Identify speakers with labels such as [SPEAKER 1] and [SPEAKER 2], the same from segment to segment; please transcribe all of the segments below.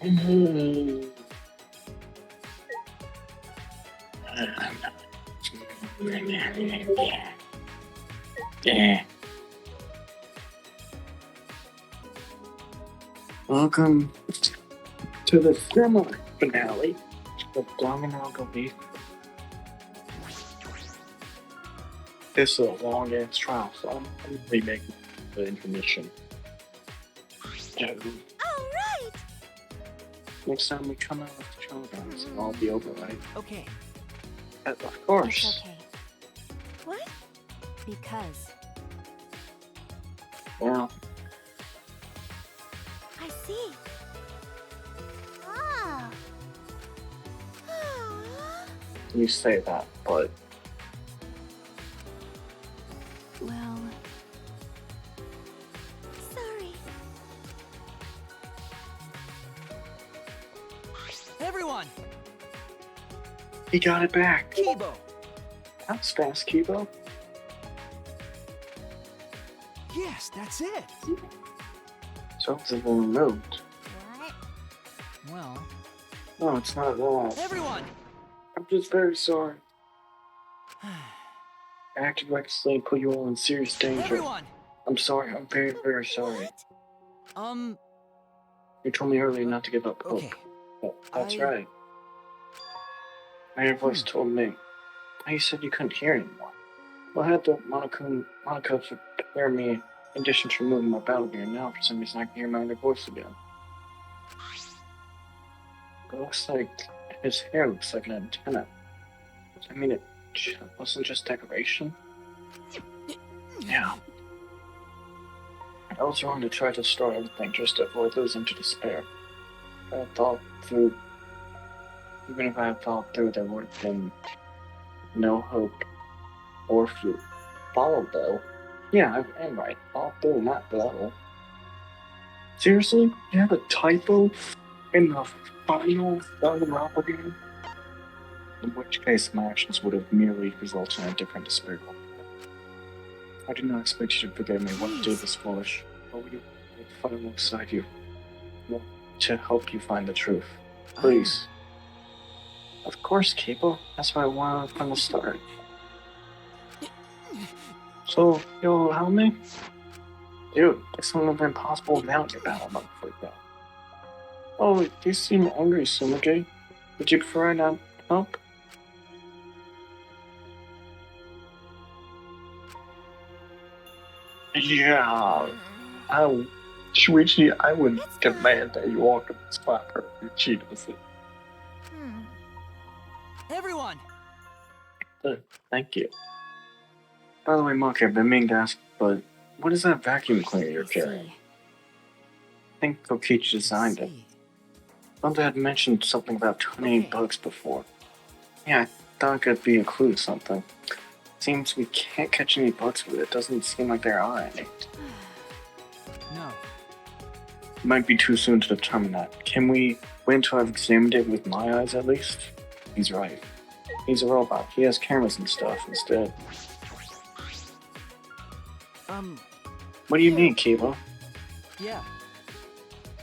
[SPEAKER 1] Mhm. Yeah. Welcome to the semi-finale of Danganronpa. This is a long-ass trial, so I'm remaking the intermission. So,
[SPEAKER 2] Alright!
[SPEAKER 1] next time we come out with the trial, guys, it'll all be over, right?
[SPEAKER 3] Okay.
[SPEAKER 1] Of course.
[SPEAKER 2] It's okay. What? Because
[SPEAKER 1] Well,
[SPEAKER 2] I see. Ah.
[SPEAKER 1] you say that, but
[SPEAKER 2] Well, sorry.
[SPEAKER 3] Everyone!
[SPEAKER 1] he got it back.
[SPEAKER 3] Kibo!
[SPEAKER 1] That was fast, Kibo.
[SPEAKER 3] Yes, that's it!
[SPEAKER 1] Something's been removed.
[SPEAKER 2] What?
[SPEAKER 3] Well...
[SPEAKER 1] No, it's not that.
[SPEAKER 3] Everyone!
[SPEAKER 1] I'm just very sorry. I acted recklessly and put you all in serious danger.
[SPEAKER 3] Everyone!
[SPEAKER 1] I'm sorry. I'm very, very sorry.
[SPEAKER 2] What?
[SPEAKER 1] You told me earlier not to give up hope.
[SPEAKER 3] Okay.
[SPEAKER 1] Oh, that's
[SPEAKER 3] I-
[SPEAKER 1] right. And your voice told me. You said you couldn't hear anymore. Well, I had the Monaco to hear me in addition to removing my battle gear. Now, for some reason, I can hear my own voice again. It looks like his hair looks like an antenna. I mean, it wasn't just decoration. Yeah. I was wrong to try to destroy everything just to avoid losing to despair. If I had thought through, even if I had thought through, there would have been no hope or few. Follow, though. Yeah, I am right. Follow through, not blow. Seriously? You have a typo in the final Danganronpa game? In which case, my actions would have merely resulted in a different despair. I do not expect you to forgive me when I do this foolish. But we will fight alongside you. To help you find the truth. Please. Of course, Kibo. That's what I wanted from the start. So, you'll help me? Dude, it's not even impossible without your battle mode for that. Oh, you seem angry, Sumage. Would you prefer I not help? Yeah. Shuichi, I would demand that you walk up the spot where she does it.
[SPEAKER 3] Everyone!
[SPEAKER 1] Thank you. By the way, Monkey, I've been meaning to ask, but what is that vacuum cleaner you're carrying? I think Kokichi designed it. Mother had mentioned something about 28 bugs before. Yeah, I thought it could be a clue to something. Seems we can't catch any bugs with it. Doesn't seem like there are any.
[SPEAKER 3] No.
[SPEAKER 1] It might be too soon to determine that. Can we wait until I've examined it with my eyes at least? He's right. He's a robot. He has cameras and stuff instead. What do you mean, Kibo?
[SPEAKER 3] Yeah.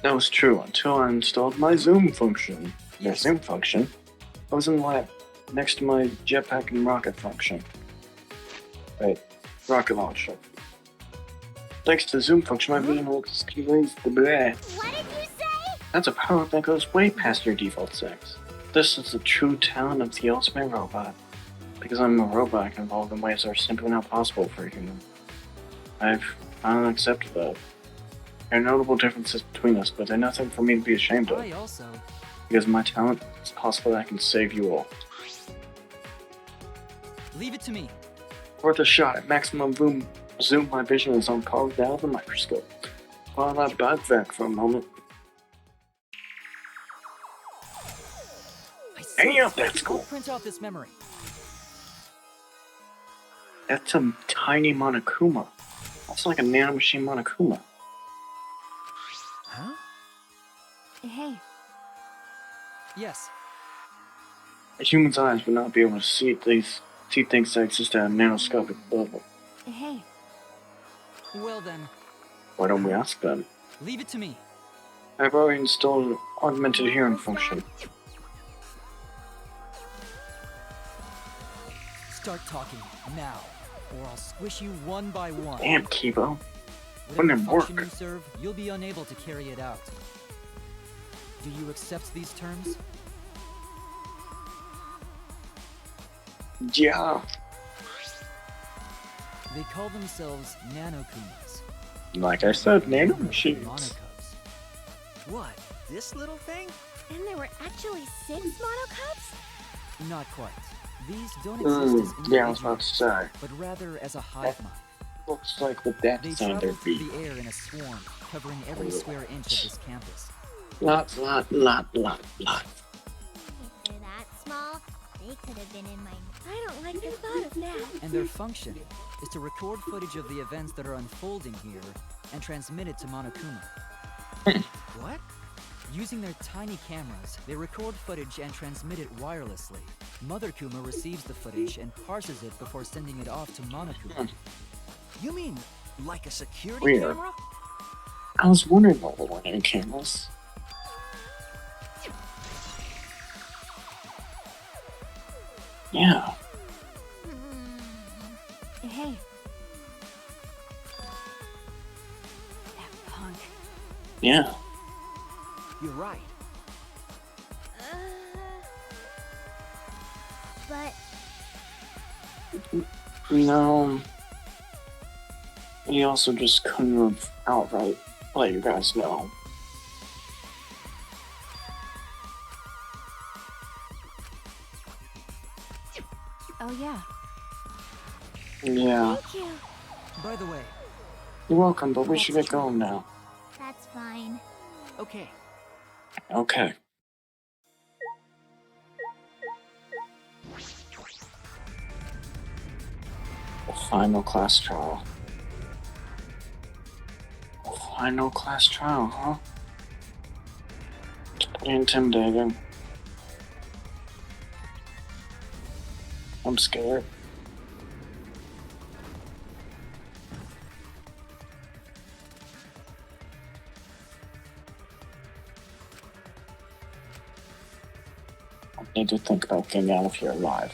[SPEAKER 1] That was true until I installed my zoom function. The zoom function? I was in the lab, next to my jetpack and rocket function. Wait, rocket launcher. Thanks to the zoom function, my vision looks raised the bleh.
[SPEAKER 2] What did you say?
[SPEAKER 1] That's a power that goes way past your default settings. This is the true talent of the ultimate robot. Because I'm a robot, I can evolve in ways that are simply not possible for a human. I've finally accepted that. There are notable differences between us, but they're nothing for me to be ashamed of.
[SPEAKER 3] I also...
[SPEAKER 1] Because of my talent, it's possible that I can save you all.
[SPEAKER 3] Leave it to me.
[SPEAKER 1] Worth a shot at maximum zoom, my vision is on par with that of a microscope. While that back for a moment. Hang up, that's cool.
[SPEAKER 3] Print off this memory.
[SPEAKER 1] That's a tiny Monokuma. That's like a nanomachine Monokuma.
[SPEAKER 3] Huh?
[SPEAKER 2] Hey.
[SPEAKER 3] Yes.
[SPEAKER 1] A human's eyes would not be able to see things that exist at a nanoscopic level.
[SPEAKER 2] Hey.
[SPEAKER 3] Well then.
[SPEAKER 1] Why don't we ask them?
[SPEAKER 3] Leave it to me.
[SPEAKER 1] I've already installed an augmented hearing function.
[SPEAKER 3] Start talking now, or I'll squish you one by one.
[SPEAKER 1] Damn, Kibo.
[SPEAKER 3] Whatever
[SPEAKER 1] Wouldn't it
[SPEAKER 3] function
[SPEAKER 1] work?
[SPEAKER 3] you serve, you'll be unable to carry it out. Do you accept these terms?
[SPEAKER 1] Yeah.
[SPEAKER 3] They call themselves nanokumas.
[SPEAKER 1] Like I said, nano
[SPEAKER 3] Owner of
[SPEAKER 1] machines.
[SPEAKER 3] monocubs. What? This little thing?
[SPEAKER 2] And there were actually 6 monocubs?
[SPEAKER 3] Not quite. These don't exist as
[SPEAKER 1] Yeah, I was about
[SPEAKER 3] individuals,
[SPEAKER 1] to say.
[SPEAKER 3] but rather as a hive mind.
[SPEAKER 1] Looks like the death
[SPEAKER 3] They
[SPEAKER 1] sign
[SPEAKER 3] travel
[SPEAKER 1] their
[SPEAKER 3] through
[SPEAKER 1] feet.
[SPEAKER 3] the air in a swarm, covering every square inch of this campus.
[SPEAKER 1] Lot.
[SPEAKER 2] If they're that small, they could have been in my... I don't like the thought of that.
[SPEAKER 3] And their function is to record footage of the events that are unfolding here and transmit it to Monokuma. What? Using their tiny cameras, they record footage and transmit it wirelessly. Mother Kuma receives the footage and parses it before sending it off to Monokuma. You mean like a security
[SPEAKER 1] Weird.
[SPEAKER 3] camera?
[SPEAKER 1] I was wondering what were in cameras. Yeah.
[SPEAKER 2] Hey. That punk.
[SPEAKER 1] Yeah.
[SPEAKER 3] You're right.
[SPEAKER 2] But
[SPEAKER 1] No. He also just couldn't have outright let you guys know.
[SPEAKER 2] oh yeah.
[SPEAKER 1] Yeah.
[SPEAKER 2] Thank you.
[SPEAKER 3] By the way,
[SPEAKER 1] You're welcome, but we should get going now.
[SPEAKER 2] That's fine.
[SPEAKER 3] okay,
[SPEAKER 1] Okay. The final class trial. Final class trial, huh? It's pretty intimidating. I'm scared. I need to think about getting out of here alive.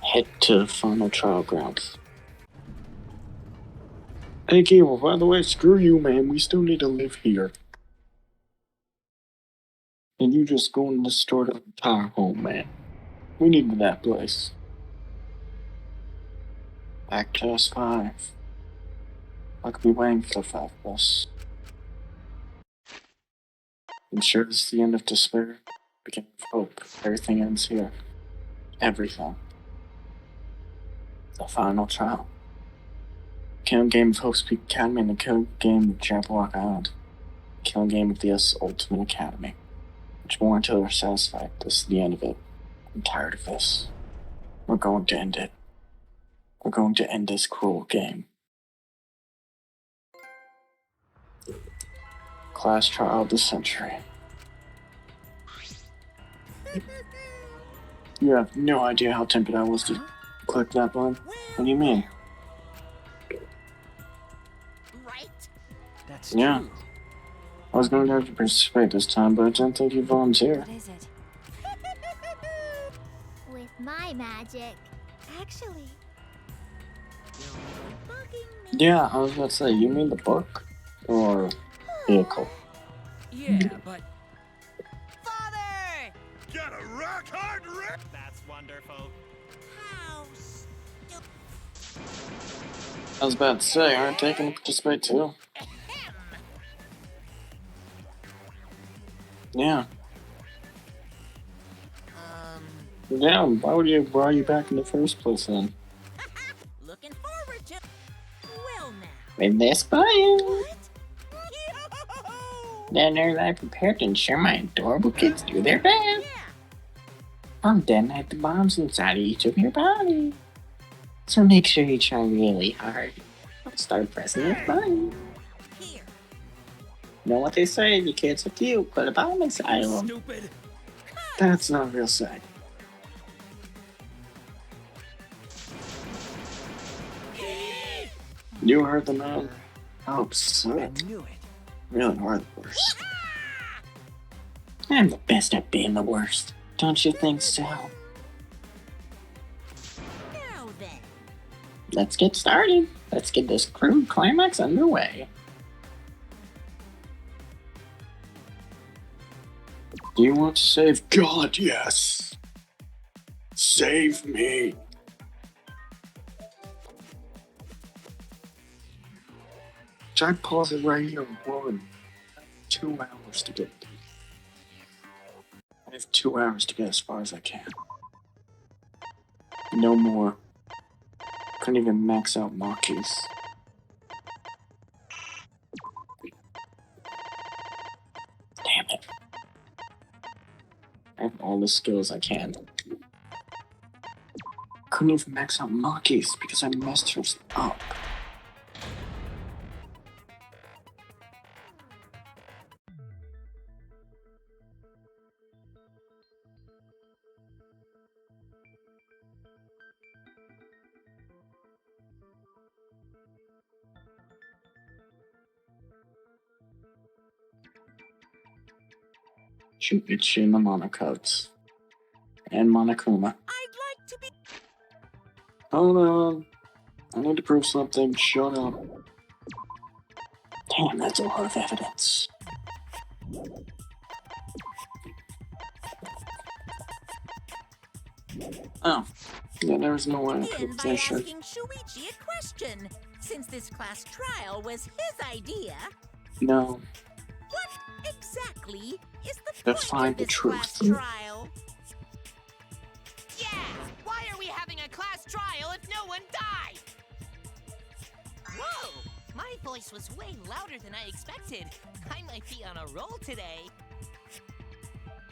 [SPEAKER 1] Head to the final trial grounds. Hey, Gable, by the way, screw you, man. We still need to live here. And you just go and destroy the entire home, man. We need that place. Back to us 5. I could be waiting for the 5 of us. I'm sure this is the end of despair. Beginning of hope. Everything ends here. Everything. The final trial. Killing game of Hope Peak Academy and the killing game of Jabberwock Island. Killing game of the Ultimate Academy. Much more until we're satisfied. This is the end of it. I'm tired of this. We're going to end it. We're going to end this cruel game. Class trial of the century. You have no idea how tempted I was to click that button. What do you mean?
[SPEAKER 3] right? That's
[SPEAKER 1] Yeah.
[SPEAKER 3] true.
[SPEAKER 1] I was going to have to participate this time, but I didn't think you'd volunteer.
[SPEAKER 2] What is it? With my magic. Actually.
[SPEAKER 1] Yeah, I was about to say, you mean the book? Or vehicle?
[SPEAKER 3] Yeah, but
[SPEAKER 4] Father! Got a rock hard rip! That's wonderful. How
[SPEAKER 1] I was about to say, aren't they going to participate too? Yeah. Yeah, why are you back in the first place then?
[SPEAKER 4] looking forward to... Well now.
[SPEAKER 1] With this button,
[SPEAKER 4] What?
[SPEAKER 1] then I prepared to ensure my adorable kids do their best.
[SPEAKER 4] Yeah.
[SPEAKER 1] I'll detonate the bombs inside of each of your bodies. So make sure you try really hard. I'll start pressing this button.
[SPEAKER 4] Here.
[SPEAKER 1] You know what they say, the kids are cute, put a bomb inside of them.
[SPEAKER 4] Stupid.
[SPEAKER 1] That's not real sight. You heard the man. Oh, so
[SPEAKER 3] I knew it.
[SPEAKER 1] really are the worst. I'm the best at being the worst. Don't you think so?
[SPEAKER 2] Now then.
[SPEAKER 1] Let's get started. Let's get this crude climax underway. Do you want to save God? Yes. Save me. Try pause it right here. 2 hours to get. I have 2 hours to get as far as I can. No more. Couldn't even max out Maki's. Damn it. I have all the skills I can. Couldn't even max out Maki's because I messed hers up. Shuichi and the Monocoats. And Monokuma.
[SPEAKER 2] I'd like to be.
[SPEAKER 1] Hold on. I need to prove something. Shut up. Damn, that's a lot of evidence. Oh. Yeah, there was no way I
[SPEAKER 2] Begin
[SPEAKER 1] could
[SPEAKER 2] by
[SPEAKER 1] finish her.
[SPEAKER 2] asking Shuichi a question. Since this class trial was his idea,
[SPEAKER 1] No.
[SPEAKER 2] what exactly is the
[SPEAKER 1] To
[SPEAKER 2] point
[SPEAKER 1] find
[SPEAKER 2] of
[SPEAKER 1] the
[SPEAKER 2] this
[SPEAKER 1] truth.
[SPEAKER 2] class trial?
[SPEAKER 4] Yeah! Why are we having a class trial if no one died?
[SPEAKER 2] Whoa! My voice was way louder than I expected. I might be on a roll today.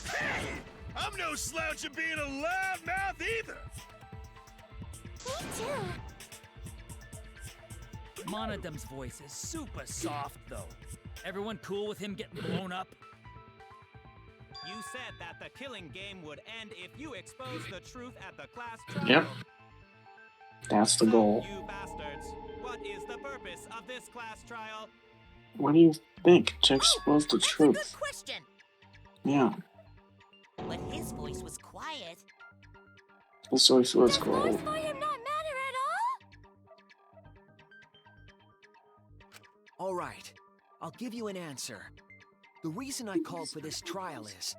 [SPEAKER 4] Hey! I'm no slouch at being a loudmouth either!
[SPEAKER 2] Me too.
[SPEAKER 5] Monodem's voice is super soft, though. Everyone cool with him getting blown up?
[SPEAKER 4] You said that the killing game would end if you expose the truth at the class trial.
[SPEAKER 1] Yep. That's the
[SPEAKER 4] So,
[SPEAKER 1] goal.
[SPEAKER 4] you bastards, what is the purpose of this class trial?
[SPEAKER 1] What do you think? To expose the
[SPEAKER 2] That's a
[SPEAKER 1] truth.
[SPEAKER 2] good question.
[SPEAKER 1] Yeah.
[SPEAKER 2] But his voice was quiet.
[SPEAKER 1] This always was
[SPEAKER 2] Does
[SPEAKER 1] gold.
[SPEAKER 2] voice volume not matter at all?
[SPEAKER 3] All right, I'll give you an answer. The reason I called for this trial is...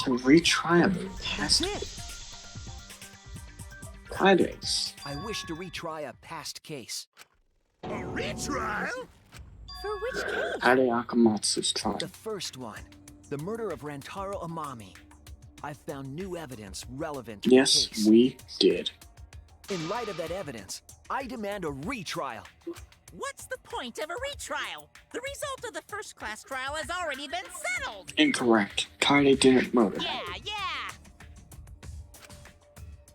[SPEAKER 1] To retry a
[SPEAKER 3] That's
[SPEAKER 1] past
[SPEAKER 3] it!
[SPEAKER 1] Kaides.
[SPEAKER 3] I wish to retry a past case.
[SPEAKER 4] A retrial?
[SPEAKER 2] For which case?
[SPEAKER 1] Kaide Akamatsu's trial.
[SPEAKER 3] The first one, the murder of Rantaro Amami. I've found new evidence relevant to
[SPEAKER 1] Yes,
[SPEAKER 3] the case.
[SPEAKER 1] we did.
[SPEAKER 3] In light of that evidence, I demand a retrial.
[SPEAKER 2] What's the point of a retrial? The result of the first class trial has already been settled.
[SPEAKER 1] Incorrect. Kaide didn't murder.
[SPEAKER 2] Yeah.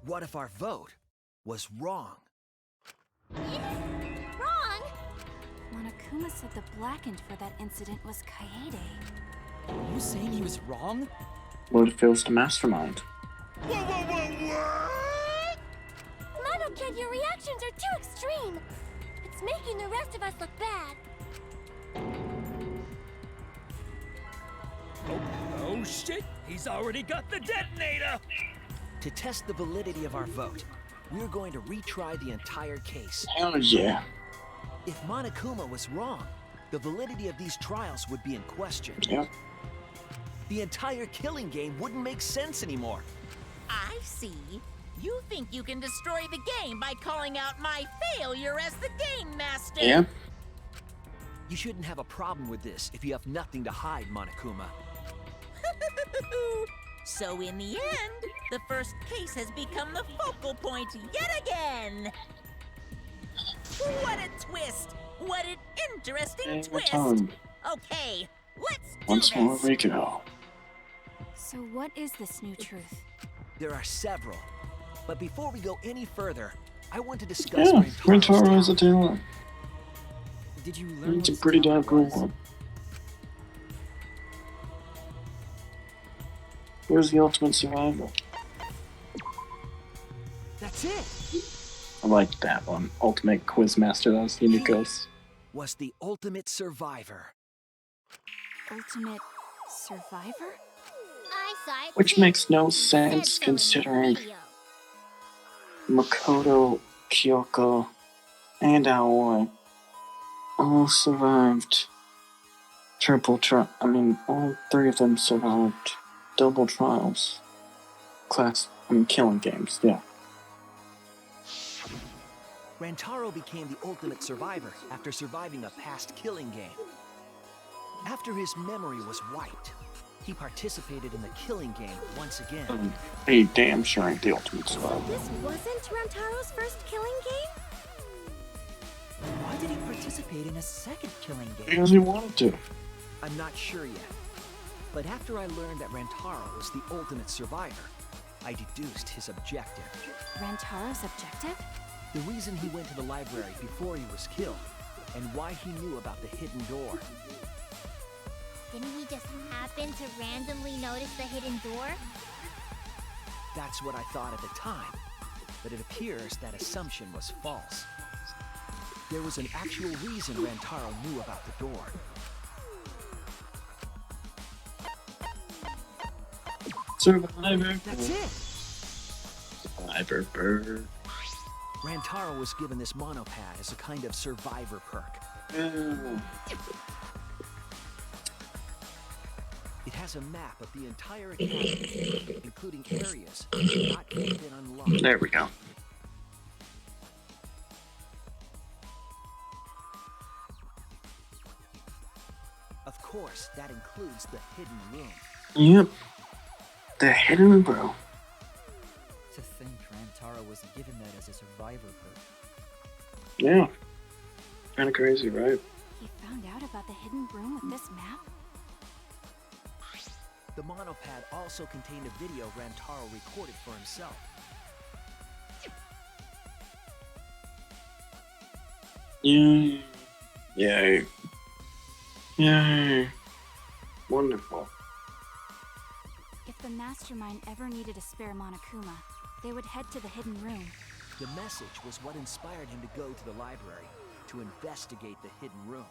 [SPEAKER 3] What if our vote was wrong?
[SPEAKER 2] Wrong.
[SPEAKER 6] Monokuma said the blackened for that incident was Kaede.
[SPEAKER 5] You saying he was wrong?
[SPEAKER 1] What if it was the mastermind?
[SPEAKER 4] What?
[SPEAKER 2] Mono Kid, your reactions are too extreme. It's making the rest of us look bad.
[SPEAKER 5] Oh shit! He's already got the detonator!
[SPEAKER 3] To test the validity of our vote, we're going to retry the entire case.
[SPEAKER 1] Hell yeah.
[SPEAKER 3] If Monokuma was wrong, the validity of these trials would be in question.
[SPEAKER 1] Yep.
[SPEAKER 3] The entire killing game wouldn't make sense anymore.
[SPEAKER 2] I see. You think you can destroy the game by calling out my failure as the game master?
[SPEAKER 1] Yep.
[SPEAKER 3] You shouldn't have a problem with this if you have nothing to hide, Monokuma.
[SPEAKER 2] So in the end, the first case has become the focal point yet again. What a twist! What an interesting
[SPEAKER 1] And
[SPEAKER 2] twist!
[SPEAKER 1] returned.
[SPEAKER 2] Okay, let's do
[SPEAKER 1] Once more
[SPEAKER 2] this.
[SPEAKER 1] we go.
[SPEAKER 6] So what is this new truth?
[SPEAKER 3] There are several. But before we go any further,
[SPEAKER 7] I want to discuss
[SPEAKER 1] Yeah,
[SPEAKER 7] Rantaro's
[SPEAKER 1] Rentaro is a
[SPEAKER 7] talent.
[SPEAKER 1] talent.
[SPEAKER 3] Did you learn
[SPEAKER 1] It's
[SPEAKER 3] what
[SPEAKER 1] a
[SPEAKER 3] his
[SPEAKER 1] pretty damn
[SPEAKER 3] talent
[SPEAKER 1] cool
[SPEAKER 3] was?
[SPEAKER 1] one. Where's the ultimate survivor?
[SPEAKER 7] That's it.
[SPEAKER 1] I like that one. Ultimate Quizmaster, that was Himiko's.
[SPEAKER 7] Was the ultimate survivor.
[SPEAKER 6] Ultimate survivor?
[SPEAKER 8] I saw it
[SPEAKER 1] Which
[SPEAKER 8] too.
[SPEAKER 1] makes no
[SPEAKER 8] You said
[SPEAKER 1] sense
[SPEAKER 8] so in the
[SPEAKER 1] considering
[SPEAKER 8] video.
[SPEAKER 1] Makoto, Kyoko, and Aoi all survived all three of them survived double trials. Killing games, yeah.
[SPEAKER 7] Rantaro became the ultimate survivor after surviving a past killing game. After his memory was wiped, he participated in the killing game once again.
[SPEAKER 1] He damn sure ain't the ultimate survivor.
[SPEAKER 8] This wasn't Rantaro's first killing game?
[SPEAKER 3] Why did he participate in a second killing game?
[SPEAKER 1] Because he wanted to.
[SPEAKER 7] I'm not sure yet. But after I learned that Rantaro was the ultimate survivor, I deduced his objective.
[SPEAKER 6] Rantaro's objective?
[SPEAKER 7] The reason he went to the library before he was killed, and why he knew about the hidden door.
[SPEAKER 8] Didn't he just happen to randomly notice the hidden door?
[SPEAKER 7] That's what I thought at the time, but it appears that assumption was false. There was an actual reason Rantaro knew about the door.
[SPEAKER 1] Survivor.
[SPEAKER 7] That's it!
[SPEAKER 1] Survivor bird.
[SPEAKER 7] Rantaro was given this monopad as a kind of survivor perk. It has a map of the entire academy, including areas that have not yet been unlocked.
[SPEAKER 1] There we go.
[SPEAKER 7] Of course, that includes the hidden room.
[SPEAKER 1] Yep. The hidden bro.
[SPEAKER 3] To think Rantaro was given that as a survivor perk.
[SPEAKER 1] Yeah. Kinda crazy, right?
[SPEAKER 6] He found out about the hidden room with this map?
[SPEAKER 7] The monopad also contained a video Rantaro recorded for himself.
[SPEAKER 1] Yay. Yay. Yay. Wonderful.
[SPEAKER 6] If the mastermind ever needed a spare Monokuma, they would head to the hidden room.
[SPEAKER 7] The message was what inspired him to go to the library to investigate the hidden room.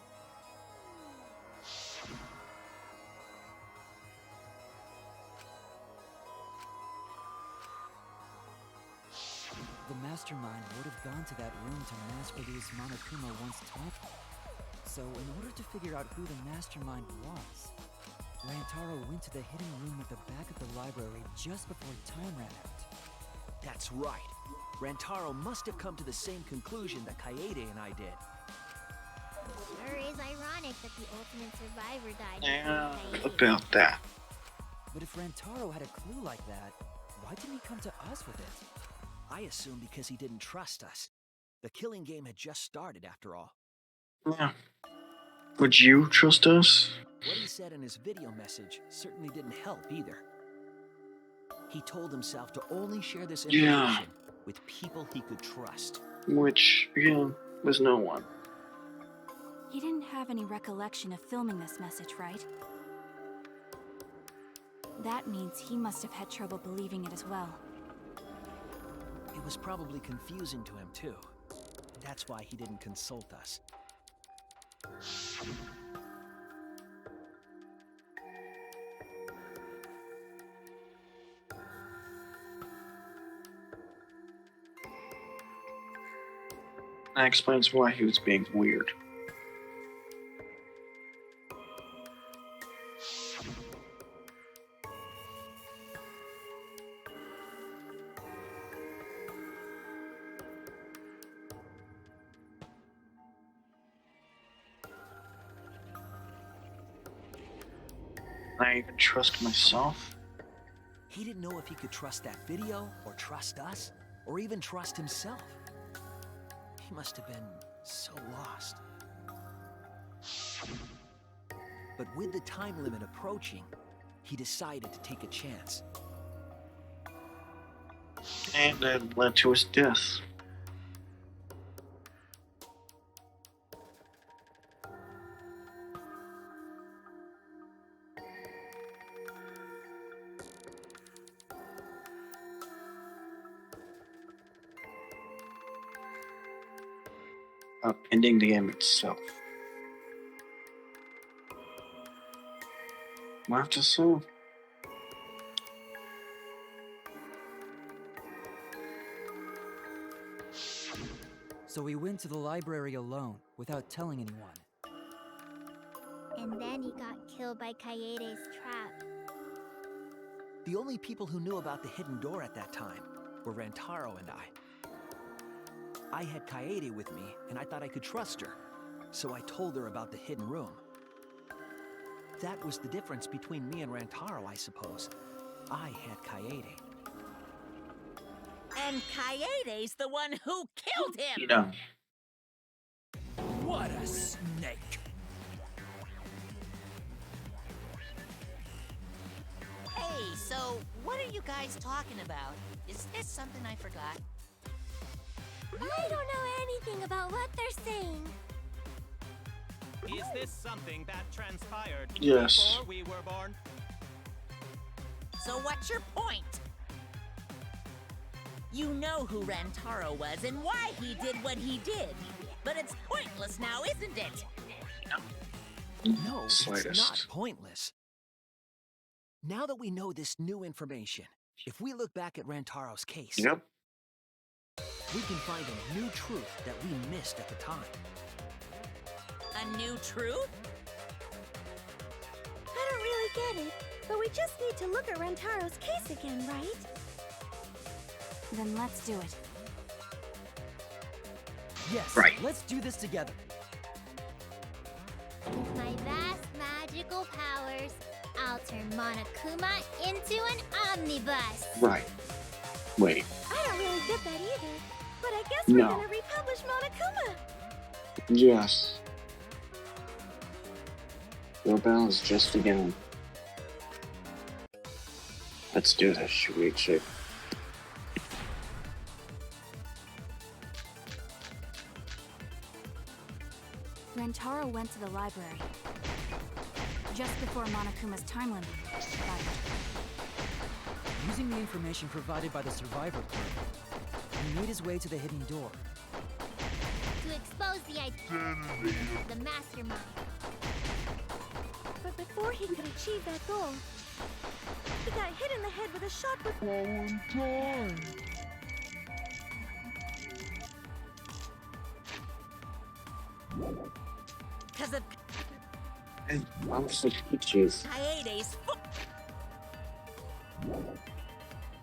[SPEAKER 3] The mastermind would have gone to that room to mass-produce Monokuma once taught them. So in order to figure out who the mastermind was, Rantaro went to the hidden room at the back of the library just before time ran out.
[SPEAKER 7] That's right. Rantaro must have come to the same conclusion that Kaede and I did.
[SPEAKER 8] Sure is ironic that the ultimate survivor died.
[SPEAKER 1] Yeah,
[SPEAKER 8] before Kaede.
[SPEAKER 1] about that.
[SPEAKER 3] But if Rantaro had a clue like that, why didn't he come to us with it?
[SPEAKER 7] I assume because he didn't trust us. The killing game had just started, after all.
[SPEAKER 1] Yeah. Would you trust us?
[SPEAKER 7] What he said in his video message certainly didn't help either. He told himself to only share this information with people he could trust.
[SPEAKER 1] Which, again, was no one.
[SPEAKER 6] He didn't have any recollection of filming this message, right? That means he must have had trouble believing it as well.
[SPEAKER 7] It was probably confusing to him, too. That's why he didn't consult us.
[SPEAKER 1] That explains why he was being weird. I even trust myself?
[SPEAKER 7] He didn't know if he could trust that video, or trust us, or even trust himself. He must have been so lost. But with the time limit approaching, he decided to take a chance.
[SPEAKER 1] And it led to his death. ending the game itself. We'll have to see.
[SPEAKER 3] So we went to the library alone, without telling anyone.
[SPEAKER 8] And then he got killed by Kaede's trap.
[SPEAKER 7] The only people who knew about the hidden door at that time were Rantaro and I. I had Kaede with me, and I thought I could trust her, so I told her about the hidden room. That was the difference between me and Rantaro, I suppose. I had Kaede.
[SPEAKER 2] And Kaede's the one who killed him!
[SPEAKER 1] You know.
[SPEAKER 5] What a snake!
[SPEAKER 2] Hey, so what are you guys talking about? Is this something I forgot?
[SPEAKER 8] I don't know anything about what they're saying.
[SPEAKER 4] Is this something that transpired
[SPEAKER 1] Yes.
[SPEAKER 4] before we were born?
[SPEAKER 2] So what's your point? You know who Rantaro was and why he did what he did. But it's pointless now, isn't it?
[SPEAKER 7] No, it's
[SPEAKER 1] Slightest.
[SPEAKER 7] not pointless. Now that we know this new information, if we look back at Rantaro's case,
[SPEAKER 1] Yep.
[SPEAKER 7] we can find a new truth that we missed at the time.
[SPEAKER 2] A new truth?
[SPEAKER 9] I don't really get it, but we just need to look at Rantaro's case again, right?
[SPEAKER 6] Then let's do it.
[SPEAKER 3] Yes,
[SPEAKER 1] Right.
[SPEAKER 3] let's do this together.
[SPEAKER 8] With my vast magical powers, I'll turn Monokuma into an omnibus.
[SPEAKER 1] Right. Wait.
[SPEAKER 9] I don't really get that either, but I guess
[SPEAKER 1] No.
[SPEAKER 9] we're gonna republish Monokuma.
[SPEAKER 1] Yes. Your bell is just beginning. Let's do this, Shuichi.
[SPEAKER 6] Rantaro went to the library just before Monokuma's time limit expired.
[SPEAKER 3] Using the information provided by the survivor card, he made his way to the hidden door.
[SPEAKER 8] To expose the identity of the mastermind.
[SPEAKER 9] But before he could achieve that goal, he got hit in the head with a shot with
[SPEAKER 2] Because of
[SPEAKER 1] And I'm so peaches.
[SPEAKER 2] Kaede's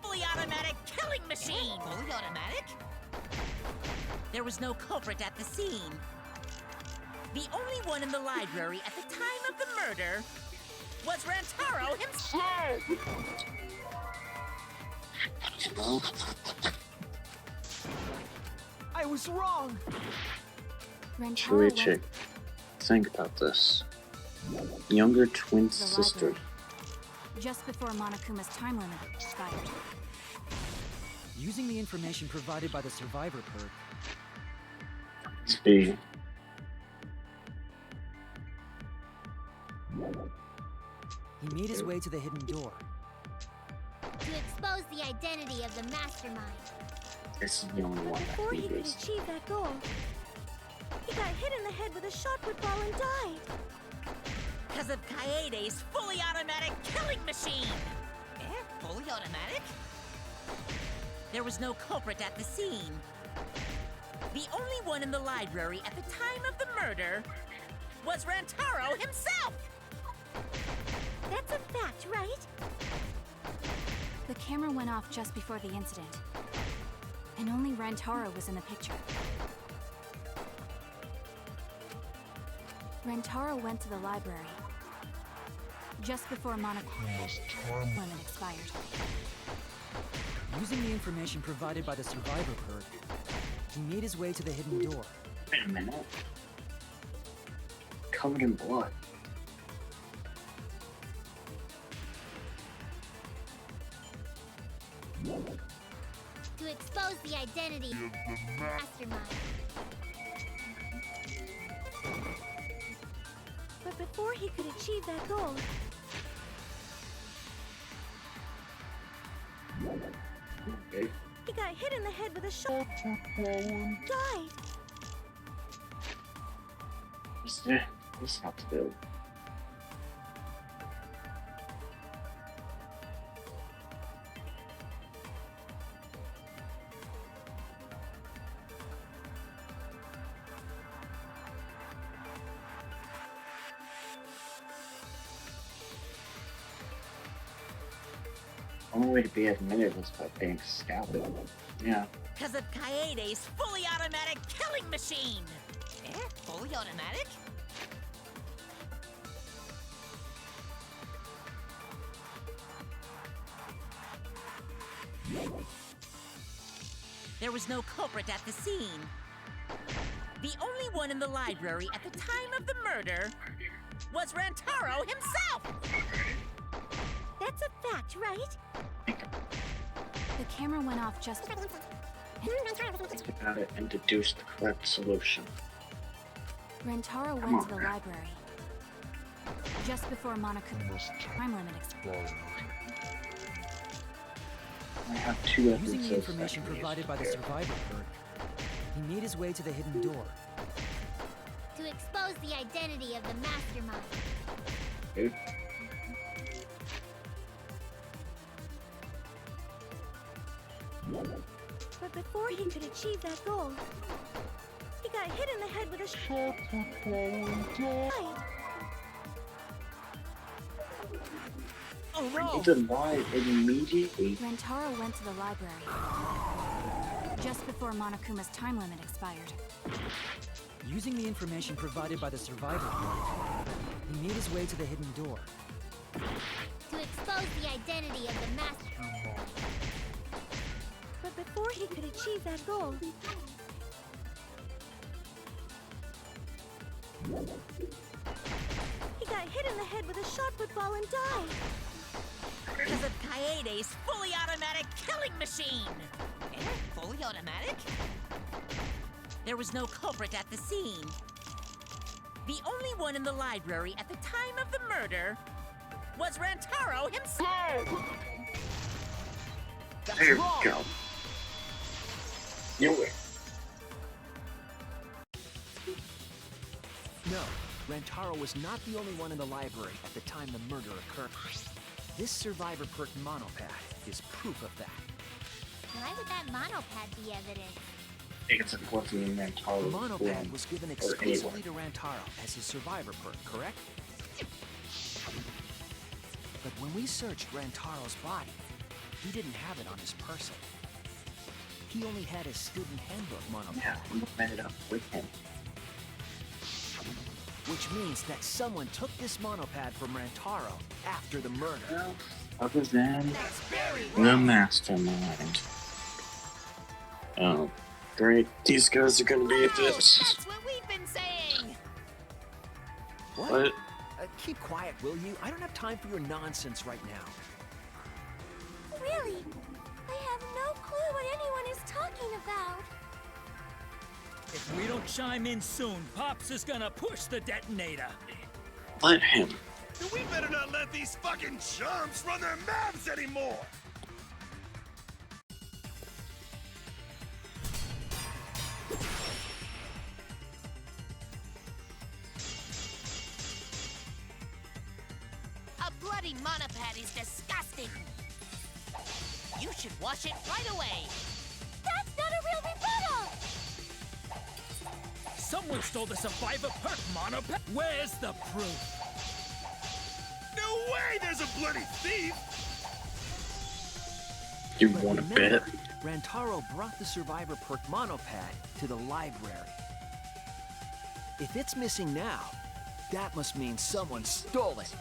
[SPEAKER 2] fully automatic killing machine! Fully automatic? There was no culprit at the scene. The only one in the library at the time of the murder was Rantaro himself!
[SPEAKER 1] Well,
[SPEAKER 7] I was wrong!
[SPEAKER 6] Rantaro
[SPEAKER 1] Shuichi,
[SPEAKER 6] went
[SPEAKER 1] think about this. Younger twin
[SPEAKER 6] to the
[SPEAKER 1] sister.
[SPEAKER 6] library just before Monokuma's time limit expired.
[SPEAKER 3] Using the information provided by the survivor card,
[SPEAKER 1] Let's be.
[SPEAKER 3] he made his way to the hidden door.
[SPEAKER 8] To expose the identity of the mastermind.
[SPEAKER 1] This is the only one that
[SPEAKER 9] before
[SPEAKER 1] can
[SPEAKER 9] he
[SPEAKER 1] do
[SPEAKER 9] could
[SPEAKER 1] this.
[SPEAKER 9] achieve that goal, he got hit in the head with a shotput ball and died.
[SPEAKER 2] Because of Kaede's fully automatic killing machine! Fully automatic? There was no culprit at the scene. The only one in the library at the time of the murder was Rantaro himself!
[SPEAKER 9] That's a fact, right?
[SPEAKER 6] The camera went off just before the incident, and only Rantaro was in the picture. Rantaro went to the library just before Monokuma's time limit expired.
[SPEAKER 3] Using the information provided by the survivor card, he made his way to the hidden door.
[SPEAKER 1] Wait a minute. Covered in blood.
[SPEAKER 8] To expose the identity of the mastermind.
[SPEAKER 9] But before he could achieve that goal,
[SPEAKER 1] Okay.
[SPEAKER 9] he got hit in the head with a shot and died.
[SPEAKER 1] Yeah, this has to do. Only way to be admitted was by being scouted. Yeah.
[SPEAKER 2] Because of Kaede's fully automatic killing machine! Fully automatic? There was no culprit at the scene. The only one in the library at the time of the murder was Rantaro himself!
[SPEAKER 9] That's a fact, right?
[SPEAKER 6] The camera went off just...
[SPEAKER 1] Think about it and deduce the correct solution.
[SPEAKER 6] Rentaro
[SPEAKER 1] Come
[SPEAKER 6] went to the
[SPEAKER 1] on.
[SPEAKER 6] library. Just before Monokuma's time limit expired.
[SPEAKER 1] I have two
[SPEAKER 3] Using
[SPEAKER 1] evidences
[SPEAKER 3] the information
[SPEAKER 1] that
[SPEAKER 3] provided by the
[SPEAKER 1] here.
[SPEAKER 3] survivor perk, he made his way to the hidden door.
[SPEAKER 8] To expose the identity of the mastermind.
[SPEAKER 1] Dude,
[SPEAKER 9] But before he could achieve that goal, he got hit in the head with a shot.
[SPEAKER 5] Oh
[SPEAKER 1] he
[SPEAKER 5] no!
[SPEAKER 1] did lie immediately.
[SPEAKER 6] Rentaro went to the library. Just before Monokuma's time limit expired.
[SPEAKER 3] Using the information provided by the survivor perk, he made his way to the hidden door.
[SPEAKER 8] To expose the identity of the mastermind.
[SPEAKER 9] But before he could achieve that goal, he got hit in the head with a shot put ball and died.
[SPEAKER 2] Because of Kaede's fully automatic killing machine! Fully automatic? There was no culprit at the scene. The only one in the library at the time of the murder was Rantaro himself!
[SPEAKER 1] There we go. Knew it.
[SPEAKER 7] No, Rantaro was not the only one in the library at the time the murder occurred. This survivor perk monopad is proof of that.
[SPEAKER 8] Why would that monopad be evidence?
[SPEAKER 1] I think it's important in
[SPEAKER 7] The
[SPEAKER 1] Rantaro's
[SPEAKER 7] monopad
[SPEAKER 1] form,
[SPEAKER 7] was given
[SPEAKER 1] or
[SPEAKER 7] exclusively
[SPEAKER 1] anyone.
[SPEAKER 7] to Rantaro as his survivor perk, correct? But when we searched Rantaro's body, he didn't have it on his person. He only had his student handbook monopad,
[SPEAKER 1] Yeah, we ended up with him.
[SPEAKER 7] which means that someone took this monopad from Rantaro after the murder.
[SPEAKER 1] Well, other than the mastermind. Oh, great. These guys are gonna be at this.
[SPEAKER 2] That's what we've been saying!
[SPEAKER 1] What?
[SPEAKER 7] Keep quiet, will you? I don't have time for your nonsense right now.
[SPEAKER 9] Really? I have no clue what anyone is talking about.
[SPEAKER 5] If we don't chime in soon, Pops is gonna push the detonator.
[SPEAKER 1] Let him.
[SPEAKER 10] We better not let these fucking chumps run their mouths anymore!
[SPEAKER 2] A bloody monopad is disgusting! You should wash it right away!
[SPEAKER 9] That's not a real rebuttal!
[SPEAKER 5] Someone stole the survivor perk monopad. Where's the proof?
[SPEAKER 10] No way there's a bloody thief!
[SPEAKER 1] You
[SPEAKER 7] But
[SPEAKER 1] want a
[SPEAKER 7] remember,
[SPEAKER 1] bet?
[SPEAKER 7] Rantaro brought the survivor perk monopad to the library. If it's missing now, that must mean someone stole it.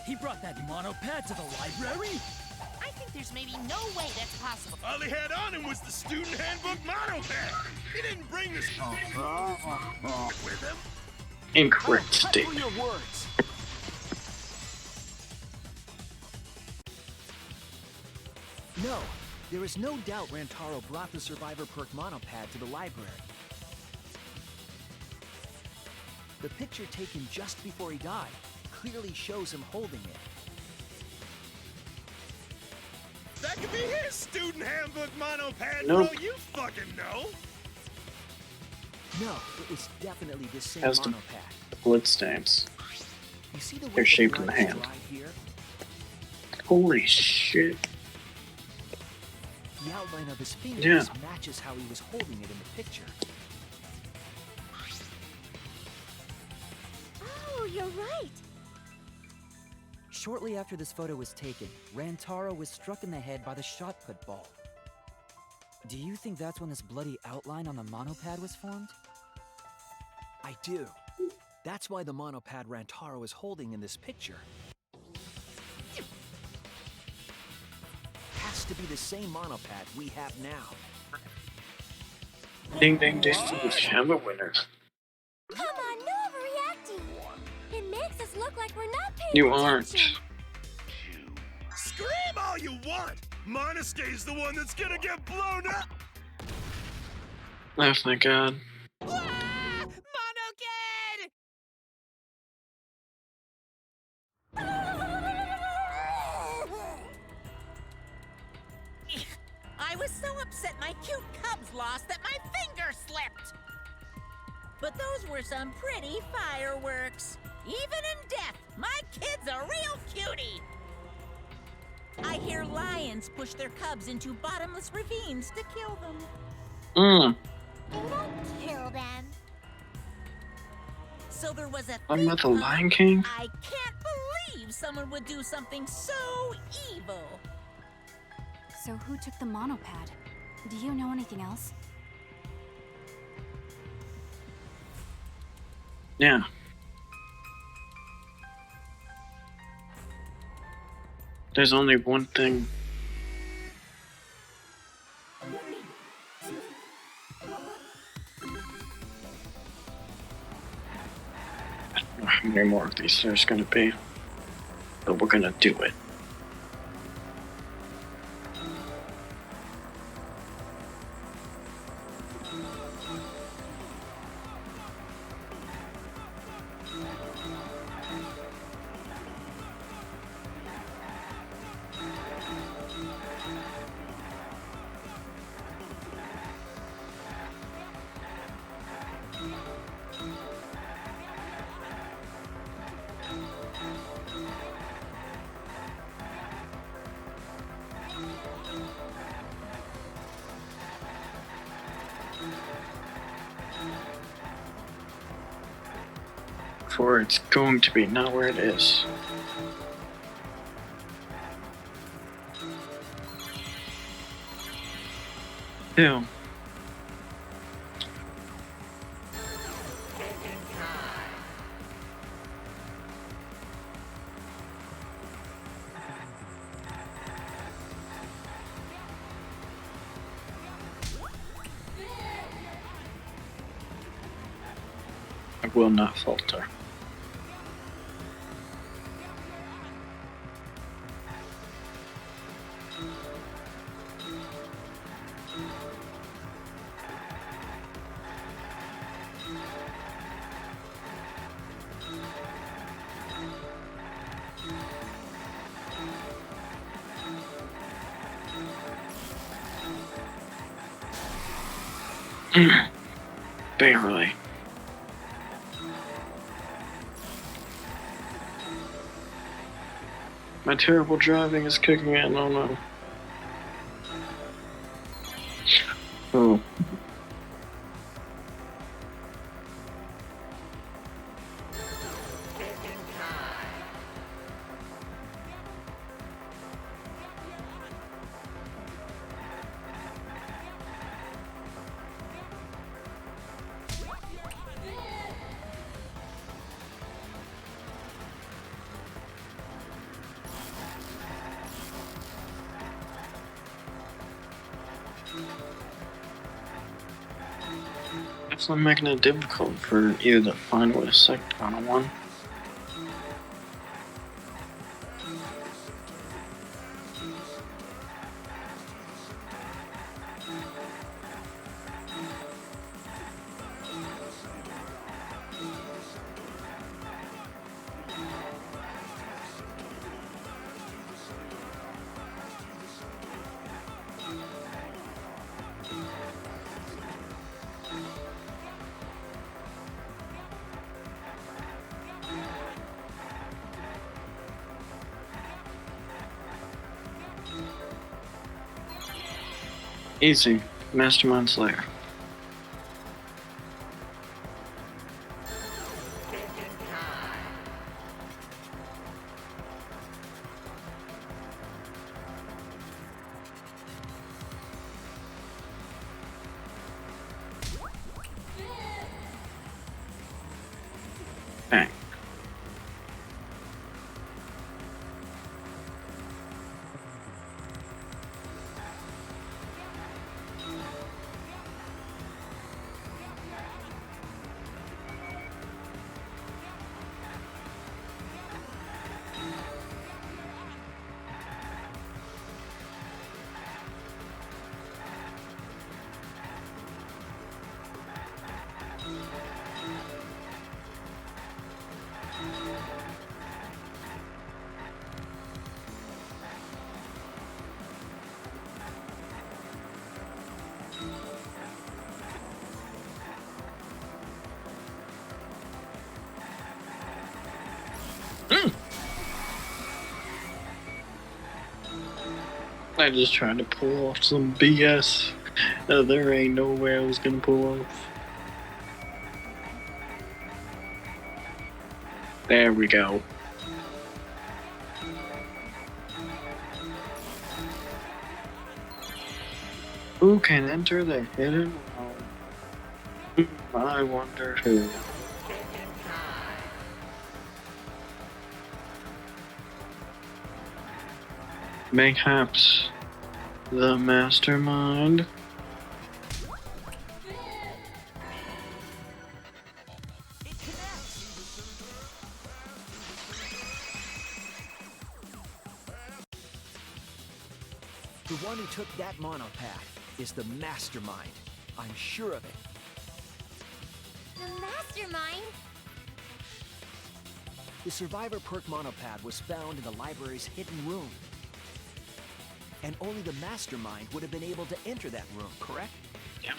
[SPEAKER 5] He brought that monopad to the library?
[SPEAKER 2] I think there's maybe no way that's possible.
[SPEAKER 10] All he had on him was the student handbook monopad! He didn't bring this with him!
[SPEAKER 1] Incorrect
[SPEAKER 7] Cut through
[SPEAKER 1] statement.
[SPEAKER 7] your words. No, there is no doubt Rantaro brought the survivor perk monopad to the library. The picture taken just before he died clearly shows him holding it.
[SPEAKER 10] That could be his student handbook monopad,
[SPEAKER 1] Nope.
[SPEAKER 10] bro! You fucking know!
[SPEAKER 7] No, it was definitely this same
[SPEAKER 1] Has the
[SPEAKER 7] monopad.
[SPEAKER 1] bloodstains.
[SPEAKER 7] You see the way
[SPEAKER 1] They're
[SPEAKER 7] the
[SPEAKER 1] shaped in
[SPEAKER 7] blood
[SPEAKER 1] the
[SPEAKER 7] is
[SPEAKER 1] hand.
[SPEAKER 7] dried here?
[SPEAKER 1] Holy shit.
[SPEAKER 7] The outline of his fingers matches how he was holding it in the picture.
[SPEAKER 9] Oh, you're right.
[SPEAKER 3] Shortly after this photo was taken, Rantaro was struck in the head by the shot put ball. Do you think that's when this bloody outline on the monopad was formed?
[SPEAKER 7] I do. That's why the monopad Rantaro is holding in this picture has to be the same monopad we have now.
[SPEAKER 1] Ding ding ding, we have a winner.
[SPEAKER 8] Come on, no overreacting. It makes us look like we're not paying
[SPEAKER 1] You
[SPEAKER 8] attention.
[SPEAKER 1] aren't.
[SPEAKER 10] Scream all you want! Monosuke's the one that's gonna get blown up!
[SPEAKER 1] Oh my god.
[SPEAKER 2] Monokid! I was so upset my cute cubs lost that my finger slipped. But those were some pretty fireworks. Even in death, my kid's a real cutie. I hear lions push their cubs into bottomless ravines to kill them.
[SPEAKER 8] They don't kill them.
[SPEAKER 2] So there was a
[SPEAKER 1] I'm not the
[SPEAKER 2] thing
[SPEAKER 1] Lion King?
[SPEAKER 2] I can't believe someone would do something so evil.
[SPEAKER 6] So who took the monopad? Do you know anything else?
[SPEAKER 1] Yeah. There's only one thing. I don't know how many more of these there's gonna be, but we're gonna do it. For it's going to be not where it is. Ew. I will not falter. Barely. My terrible driving is kicking in. Oh no. Oh. That's not making it difficult for you to find what a second one. Easy. Mastermind Slayer. Bang. I just tried to pull off some BS. There ain't no way I was gonna pull off. There we go. Who can enter the hidden realm? I wonder who. Mayhaps the mastermind?
[SPEAKER 7] The one who took that monopad is the mastermind. I'm sure of it.
[SPEAKER 8] The mastermind?
[SPEAKER 7] The Survivor Perk monopad was found in the library's hidden room. And only the mastermind would have been able to enter that room, correct?
[SPEAKER 1] Yeah.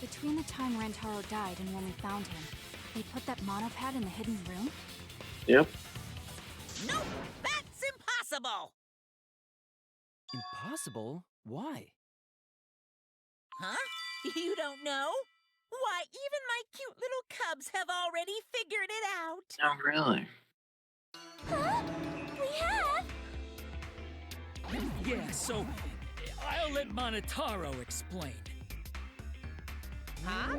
[SPEAKER 6] Between the time Rantaro died and when we found him, they put that monopad in the hidden room?
[SPEAKER 1] Yep.
[SPEAKER 2] Nope, that's impossible.
[SPEAKER 3] Impossible? Why?
[SPEAKER 2] Huh? You don't know? Why, even my cute little cubs have already figured it out.
[SPEAKER 1] Oh, really?
[SPEAKER 8] Huh? We have?
[SPEAKER 5] Yeah, so I'll let Monotaro explain.
[SPEAKER 2] Huh?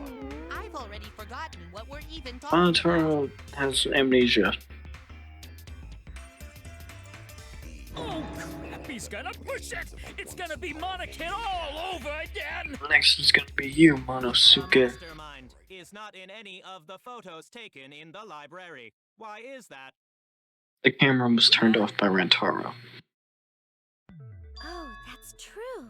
[SPEAKER 2] I've already forgotten what we're even talking about.
[SPEAKER 1] Monotaro has amnesia.
[SPEAKER 5] Oh crap, he's gonna push it! It's gonna be Monokid all over again!
[SPEAKER 1] Next is gonna be you,
[SPEAKER 4] The
[SPEAKER 1] Monosuke.
[SPEAKER 4] mastermind is not in any of the photos taken in the library. Why is that?
[SPEAKER 1] The camera was turned off by Rantaro.
[SPEAKER 9] Oh, that's true.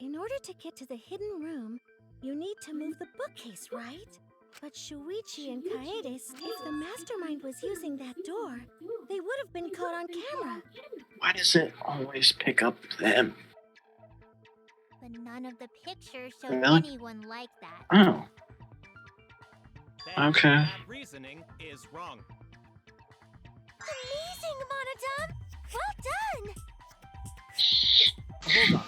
[SPEAKER 9] In order to get to the hidden room, you need to move the bookcase, right? But Shuichi and Kaedes, if the mastermind was using that door, they would have been caught on camera.
[SPEAKER 1] Why does it always pick up them?
[SPEAKER 8] But none of the pictures showed
[SPEAKER 1] Really?
[SPEAKER 8] anyone like that.
[SPEAKER 1] Oh.
[SPEAKER 4] Then
[SPEAKER 1] Okay.
[SPEAKER 4] That reasoning is wrong.
[SPEAKER 8] Amazing, Monodon! Well done!
[SPEAKER 3] Hold on.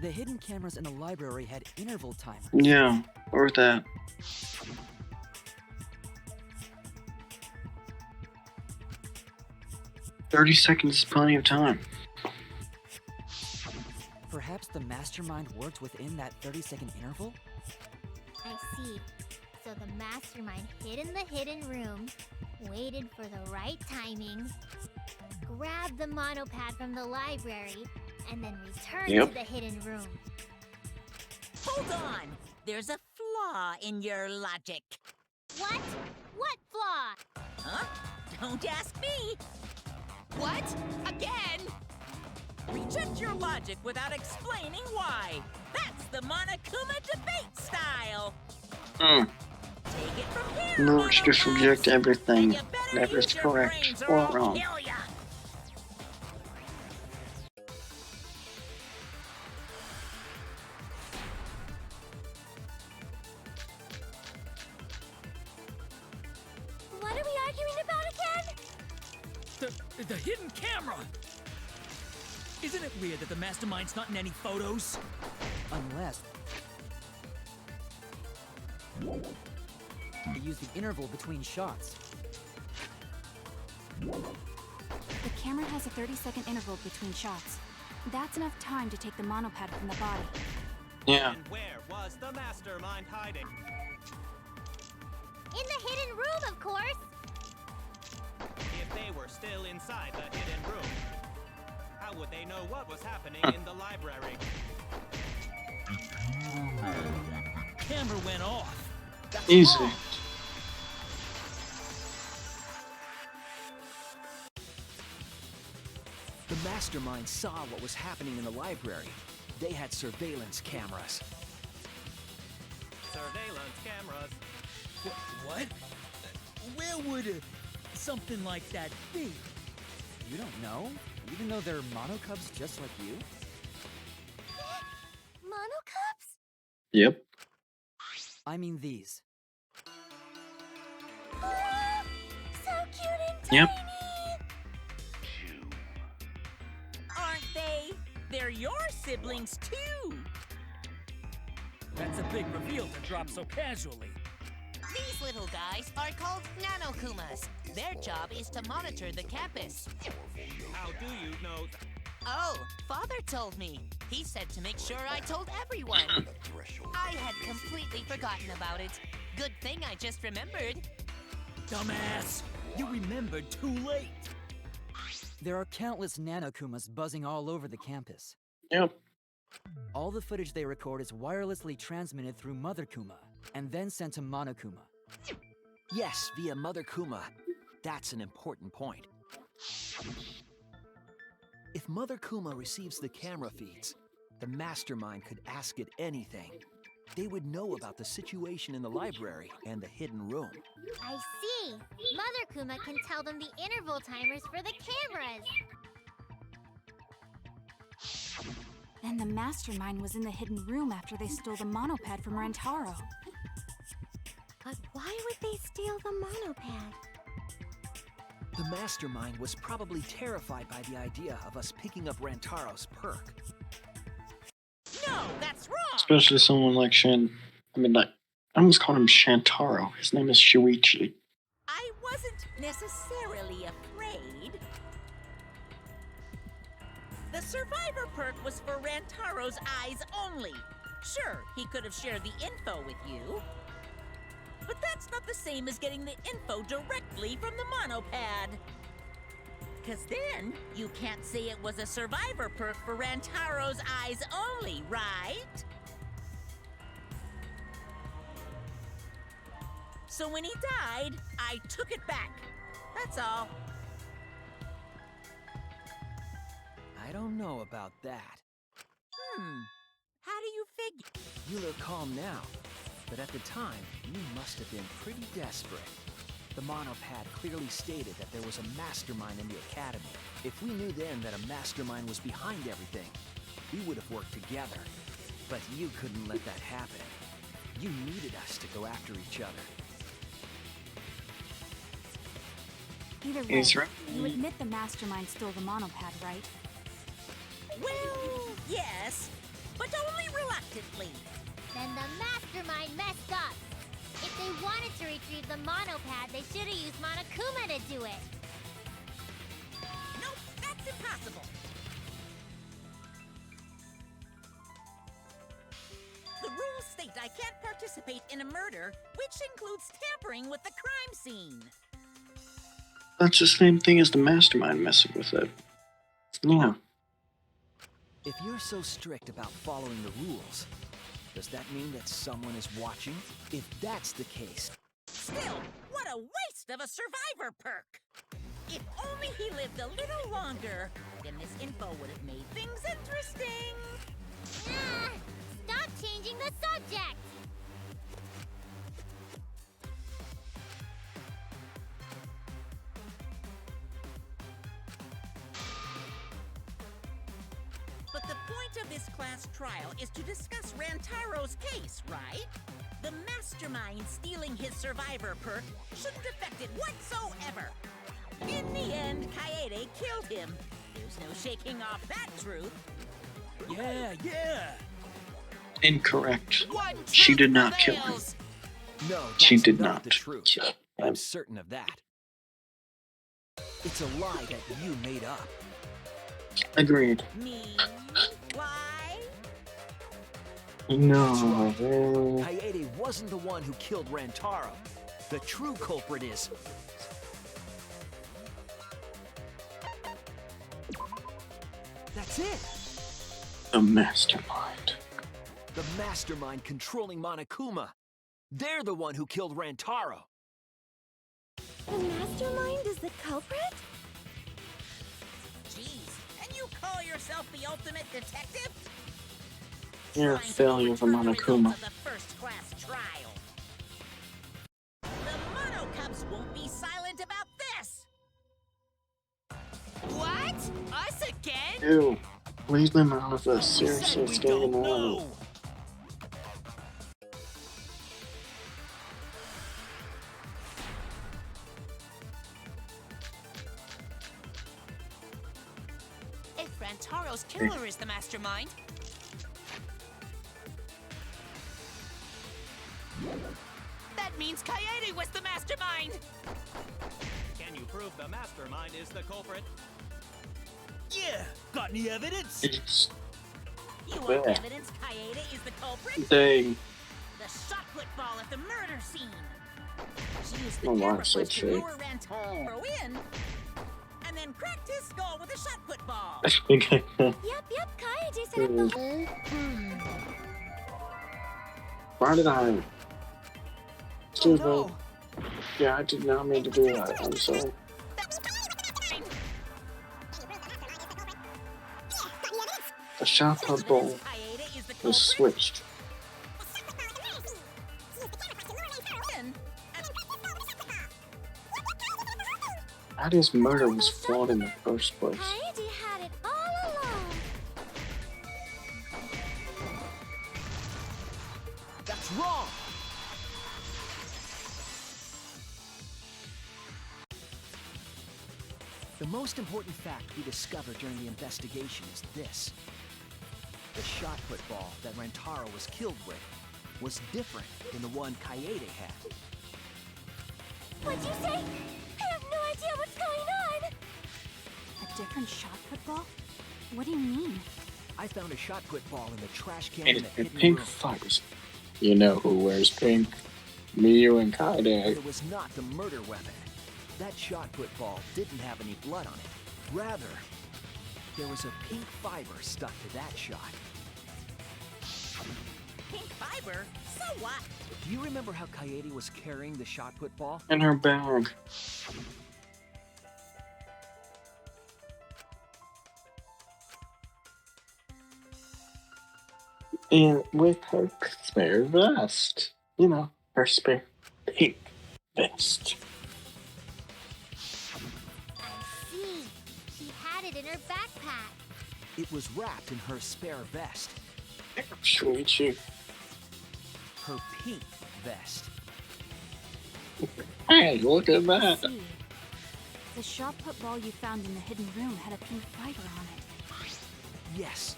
[SPEAKER 3] The hidden cameras in the library had interval timers.
[SPEAKER 1] Yeah, or that. "30 seconds is plenty of time."
[SPEAKER 3] Perhaps the mastermind worked within that 30-second interval?
[SPEAKER 8] I see. So the mastermind hid in the hidden room, waited for the right timing, grabbed the monopad from the library, and then returned
[SPEAKER 1] Yep.
[SPEAKER 8] to the hidden room.
[SPEAKER 2] Hold on. There's a flaw in your logic.
[SPEAKER 8] What? What flaw?
[SPEAKER 2] Huh? Don't ask me. What? Again? Reject your logic without explaining why. That's the Monokuma debate style.
[SPEAKER 1] Mm.
[SPEAKER 2] Take it from here,
[SPEAKER 1] No, just
[SPEAKER 2] Monocubs.
[SPEAKER 1] reject everything
[SPEAKER 2] And you better
[SPEAKER 1] that
[SPEAKER 2] use
[SPEAKER 1] is
[SPEAKER 2] your
[SPEAKER 1] correct
[SPEAKER 2] brains
[SPEAKER 1] or
[SPEAKER 2] I'll
[SPEAKER 1] wrong.
[SPEAKER 2] kill ya.
[SPEAKER 8] What are we arguing about again?
[SPEAKER 5] The hidden camera! Isn't it weird that the mastermind's not in any photos?
[SPEAKER 3] Unless they use the interval between shots.
[SPEAKER 6] The camera has a 30-second interval between shots. That's enough time to take the monopad from the body.
[SPEAKER 1] Yeah.
[SPEAKER 4] And where was the mastermind hiding?
[SPEAKER 8] In the hidden room, of course!
[SPEAKER 4] If they were still inside the hidden room, how would they know what was happening in the library?
[SPEAKER 5] Camera went off. That's
[SPEAKER 1] Easy.
[SPEAKER 5] wrong.
[SPEAKER 7] The mastermind saw what was happening in the library. They had surveillance cameras.
[SPEAKER 4] Surveillance cameras.
[SPEAKER 5] What? Where would something like that be?
[SPEAKER 3] You don't know? Even though they're monocubs just like you?
[SPEAKER 9] Monocubs?
[SPEAKER 1] Yep.
[SPEAKER 3] I mean these.
[SPEAKER 9] So cute and
[SPEAKER 1] Yep.
[SPEAKER 9] tiny!
[SPEAKER 2] Aren't they? They're your siblings too.
[SPEAKER 5] That's a big reveal to drop so casually.
[SPEAKER 2] These little guys are called nanokumas. Their job is to monitor the campus.
[SPEAKER 4] How do you know that?
[SPEAKER 2] Oh, Father told me. He said to make sure I told everyone. I had completely forgotten about it. Good thing I just remembered.
[SPEAKER 5] Dumbass! You remembered too late.
[SPEAKER 3] There are countless nanokumas buzzing all over the campus.
[SPEAKER 1] Yep.
[SPEAKER 3] All the footage they record is wirelessly transmitted through Mother Kuma, and then sent to Monokuma.
[SPEAKER 7] Yes, via Mother Kuma. That's an important point. If Mother Kuma receives the camera feeds, the mastermind could ask it anything. They would know about the situation in the library and the hidden room.
[SPEAKER 8] I see! Mother Kuma can tell them the interval timers for the cameras!
[SPEAKER 6] Then the mastermind was in the hidden room after they stole the monopad from Rantaro.
[SPEAKER 9] But why would they steal the monopad?
[SPEAKER 7] The mastermind was probably terrified by the idea of us picking up Rantaro's perk.
[SPEAKER 2] No, that's wrong.
[SPEAKER 1] Especially someone like I almost called him Shantaro. His name is Shuichi.
[SPEAKER 2] I wasn't necessarily afraid. The survivor perk was for Rantaro's eyes only. Sure, he could have shared the info with you. But that's not the same as getting the info directly from the monopad. Cause then, you can't say it was a survivor perk for Rantaro's eyes only, right? So when he died, I took it back. That's all.
[SPEAKER 7] I don't know about that.
[SPEAKER 2] How do you figure?
[SPEAKER 7] You look calm now, but at the time, you must have been pretty desperate. The monopad clearly stated that there was a mastermind in the academy. If we knew then that a mastermind was behind everything, we would have worked together. But you couldn't let that happen. You needed us to go after each other.
[SPEAKER 6] Either way,
[SPEAKER 1] He's right.
[SPEAKER 6] you admit the mastermind stole the monopad, right?
[SPEAKER 2] Well, yes, but only reluctantly.
[SPEAKER 8] Then the mastermind messed up! If they wanted to retrieve the monopad, they should have used Monokuma to do it!
[SPEAKER 2] Nope, that's impossible. The rules state I can't participate in a murder, which includes tampering with the crime scene.
[SPEAKER 1] That's the same thing as the mastermind messing with it. Yeah.
[SPEAKER 7] If you're so strict about following the rules, does that mean that someone is watching? If that's the case...
[SPEAKER 2] Still, what a waste of a survivor perk! If only he lived a little longer, then this info would have made things interesting.
[SPEAKER 8] Ah, stop changing the subject!
[SPEAKER 2] But the point of this class trial is to discuss Rantaro's case, right? The mastermind stealing his survivor perk shouldn't affect it whatsoever. In the end, Kaede killed him. There's no shaking off that truth.
[SPEAKER 5] Yeah.
[SPEAKER 1] Incorrect.
[SPEAKER 2] One
[SPEAKER 1] She
[SPEAKER 2] truth
[SPEAKER 1] did not kill him.
[SPEAKER 2] prevails.
[SPEAKER 7] No,
[SPEAKER 1] She
[SPEAKER 7] that's
[SPEAKER 1] did
[SPEAKER 7] not
[SPEAKER 1] not
[SPEAKER 7] the truth.
[SPEAKER 1] kill
[SPEAKER 7] I'm
[SPEAKER 1] him.
[SPEAKER 7] certain of that. It's a lie that you made up.
[SPEAKER 1] Agreed.
[SPEAKER 2] Me? Why?
[SPEAKER 1] No.
[SPEAKER 7] That's right.
[SPEAKER 1] really.
[SPEAKER 7] Kaede wasn't the one who killed Rantaro. The true culprit is... That's it!
[SPEAKER 1] The mastermind.
[SPEAKER 7] The mastermind controlling Monokuma. They're the one who killed Rantaro.
[SPEAKER 9] The mastermind is the culprit?
[SPEAKER 2] Jeez, and you call yourself the ultimate detective?
[SPEAKER 1] You're a
[SPEAKER 2] Trying to
[SPEAKER 1] failure of
[SPEAKER 2] overturn the
[SPEAKER 1] Monokuma.
[SPEAKER 2] results of the first-class trial. The Mono Cubs won't be silent about this. What? Us again?
[SPEAKER 1] Ew. Leave them out of this.
[SPEAKER 5] Said
[SPEAKER 1] Seriously,
[SPEAKER 5] we
[SPEAKER 1] it's
[SPEAKER 5] don't
[SPEAKER 1] getting
[SPEAKER 5] know.
[SPEAKER 1] out.
[SPEAKER 2] If Rantaro's killer is the mastermind, that means Kaede was the mastermind!
[SPEAKER 4] Can you prove the mastermind is the culprit?
[SPEAKER 5] Yeah. Got any evidence?
[SPEAKER 1] It's
[SPEAKER 2] You
[SPEAKER 1] Where?
[SPEAKER 2] want evidence Kaede is the culprit?
[SPEAKER 1] dang.
[SPEAKER 2] The shot put ball at the murder scene. She used the
[SPEAKER 1] Oh, wow,
[SPEAKER 2] camera
[SPEAKER 1] so
[SPEAKER 2] flash to
[SPEAKER 1] true.
[SPEAKER 2] lure Rantaro in, and then cracked his skull with a shot put ball.
[SPEAKER 9] Yep, Kaede set up the...
[SPEAKER 1] Why did I?
[SPEAKER 7] Oh
[SPEAKER 1] Stupid.
[SPEAKER 7] no!
[SPEAKER 1] Yeah, I did not mean to do that. I'm sorry. The shot put ball
[SPEAKER 2] Kaede is the culprit.
[SPEAKER 1] was switched. How his murder was flawed in the first place?
[SPEAKER 9] Kaede had it all along.
[SPEAKER 7] That's wrong! The most important fact we discovered during the investigation is this. The shot put ball that Rantaro was killed with was different than the one Kaede had.
[SPEAKER 9] What'd you say? I have no idea what's going on. A different shot put ball? What do you mean?
[SPEAKER 7] I found a shot put ball in the trash can
[SPEAKER 1] And
[SPEAKER 7] in the
[SPEAKER 1] in
[SPEAKER 7] hidden
[SPEAKER 1] pink
[SPEAKER 7] room.
[SPEAKER 1] fighters. You know who wears pink? Miyu and
[SPEAKER 7] But
[SPEAKER 1] Kaede.
[SPEAKER 7] it was not the murder weapon. That shot put ball didn't have any blood on it. Rather, there was a pink fiber stuck to that shot.
[SPEAKER 2] Pink fiber? So what?
[SPEAKER 7] Do you remember how Kaede was carrying the shot put ball?
[SPEAKER 1] In her bag. And with her spare vest. You know, her spare pink vest.
[SPEAKER 8] I see. She had it in her backpack.
[SPEAKER 7] It was wrapped in her spare vest.
[SPEAKER 1] Shuichi.
[SPEAKER 7] Her pink vest.
[SPEAKER 1] Hey, look at
[SPEAKER 6] I
[SPEAKER 1] that.
[SPEAKER 6] see. The shot put ball you found in the hidden room had a pink fiber on it.
[SPEAKER 7] Yes,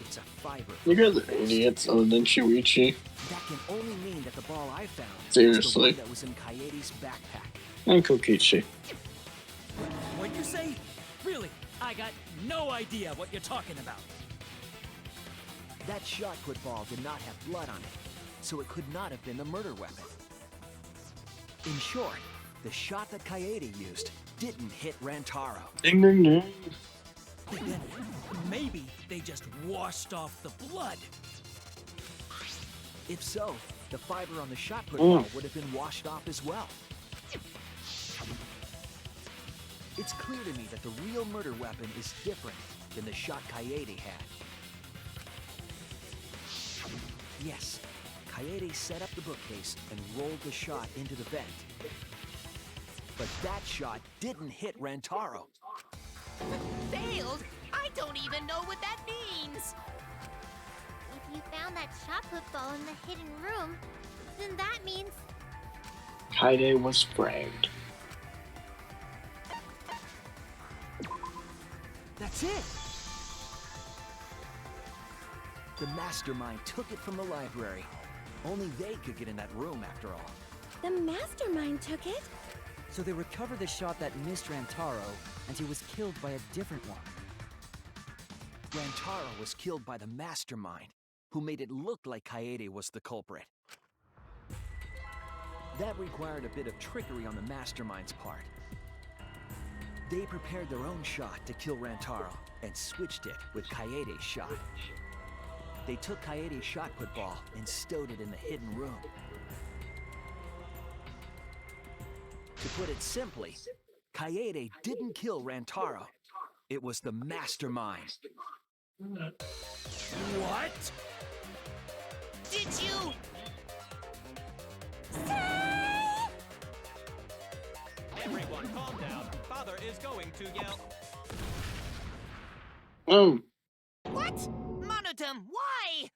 [SPEAKER 7] it's a fiber.
[SPEAKER 1] You guys are idiots other than Shuichi.
[SPEAKER 7] That can only mean that the ball I found was the
[SPEAKER 1] Seriously.
[SPEAKER 7] one that was in Kaede's backpack.
[SPEAKER 1] And Kokichi.
[SPEAKER 5] What'd you say? Really? I got no idea what you're talking about.
[SPEAKER 7] That shot put ball did not have blood on it, so it could not have been the murder weapon. In short, the shot that Kaede used didn't hit Rantaro.
[SPEAKER 1] Ding ding ding.
[SPEAKER 5] Then maybe they just washed off the blood.
[SPEAKER 7] If so, the fiber on the shot put
[SPEAKER 1] Mm.
[SPEAKER 7] ball would have been washed off as well. It's clear to me that the real murder weapon is different than the shot Kaede had. Yes, Kaede set up the bookcase and rolled the shot into the vent. But that shot didn't hit Rantaro.
[SPEAKER 2] Failed? I don't even know what that means.
[SPEAKER 8] If you found that shot put ball in the hidden room, then that means
[SPEAKER 1] Kaede was framed.
[SPEAKER 7] That's That's it! The mastermind took it from the library. Only they could get in that room after all.
[SPEAKER 9] The mastermind took it?
[SPEAKER 3] So they recovered the shot that missed Rantaro, and he was killed by a different one.
[SPEAKER 7] Rantaro was killed by the mastermind, who made it look like Kaede was the culprit. That required a bit of trickery on the mastermind's part. They prepared their own shot to kill Rantaro, and switched it with Kaede's shot. They took Kaede's shot put ball and stowed it in the hidden room. To put it simply, Kaede didn't kill Rantaro. It was the mastermind.
[SPEAKER 5] What?
[SPEAKER 2] Did you?
[SPEAKER 4] Everyone calm down. Father is going to yell.
[SPEAKER 1] Oh,
[SPEAKER 2] What? Monodum, why?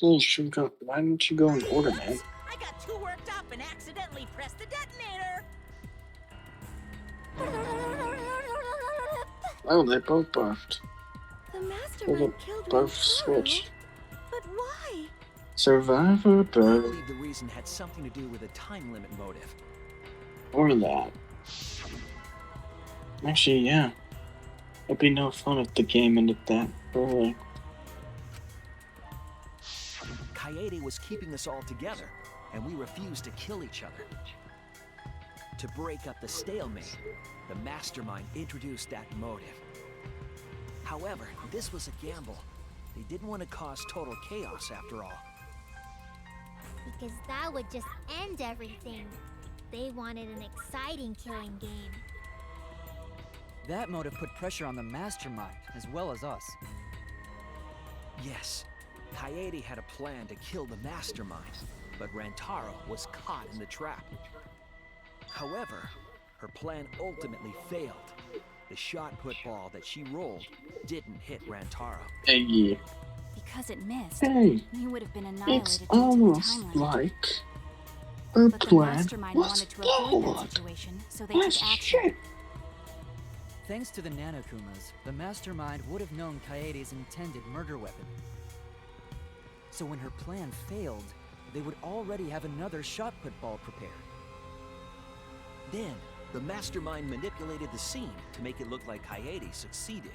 [SPEAKER 1] you should go. Why didn't you go in order, man?
[SPEAKER 2] I got too worked up and accidentally pressed the detonator.
[SPEAKER 1] Oh, they both buffed.
[SPEAKER 9] The
[SPEAKER 1] They
[SPEAKER 9] mastermind killed
[SPEAKER 1] both
[SPEAKER 9] Rantaro.
[SPEAKER 1] switched.
[SPEAKER 9] But why?
[SPEAKER 1] Survivor
[SPEAKER 7] I
[SPEAKER 1] bird.
[SPEAKER 7] believe the reason had something to do with a time limit motive.
[SPEAKER 1] Or that. Actually, yeah. It'd be no fun if the game ended that early.
[SPEAKER 7] Kaede was keeping us all together, and we refused to kill each other. To break up the stalemate, the mastermind introduced that motive. However, this was a gamble. They didn't want to cause total chaos after all.
[SPEAKER 8] Because that would just end everything. They wanted an exciting killing game.
[SPEAKER 3] That motive put pressure on the mastermind, as well as us.
[SPEAKER 7] Yes, Kaede had a plan to kill the mastermind, but Rantaro was caught in the trap. However, her plan ultimately failed. The shot put ball that she rolled didn't hit Rantaro.
[SPEAKER 6] Because it missed,
[SPEAKER 1] Hey,
[SPEAKER 6] you would have been
[SPEAKER 1] it's
[SPEAKER 6] annihilated due to the
[SPEAKER 1] almost
[SPEAKER 6] time limit.
[SPEAKER 1] like the
[SPEAKER 6] But the
[SPEAKER 1] plan
[SPEAKER 6] mastermind
[SPEAKER 1] was
[SPEAKER 6] wanted to avoid that
[SPEAKER 1] flawed.
[SPEAKER 6] situation, so they
[SPEAKER 1] That's
[SPEAKER 6] took action.
[SPEAKER 1] shit.
[SPEAKER 3] Thanks to the Nanokumas, the mastermind would have known Kaede's intended murder weapon. So when her plan failed, they would already have another shot put ball prepared.
[SPEAKER 7] Then, the mastermind manipulated the scene to make it look like Kaede succeeded.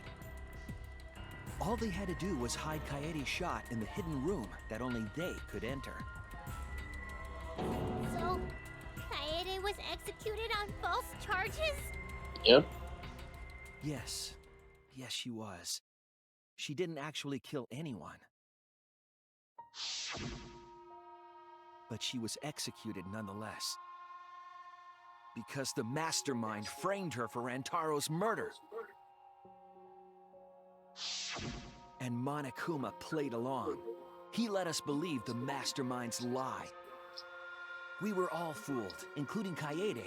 [SPEAKER 7] All they had to do was hide Kaede's shot in the hidden room that only they could enter.
[SPEAKER 8] So, Kaede was executed on false charges?
[SPEAKER 1] Yep.
[SPEAKER 7] Yes, she was. She didn't actually kill anyone. But she was executed nonetheless. Because the mastermind framed her for Rantaro's murder. And Monokuma played along. He let us believe the mastermind's lie. We were all fooled, including Kaede.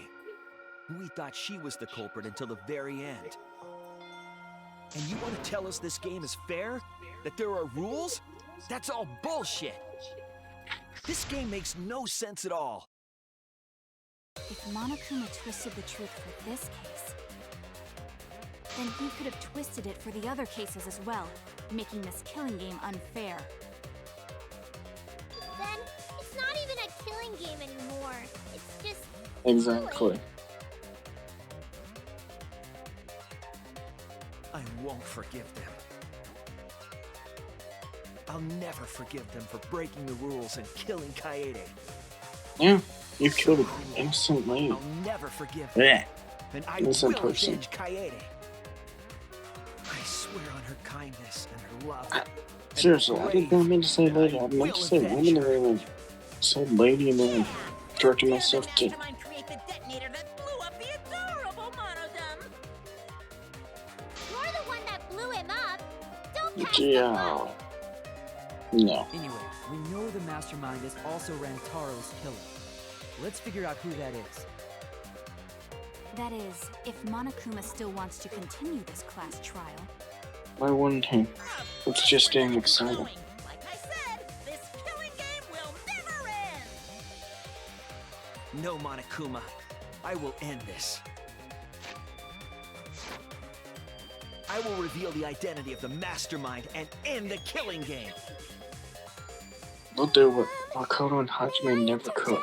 [SPEAKER 7] We thought she was the culprit until the very end. And you want to tell us this game is fair? That there are rules? That's all bullshit! This game makes no sense at all.
[SPEAKER 6] If Monokuma twisted the truth for this case, then he could have twisted it for the other cases as well, making this killing game unfair.
[SPEAKER 8] Then, it's not even a killing game anymore. It's just...
[SPEAKER 1] Exactly.
[SPEAKER 7] I won't forgive them. I'll never forgive them for breaking the rules and killing Kaede.
[SPEAKER 1] Yeah, you killed an innocent lady.
[SPEAKER 7] I'll never forgive them.
[SPEAKER 1] Yeah.
[SPEAKER 7] And I
[SPEAKER 1] Innocent
[SPEAKER 7] will
[SPEAKER 1] person.
[SPEAKER 7] avenge Kaede. I swear on her kindness and her love.
[SPEAKER 1] Seriously, I didn't mean to say lady. I meant to say woman, and then I said lady, and then directed myself to.
[SPEAKER 2] Mastermind create the detonator that blew up the adorable Monodum.
[SPEAKER 8] You're the one that blew him up. Don't pass the
[SPEAKER 1] Yeah.
[SPEAKER 8] buck.
[SPEAKER 1] No.
[SPEAKER 3] Anyway, we know the mastermind is also Rantaro's killer. Let's figure out who that is.
[SPEAKER 6] That is, if Monokuma still wants to continue this class trial.
[SPEAKER 1] Why wouldn't he? It's just getting
[SPEAKER 2] Like
[SPEAKER 1] excited.
[SPEAKER 2] I said, this killing game will never end.
[SPEAKER 7] No, Monokuma. I will end this. I will reveal the identity of the mastermind and end the killing game.
[SPEAKER 1] They'll do what Makoto and Hajime never could.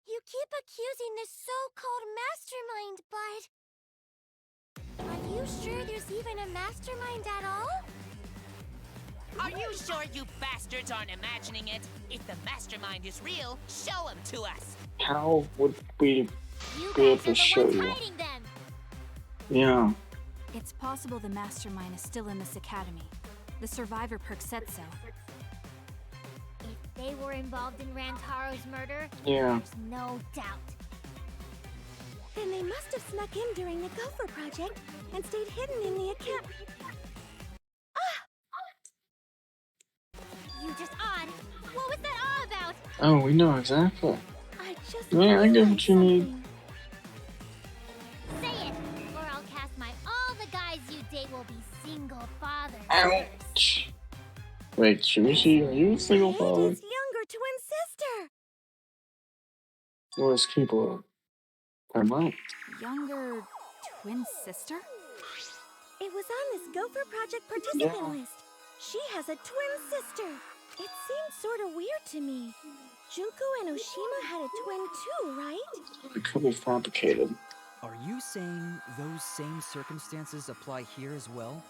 [SPEAKER 8] You keep accusing this so-called mastermind, but... Are you sure there's even a mastermind at all?
[SPEAKER 2] Are you sure you bastards aren't imagining it? If the mastermind is real, show him to us.
[SPEAKER 1] How would we
[SPEAKER 8] You
[SPEAKER 1] be able
[SPEAKER 8] guys
[SPEAKER 1] to
[SPEAKER 8] are
[SPEAKER 1] show
[SPEAKER 8] the ones
[SPEAKER 1] you?
[SPEAKER 8] hiding them.
[SPEAKER 1] Yeah.
[SPEAKER 6] It's possible the mastermind is still in this academy. The survivor perk said so.
[SPEAKER 8] If they were involved in Rantaro's murder,
[SPEAKER 1] Yeah.
[SPEAKER 8] there's no doubt.
[SPEAKER 9] Then they must have snuck in during the Gopher Project and stayed hidden in the account.
[SPEAKER 8] You just odd. What was that all about?
[SPEAKER 1] Oh, we know exactly.
[SPEAKER 9] I just
[SPEAKER 1] Yeah, I get
[SPEAKER 9] realized
[SPEAKER 1] what you need.
[SPEAKER 9] something.
[SPEAKER 8] Say it, or I'll cast my all the guys you date will be single fathers.
[SPEAKER 1] Ouch. Wait, Shimishi, are you a single father?
[SPEAKER 9] Kaede's younger twin sister.
[SPEAKER 1] Or is Kibo? I might.
[SPEAKER 6] Younger twin sister?
[SPEAKER 9] It was on this Gopher Project participant
[SPEAKER 1] Yeah.
[SPEAKER 9] list. She has a twin sister. It seems sort of weird to me. Junko and Oshima had a twin too, right?
[SPEAKER 1] It could be fabricated.
[SPEAKER 3] Are you saying those same circumstances apply here as well?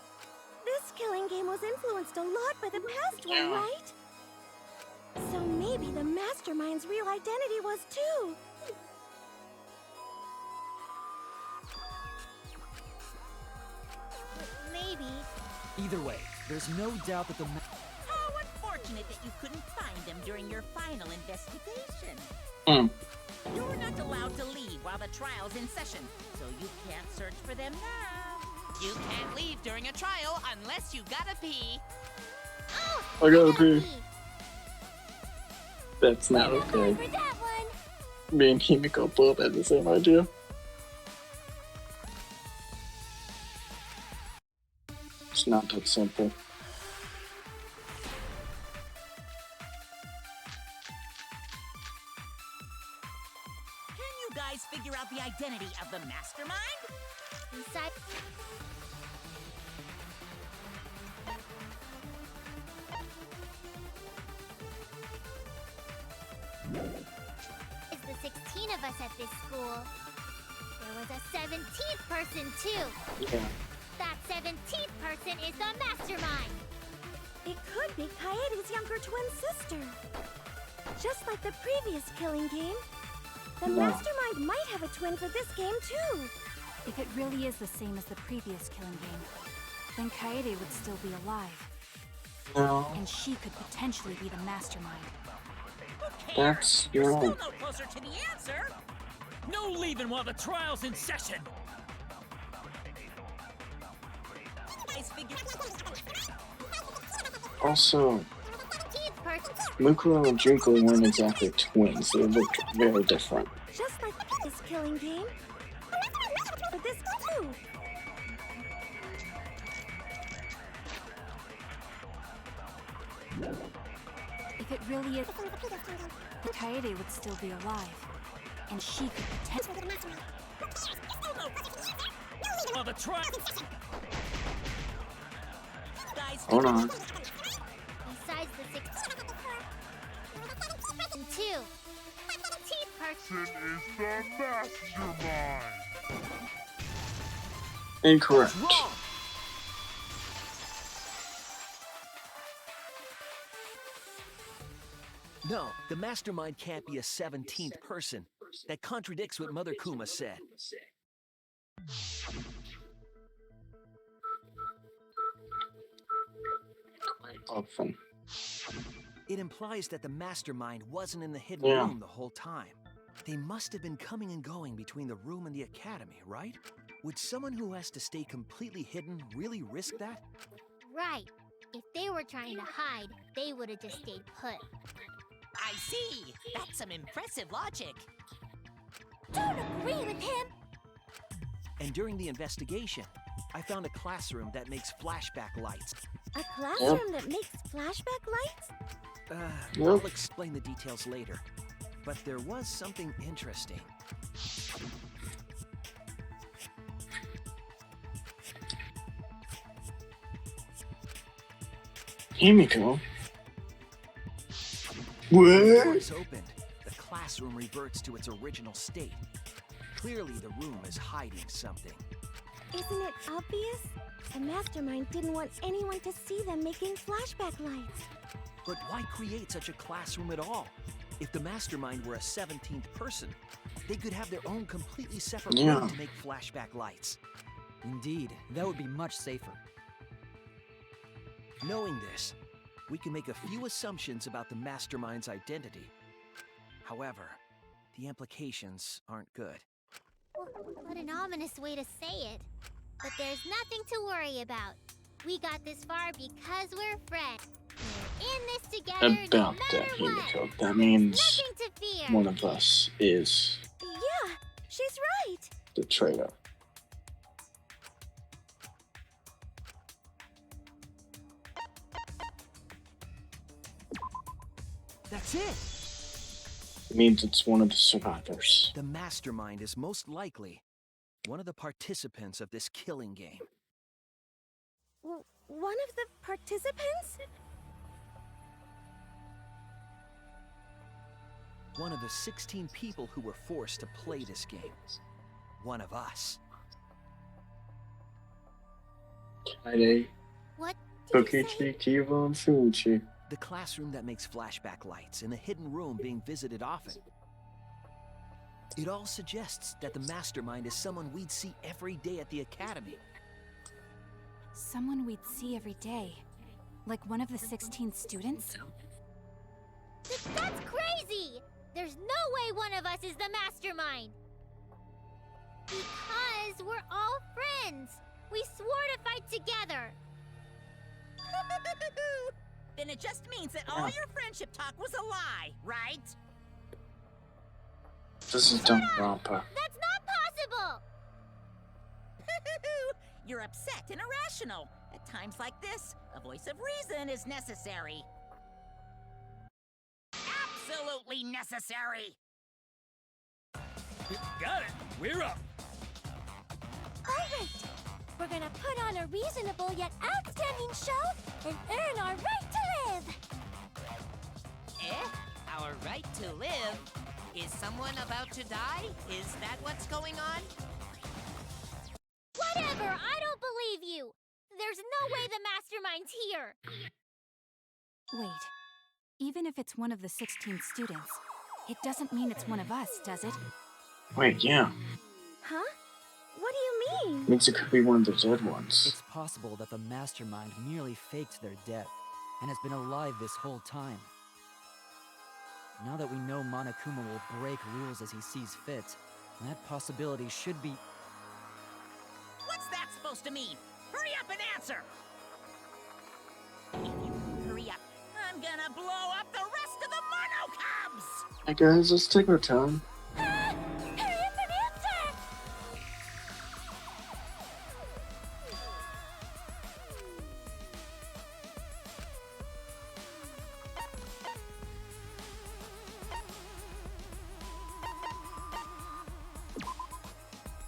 [SPEAKER 9] This killing game was influenced a lot by the past one, right? So maybe the mastermind's real identity was too.
[SPEAKER 8] Maybe.
[SPEAKER 3] Either way, there's no doubt that the
[SPEAKER 2] How unfortunate that you couldn't find them during your final investigation.
[SPEAKER 1] Hmm.
[SPEAKER 2] You're not allowed to leave while the trial's in session, so you can't search for them now. You can't leave during a trial unless you gotta pee.
[SPEAKER 8] Oh,
[SPEAKER 1] I gotta
[SPEAKER 8] gotta
[SPEAKER 1] pee. That's not
[SPEAKER 8] Go
[SPEAKER 1] okay.
[SPEAKER 8] for that one.
[SPEAKER 1] Me and Himiko both had the same idea. It's not that simple.
[SPEAKER 2] Can you guys figure out the identity of the mastermind?
[SPEAKER 8] Inside. It's the 16 of us at this school. There was a 17th person too.
[SPEAKER 1] Yeah.
[SPEAKER 8] That 17th person is the mastermind.
[SPEAKER 9] It could be Kaede's younger twin sister. Just like the previous killing game, the
[SPEAKER 1] No.
[SPEAKER 9] mastermind might have a twin for this game too.
[SPEAKER 6] If it really is the same as the previous killing game, then Kaede would still be alive,
[SPEAKER 1] No.
[SPEAKER 6] and she could potentially be the mastermind.
[SPEAKER 1] That's
[SPEAKER 2] You're
[SPEAKER 1] right.
[SPEAKER 2] still no closer to the answer.
[SPEAKER 5] No leaving while the trial's in session.
[SPEAKER 2] Guys figure.
[SPEAKER 1] Also,
[SPEAKER 8] 17th person.
[SPEAKER 1] Mukuro and Junko weren't exactly twins. They looked very different.
[SPEAKER 9] Just like this killing game. For this too.
[SPEAKER 6] If it really is, Kaede would still be alive, and she could potentially.
[SPEAKER 5] While the trial.
[SPEAKER 2] Guys
[SPEAKER 1] Hold on.
[SPEAKER 8] Besides the 16th person too. 17th person.
[SPEAKER 10] Is the mastermind.
[SPEAKER 1] Incorrect.
[SPEAKER 5] Wrong.
[SPEAKER 7] No, the mastermind can't be a 17th person. That contradicts what Mother Kuma said.
[SPEAKER 1] Quite often.
[SPEAKER 7] It implies that the mastermind wasn't in the hidden
[SPEAKER 1] Yeah.
[SPEAKER 7] room the whole time. They must have been coming and going between the room and the academy, right? Would someone who has to stay completely hidden really risk that?
[SPEAKER 8] Right. If they were trying to hide, they would have just stayed put.
[SPEAKER 2] I see. That's some impressive logic.
[SPEAKER 8] Don't agree with him.
[SPEAKER 7] And during the investigation, I found a classroom that makes flashback lights.
[SPEAKER 9] A classroom that makes flashback lights?
[SPEAKER 7] I'll explain the details later. But there was something interesting.
[SPEAKER 1] Himiko?
[SPEAKER 7] The door
[SPEAKER 1] What?
[SPEAKER 7] is opened. The classroom reverts to its original state. Clearly, the room is hiding something.
[SPEAKER 9] Isn't it obvious? The mastermind didn't want anyone to see them making flashback lights.
[SPEAKER 7] But why create such a classroom at all? If the mastermind were a 17th person, they could have their own completely separate
[SPEAKER 1] Yeah.
[SPEAKER 7] room to make flashback lights.
[SPEAKER 3] Indeed, that would be much safer.
[SPEAKER 7] Knowing this, we can make a few assumptions about the mastermind's identity. However, the implications aren't good.
[SPEAKER 8] What an ominous way to say it. But there's nothing to worry about. We got this far because we're friends. We're in this together no
[SPEAKER 1] About
[SPEAKER 8] matter
[SPEAKER 1] that,
[SPEAKER 8] what.
[SPEAKER 1] Himiko. That means
[SPEAKER 8] Nothing to fear.
[SPEAKER 1] one of us is
[SPEAKER 9] Yeah, she's right.
[SPEAKER 1] the traitor.
[SPEAKER 7] That's it!
[SPEAKER 1] It means it's one of the survivors.
[SPEAKER 7] The mastermind is most likely one of the participants of this killing game.
[SPEAKER 9] One of the participants?
[SPEAKER 7] One of the 16 people who were forced to play this game. One of us.
[SPEAKER 1] Kaede,
[SPEAKER 8] What did you say?
[SPEAKER 1] Kokichi, Kiva, and Fuji.
[SPEAKER 7] The classroom that makes flashback lights and the hidden room being visited often. It all suggests that the mastermind is someone we'd see every day at the academy.
[SPEAKER 6] Someone we'd see every day. Like one of the 16 students?
[SPEAKER 8] That's crazy! There's no way one of us is the mastermind! Because we're all friends! We swore to fight together!
[SPEAKER 2] Then it just means that all your friendship talk was a lie, right?
[SPEAKER 1] This is Danganronpa.
[SPEAKER 8] That's not possible!
[SPEAKER 2] You're upset and irrational. At times like this, a voice of reason is necessary. Absolutely necessary!
[SPEAKER 5] Got it. We're up.
[SPEAKER 9] Alright! We're gonna put on a reasonable yet outstanding show and earn our right to live!
[SPEAKER 2] Our right to live? Is someone about to die? Is that what's going on?
[SPEAKER 8] Whatever! I don't believe you! There's no way the mastermind's here!
[SPEAKER 6] Wait. Even if it's one of the 16 students, it doesn't mean it's one of us, does it?
[SPEAKER 1] Wait, yeah.
[SPEAKER 9] Huh? What do you mean?
[SPEAKER 1] Means it could be one of the dead ones.
[SPEAKER 3] It's possible that the mastermind merely faked their death and has been alive this whole time. Now that we know Monokuma will break rules as he sees fit, that possibility should be...
[SPEAKER 2] What's that supposed to mean? Hurry up and answer! If you don't hurry up, I'm gonna blow up the rest of the Mono Cubs!
[SPEAKER 1] Hey guys, let's take our time.
[SPEAKER 9] Hurry up and answer!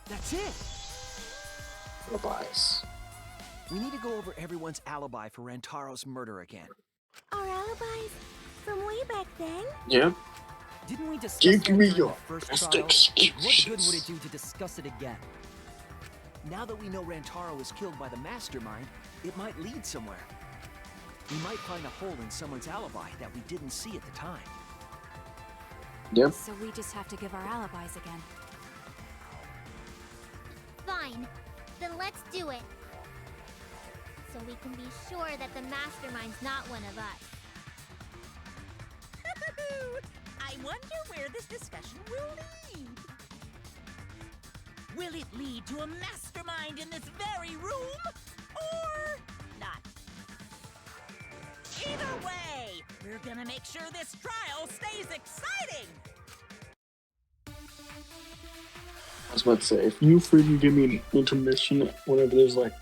[SPEAKER 7] That's it!
[SPEAKER 1] Alibis.
[SPEAKER 7] We need to go over everyone's alibi for Rantaro's murder again.
[SPEAKER 9] Our alibis from way back then?
[SPEAKER 1] Yep.
[SPEAKER 3] Didn't we discuss
[SPEAKER 1] Give
[SPEAKER 3] that
[SPEAKER 1] me
[SPEAKER 3] during
[SPEAKER 1] your
[SPEAKER 3] the first
[SPEAKER 1] best
[SPEAKER 3] trial?
[SPEAKER 1] excuses.
[SPEAKER 3] What good would it do to discuss it again?
[SPEAKER 7] Now that we know Rantaro was killed by the mastermind, it might lead somewhere. We might find a hole in someone's alibi that we didn't see at the time.
[SPEAKER 1] Yep.
[SPEAKER 6] So we just have to give our alibis again.
[SPEAKER 8] Fine. Then let's do it. So we can be sure that the mastermind's not one of us.
[SPEAKER 2] I wonder where this discussion will lead. Will it lead to a mastermind in this very room? Or not? Either way, we're gonna make sure this trial stays exciting!
[SPEAKER 1] I was about to say, if you freaking give me an intermission whenever there's like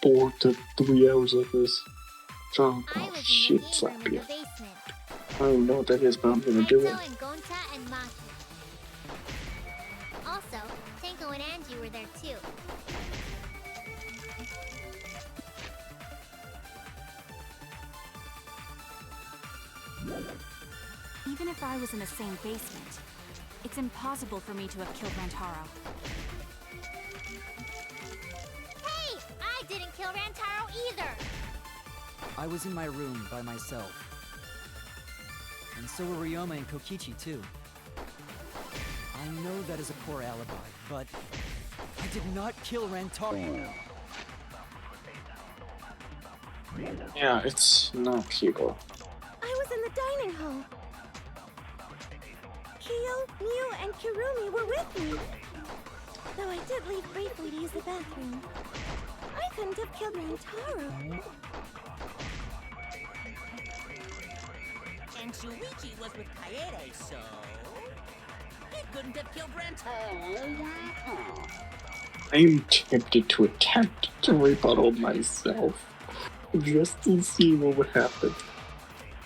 [SPEAKER 1] 4 to 3 hours like this, John,
[SPEAKER 8] I
[SPEAKER 1] oh
[SPEAKER 8] was
[SPEAKER 1] shit,
[SPEAKER 8] in the game room
[SPEAKER 1] slap
[SPEAKER 8] in
[SPEAKER 1] you.
[SPEAKER 8] the basement.
[SPEAKER 1] I don't even know what that is, but I'm gonna do it.
[SPEAKER 8] Naito and Gonta and Maki. Also, Tenko and Angie were there too.
[SPEAKER 6] Even if I was in the same basement, it's impossible for me to have killed Rantaro.
[SPEAKER 8] Hey! I didn't kill Rantaro either!
[SPEAKER 3] I was in my room by myself. And so were Ryoma and Kokichi too. I know that is a poor alibi, but I did not kill Rantaro.
[SPEAKER 1] Yeah, it's not Hugo.
[SPEAKER 9] I was in the dining hall. Kyo, Mew, and Kirumi were with me. Though I did leave briefly to use the bathroom. I couldn't have killed Rantaro.
[SPEAKER 2] And Shuichi was with Kaede, so he couldn't have killed Rantaro.
[SPEAKER 1] I'm tempted to attempt to rebuttal myself, just to see what would happen.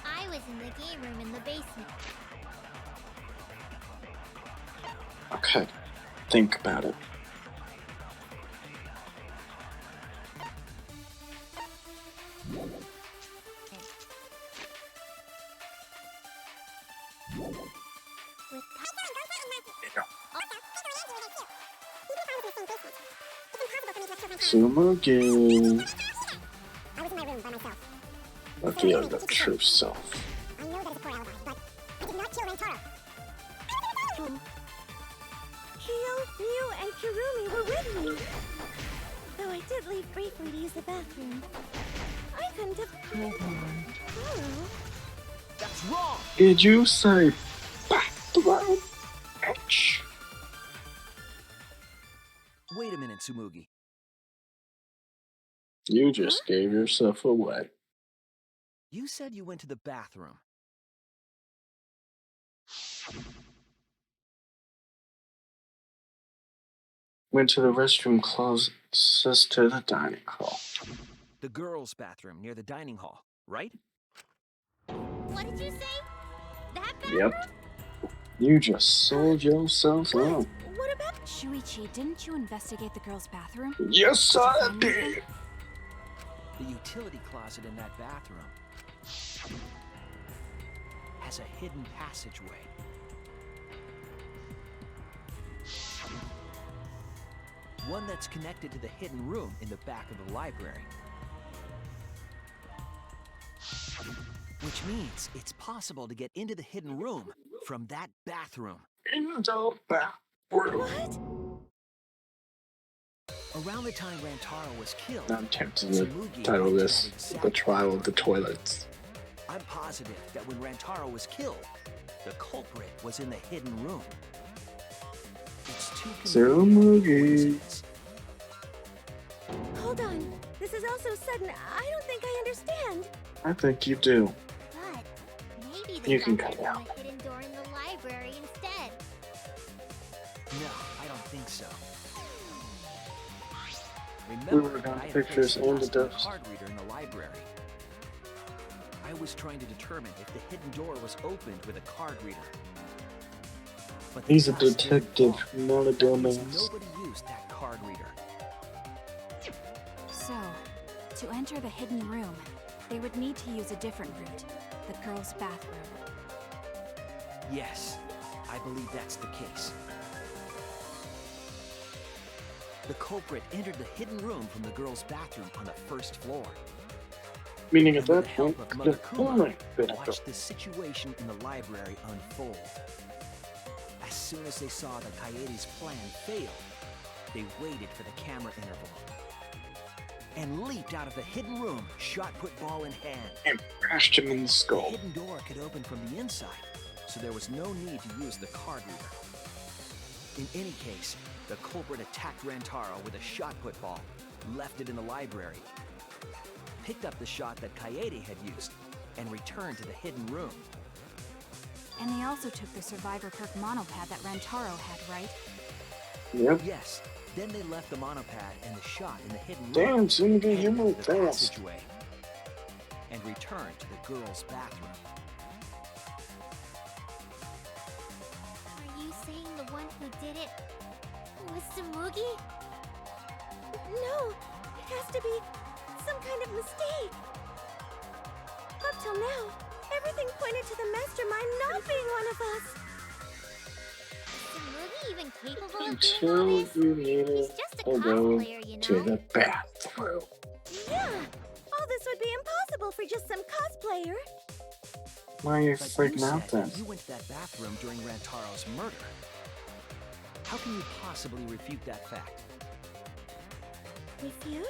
[SPEAKER 8] I was in the game room in the basement.
[SPEAKER 1] Okay, think about it.
[SPEAKER 8] With
[SPEAKER 1] Tsumugi.
[SPEAKER 8] I was in my room by myself.
[SPEAKER 1] Reveal the true self.
[SPEAKER 8] I know that is a poor alibi, but I did not kill Rantaro.
[SPEAKER 9] Kyo, Mew, and Kirumi were with me. Though I did leave briefly to use the bathroom. I couldn't have killed Rantaro.
[SPEAKER 7] That's wrong!
[SPEAKER 1] Did you say bathroom? Ouch.
[SPEAKER 7] Wait a minute, Tsumugi.
[SPEAKER 1] You just gave yourself away.
[SPEAKER 7] You said you went to the bathroom.
[SPEAKER 1] Went to the restroom closest to the dining hall.
[SPEAKER 7] The girls' bathroom near the dining hall, right?
[SPEAKER 8] What did you say? That
[SPEAKER 1] Yep. You just sold yourself out.
[SPEAKER 9] What about
[SPEAKER 6] Shuichi, didn't you investigate the girls' bathroom?
[SPEAKER 1] Yes, I did.
[SPEAKER 7] The utility closet in that bathroom has a hidden passageway. One that's connected to the hidden room in the back of the library. Which means it's possible to get into the hidden room from that bathroom.
[SPEAKER 1] In the bathroom.
[SPEAKER 7] Around the time Rantaro was killed,
[SPEAKER 1] I'm tempted to
[SPEAKER 7] Tsumugi
[SPEAKER 1] title
[SPEAKER 7] went to
[SPEAKER 1] this
[SPEAKER 7] that exact
[SPEAKER 1] The Trial of the
[SPEAKER 7] bathroom.
[SPEAKER 1] Toilets.
[SPEAKER 7] I'm positive that when Rantaro was killed, the culprit was in the hidden room. It's too convenient of a
[SPEAKER 1] Tsumugi.
[SPEAKER 7] coincidence.
[SPEAKER 9] Hold on. This is all so sudden. I don't think I understand.
[SPEAKER 1] I think you do.
[SPEAKER 8] But maybe they
[SPEAKER 1] You can
[SPEAKER 8] left
[SPEAKER 1] cut it out.
[SPEAKER 8] the hidden door in the library instead.
[SPEAKER 7] No, I don't think so.
[SPEAKER 1] We
[SPEAKER 7] Remember,
[SPEAKER 1] were down
[SPEAKER 7] I had
[SPEAKER 1] pictures
[SPEAKER 7] placed
[SPEAKER 1] and the
[SPEAKER 7] lost my
[SPEAKER 1] dust.
[SPEAKER 7] card reader in the library. I was trying to determine if the hidden door was opened with a card reader. But the
[SPEAKER 1] He's a
[SPEAKER 7] dust didn't
[SPEAKER 1] detective,
[SPEAKER 7] fall.
[SPEAKER 1] not a
[SPEAKER 7] That means
[SPEAKER 1] dumbass.
[SPEAKER 7] nobody used that card reader.
[SPEAKER 6] So, to enter the hidden room, they would need to use a different route, the girls' bathroom.
[SPEAKER 7] Yes, I believe that's the case. The culprit entered the hidden room from the girls' bathroom on the first floor.
[SPEAKER 1] Meaning
[SPEAKER 7] And
[SPEAKER 1] at
[SPEAKER 7] with
[SPEAKER 1] that
[SPEAKER 7] the
[SPEAKER 1] point,
[SPEAKER 7] help of
[SPEAKER 1] could
[SPEAKER 7] Mother
[SPEAKER 1] have only been
[SPEAKER 7] Kuma,
[SPEAKER 1] a
[SPEAKER 7] watched the situation in the library unfold. As soon as they saw that Kaede's plan failed, they waited for the camera interval and leaped out of the hidden room, shot put ball in hand.
[SPEAKER 1] and bashed him in the
[SPEAKER 7] The
[SPEAKER 1] skull.
[SPEAKER 7] hidden door could open from the inside, so there was no need to use the card reader. In any case, the culprit attacked Rantaro with a shot put ball, left it in the library, picked up the shot that Kaede had used, and returned to the hidden room.
[SPEAKER 6] And they also took the Survivor Perk monopad that Rantaro had, right?
[SPEAKER 1] Yep.
[SPEAKER 7] Yes, then they left the monopad and the shot in the hidden room,
[SPEAKER 1] Damn, Tsumugi, you
[SPEAKER 7] headed
[SPEAKER 1] move
[SPEAKER 7] into the
[SPEAKER 1] fast.
[SPEAKER 7] passageway, and returned to the girls' bathroom.
[SPEAKER 8] Are you saying the one who did it was Tsumugi?
[SPEAKER 9] No, it has to be some kind of mistake. Up till now, Everything pointed to the mastermind not being one of us.
[SPEAKER 8] Is Smoothie even capable of doing all
[SPEAKER 1] Until
[SPEAKER 8] this?
[SPEAKER 1] you need
[SPEAKER 8] He's
[SPEAKER 1] it,
[SPEAKER 8] just a
[SPEAKER 1] to go
[SPEAKER 8] cosplayer, you
[SPEAKER 1] to
[SPEAKER 8] know?
[SPEAKER 1] the bathroom.
[SPEAKER 9] Yeah, all this would be impossible for just some cosplayer.
[SPEAKER 1] Why are you
[SPEAKER 7] But
[SPEAKER 1] freaking
[SPEAKER 7] you
[SPEAKER 1] out
[SPEAKER 7] said
[SPEAKER 1] then?
[SPEAKER 7] you went to that bathroom during Rantaro's murder. How can you possibly refute that fact?
[SPEAKER 9] Refute?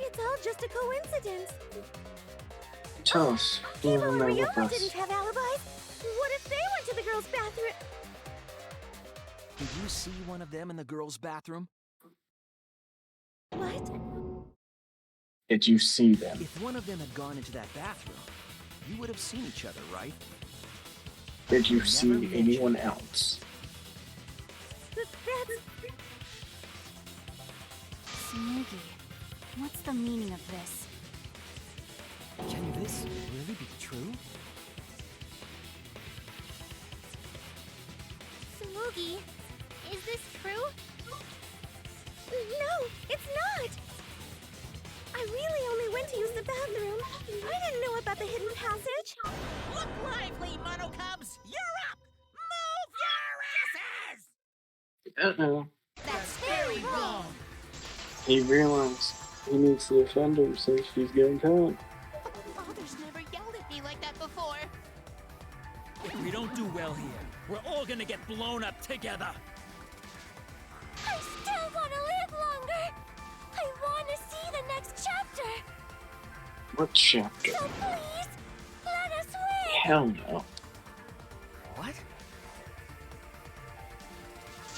[SPEAKER 9] It's all just a coincidence.
[SPEAKER 1] Tell us, who was
[SPEAKER 9] Kibo
[SPEAKER 1] in
[SPEAKER 9] and
[SPEAKER 1] there with
[SPEAKER 9] Ryoma
[SPEAKER 1] us?
[SPEAKER 9] didn't have alibis. What if they went to the girls' bathroom?
[SPEAKER 7] Did you see one of them in the girls' bathroom?
[SPEAKER 9] What?
[SPEAKER 1] Did you see them?
[SPEAKER 7] If one of them had gone into that bathroom, you would have seen each other, right?
[SPEAKER 1] Did you
[SPEAKER 7] Never
[SPEAKER 1] see
[SPEAKER 7] mentioned
[SPEAKER 1] anyone
[SPEAKER 7] it.
[SPEAKER 1] else?
[SPEAKER 9] That's...
[SPEAKER 6] Smoogie, what's the meaning of this?
[SPEAKER 3] Can this really be true?
[SPEAKER 8] Smoogie, is this true?
[SPEAKER 9] No, it's not! I really only went to use the bathroom. I didn't know about the hidden passage.
[SPEAKER 2] Look lively, Mono Cubs! You're up! Move your asses!
[SPEAKER 1] Uh-oh.
[SPEAKER 2] That's very wrong!
[SPEAKER 1] He realized he needs to defend her since she's getting caught.
[SPEAKER 2] Father's never yelled at me like that before.
[SPEAKER 5] If we don't do well here, we're all gonna get blown up together.
[SPEAKER 9] I still want to live longer. I want to see the next chapter.
[SPEAKER 1] What chapter?
[SPEAKER 9] So please, let us win.
[SPEAKER 1] Hell no.
[SPEAKER 7] What?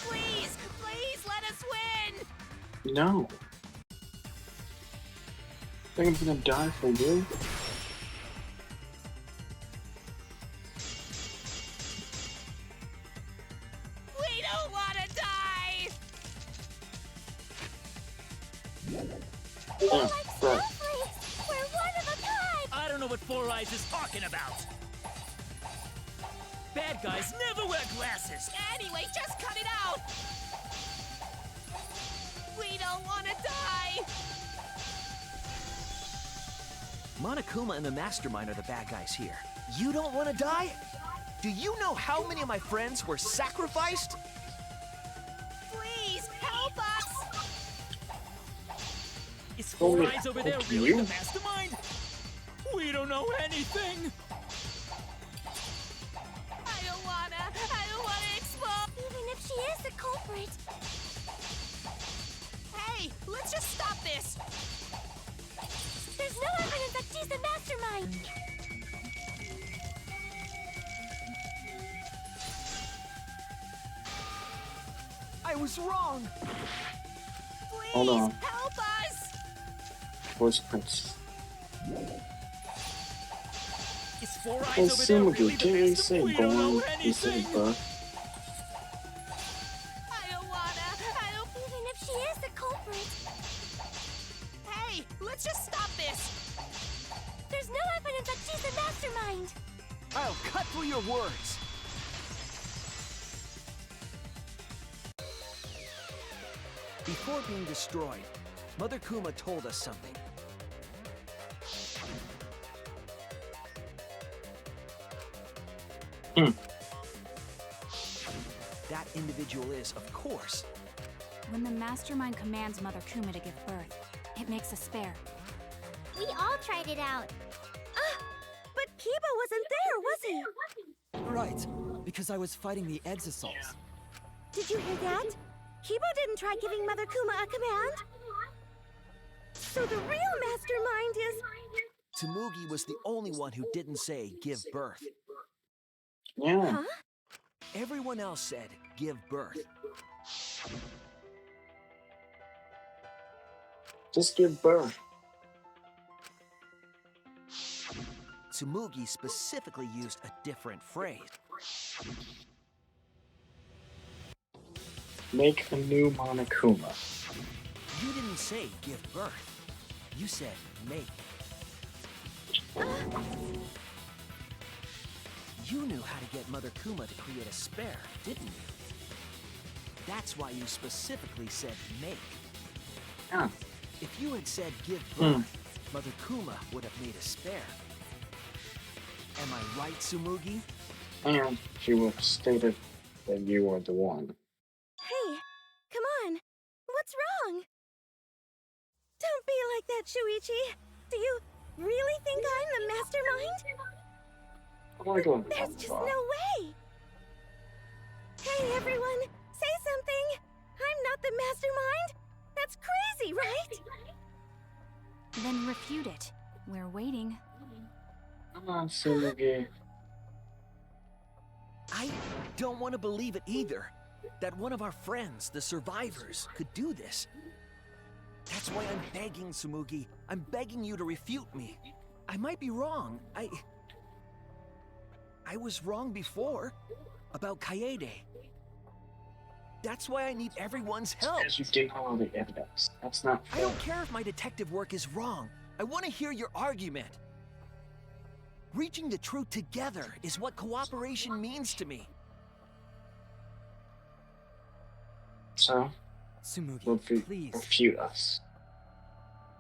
[SPEAKER 2] Please, please let us win!
[SPEAKER 1] No. I think I'm gonna die for you.
[SPEAKER 2] We don't want to die!
[SPEAKER 1] Yeah, right.
[SPEAKER 9] Snowflakes, we're one of a kind.
[SPEAKER 5] I don't know what Four Eyes is talking about. Bad guys never wear glasses.
[SPEAKER 2] Anyway, just cut it out! We don't want to die!
[SPEAKER 7] Monokuma and the Mastermind are the bad guys here. You don't want to die? Do you know how many of my friends were sacrificed?
[SPEAKER 2] Please, help us!
[SPEAKER 5] Is Four
[SPEAKER 1] Holy
[SPEAKER 5] Eyes over there
[SPEAKER 1] fuck
[SPEAKER 5] really
[SPEAKER 1] you.
[SPEAKER 5] the mastermind? We don't know anything.
[SPEAKER 2] I don't wanna explode!
[SPEAKER 9] Even if she is the culprit.
[SPEAKER 2] Hey, let's just stop this!
[SPEAKER 9] There's no evidence that she's the mastermind.
[SPEAKER 7] I was wrong.
[SPEAKER 2] Please,
[SPEAKER 1] Hold on.
[SPEAKER 2] help us!
[SPEAKER 1] Where's Prince?
[SPEAKER 5] Is Four Eyes
[SPEAKER 1] Well,
[SPEAKER 5] over there really
[SPEAKER 1] Simmergy,
[SPEAKER 5] the
[SPEAKER 1] didn't he
[SPEAKER 5] mastermind?
[SPEAKER 1] say
[SPEAKER 5] We don't know
[SPEAKER 1] born? He said
[SPEAKER 5] anything.
[SPEAKER 1] birth.
[SPEAKER 2] I don't...
[SPEAKER 9] Even if she is the culprit.
[SPEAKER 2] Hey, let's just stop this!
[SPEAKER 9] There's no evidence that she's the mastermind.
[SPEAKER 7] I'll cut through your words. Before being destroyed, Mother Kuma told us something. That individual is, of course,
[SPEAKER 6] When the mastermind commands Mother Kuma to give birth, it makes a spare.
[SPEAKER 8] We all tried it out.
[SPEAKER 9] But Kiba wasn't there, was he?
[SPEAKER 3] Right, because I was fighting the Exosols.
[SPEAKER 9] Did you hear that? Kiba didn't try giving Mother Kuma a command. So the real mastermind is...
[SPEAKER 7] Tsumugi was the only one who didn't say give birth.
[SPEAKER 1] Yeah.
[SPEAKER 9] Huh?
[SPEAKER 7] Everyone else said give birth.
[SPEAKER 1] Just give birth.
[SPEAKER 7] Tsumugi specifically used a different phrase.
[SPEAKER 1] Make a new Monokuma.
[SPEAKER 7] You didn't say give birth. You said make. You knew how to get Mother Kuma to create a spare, didn't you? That's why you specifically said make.
[SPEAKER 1] Yeah.
[SPEAKER 7] If you had said give birth, Mother Kuma would have made a spare. Am I right, Tsumugi?
[SPEAKER 1] And she would have stated that you were the one.
[SPEAKER 9] Hey, come on. What's wrong? Don't be like that, Shuichi. Do you really think I'm the mastermind?
[SPEAKER 1] I want to go in the
[SPEAKER 9] There's just no way. Hey, everyone, say something. I'm not the mastermind. That's crazy, right?
[SPEAKER 6] Then refute it. We're waiting.
[SPEAKER 1] Come on, Tsumugi.
[SPEAKER 7] I don't want to believe it either. That one of our friends, the survivors, could do this. That's why I'm begging, Tsumugi. I'm begging you to refute me. I might be wrong. I was wrong before. About Kaede. That's why I need everyone's help.
[SPEAKER 1] Because you didn't have all the evidence. That's not
[SPEAKER 7] I
[SPEAKER 1] fair.
[SPEAKER 7] don't care if my detective work is wrong. I want to hear your argument. Reaching the truth together is what cooperation means to me.
[SPEAKER 1] So,
[SPEAKER 3] Tsumugi, please.
[SPEAKER 1] refute us.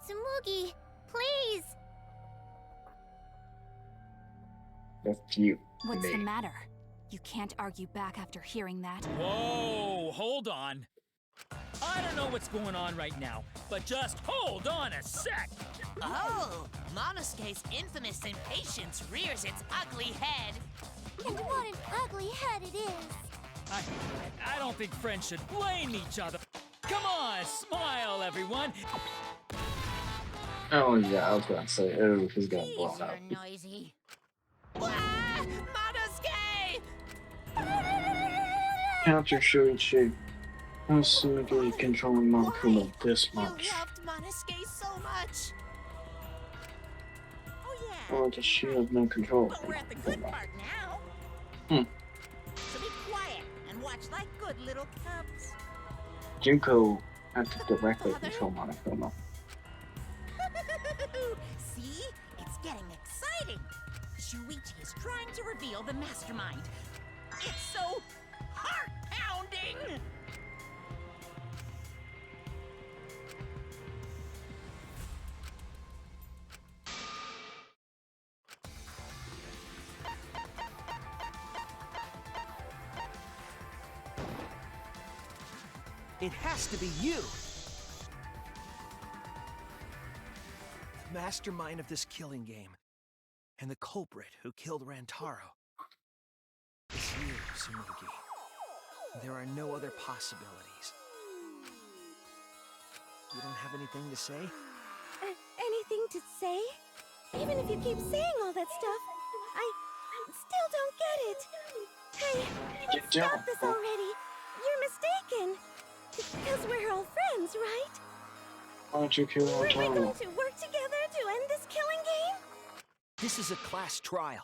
[SPEAKER 8] Tsumugi, please!
[SPEAKER 1] Refute
[SPEAKER 6] What's
[SPEAKER 1] me.
[SPEAKER 6] the matter? You can't argue back after hearing that.
[SPEAKER 5] Whoa, hold on. I don't know what's going on right now, but just hold on a sec.
[SPEAKER 2] Oh, Monosuke's infamous impatience rears its ugly head.
[SPEAKER 8] And what an ugly head it is!
[SPEAKER 5] I don't think friends should blame each other. Come on, smile, everyone.
[SPEAKER 1] Oh yeah, I was gonna say, oh, he's gonna blow
[SPEAKER 2] These
[SPEAKER 1] up.
[SPEAKER 2] are noisy. Ah, Monosuke!
[SPEAKER 1] Counter Shuichi. How Tsumugi controlling Monokuma
[SPEAKER 2] Why?
[SPEAKER 1] this
[SPEAKER 2] You
[SPEAKER 1] much?
[SPEAKER 2] loved Monosuke so much. Oh yeah.
[SPEAKER 1] Or does she have no control?
[SPEAKER 2] But we're at the good part now.
[SPEAKER 1] Hmm.
[SPEAKER 2] So be quiet and watch like good little cubs.
[SPEAKER 1] Junko had to directly control Monokuma.
[SPEAKER 2] See? It's getting exciting. Shuichi is trying to reveal the mastermind. It's so heart-pounding!
[SPEAKER 7] It has to be you! The mastermind of this killing game, and the culprit who killed Rantaro. It's you, Tsumugi. There are no other possibilities. You don't have anything to say?
[SPEAKER 9] Anything to say? Even if you keep saying all that stuff, I still don't get it. Hey, let's stop this already. You're mistaken. Because we're all friends, right?
[SPEAKER 1] Why don't you kill
[SPEAKER 9] We're we
[SPEAKER 1] Rantaro?
[SPEAKER 9] going to work together to end this killing game?
[SPEAKER 7] This is a class trial.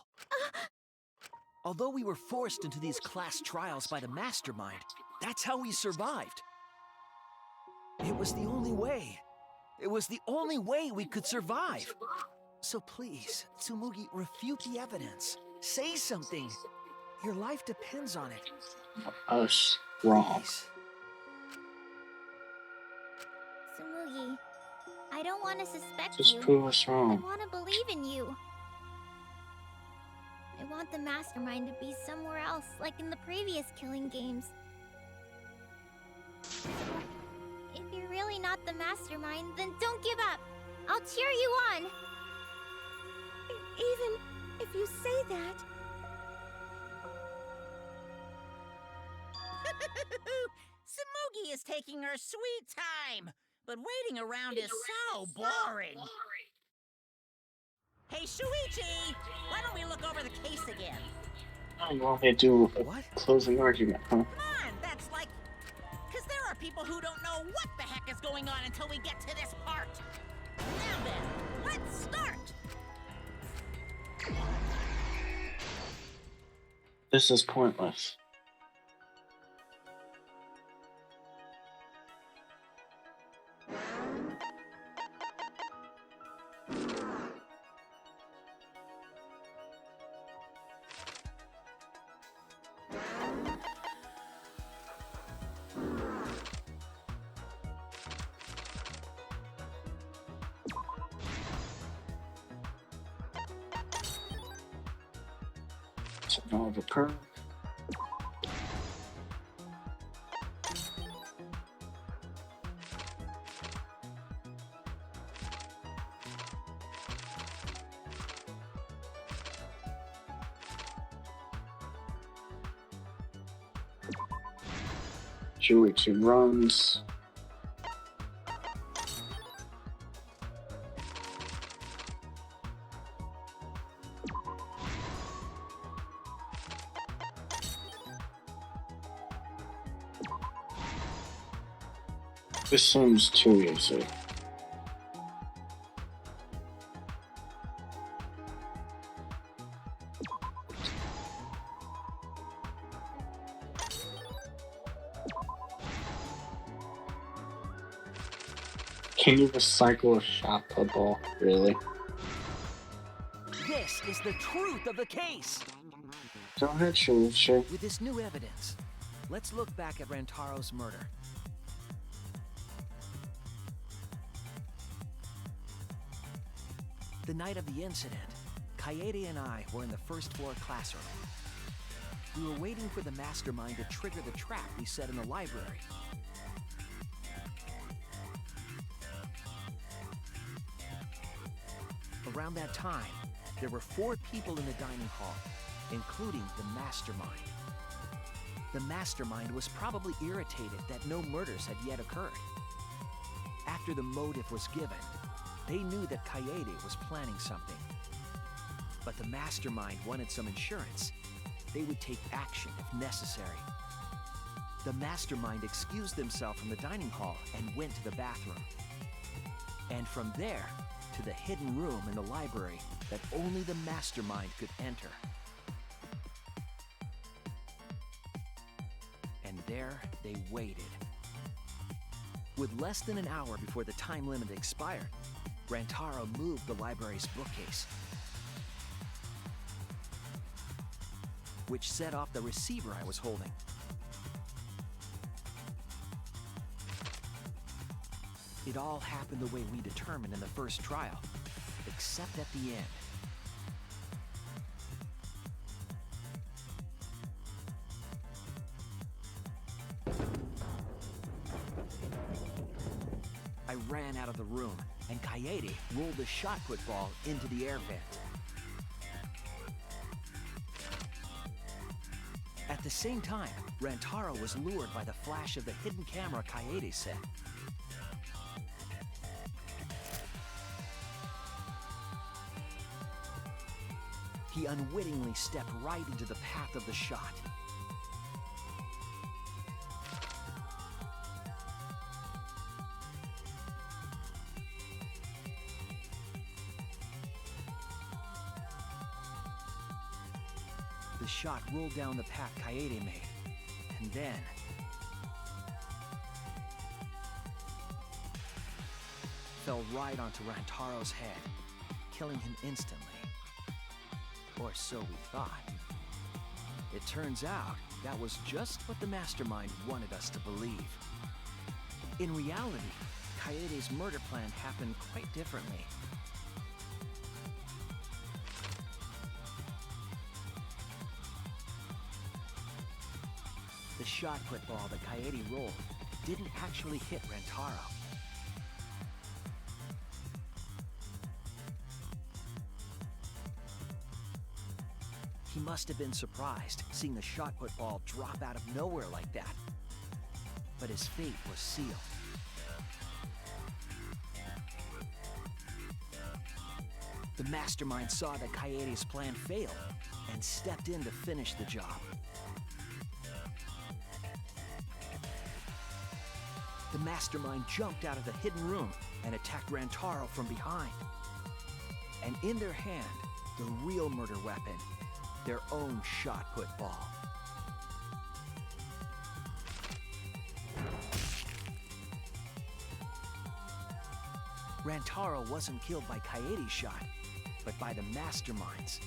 [SPEAKER 7] Although we were forced into these class trials by the mastermind, that's how we survived. It was the only way. It was the only way we could survive. So please, Tsumugi, refute the evidence. Say something. Your life depends on it.
[SPEAKER 1] Us wrong.
[SPEAKER 7] Please.
[SPEAKER 8] Tsumugi, I don't want to suspect
[SPEAKER 1] Just
[SPEAKER 8] you.
[SPEAKER 1] prove us
[SPEAKER 8] I
[SPEAKER 1] wrong.
[SPEAKER 8] want to believe in you. I want the mastermind to be somewhere else, like in the previous killing games. So, if you're really not the mastermind, then don't give up. I'll cheer you on.
[SPEAKER 9] Even if you say that,
[SPEAKER 2] Tsumugi is taking her sweet time, but waiting around is so boring. Hey, Shuichi! Why don't we look over the case again?
[SPEAKER 1] Oh, you want me to do a
[SPEAKER 7] What?
[SPEAKER 1] closing argument, huh?
[SPEAKER 2] Come on, that's like... Because there are people who don't know what the heck is going on until we get to this part. Now then, let's start!
[SPEAKER 1] This is pointless. Signal of a perk. Shuichi runs. This seems too easy. Can you recycle a shot put ball? Really?
[SPEAKER 7] This is the truth of the case.
[SPEAKER 1] Go ahead, Shuichi.
[SPEAKER 7] With this new evidence, let's look back at Rantaro's murder. The night of the incident, Kaede and I were in the first floor classroom. We were waiting for the mastermind to trigger the trap we set in the library. Around that time, there were 4 people in the dining hall, including the mastermind. The mastermind was probably irritated that no murders had yet occurred. After the motive was given, they knew that Kaede was planning something. But the mastermind wanted some insurance. They would take action if necessary. The mastermind excused themselves from the dining hall and went to the bathroom. And from there, to the hidden room in the library that only the mastermind could enter. And there they waited. With less than an hour before the time limit expired, Rantaro moved the library's bookcase, which set off the receiver I was holding. It all happened the way we determined in the first trial, except at the end. I ran out of the room, and Kaede rolled the shot put ball into the air vent. At the same time, Rantaro was lured by the flash of the hidden camera Kaede set. He unwittingly stepped right into the path of the shot. The shot rolled down the path Kaede made, and then fell right onto Rantaro's head, killing him instantly. Or so we thought. It turns out that was just what the mastermind wanted us to believe. In reality, Kaede's murder plan happened quite differently. The shot put ball that Kaede rolled didn't actually hit Rantaro. He must have been surprised seeing the shot put ball drop out of nowhere like that. But his fate was sealed. The mastermind saw that Kaede's plan failed and stepped in to finish the job. The mastermind jumped out of the hidden room and attacked Rantaro from behind. And in their hand, the real murder weapon, their own shot put ball. Rantaro wasn't killed by Kaede's shot, but by the mastermind's.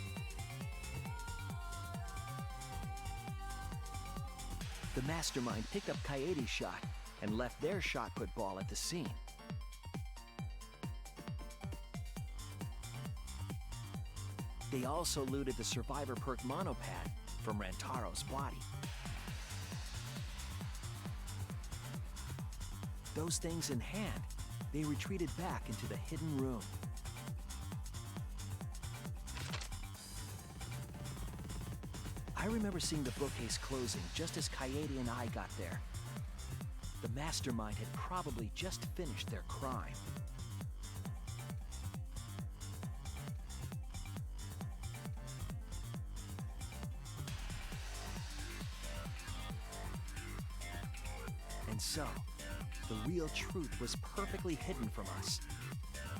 [SPEAKER 7] The mastermind picked up Kaede's shot and left their shot put ball at the scene. They also looted the survivor perk monopad from Rantaro's body. Those things in hand, they retreated back into the hidden room. I remember seeing the bookcase closing just as Kaede and I got there. The mastermind had probably just finished their crime. And so, the real truth was perfectly hidden from us.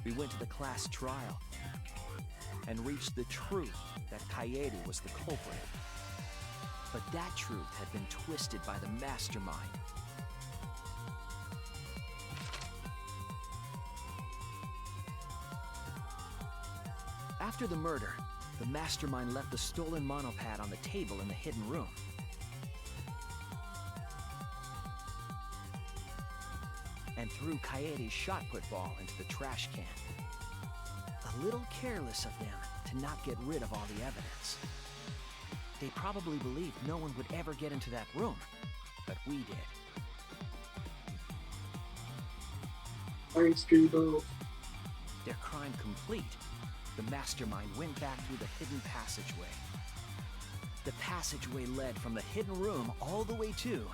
[SPEAKER 7] We went to the class trial and reached the truth that Kaede was the culprit. But that truth had been twisted by the mastermind. After the murder, the mastermind left the stolen monopad on the table in the hidden room. And threw Kaede's shot put ball into the trash can. A little careless of them to not get rid of all the evidence. They probably believed no one would ever get into that room, but we did.
[SPEAKER 1] Thanks, Judo.
[SPEAKER 7] Their crime complete, the mastermind went back through the hidden passageway. The passageway led from the hidden room all the way to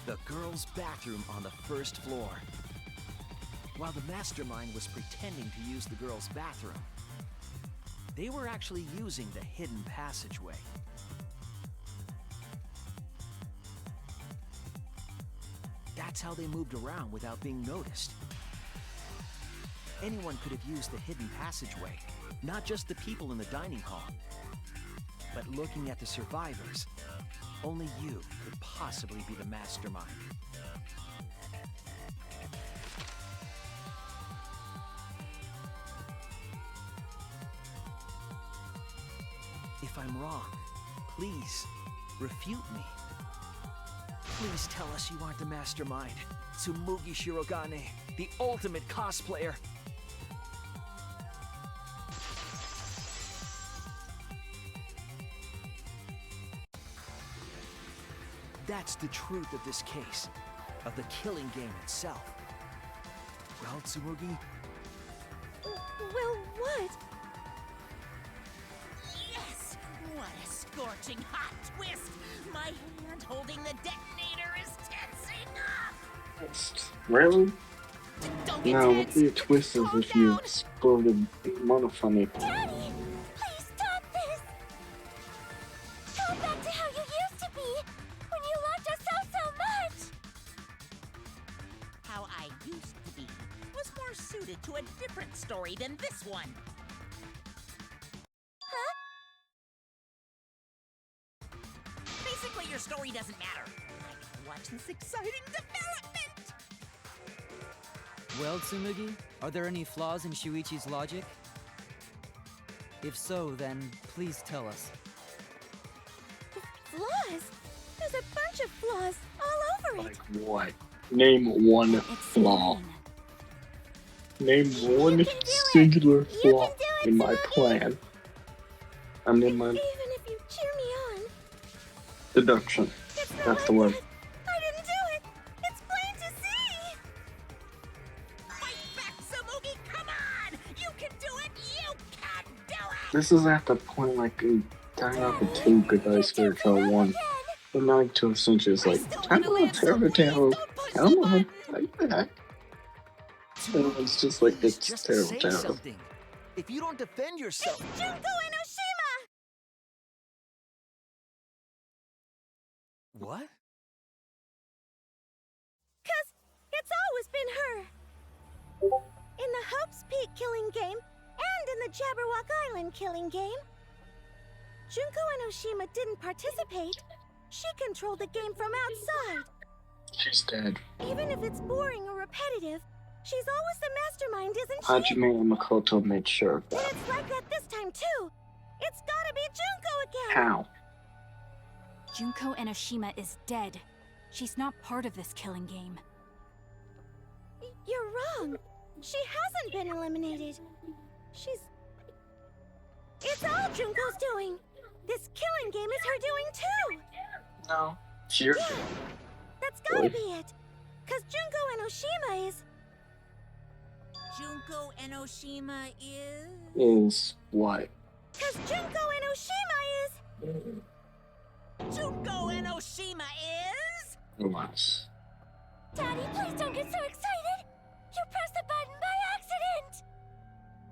[SPEAKER 7] the girls' bathroom on the first floor. While the mastermind was pretending to use the girls' bathroom, they were actually using the hidden passageway. That's how they moved around without being noticed. Anyone could have used the hidden passageway, not just the people in the dining hall. But looking at the survivors, only you could possibly be the mastermind. If I'm wrong, please, refute me. Please tell us you aren't the mastermind, Tsumugi Shirogane, the ultimate cosplayer. That's the truth of this case, of the killing game itself. Well, Tsumugi?
[SPEAKER 9] Well, what?
[SPEAKER 2] Yes! What a scorching hot twist! My hand holding the detonator is tensing up!
[SPEAKER 1] Really?
[SPEAKER 2] Don't get
[SPEAKER 1] No,
[SPEAKER 2] tense!
[SPEAKER 1] the twist is
[SPEAKER 2] Calm
[SPEAKER 1] if you
[SPEAKER 2] down.
[SPEAKER 1] exploded monofony.
[SPEAKER 8] Daddy, please stop this! Go back to how you used to be, when you loved us so much!
[SPEAKER 2] How I used to be was more suited to a different story than this one.
[SPEAKER 8] Huh?
[SPEAKER 2] Basically, your story doesn't matter. I gotta watch this exciting development!
[SPEAKER 3] Well, Tsumugi, are there any flaws in Shuichi's logic? If so, then please tell us.
[SPEAKER 9] Flaws? There's a bunch of flaws all over it.
[SPEAKER 1] Like what? Name one flaw. Name one singular flaw in my plan. I'm in my
[SPEAKER 9] Even if you cheer me on,
[SPEAKER 1] deduction.
[SPEAKER 9] it's not
[SPEAKER 1] That's
[SPEAKER 9] like
[SPEAKER 1] the word.
[SPEAKER 9] that. I didn't do it. It's plain to see.
[SPEAKER 2] Fight back, Tsumugi! Come on! You can do it! You can do it!
[SPEAKER 1] This is at the point like in Danganronpa 2 Goodbye Spiritual 1. The 9 essentially is like, I'm gonna tear the tail. Come on, like that. And it's just like,
[SPEAKER 7] Please,
[SPEAKER 1] it's
[SPEAKER 7] just
[SPEAKER 1] terrible
[SPEAKER 7] say
[SPEAKER 1] tail.
[SPEAKER 7] something. If you don't defend yourself...
[SPEAKER 9] Junko Enoshima!
[SPEAKER 7] What?
[SPEAKER 9] 'Cause it's always been her. In the Hope's Peak killing game, and in the Jabberwock Island killing game. Junko Enoshima didn't participate. She controlled the game from outside.
[SPEAKER 1] She's dead.
[SPEAKER 9] Even if it's boring or repetitive, she's always the mastermind, isn't she?
[SPEAKER 1] Hajime and Makoto made sure of
[SPEAKER 9] And
[SPEAKER 1] that.
[SPEAKER 9] it's like that this time too. It's gotta be Junko again.
[SPEAKER 1] How?
[SPEAKER 6] Junko Enoshima is dead. She's not part of this killing game.
[SPEAKER 9] You're wrong. She hasn't been eliminated. She's It's all Junko's doing. This killing game is her doing too.
[SPEAKER 1] No. Sure.
[SPEAKER 9] Yeah, that's gotta be it. Cause Junko and Oshima is...
[SPEAKER 2] Junko and Oshima is...
[SPEAKER 1] Is what?
[SPEAKER 9] Cause Junko and Oshima is...
[SPEAKER 2] Junko and Oshima is...
[SPEAKER 1] Unless.
[SPEAKER 8] Daddy, please don't get so excited. You pressed the button by accident.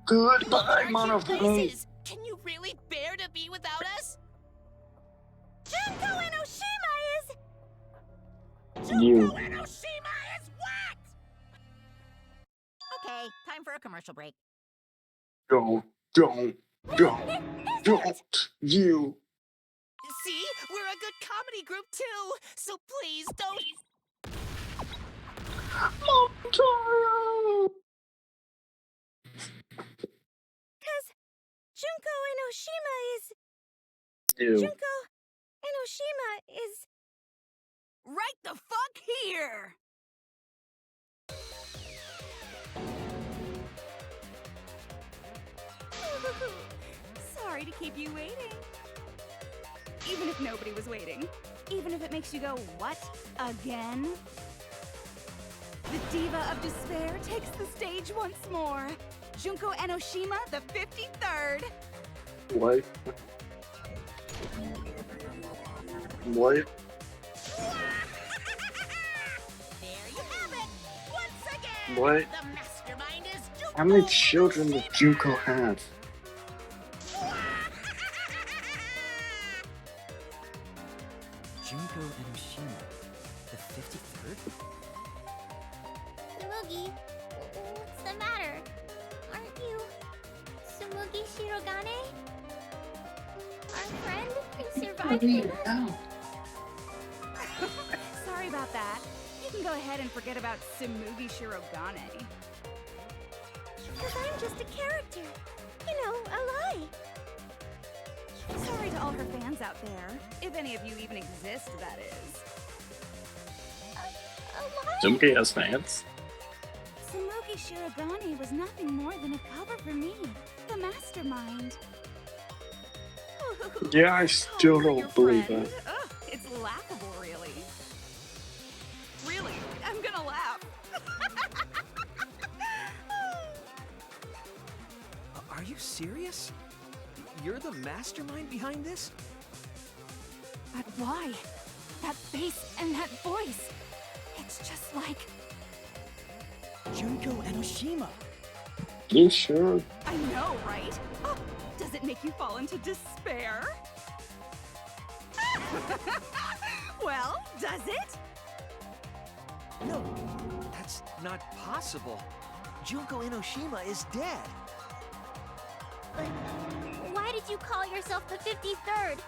[SPEAKER 1] Goodbye, Mono.
[SPEAKER 2] Places. Can you really bear to be without us?
[SPEAKER 9] Junko and Oshima is...
[SPEAKER 1] You.
[SPEAKER 2] Junko and Oshima is what? Okay, time for a commercial break.
[SPEAKER 1] Don't. You.
[SPEAKER 2] See? We're a good comedy group too, so please don't...
[SPEAKER 1] Momotaro.
[SPEAKER 9] Cause Junko and Oshima is...
[SPEAKER 1] You.
[SPEAKER 9] Junko and Oshima is...
[SPEAKER 2] Right the fuck here!
[SPEAKER 11] Sorry to keep you waiting. Even if nobody was waiting. Even if it makes you go, what? Again? The Diva of Despair takes the stage once more. Junko and Oshima, the 53rd.
[SPEAKER 1] What? What?
[SPEAKER 2] There you have it! Once again!
[SPEAKER 1] What?
[SPEAKER 2] The mastermind is Junko!
[SPEAKER 1] How many children does Junko have?
[SPEAKER 3] Junko and Oshima, the 53rd?
[SPEAKER 8] Tsumugi, what's the matter? Aren't you Tsumugi Shirogane? Our friend who survived with us?
[SPEAKER 11] Sorry about that. You can go ahead and forget about Tsumugi Shirogane.
[SPEAKER 9] Cause I'm just a character. You know, a lie.
[SPEAKER 11] Sorry to all her fans out there. If any of you even exist, that is.
[SPEAKER 8] A lie?
[SPEAKER 1] Tsumugi has fans.
[SPEAKER 9] Tsumugi Shirogane was nothing more than a cover for me, the mastermind.
[SPEAKER 1] Yeah, I still
[SPEAKER 11] Your
[SPEAKER 1] don't believe
[SPEAKER 11] friend?
[SPEAKER 1] that.
[SPEAKER 11] Ugh, it's laughable, really. Really, I'm gonna laugh.
[SPEAKER 7] Are you serious? You're the mastermind behind this?
[SPEAKER 6] But why? That face and that voice. It's just like...
[SPEAKER 3] Junko and Oshima.
[SPEAKER 1] You sure?
[SPEAKER 11] I know, right? Oh, does it make you fall into despair? Well, does it?
[SPEAKER 7] No, that's not possible. Junko Enoshima is dead.
[SPEAKER 8] But why did you call yourself the 53rd?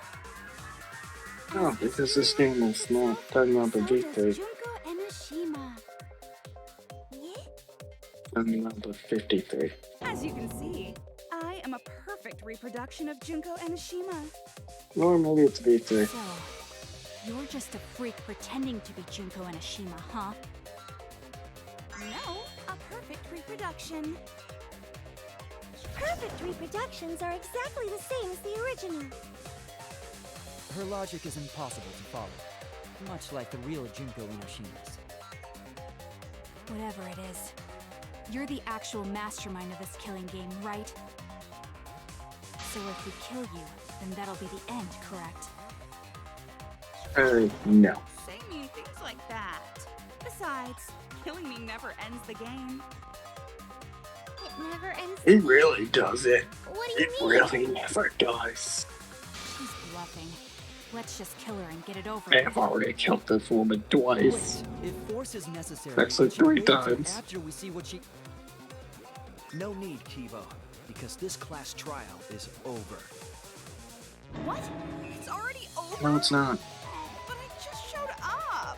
[SPEAKER 1] Oh, because this game is not talking about the victory.
[SPEAKER 9] Junko and Oshima.
[SPEAKER 8] Yeah?
[SPEAKER 1] Talking about the 53.
[SPEAKER 11] As you can see, I am a perfect reproduction of Junko Enoshima.
[SPEAKER 1] Or maybe it's V3.
[SPEAKER 6] So, you're just a freak pretending to be Junko and Oshima, huh?
[SPEAKER 11] No, a perfect reproduction.
[SPEAKER 9] Perfect reproductions are exactly the same as the original.
[SPEAKER 3] Her logic is impossible to follow, much like the real Junko Enoshima's.
[SPEAKER 6] Whatever it is, you're the actual mastermind of this killing game, right? So if we kill you, then that'll be the end, correct?
[SPEAKER 1] No.
[SPEAKER 11] Say mean things like that. Besides, killing me never ends the game.
[SPEAKER 8] It never ends.
[SPEAKER 1] It really does it.
[SPEAKER 8] What do you
[SPEAKER 1] It
[SPEAKER 8] mean?
[SPEAKER 1] really never does.
[SPEAKER 6] She's bluffing. Let's just kill her and get it over
[SPEAKER 1] I've
[SPEAKER 6] with.
[SPEAKER 1] already killed this woman twice.
[SPEAKER 3] Wait, if force is necessary,
[SPEAKER 1] That's like
[SPEAKER 3] we should
[SPEAKER 1] 3
[SPEAKER 3] wait till
[SPEAKER 1] times.
[SPEAKER 3] after we see what she...
[SPEAKER 7] No need, Kivo, because this class trial is over.
[SPEAKER 11] What? It's already over?
[SPEAKER 1] No, it's not.
[SPEAKER 11] But I just showed up.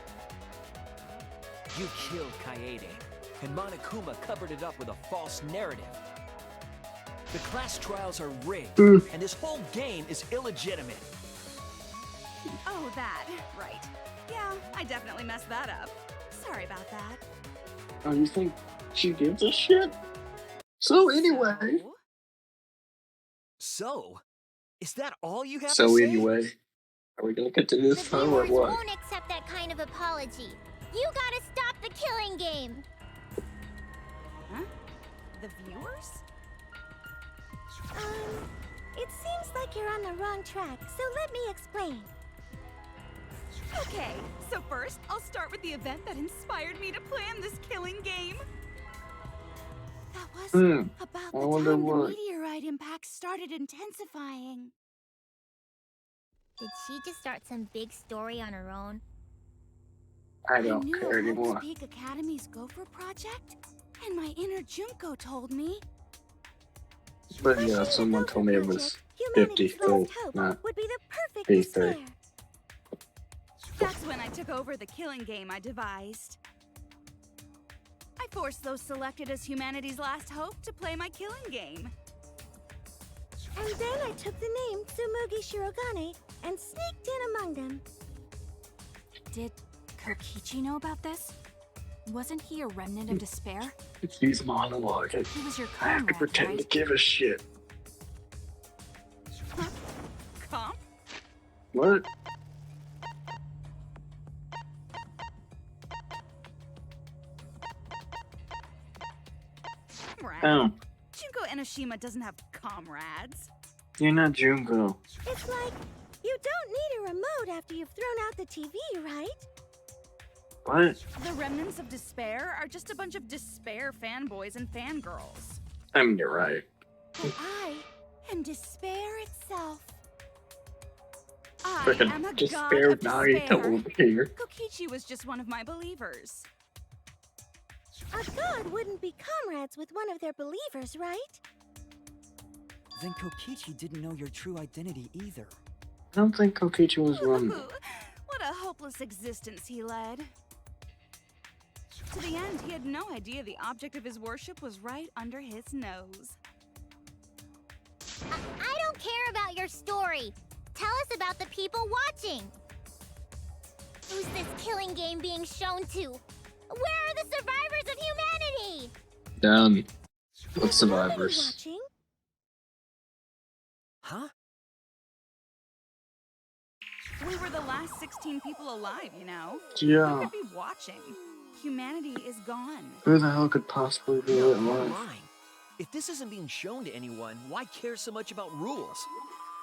[SPEAKER 7] You killed Kaede, and Monokuma covered it up with a false narrative. The class trials are rigged, and this whole game is illegitimate.
[SPEAKER 11] Oh, that. Right. Yeah, I definitely messed that up. Sorry about that.
[SPEAKER 1] Oh, you think she gives a shit? So anyway,
[SPEAKER 11] So,
[SPEAKER 7] So, is that all you have to
[SPEAKER 1] So
[SPEAKER 7] say?
[SPEAKER 1] anyway, are we gonna continue
[SPEAKER 8] The
[SPEAKER 1] this time or
[SPEAKER 8] viewers
[SPEAKER 1] what?
[SPEAKER 8] won't accept that kind of apology. You gotta stop the killing game.
[SPEAKER 11] Huh? The viewers?
[SPEAKER 9] It seems like you're on the wrong track, so let me explain.
[SPEAKER 11] Okay, so first, I'll start with the event that inspired me to plan this killing game. That was about
[SPEAKER 1] I
[SPEAKER 11] the
[SPEAKER 1] wonder
[SPEAKER 11] time the
[SPEAKER 1] what.
[SPEAKER 11] meteorite impact started intensifying.
[SPEAKER 8] Did she just start some big story on her own?
[SPEAKER 1] I don't
[SPEAKER 11] knew
[SPEAKER 1] care
[SPEAKER 11] of
[SPEAKER 1] anymore.
[SPEAKER 11] Hope's Peak Academy's Gopher project, and my inner Junko told me.
[SPEAKER 1] But
[SPEAKER 9] Pushing
[SPEAKER 1] yeah,
[SPEAKER 9] the
[SPEAKER 1] someone
[SPEAKER 9] Gopher
[SPEAKER 1] told me it was
[SPEAKER 9] project, humanity's
[SPEAKER 1] 50
[SPEAKER 9] last hope,
[SPEAKER 1] not
[SPEAKER 9] would be the perfect
[SPEAKER 1] 53.
[SPEAKER 9] despair.
[SPEAKER 11] That's when I took over the killing game I devised. I forced those selected as humanity's last hope to play my killing game.
[SPEAKER 9] And then I took the name Tsumugi Shirogane and sneaked in among them.
[SPEAKER 6] Did Kokichi know about this? Wasn't he a remnant of despair?
[SPEAKER 1] He's monologuing.
[SPEAKER 6] He was your
[SPEAKER 1] I have to
[SPEAKER 6] comrade,
[SPEAKER 1] pretend
[SPEAKER 6] right?
[SPEAKER 1] to give a shit.
[SPEAKER 11] Comp?
[SPEAKER 1] What?
[SPEAKER 11] Comrade.
[SPEAKER 1] Oh,
[SPEAKER 11] Junko Enoshima doesn't have comrades.
[SPEAKER 1] you're not Junko.
[SPEAKER 9] It's like, you don't need a remote after you've thrown out the TV, right?
[SPEAKER 1] What?
[SPEAKER 11] The remnants of despair are just a bunch of despair fanboys and fangirls.
[SPEAKER 1] I mean, you're right.
[SPEAKER 11] But I am despair itself. I
[SPEAKER 1] Frickin'
[SPEAKER 11] am a god
[SPEAKER 1] despair
[SPEAKER 11] of
[SPEAKER 1] Naruto
[SPEAKER 11] despair.
[SPEAKER 1] over here.
[SPEAKER 11] Kokichi was just one of my believers.
[SPEAKER 9] A god wouldn't be comrades with one of their believers, right?
[SPEAKER 3] Then Kokichi didn't know your true identity either.
[SPEAKER 1] I don't think Kokichi was one.
[SPEAKER 11] What a hopeless existence he led. To the end, he had no idea the object of his worship was right under his nose.
[SPEAKER 8] I don't care about your story. Tell us about the people watching. Who's this killing game being shown to? Where are the survivors of humanity?
[SPEAKER 1] Done. What
[SPEAKER 9] Nobody
[SPEAKER 1] survivors?
[SPEAKER 9] watching.
[SPEAKER 7] Huh?
[SPEAKER 11] We were the last 16 people alive, you know?
[SPEAKER 1] Yeah.
[SPEAKER 11] Who could be watching? Humanity is gone.
[SPEAKER 1] Who the hell could possibly be
[SPEAKER 7] No,
[SPEAKER 1] it
[SPEAKER 7] you're
[SPEAKER 1] alive?
[SPEAKER 7] lying. If this isn't being shown to anyone, why care so much about rules?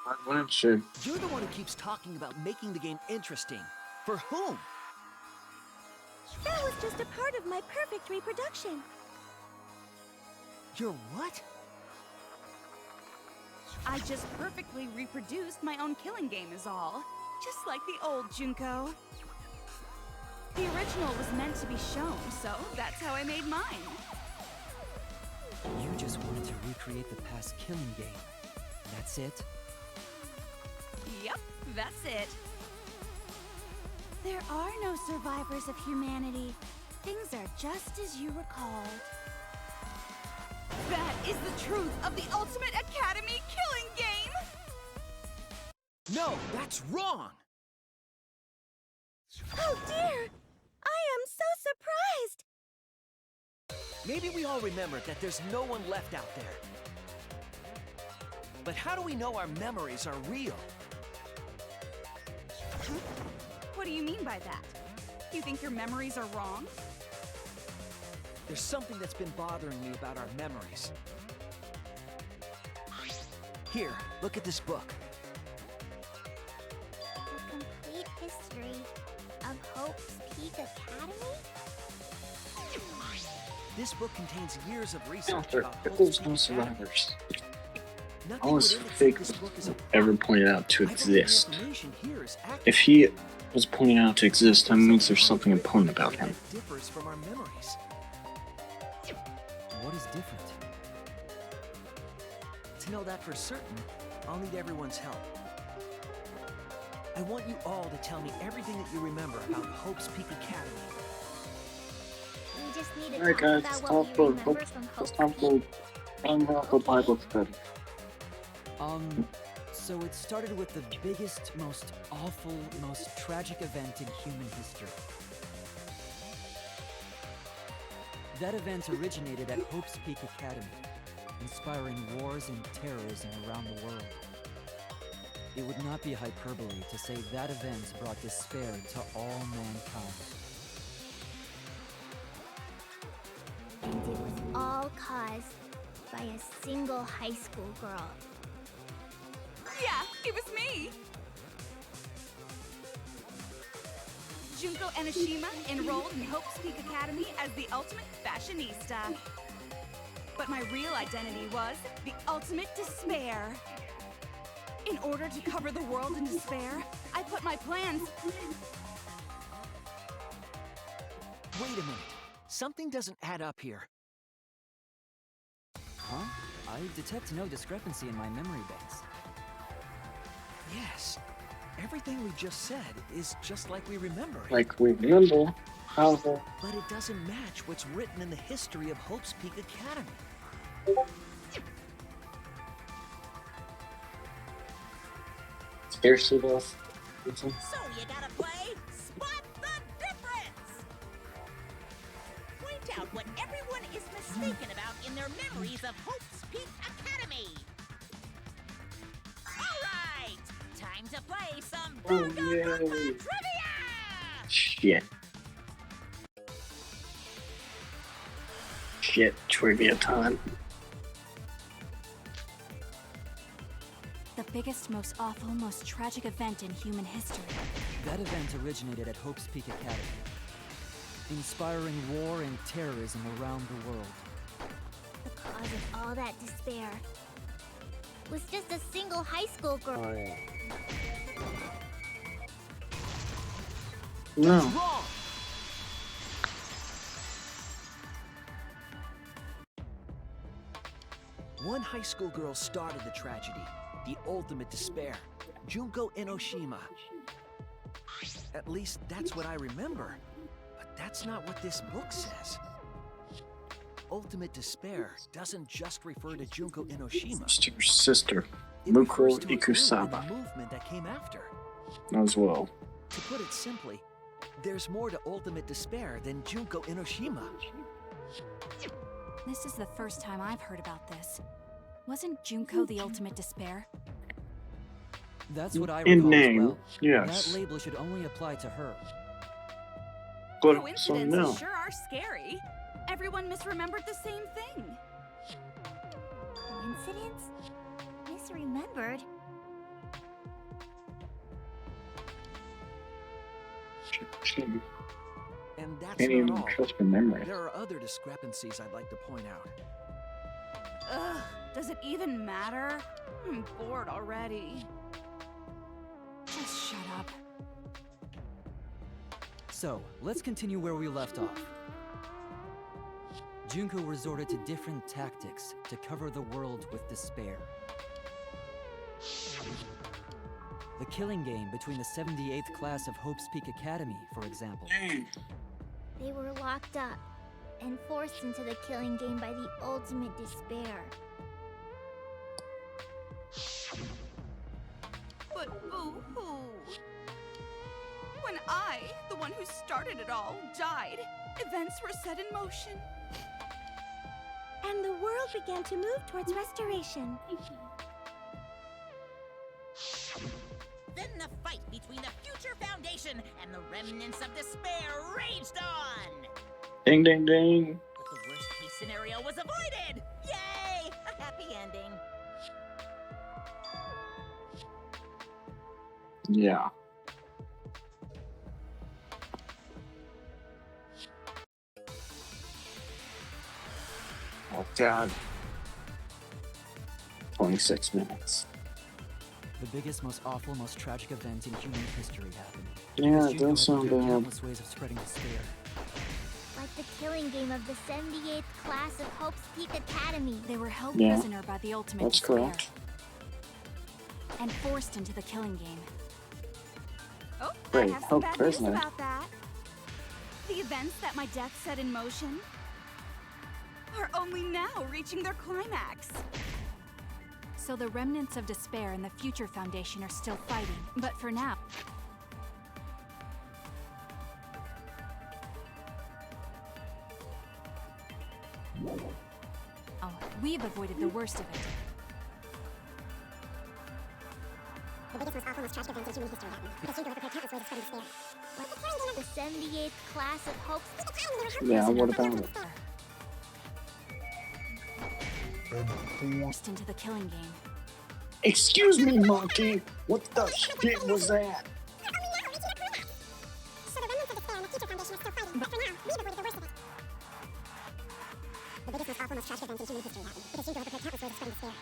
[SPEAKER 1] Why wouldn't you?
[SPEAKER 7] You're the one who keeps talking about making the game interesting. For whom?
[SPEAKER 9] That was just a part of my perfect reproduction.
[SPEAKER 7] Your what?
[SPEAKER 11] I just perfectly reproduced my own killing game is all. Just like the old Junko. The original was meant to be shown, so that's how I made mine.
[SPEAKER 3] You just wanted to recreate the past killing game. That's it?
[SPEAKER 11] Yep, that's it. There are no survivors of humanity. Things are just as you recalled. That is the truth of the Ultimate Academy killing game!
[SPEAKER 7] No, that's wrong!
[SPEAKER 9] Oh dear! I am so surprised!
[SPEAKER 7] Maybe we all remember that there's no one left out there. But how do we know our memories are real?
[SPEAKER 11] What do you mean by that? You think your memories are wrong?
[SPEAKER 7] There's something that's been bothering me about our memories. Here, look at this book.
[SPEAKER 8] The complete history of Hope's Peak Academy?
[SPEAKER 7] This book contains years of
[SPEAKER 1] Yeah,
[SPEAKER 7] research
[SPEAKER 1] there,
[SPEAKER 7] about
[SPEAKER 1] if
[SPEAKER 7] Hope's
[SPEAKER 1] there's no
[SPEAKER 7] Peak Academy.
[SPEAKER 1] survivors.
[SPEAKER 7] Nothing
[SPEAKER 1] How was
[SPEAKER 7] would indicate
[SPEAKER 1] fake
[SPEAKER 7] this book is a
[SPEAKER 1] ever
[SPEAKER 7] plot.
[SPEAKER 1] pointed out to
[SPEAKER 7] I believe the
[SPEAKER 1] exist?
[SPEAKER 7] information here is accurate.
[SPEAKER 1] If he was pointing out to exist, that means there's something important about him.
[SPEAKER 7] That differs from our memories.
[SPEAKER 3] What is different?
[SPEAKER 7] To know that for certain, I'll need everyone's help. I want you all to tell me everything that you remember about Hope's Peak Academy.
[SPEAKER 8] We just need to
[SPEAKER 1] Alright
[SPEAKER 8] talk
[SPEAKER 1] guys,
[SPEAKER 8] about
[SPEAKER 1] it's
[SPEAKER 8] what
[SPEAKER 1] time
[SPEAKER 8] we
[SPEAKER 1] for
[SPEAKER 8] remember from
[SPEAKER 1] it's
[SPEAKER 8] Hope's
[SPEAKER 1] time
[SPEAKER 8] Peak.
[SPEAKER 1] for Danganronpa Bible study.
[SPEAKER 3] So it started with the biggest, most awful, most tragic event in human history. That event originated at Hope's Peak Academy. inspiring wars and terrorism around the world. It would not be hyperbole to say that event brought despair to all mankind.
[SPEAKER 8] And it was all caused by a single high school girl.
[SPEAKER 11] Yeah, it was me! Junko Enoshima enrolled in Hope's Peak Academy as the ultimate fashionista. But my real identity was the ultimate despair. In order to cover the world in despair, I put my plans...
[SPEAKER 7] Wait a minute. Something doesn't add up here.
[SPEAKER 3] Huh? I detect no discrepancy in my memory banks.
[SPEAKER 7] Yes. Everything we just said is just like we remember it.
[SPEAKER 1] Like we remember how the
[SPEAKER 7] But it doesn't match what's written in the history of Hope's Peak Academy.
[SPEAKER 1] scarcely does.
[SPEAKER 2] So you gotta play Spot the Difference! Point out what everyone is mistaken about in their memories of Hope's Peak Academy. Alright! Time to play some Danganronpa trivia!
[SPEAKER 1] Shit. Shit, trivia time.
[SPEAKER 6] The biggest, most awful, most tragic event in human history.
[SPEAKER 3] That event originated at Hope's Peak Academy, inspiring war and terrorism around the world.
[SPEAKER 8] The cause of all that despair was just a single high school girl.
[SPEAKER 1] Oh, yeah.
[SPEAKER 7] That's
[SPEAKER 1] No.
[SPEAKER 7] wrong! One high school girl started the tragedy, the ultimate despair, Junko Enoshima. At least that's what I remember, but that's not what this book says. Ultimate despair doesn't just refer to Junko Enoshima.
[SPEAKER 1] It's to her sister,
[SPEAKER 7] It
[SPEAKER 1] Mukuro
[SPEAKER 7] refers to a group in
[SPEAKER 1] Ikusaba,
[SPEAKER 7] the movement that came after.
[SPEAKER 1] as well.
[SPEAKER 7] To put it simply, there's more to ultimate despair than Junko Enoshima.
[SPEAKER 6] This is the first time I've heard about this. Wasn't Junko the ultimate despair?
[SPEAKER 3] That's what I
[SPEAKER 1] In
[SPEAKER 3] recall
[SPEAKER 1] name,
[SPEAKER 3] as well.
[SPEAKER 1] yes.
[SPEAKER 3] That label should only apply to her.
[SPEAKER 1] But so
[SPEAKER 11] Coincidences
[SPEAKER 1] no.
[SPEAKER 11] sure are scary. Everyone misremembered the same thing.
[SPEAKER 8] Coincidence? Misremembered?
[SPEAKER 7] And that's
[SPEAKER 1] Can't even
[SPEAKER 7] not all.
[SPEAKER 1] trust her memory.
[SPEAKER 7] There are other discrepancies I'd like to point out.
[SPEAKER 11] Ugh, does it even matter? I'm bored already.
[SPEAKER 6] Just shut up.
[SPEAKER 3] So, let's continue where we left off. Junko resorted to different tactics to cover the world with despair. The killing game between the 78th class of Hope's Peak Academy, for example.
[SPEAKER 8] They were locked up and forced into the killing game by the ultimate despair.
[SPEAKER 11] But boo-hoo. When I, the one who started it all, died, events were set in motion.
[SPEAKER 9] And the world began to move towards restoration.
[SPEAKER 2] Then the fight between the Future Foundation and the remnants of despair raged on!
[SPEAKER 1] Ding, ding, ding.
[SPEAKER 2] But the worst case scenario was avoided! Yay! A happy ending.
[SPEAKER 1] Yeah. Oh, God. 26 minutes.
[SPEAKER 3] The biggest, most awful, most tragic event in human history happened.
[SPEAKER 1] Yeah,
[SPEAKER 3] Because
[SPEAKER 1] it
[SPEAKER 3] Junko
[SPEAKER 1] does
[SPEAKER 3] had
[SPEAKER 1] sound
[SPEAKER 3] prepared
[SPEAKER 1] bad.
[SPEAKER 3] countless ways of spreading despair.
[SPEAKER 8] Like the killing game of the 78th class of Hope's Peak Academy.
[SPEAKER 6] They were held
[SPEAKER 1] Yeah,
[SPEAKER 6] prisoner by the ultimate
[SPEAKER 1] That's
[SPEAKER 6] despair
[SPEAKER 1] correct.
[SPEAKER 6] and forced into the killing game.
[SPEAKER 11] Oh,
[SPEAKER 1] Wait,
[SPEAKER 11] I have some
[SPEAKER 1] held
[SPEAKER 11] bad
[SPEAKER 1] prisoner?
[SPEAKER 11] news about that. The events that my death set in motion are only now reaching their climax.
[SPEAKER 6] So the remnants of despair and the Future Foundation are still fighting. But for now, oh, We've avoided the worst of it.
[SPEAKER 8] The biggest, most awful, most tragic event in human history happened. Because Junko had prepared countless ways of spreading despair. What the killing game of the 78th class of Hope's
[SPEAKER 1] Yeah, what about it?
[SPEAKER 6] Forced into the killing game.
[SPEAKER 1] Excuse me, monkey. What the shit was that?
[SPEAKER 8] So the remnants of despair and the Teacher Foundation are still fighting, but for now, we've avoided the worst of it. The biggest, most awful, most tragic event in human history happened. Because Junko had prepared countless ways of spreading despair.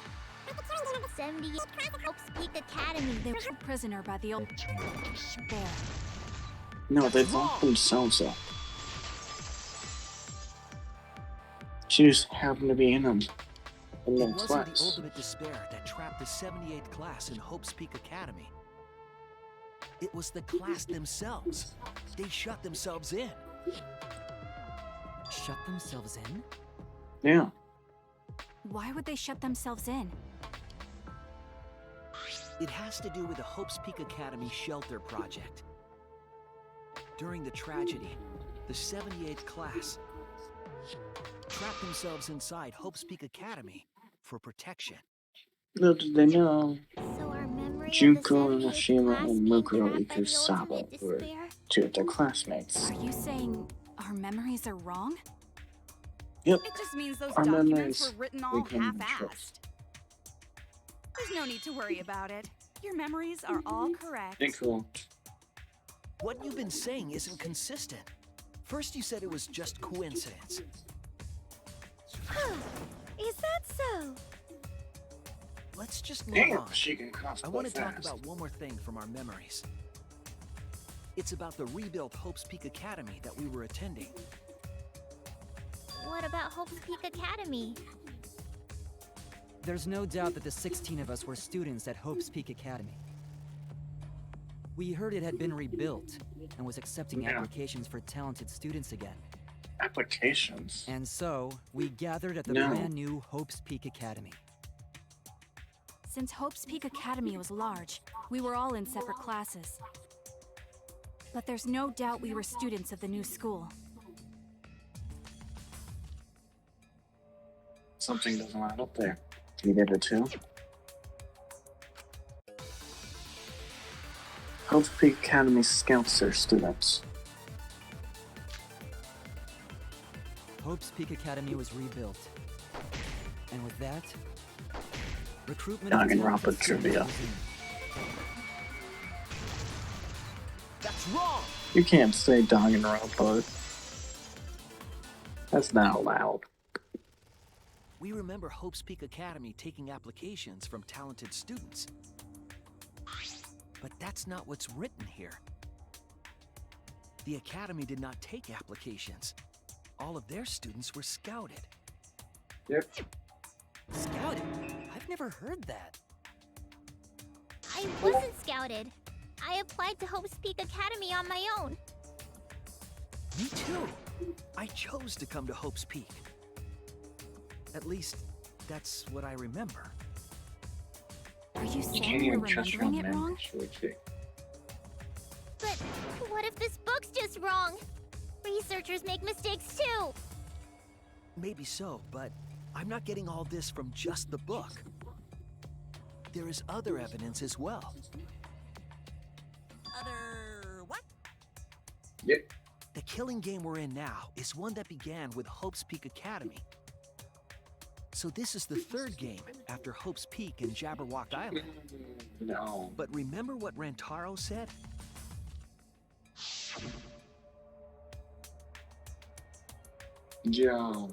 [SPEAKER 8] Like the killing game of the 78th class of Hope's Peak Academy.
[SPEAKER 6] They were held prisoner by the old bear.
[SPEAKER 1] No, they locked themselves up. She just happened to be in them. In
[SPEAKER 7] It
[SPEAKER 1] their
[SPEAKER 7] wasn't the
[SPEAKER 1] class.
[SPEAKER 7] ultimate despair that trapped the 78th class in Hope's Peak Academy. It was the class themselves. They shut themselves in.
[SPEAKER 3] Shut themselves in?
[SPEAKER 1] Yeah.
[SPEAKER 6] Why would they shut themselves in?
[SPEAKER 7] It has to do with the Hope's Peak Academy shelter project. During the tragedy, the 78th class trapped themselves inside Hope's Peak Academy for protection.
[SPEAKER 1] Little did they know,
[SPEAKER 8] So our memory
[SPEAKER 1] Junko,
[SPEAKER 8] of the 78th
[SPEAKER 1] Nashima,
[SPEAKER 8] class
[SPEAKER 1] and
[SPEAKER 8] being
[SPEAKER 1] Mukuro
[SPEAKER 8] trapped by the
[SPEAKER 1] Ikusawa
[SPEAKER 8] ultimate
[SPEAKER 1] were
[SPEAKER 8] despair?
[SPEAKER 1] two of their classmates.
[SPEAKER 6] Are you saying our memories are wrong?
[SPEAKER 1] Yep.
[SPEAKER 11] It just means those
[SPEAKER 1] Our
[SPEAKER 11] documents
[SPEAKER 1] memories
[SPEAKER 11] were written all
[SPEAKER 1] we can
[SPEAKER 11] half-assed.
[SPEAKER 1] trust.
[SPEAKER 11] There's no need to worry about it. Your memories are all correct.
[SPEAKER 1] Incorrect.
[SPEAKER 7] What you've been saying isn't consistent. First you said it was just coincidence.
[SPEAKER 9] Is that so?
[SPEAKER 7] Let's just move
[SPEAKER 1] Damn,
[SPEAKER 7] on.
[SPEAKER 1] she can cosplay
[SPEAKER 7] I want to talk
[SPEAKER 1] fast.
[SPEAKER 7] about one more thing from our memories. It's about the rebuilt Hope's Peak Academy that we were attending.
[SPEAKER 8] What about Hope's Peak Academy?
[SPEAKER 3] There's no doubt that the 16 of us were students at Hope's Peak Academy. We heard it had been rebuilt and was accepting
[SPEAKER 1] Yeah.
[SPEAKER 3] applications for talented students again.
[SPEAKER 1] Applications.
[SPEAKER 3] And so, we gathered at the
[SPEAKER 1] No.
[SPEAKER 3] brand new Hope's Peak Academy.
[SPEAKER 6] Since Hope's Peak Academy was large, we were all in separate classes. But there's no doubt we were students of the new school.
[SPEAKER 1] Something doesn't line up there. You did it too? Hope's Peak Academy scouts their students.
[SPEAKER 3] Hope's Peak Academy was rebuilt. And with that, recruitment of
[SPEAKER 1] Danganronpa
[SPEAKER 3] talented students
[SPEAKER 1] trivia.
[SPEAKER 3] resumed.
[SPEAKER 7] That's wrong!
[SPEAKER 1] You can't say Danganronpa. That's not allowed.
[SPEAKER 7] We remember Hope's Peak Academy taking applications from talented students. But that's not what's written here. The Academy did not take applications. All of their students were scouted.
[SPEAKER 1] Yep.
[SPEAKER 3] Scouted? I've never heard that.
[SPEAKER 8] I wasn't scouted. I applied to Hope's Peak Academy on my own.
[SPEAKER 7] Me too. I chose to come to Hope's Peak. At least, that's what I remember.
[SPEAKER 6] Are you
[SPEAKER 1] You
[SPEAKER 6] saying
[SPEAKER 1] can't
[SPEAKER 6] we're
[SPEAKER 1] even trust your own
[SPEAKER 6] remembering it wrong?
[SPEAKER 1] memories, Luigi.
[SPEAKER 8] But what if this book's just wrong? Researchers make mistakes too.
[SPEAKER 7] Maybe so, but I'm not getting all this from just the book. There is other evidence as well.
[SPEAKER 2] Other what?
[SPEAKER 1] Yep.
[SPEAKER 7] The killing game we're in now is one that began with Hope's Peak Academy. So this is the third game after Hope's Peak and Jabberwock Island.
[SPEAKER 1] No.
[SPEAKER 7] But remember what Rantaro said?
[SPEAKER 1] Joe.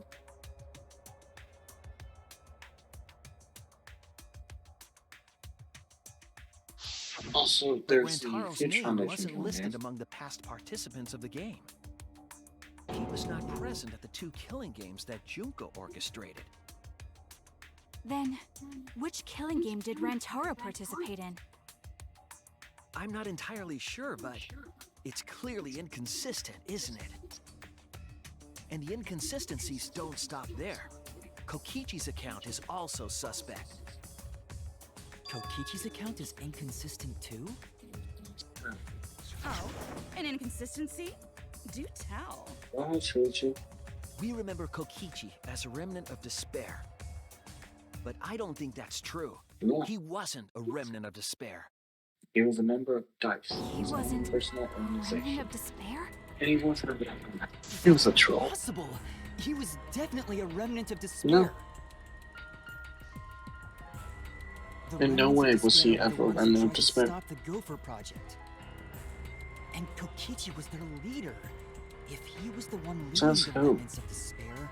[SPEAKER 1] Also,
[SPEAKER 7] But
[SPEAKER 1] there's the
[SPEAKER 7] Rantaro's
[SPEAKER 1] Hitch
[SPEAKER 7] name
[SPEAKER 1] Foundation
[SPEAKER 7] wasn't
[SPEAKER 1] going
[SPEAKER 7] listed
[SPEAKER 1] in.
[SPEAKER 7] among the past participants of the game. He was not present at the two killing games that Junko orchestrated.
[SPEAKER 6] Then, which killing game did Rantaro participate in?
[SPEAKER 7] I'm not entirely sure, but it's clearly inconsistent, isn't it? And the inconsistencies don't stop there. Kokichi's account is also suspect.
[SPEAKER 3] Kokichi's account is inconsistent too?
[SPEAKER 11] Oh, an inconsistency? Do tell.
[SPEAKER 1] Oh, Chuchi.
[SPEAKER 7] We remember Kokichi as a remnant of despair. But I don't think that's true.
[SPEAKER 1] No.
[SPEAKER 7] He wasn't a remnant of despair.
[SPEAKER 1] He was a member of DICE,
[SPEAKER 6] He
[SPEAKER 1] his own
[SPEAKER 6] wasn't
[SPEAKER 1] personal
[SPEAKER 6] a remnant
[SPEAKER 1] organization.
[SPEAKER 6] of despair?
[SPEAKER 1] And he wasn't a remnant. He was a troll.
[SPEAKER 3] Impossible! He was definitely a remnant of despair.
[SPEAKER 1] No.
[SPEAKER 3] The
[SPEAKER 1] In no
[SPEAKER 3] remnants of
[SPEAKER 1] way was
[SPEAKER 3] despair
[SPEAKER 1] he
[SPEAKER 3] were the
[SPEAKER 1] ever a
[SPEAKER 3] ones that
[SPEAKER 1] remnant of
[SPEAKER 3] tried to
[SPEAKER 1] despair.
[SPEAKER 3] Stop the Gopher Project. And Kokichi was their leader. If he was the one leading
[SPEAKER 1] Says
[SPEAKER 3] the
[SPEAKER 1] who?
[SPEAKER 3] remnants of despair,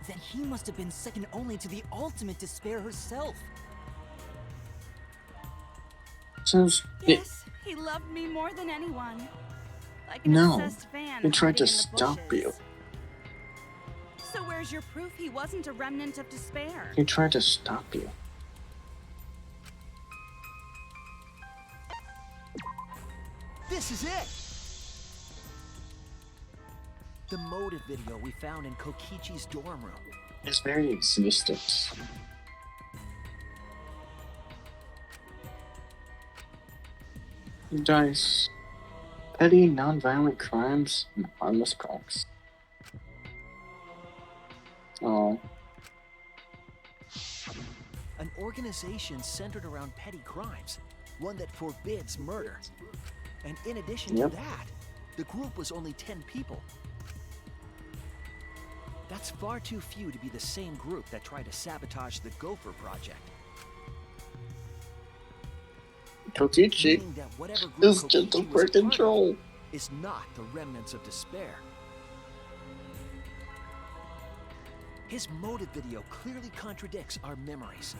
[SPEAKER 3] then he must have been second only to the ultimate despair herself.
[SPEAKER 1] Says
[SPEAKER 11] Yes, he loved me more than anyone. Like an
[SPEAKER 1] No,
[SPEAKER 11] obsessed fan
[SPEAKER 1] he tried to
[SPEAKER 11] hiding in the
[SPEAKER 1] stop you.
[SPEAKER 11] bushes. So where's your proof he wasn't a remnant of despair?
[SPEAKER 1] He tried to stop you.
[SPEAKER 7] This is it! The motive video we found in Kokichi's dorm room.
[SPEAKER 1] His very existence. DICE. Petty, non-violent crimes and harmless pranks. Oh,
[SPEAKER 7] An organization centered around petty crimes, one that forbids murder. And in addition
[SPEAKER 1] Yep.
[SPEAKER 7] to that, the group was only 10 people. That's far too few to be the same group that tried to sabotage the Gopher Project.
[SPEAKER 1] Kokichi
[SPEAKER 7] Meaning that whatever group
[SPEAKER 1] is just a
[SPEAKER 7] Kokichi was
[SPEAKER 1] freaking
[SPEAKER 7] part of
[SPEAKER 1] troll.
[SPEAKER 7] is not the remnants of despair. His motive video clearly contradicts our memories.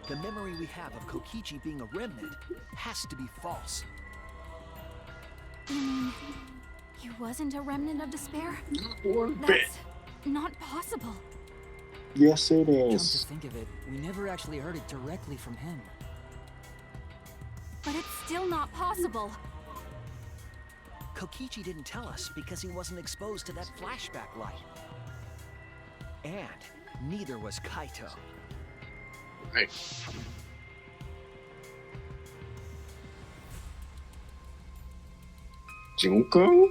[SPEAKER 7] The memory we have of Kokichi being a remnant has to be false.
[SPEAKER 6] You mean he wasn't a remnant of despair?
[SPEAKER 1] One bit.
[SPEAKER 6] That's not possible.
[SPEAKER 1] Yes, it
[SPEAKER 3] Come to
[SPEAKER 1] is.
[SPEAKER 3] think of it, we never actually heard it directly from him.
[SPEAKER 6] But it's still not possible.
[SPEAKER 7] Kokichi didn't tell us because he wasn't exposed to that flashback light. And neither was Kaito.
[SPEAKER 1] Right. Junko?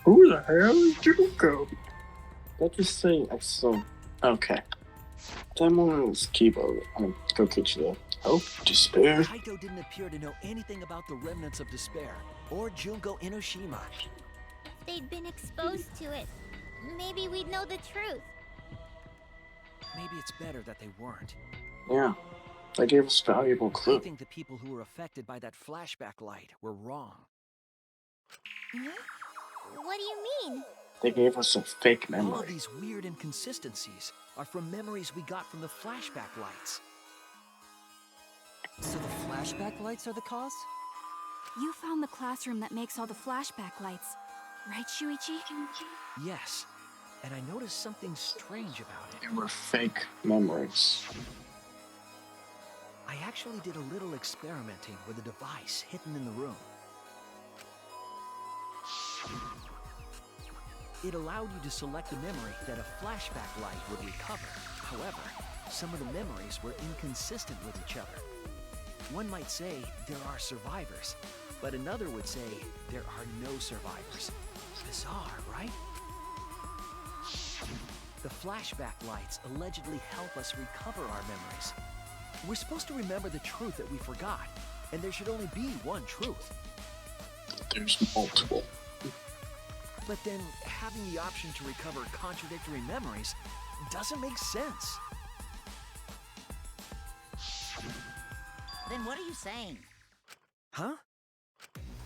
[SPEAKER 1] Who the hell is Junko? Let's just say episode. Okay. That one was Kibo. Kokichi though. Hope, despair.
[SPEAKER 7] Kaito didn't appear to know anything about the remnants of despair or Junko Inoshima.
[SPEAKER 8] If they'd been exposed to it, maybe we'd know the truth.
[SPEAKER 7] Maybe it's better that they weren't.
[SPEAKER 1] Yeah. They gave us valuable
[SPEAKER 7] I
[SPEAKER 1] clue.
[SPEAKER 7] think the people who were affected by that flashback light were wrong.
[SPEAKER 8] What do you mean?
[SPEAKER 1] They gave us a fake
[SPEAKER 7] All of
[SPEAKER 1] memory.
[SPEAKER 7] these weird inconsistencies are from memories we got from the flashback lights.
[SPEAKER 3] So the flashback lights are the cause?
[SPEAKER 6] You found the classroom that makes all the flashback lights, right, Shuichi?
[SPEAKER 7] Yes, and I noticed something strange about it.
[SPEAKER 1] They were fake memories.
[SPEAKER 7] I actually did a little experimenting with a device hidden in the room. It allowed you to select a memory that a flashback light would recover. However, some of the memories were inconsistent with each other. One might say there are survivors, but another would say there are no survivors. Bizarre, right? The flashback lights allegedly help us recover our memories. We're supposed to remember the truth that we forgot, and there should only be one truth.
[SPEAKER 1] There's multiple.
[SPEAKER 7] But then having the option to recover contradictory memories doesn't make sense.
[SPEAKER 2] Then what are you saying?
[SPEAKER 7] Huh?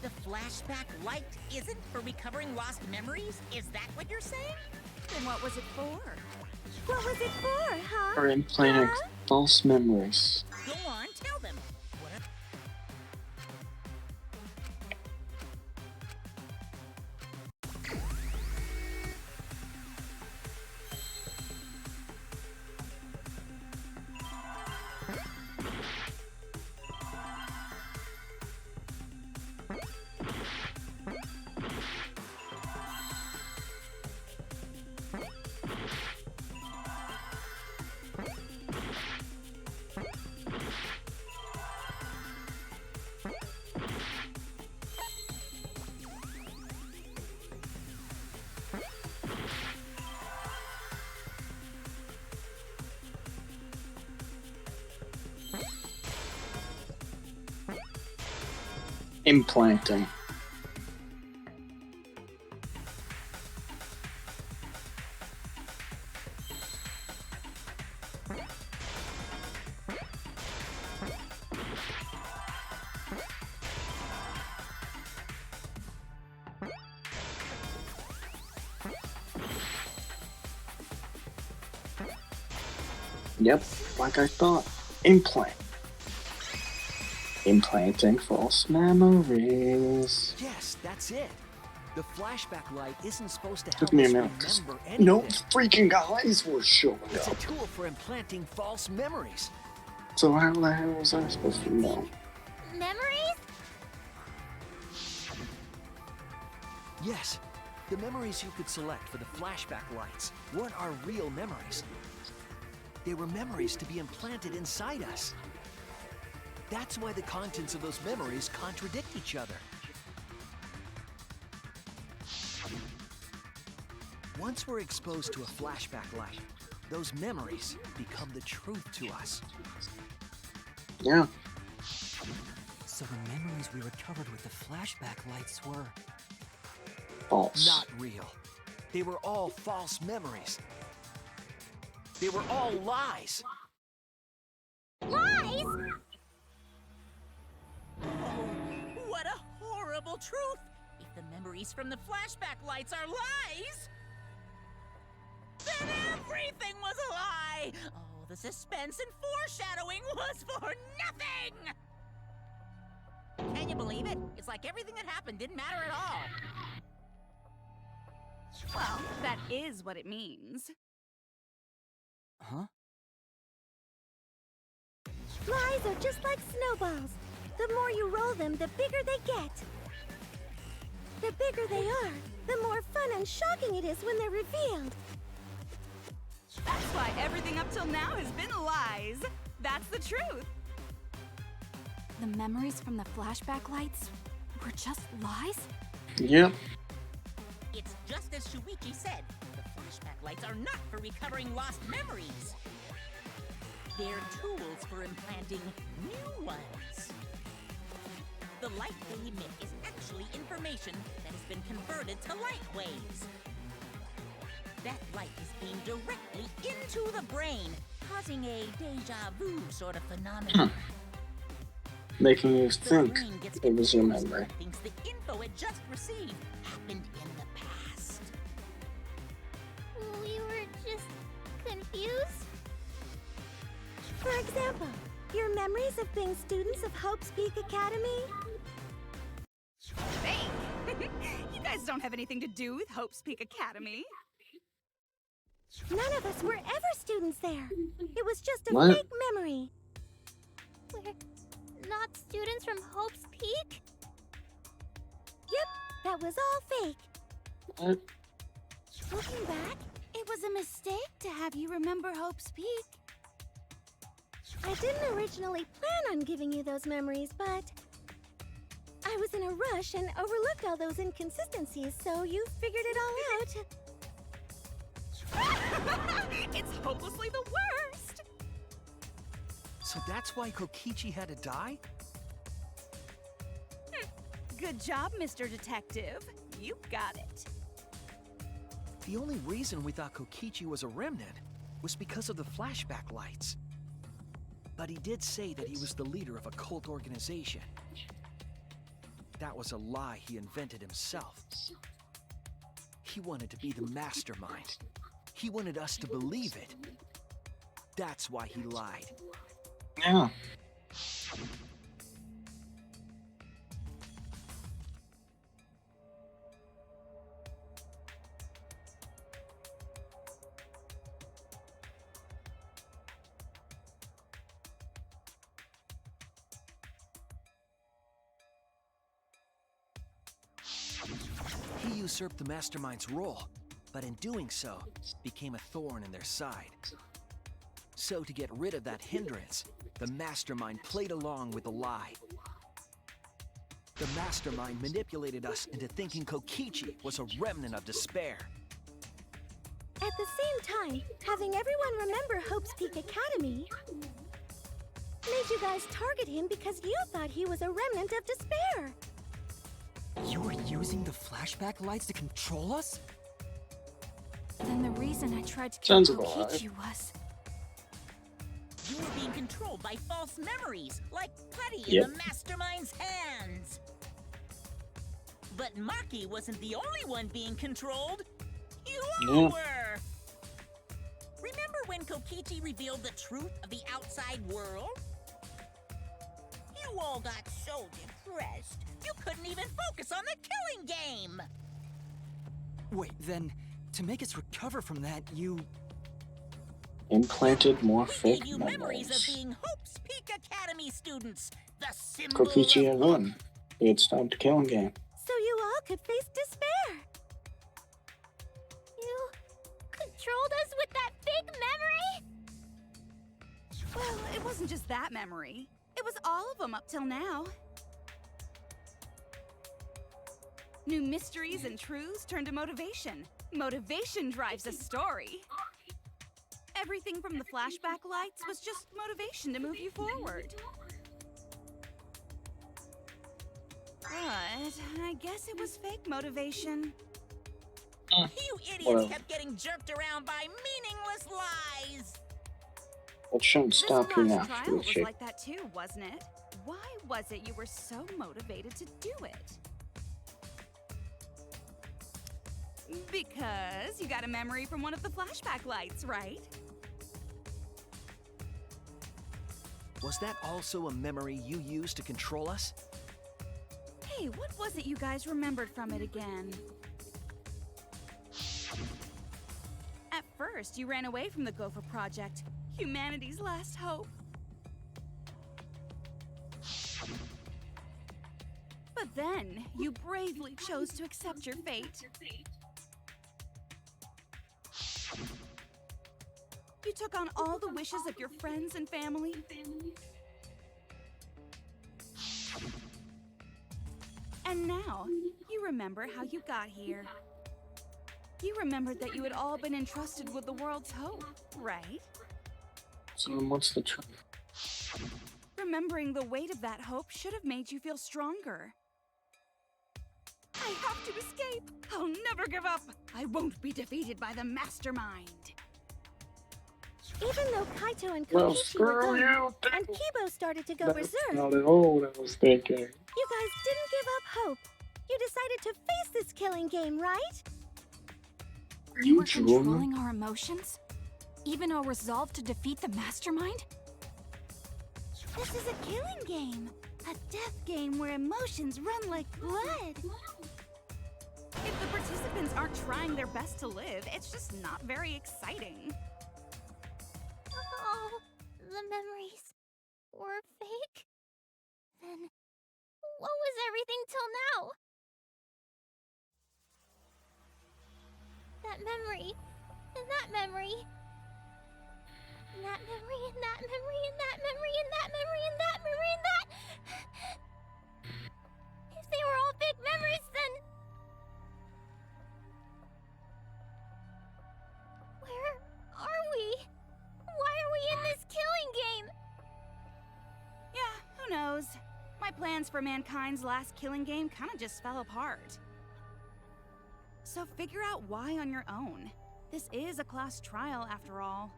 [SPEAKER 2] The flashback light isn't for recovering lost memories? Is that what you're saying?
[SPEAKER 11] Then what was it for?
[SPEAKER 9] What was it for, huh?
[SPEAKER 1] Or implanting false memories.
[SPEAKER 2] Go on, tell them. What
[SPEAKER 1] Implanting. Yep, like I thought. Implant. Implanting false memories.
[SPEAKER 7] Yes, that's it. The flashback light isn't supposed to
[SPEAKER 1] Took
[SPEAKER 7] help
[SPEAKER 1] me a
[SPEAKER 7] us
[SPEAKER 1] minute.
[SPEAKER 7] remember anything.
[SPEAKER 1] No freaking eyes were showing
[SPEAKER 7] It's a
[SPEAKER 1] up.
[SPEAKER 7] tool for implanting false memories.
[SPEAKER 1] So how the hell was I supposed to know?
[SPEAKER 8] Memories?
[SPEAKER 7] Yes, the memories you could select for the flashback lights weren't our real memories. They were memories to be implanted inside us. That's why the contents of those memories contradict each other. Once we're exposed to a flashback light, those memories become the truth to us.
[SPEAKER 1] Yeah.
[SPEAKER 3] So the memories we recovered with the flashback lights were...
[SPEAKER 1] False.
[SPEAKER 7] Not real. They were all false memories. They were all lies.
[SPEAKER 8] Lies?
[SPEAKER 2] Oh, what a horrible truth! If the memories from the flashback lights are lies, then everything was a lie! Oh, the suspense and foreshadowing was for nothing! Can you believe it? It's like everything that happened didn't matter at all.
[SPEAKER 11] Well, that is what it means.
[SPEAKER 3] Huh?
[SPEAKER 9] Lies are just like snowballs. The more you roll them, the bigger they get. The bigger they are, the more fun and shocking it is when they're revealed.
[SPEAKER 11] That's why everything up till now has been lies. That's the truth.
[SPEAKER 6] The memories from the flashback lights were just lies?
[SPEAKER 1] Yep.
[SPEAKER 2] It's just as Shuichi said. The flashback lights are not for recovering lost memories. They're tools for implanting new ones. The light they emit is actually information that has been converted to light waves. That light is beamed directly into the brain, causing a deja vu sort of phenomenon.
[SPEAKER 1] Making you
[SPEAKER 2] The
[SPEAKER 1] think
[SPEAKER 2] brain gets
[SPEAKER 1] it was your
[SPEAKER 2] confused
[SPEAKER 1] memory.
[SPEAKER 2] and thinks the info it just received happened in the past.
[SPEAKER 8] We were just confused?
[SPEAKER 9] For example, your memories of being students of Hope's Peak Academy?
[SPEAKER 11] Hey, you guys don't have anything to do with Hope's Peak Academy.
[SPEAKER 9] None of us were ever students there. It was just a
[SPEAKER 1] What?
[SPEAKER 9] fake memory.
[SPEAKER 8] We're not students from Hope's Peak?
[SPEAKER 9] Yep, that was all fake.
[SPEAKER 1] What?
[SPEAKER 9] Looking back, it was a mistake to have you remember Hope's Peak. I didn't originally plan on giving you those memories, but I was in a rush and overlooked all those inconsistencies, so you figured it all out.
[SPEAKER 11] It's hopelessly the worst.
[SPEAKER 7] So that's why Kokichi had to die?
[SPEAKER 11] Good job, Mr. Detective. You got it.
[SPEAKER 7] The only reason we thought Kokichi was a remnant was because of the flashback lights. But he did say that he was the leader of a cult organization. That was a lie he invented himself. He wanted to be the mastermind. He wanted us to believe it. That's why he lied.
[SPEAKER 1] Yeah.
[SPEAKER 7] He usurped the mastermind's role, but in doing so, became a thorn in their side. So to get rid of that hindrance, the mastermind played along with the lie. The mastermind manipulated us into thinking Kokichi was a remnant of despair.
[SPEAKER 9] At the same time, having everyone remember Hope's Peak Academy made you guys target him because you thought he was a remnant of despair.
[SPEAKER 3] Using the flashback lights to control us?
[SPEAKER 6] Then the reason I tried to kill
[SPEAKER 1] Sounds about right.
[SPEAKER 6] Kokichi was...
[SPEAKER 2] You were being controlled by false memories, like putty
[SPEAKER 1] Yep.
[SPEAKER 2] in the mastermind's hands. But Maki wasn't the only one being controlled. You all
[SPEAKER 1] Yeah.
[SPEAKER 2] were. Remember when Kokichi revealed the truth of the outside world? You all got so depressed, you couldn't even focus on the killing game.
[SPEAKER 3] Wait, then, to make us recover from that, you...
[SPEAKER 1] Implanted more
[SPEAKER 2] We
[SPEAKER 1] fake
[SPEAKER 2] gave you memories of
[SPEAKER 1] memories.
[SPEAKER 2] being Hope's Peak Academy students, the symbol
[SPEAKER 1] Kokichi had
[SPEAKER 2] of
[SPEAKER 1] won. It stopped the killing game.
[SPEAKER 9] So you all could face despair.
[SPEAKER 8] You controlled us with that fake memory?
[SPEAKER 11] Well, it wasn't just that memory. It was all of them up till now. New mysteries and truths turn to motivation. Motivation drives a story. Everything from the flashback lights was just motivation to move you forward. But I guess it was fake motivation.
[SPEAKER 2] You idiots
[SPEAKER 1] Well.
[SPEAKER 2] kept getting jerked around by meaningless lies.
[SPEAKER 1] It shouldn't
[SPEAKER 11] This
[SPEAKER 1] stop you
[SPEAKER 11] last
[SPEAKER 1] now,
[SPEAKER 11] trial was
[SPEAKER 1] Kokichi.
[SPEAKER 11] like that too, wasn't it? Why was it you were so motivated to do it? Because you got a memory from one of the flashback lights, right?
[SPEAKER 7] Was that also a memory you used to control us?
[SPEAKER 11] Hey, what was it you guys remembered from it again? At first, you ran away from the Gopher Project, humanity's last hope. But then, you bravely chose to accept your fate. You took on all the wishes of your friends and family. And now, you remember how you got here. You remembered that you had all been entrusted with the world's hope, right?
[SPEAKER 1] So then what's the truth?
[SPEAKER 11] Remembering the weight of that hope should have made you feel stronger. I have to escape! I'll never give up! I won't be defeated by the mastermind!
[SPEAKER 9] Even though Kaito and
[SPEAKER 1] Well,
[SPEAKER 9] Kokichi were
[SPEAKER 1] screw
[SPEAKER 9] gone,
[SPEAKER 1] you,
[SPEAKER 9] and Kibo started to go
[SPEAKER 1] That's
[SPEAKER 9] berserk,
[SPEAKER 1] not at all what I was thinking.
[SPEAKER 9] you guys didn't give up hope. You decided to face this killing game, right?
[SPEAKER 6] You were
[SPEAKER 1] Usual.
[SPEAKER 6] controlling our emotions? Even our resolve to defeat the mastermind?
[SPEAKER 9] This is a killing game. A death game where emotions run like blood.
[SPEAKER 11] If the participants aren't trying their best to live, it's just not very exciting.
[SPEAKER 8] Oh, the memories were fake? Then what was everything till now? That memory, and that memory, and that memory, and that memory, and that memory, and that memory, and that memory, and that... If they were all fake memories, then... Where are we? Why are we in this killing game?
[SPEAKER 11] Yeah, who knows? My plans for mankind's last killing game kinda just fell apart. So figure out why on your own. This is a class trial after all.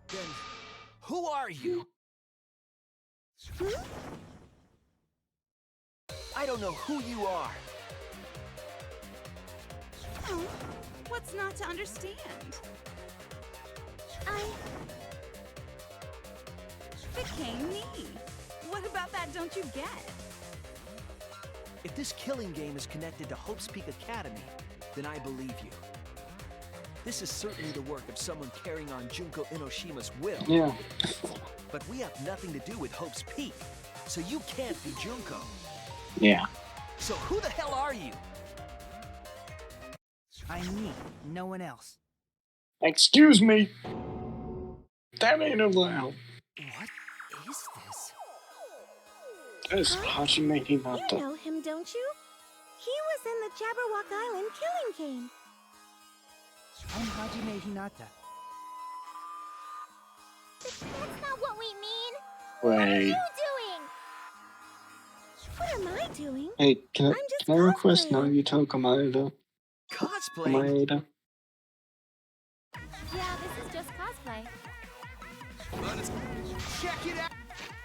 [SPEAKER 7] Then, who are you? I don't know who you are.
[SPEAKER 11] Oh, what's not to understand?
[SPEAKER 9] I
[SPEAKER 11] Became me. What about that don't you get?
[SPEAKER 7] If this killing game is connected to Hope's Peak Academy, then I believe you. This is certainly the work of someone carrying on Junko Inoshima's will.
[SPEAKER 1] Yeah.
[SPEAKER 7] But we have nothing to do with Hope's Peak, so you can't be Junko.
[SPEAKER 1] Yeah.
[SPEAKER 7] So who the hell are you?
[SPEAKER 3] I'm me, no one else.
[SPEAKER 1] Excuse me. That ain't allowed.
[SPEAKER 3] What is this?
[SPEAKER 1] This is Hajime
[SPEAKER 9] You
[SPEAKER 1] Hinata.
[SPEAKER 9] know him, don't you? He was in the Jabberwock Island killing game.
[SPEAKER 3] I'm Hajime Hinata.
[SPEAKER 8] That's not what we mean.
[SPEAKER 1] Wait.
[SPEAKER 8] What are you doing?
[SPEAKER 9] What am I doing?
[SPEAKER 1] Hey,
[SPEAKER 9] I'm just
[SPEAKER 1] can I request
[SPEAKER 9] cosplaying.
[SPEAKER 1] Nagito Komaeda?
[SPEAKER 7] Cosplay?
[SPEAKER 1] Komaeda?
[SPEAKER 8] Yeah, this is just cosplay.
[SPEAKER 10] But it's... Check it out!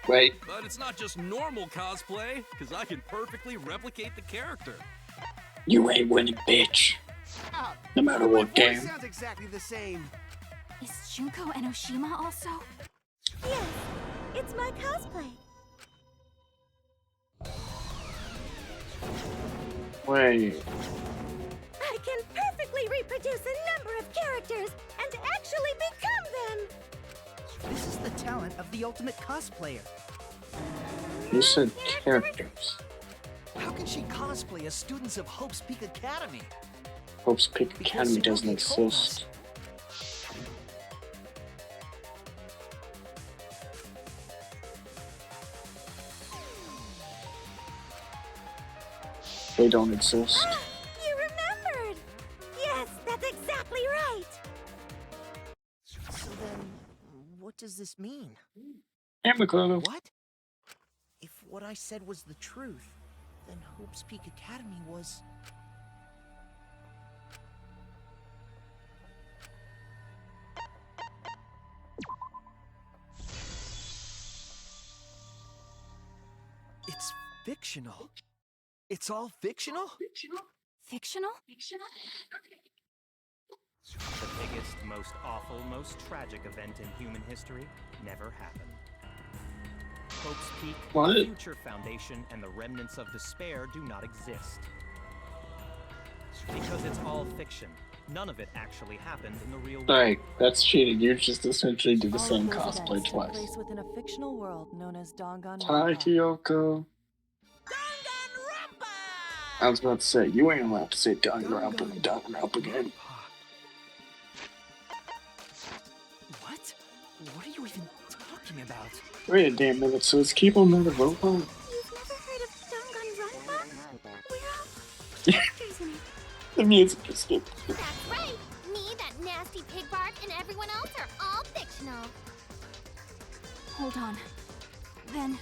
[SPEAKER 1] Wait,
[SPEAKER 12] But it's not just normal cosplay, because I can perfectly replicate the character.
[SPEAKER 1] you ain't winning, bitch.
[SPEAKER 8] Oh,
[SPEAKER 1] No matter what game.
[SPEAKER 7] Sounds exactly the same.
[SPEAKER 6] Is Junko Enoshima also?
[SPEAKER 9] Yes, it's my cosplay.
[SPEAKER 1] Wait,
[SPEAKER 9] I can perfectly reproduce a number of characters and actually become them.
[SPEAKER 7] This is the talent of the ultimate cosplayer.
[SPEAKER 1] you said characters.
[SPEAKER 7] How can she cosplay as students of Hope's Peak Academy?
[SPEAKER 1] Hope's Peak
[SPEAKER 7] Because
[SPEAKER 1] Academy doesn't
[SPEAKER 7] Tsurugi told us.
[SPEAKER 1] exist. They don't exist.
[SPEAKER 9] Ah, you remembered! Yes, that's exactly right!
[SPEAKER 7] So then, what does this mean?
[SPEAKER 1] Amicable.
[SPEAKER 7] What? If what I said was the truth, then Hope's Peak Academy was... It's fictional. It's all fictional?
[SPEAKER 6] Fictional?
[SPEAKER 4] The biggest, most awful, most tragic event in human history never happened. Hope's Peak,
[SPEAKER 1] What?
[SPEAKER 4] the Future Foundation, and the remnants of despair do not exist. Because it's all fiction. None of it actually happened in the real world.
[SPEAKER 1] Alright, that's cheating. You just essentially did the
[SPEAKER 13] All
[SPEAKER 1] same
[SPEAKER 13] of those
[SPEAKER 1] cosplay
[SPEAKER 13] events took
[SPEAKER 1] twice.
[SPEAKER 13] place within a fictional world known as
[SPEAKER 1] Hi,
[SPEAKER 13] Danganronpa.
[SPEAKER 1] Kyoko.
[SPEAKER 2] Danganronpa!
[SPEAKER 1] I was about to say, you ain't allowed to say Danganronpa again.
[SPEAKER 7] What? What are you even talking about?
[SPEAKER 1] Wait a damn minute, so is Kibo not a robot?
[SPEAKER 9] You've never heard of Danganronpa? We're all characters in it.
[SPEAKER 1] The music just skipped.
[SPEAKER 8] that's right. Me, that nasty pig bark, and everyone else are all fictional.
[SPEAKER 6] Hold on. Then,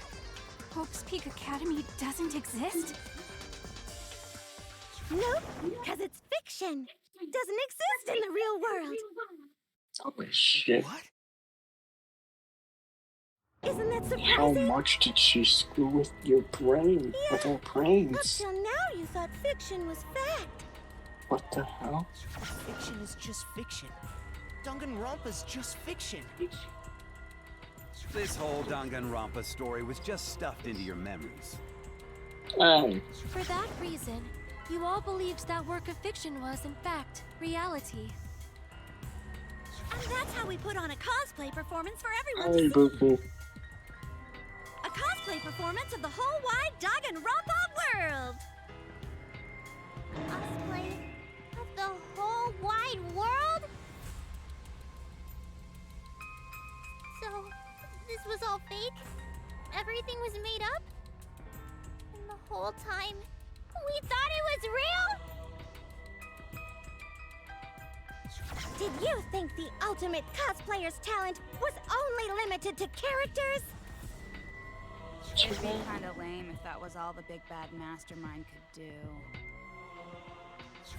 [SPEAKER 6] Hope's Peak Academy doesn't exist?
[SPEAKER 9] Nope, because it's fiction. Doesn't exist in the real world.
[SPEAKER 1] Holy shit.
[SPEAKER 7] What?
[SPEAKER 9] Isn't that
[SPEAKER 1] How
[SPEAKER 9] surprising?
[SPEAKER 1] much did she screw with your brain? With her
[SPEAKER 9] Up
[SPEAKER 1] brains?
[SPEAKER 9] till now, you thought fiction was fact.
[SPEAKER 1] What the hell?
[SPEAKER 7] Fiction is just fiction. Danganronpa's just fiction.
[SPEAKER 14] This whole Danganronpa story was just stuffed into your memories.
[SPEAKER 1] Hey,
[SPEAKER 9] For that reason, you all believed that work of fiction was, in fact, reality. And that's how we put on a cosplay performance for everyone
[SPEAKER 1] hey,
[SPEAKER 9] to see.
[SPEAKER 1] boo-boo.
[SPEAKER 9] A cosplay performance of the whole wide Danganronpa world!
[SPEAKER 8] Cosplay of the whole wide world? So, this was all fake? Everything was made up? And the whole time, we thought it was real?
[SPEAKER 9] Did you think the ultimate cosplayer's talent was only limited to characters?
[SPEAKER 11] It'd be kinda lame if that was all the big bad mastermind could do.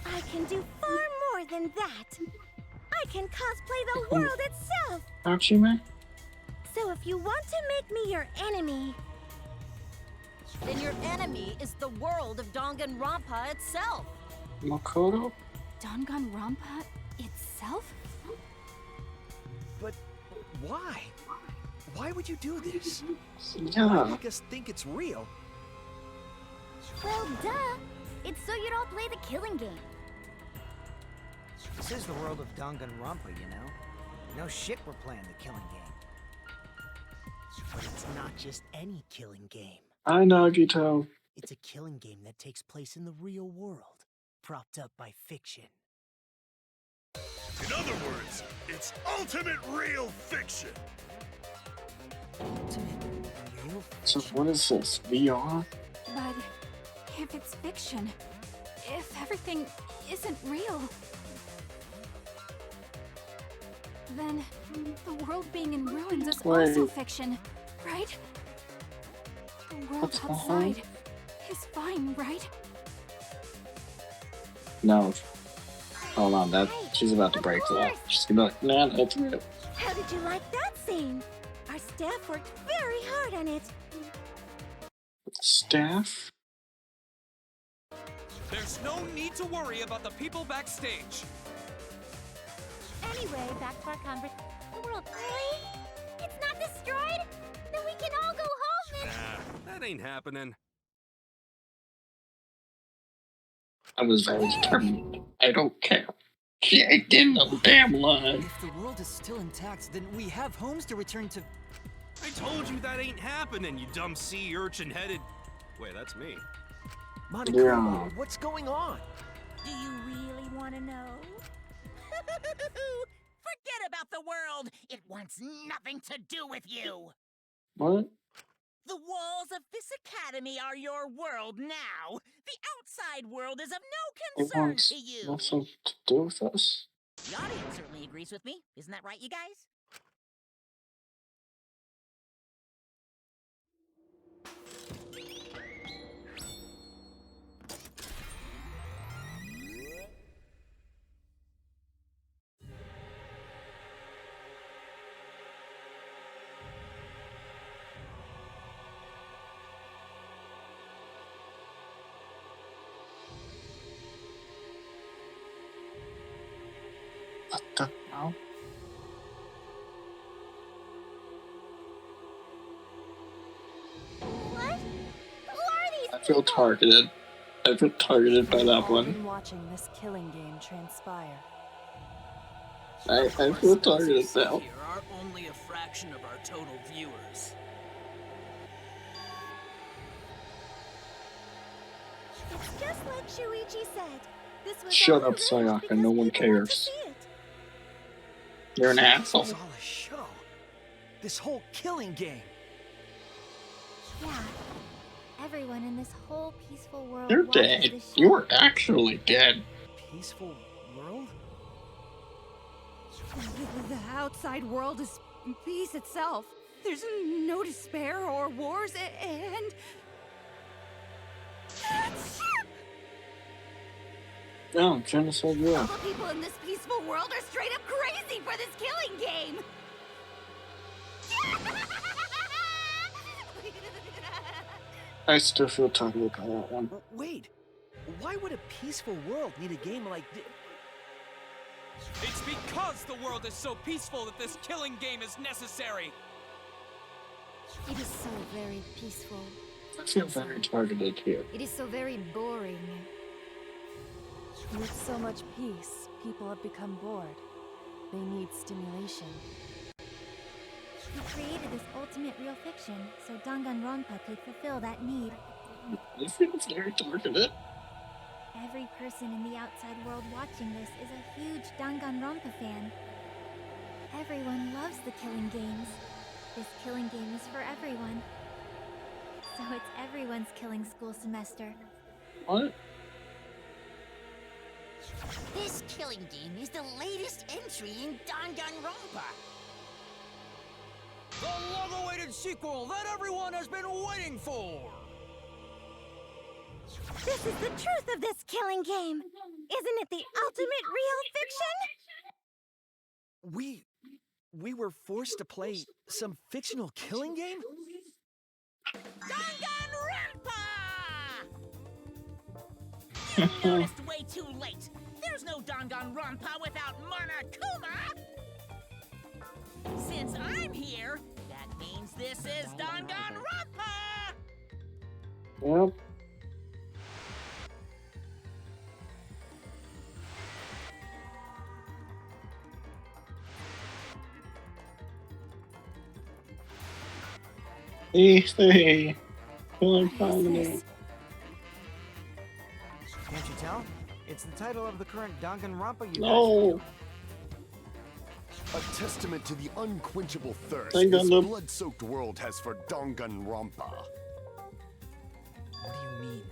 [SPEAKER 9] I can do far more than that. I can cosplay the world itself.
[SPEAKER 1] Archie-man?
[SPEAKER 9] So if you want to make me your enemy,
[SPEAKER 2] Then your enemy is the world of Danganronpa itself.
[SPEAKER 1] Makoto?
[SPEAKER 6] Danganronpa itself?
[SPEAKER 7] But why? Why would you do this? Why
[SPEAKER 1] Yeah.
[SPEAKER 7] make us think it's real?
[SPEAKER 8] Well, duh. It's so you don't play the killing game.
[SPEAKER 15] This is the world of Danganronpa, you know? No shit we're playing the killing game. But it's not just any killing game.
[SPEAKER 1] Hi, Nagito.
[SPEAKER 15] It's a killing game that takes place in the real world, propped up by fiction.
[SPEAKER 10] In other words, it's ultimate real fiction.
[SPEAKER 15] Ultimate real
[SPEAKER 1] So what is this? VR?
[SPEAKER 6] But if it's fiction, if everything isn't real, then the world being in ruins is also
[SPEAKER 1] Wait.
[SPEAKER 6] fiction, right? The world
[SPEAKER 1] What's
[SPEAKER 6] outside fine, right?
[SPEAKER 1] No. Hold on, that she's about to break that. She's gonna be like, nah, that's it.
[SPEAKER 9] How did you like that scene? Our staff worked very hard on it.
[SPEAKER 1] Staff?
[SPEAKER 12] There's no need to worry about the people backstage.
[SPEAKER 8] Anyway, back to our conversation. The world, really? It's not destroyed? Then we can all go home and...
[SPEAKER 12] Nah, that ain't happening.
[SPEAKER 1] I was very determined. I don't care. She ain't in the damn line.
[SPEAKER 3] If the world is still intact, then we have homes to return to.
[SPEAKER 12] I told you that ain't happening, you dumb sea urchin-headed... Wait, that's me.
[SPEAKER 7] Monokuma, what's going on?
[SPEAKER 2] Do you really want to know? Forget about the world! It wants nothing to do with you!
[SPEAKER 1] What?
[SPEAKER 2] The walls of this academy are your world now! The outside world is of no
[SPEAKER 1] It
[SPEAKER 2] concern
[SPEAKER 1] wants
[SPEAKER 2] to you!
[SPEAKER 1] nothing to do with us.
[SPEAKER 2] The audience certainly agrees with me. Isn't that right, you guys?
[SPEAKER 1] What the hell?
[SPEAKER 8] What? Who are these
[SPEAKER 1] I feel targeted. I feel targeted by that
[SPEAKER 13] I've
[SPEAKER 1] one.
[SPEAKER 13] been watching this killing game transpire.
[SPEAKER 1] I feel targeted now.
[SPEAKER 16] Here are only a fraction of our total viewers.
[SPEAKER 9] It's just like Shuichi said. This was
[SPEAKER 1] Shut
[SPEAKER 9] all
[SPEAKER 1] up,
[SPEAKER 9] arranged
[SPEAKER 1] Sayaka.
[SPEAKER 9] because
[SPEAKER 1] No one
[SPEAKER 9] people want to
[SPEAKER 1] cares.
[SPEAKER 9] see it.
[SPEAKER 1] You're an
[SPEAKER 7] This
[SPEAKER 1] asshole.
[SPEAKER 7] was all a show. This whole killing game.
[SPEAKER 8] Yeah. Everyone in this whole peaceful world
[SPEAKER 1] You're
[SPEAKER 8] watches
[SPEAKER 1] dead.
[SPEAKER 8] this show.
[SPEAKER 1] You were actually dead.
[SPEAKER 7] Peaceful world?
[SPEAKER 11] The outside world is peace itself. There's no despair or wars, and...
[SPEAKER 1] No, genocide real.
[SPEAKER 11] All the people in this peaceful world are straight up crazy for this killing game!
[SPEAKER 1] I still feel targeted by that one.
[SPEAKER 7] Wait, why would a peaceful world need a game like this?
[SPEAKER 12] It's because the world is so peaceful that this killing game is necessary.
[SPEAKER 8] It is so very peaceful.
[SPEAKER 1] I feel very targeted here.
[SPEAKER 8] It is so very boring.
[SPEAKER 13] With so much peace, people have become bored. They need stimulation.
[SPEAKER 8] We created this ultimate real fiction so Danganronpa could fulfill that need.
[SPEAKER 1] I feel very targeted.
[SPEAKER 8] Every person in the outside world watching this is a huge Danganronpa fan. Everyone loves the killing games. This killing game is for everyone. So it's everyone's killing school semester.
[SPEAKER 1] What?
[SPEAKER 2] This killing game is the latest entry in Danganronpa.
[SPEAKER 16] The long-awaited sequel that everyone has been waiting for!
[SPEAKER 9] This is the truth of this killing game. Isn't it the ultimate real fiction?
[SPEAKER 7] We were forced to play some fictional killing game?
[SPEAKER 2] Danganronpa! You noticed way too late. There's no Danganronpa without Monokuma! Since I'm here, that means this is Danganronpa!
[SPEAKER 1] Yep. Hey, come on, follow me.
[SPEAKER 15] Can't you tell? It's the title of the current Danganronpa you
[SPEAKER 1] No.
[SPEAKER 10] A testament to the unquenchable thirst
[SPEAKER 1] Dangan-
[SPEAKER 10] this blood-soaked world has for Danganronpa.
[SPEAKER 15] What do you mean?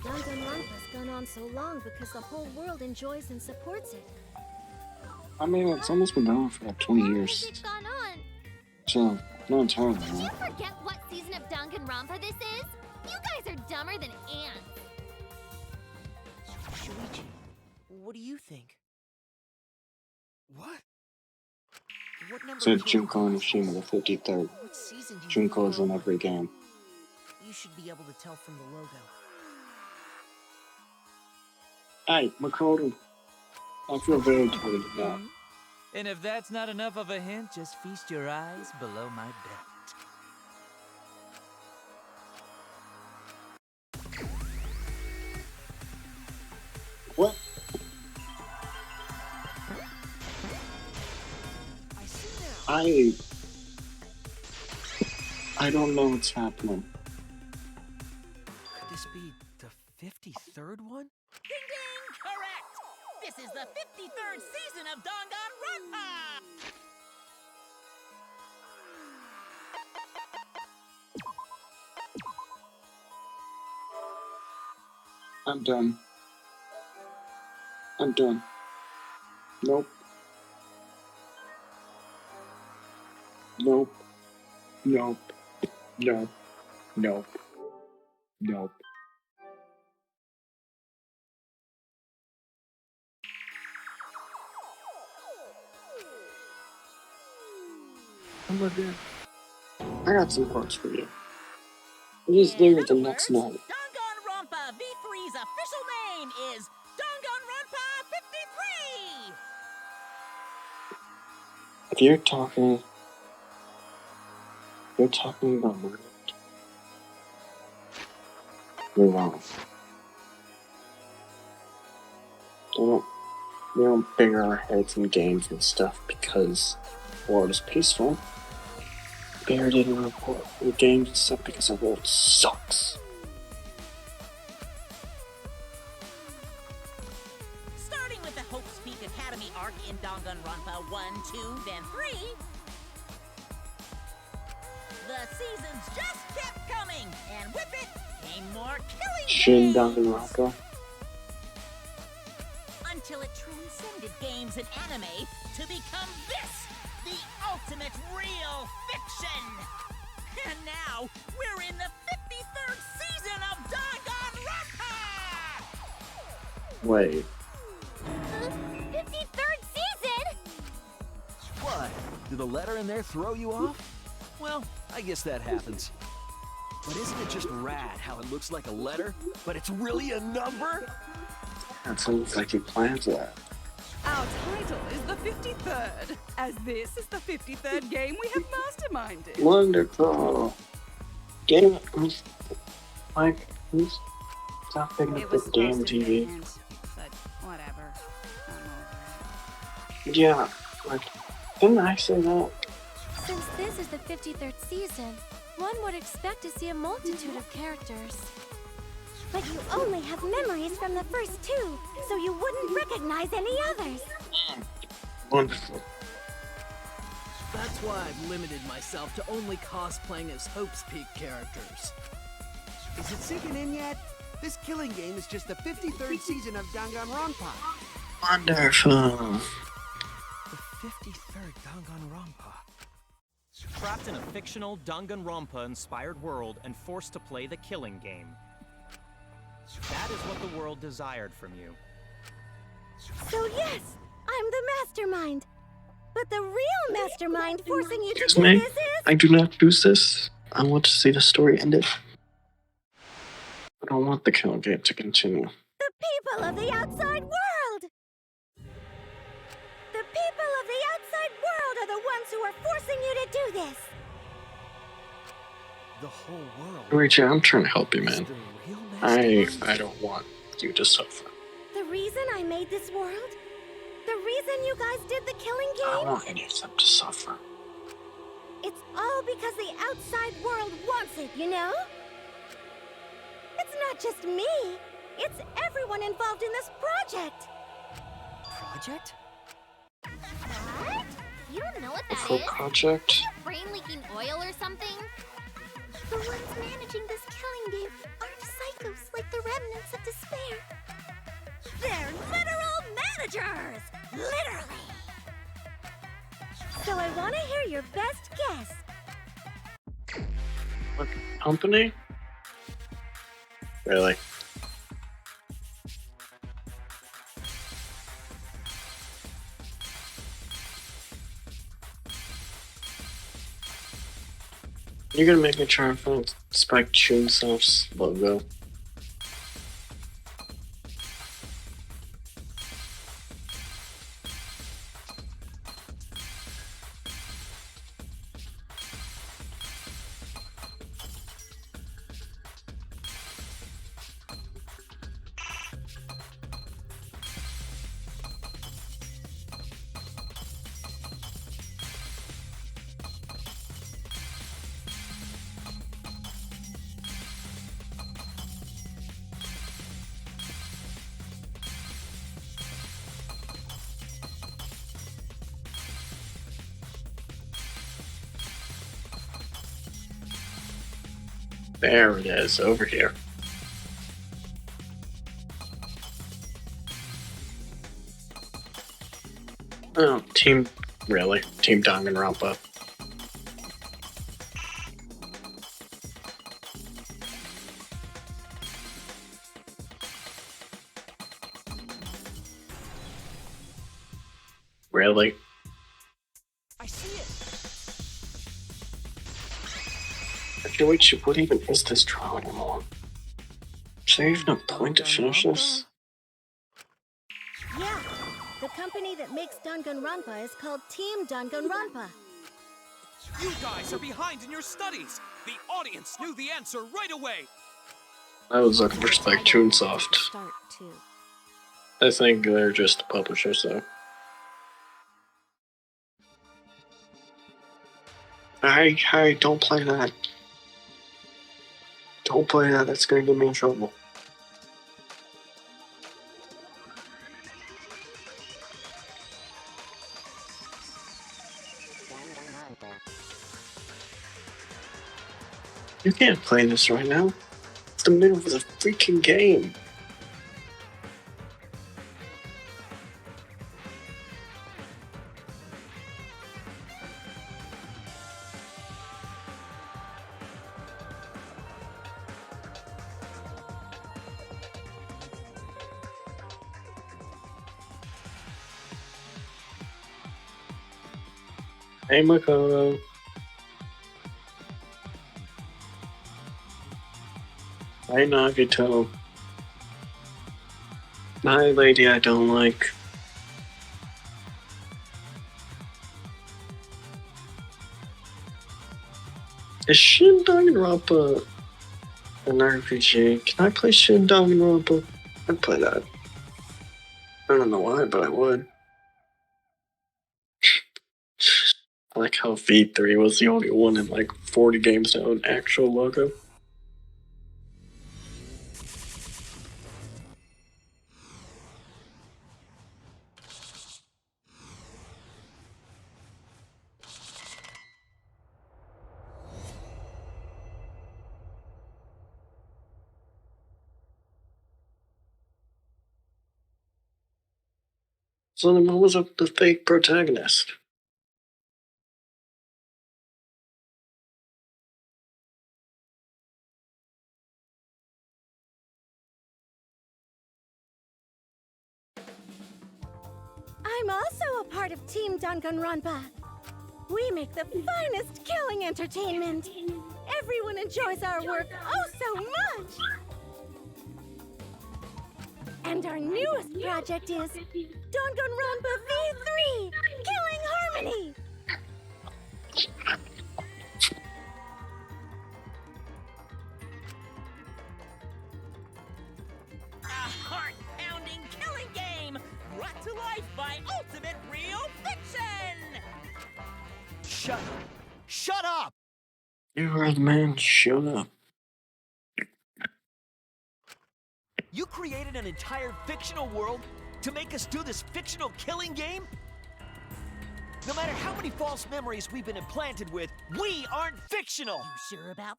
[SPEAKER 9] Danganronpa's gone on so long because the whole world enjoys and supports it.
[SPEAKER 1] I mean, it's almost been going for like 20
[SPEAKER 8] Has
[SPEAKER 1] years.
[SPEAKER 8] it gone on?
[SPEAKER 1] So, not entirely
[SPEAKER 8] Did
[SPEAKER 1] long.
[SPEAKER 8] you forget what season of Danganronpa this is? You guys are dumber than ants.
[SPEAKER 15] Shuichi, what do you think? What? What number
[SPEAKER 1] Said
[SPEAKER 15] killing
[SPEAKER 1] Junko and
[SPEAKER 15] game is
[SPEAKER 1] Ashima,
[SPEAKER 15] this?
[SPEAKER 1] the 53rd.
[SPEAKER 15] What season do you
[SPEAKER 1] Junko is
[SPEAKER 15] think
[SPEAKER 1] in
[SPEAKER 15] we're
[SPEAKER 1] every game.
[SPEAKER 15] You should be able to tell from the logo.
[SPEAKER 1] Hey, Makoto. I feel very tired now.
[SPEAKER 5] And if that's not enough of a hint, just feast your eyes below my belt.
[SPEAKER 1] What? I don't know what's happening.
[SPEAKER 7] Could this be the 53rd one?
[SPEAKER 2] Ding ding! Correct! This is the 53rd season of Danganronpa!
[SPEAKER 1] I'm done. I'm done. Nope. Nope. Nope. Nope. Nope. Nope. Oh my god. I got some quotes for you. It is there the next night.
[SPEAKER 2] Danganronpa V3's official name is Danganronpa 53!
[SPEAKER 1] If you're talking about murder, you're wrong. We don't bang our heads in games and stuff because the world is peaceful. Bear didn't report the games and stuff because the world sucks.
[SPEAKER 2] Starting with the Hope's Peak Academy arc in Danganronpa 1, 2, then 3, the seasons just kept coming, and with it came more killing
[SPEAKER 1] Shin
[SPEAKER 2] games!
[SPEAKER 1] Danganronpa.
[SPEAKER 2] Until it transcended games and anime to become this, the ultimate real fiction! And now, we're in the 53rd season of Danganronpa!
[SPEAKER 1] Wait.
[SPEAKER 8] 53rd season?
[SPEAKER 7] What? Did the letter in there throw you off? Well, I guess that happens. But isn't it just rad how it looks like a letter, but it's really a number?
[SPEAKER 1] That sounds like he plans that.
[SPEAKER 11] Our title is the 53rd, as this is the 53rd game we have masterminded.
[SPEAKER 1] Wonderful. Game. Mike, please stop picking up the damn TV.
[SPEAKER 11] But whatever. I'm over it.
[SPEAKER 1] Yeah, like, didn't I say that?
[SPEAKER 9] Since this is the 53rd season, one would expect to see a multitude of characters.
[SPEAKER 8] But you only have memories from the first two, so you wouldn't recognize any others.
[SPEAKER 1] Wonderful.
[SPEAKER 16] That's why I've limited myself to only cosplaying as Hope's Peak characters.
[SPEAKER 15] Is it sinking in yet? This killing game is just the 53rd season of Danganronpa.
[SPEAKER 1] Wonderful.
[SPEAKER 7] The 53rd Danganronpa.
[SPEAKER 4] Trapped in a fictional Danganronpa-inspired world and forced to play the killing game. That is what the world desired from you.
[SPEAKER 9] So yes, I'm the mastermind. But the real mastermind forcing you to
[SPEAKER 1] Excuse
[SPEAKER 9] do
[SPEAKER 1] me?
[SPEAKER 9] this is...
[SPEAKER 1] I do not choose this. I want to see the story ended. I don't want the killing game to continue.
[SPEAKER 9] The people of the outside world! The people of the outside world are the ones who are forcing you to do this!
[SPEAKER 7] The whole world.
[SPEAKER 1] Rachel, I'm trying to help you, man. I don't want you to suffer.
[SPEAKER 9] The reason I made this world? The reason you guys did the killing
[SPEAKER 1] I don't
[SPEAKER 9] game?
[SPEAKER 1] want any of them to suffer.
[SPEAKER 9] It's all because the outside world wants it, you know? It's not just me. It's everyone involved in this project.
[SPEAKER 7] Project?
[SPEAKER 8] What? You don't know what that
[SPEAKER 1] Full
[SPEAKER 8] is?
[SPEAKER 1] project?
[SPEAKER 8] Brain leaking oil or something? The ones managing this killing game aren't psychos like the remnants of despair.
[SPEAKER 9] They're literal managers! Literally! So I want to hear your best guess.
[SPEAKER 1] What company? Really? You're gonna make me try and find Spike Chunsoft's logo. There it is, over here. Oh, Team Danganronpa. Really?
[SPEAKER 16] I see it.
[SPEAKER 1] Actually, wait, what even is this trial anymore? Is there even a point to finish this?
[SPEAKER 9] Yeah, the company that makes Danganronpa is called Team Danganronpa.
[SPEAKER 12] You guys are behind in your studies. The audience knew the answer right away.
[SPEAKER 1] I was looking for Spike Chunsoft. I think they're just a publisher, so. Hey, don't play that. Don't play that, that's gonna get me in trouble. You can't play this right now. It's the middle of the freaking game. Hey, Makoto. Hi, Nagito. Hi, lady I don't like. Is Shin Danganronpa an RPG? Can I play Shin Danganronpa? I'd play that. I don't know why, but I would. I like how V3 was the only one in like 40 games to own actual logo. So then what was up with the fake protagonist?
[SPEAKER 9] I'm also a part of Team Danganronpa. We make the finest killing entertainment. Everyone enjoys our work oh so much. And our newest project is Danganronpa V3, Killing Harmony.
[SPEAKER 2] A heart-pounding killing game brought to life by Ultimate Real Fiction!
[SPEAKER 7] Shut up! Shut up!
[SPEAKER 1] You heard the man, shut up.
[SPEAKER 7] You created an entire fictional world to make us do this fictional killing game? No matter how many false memories we've been implanted with, we aren't fictional!
[SPEAKER 2] You sure about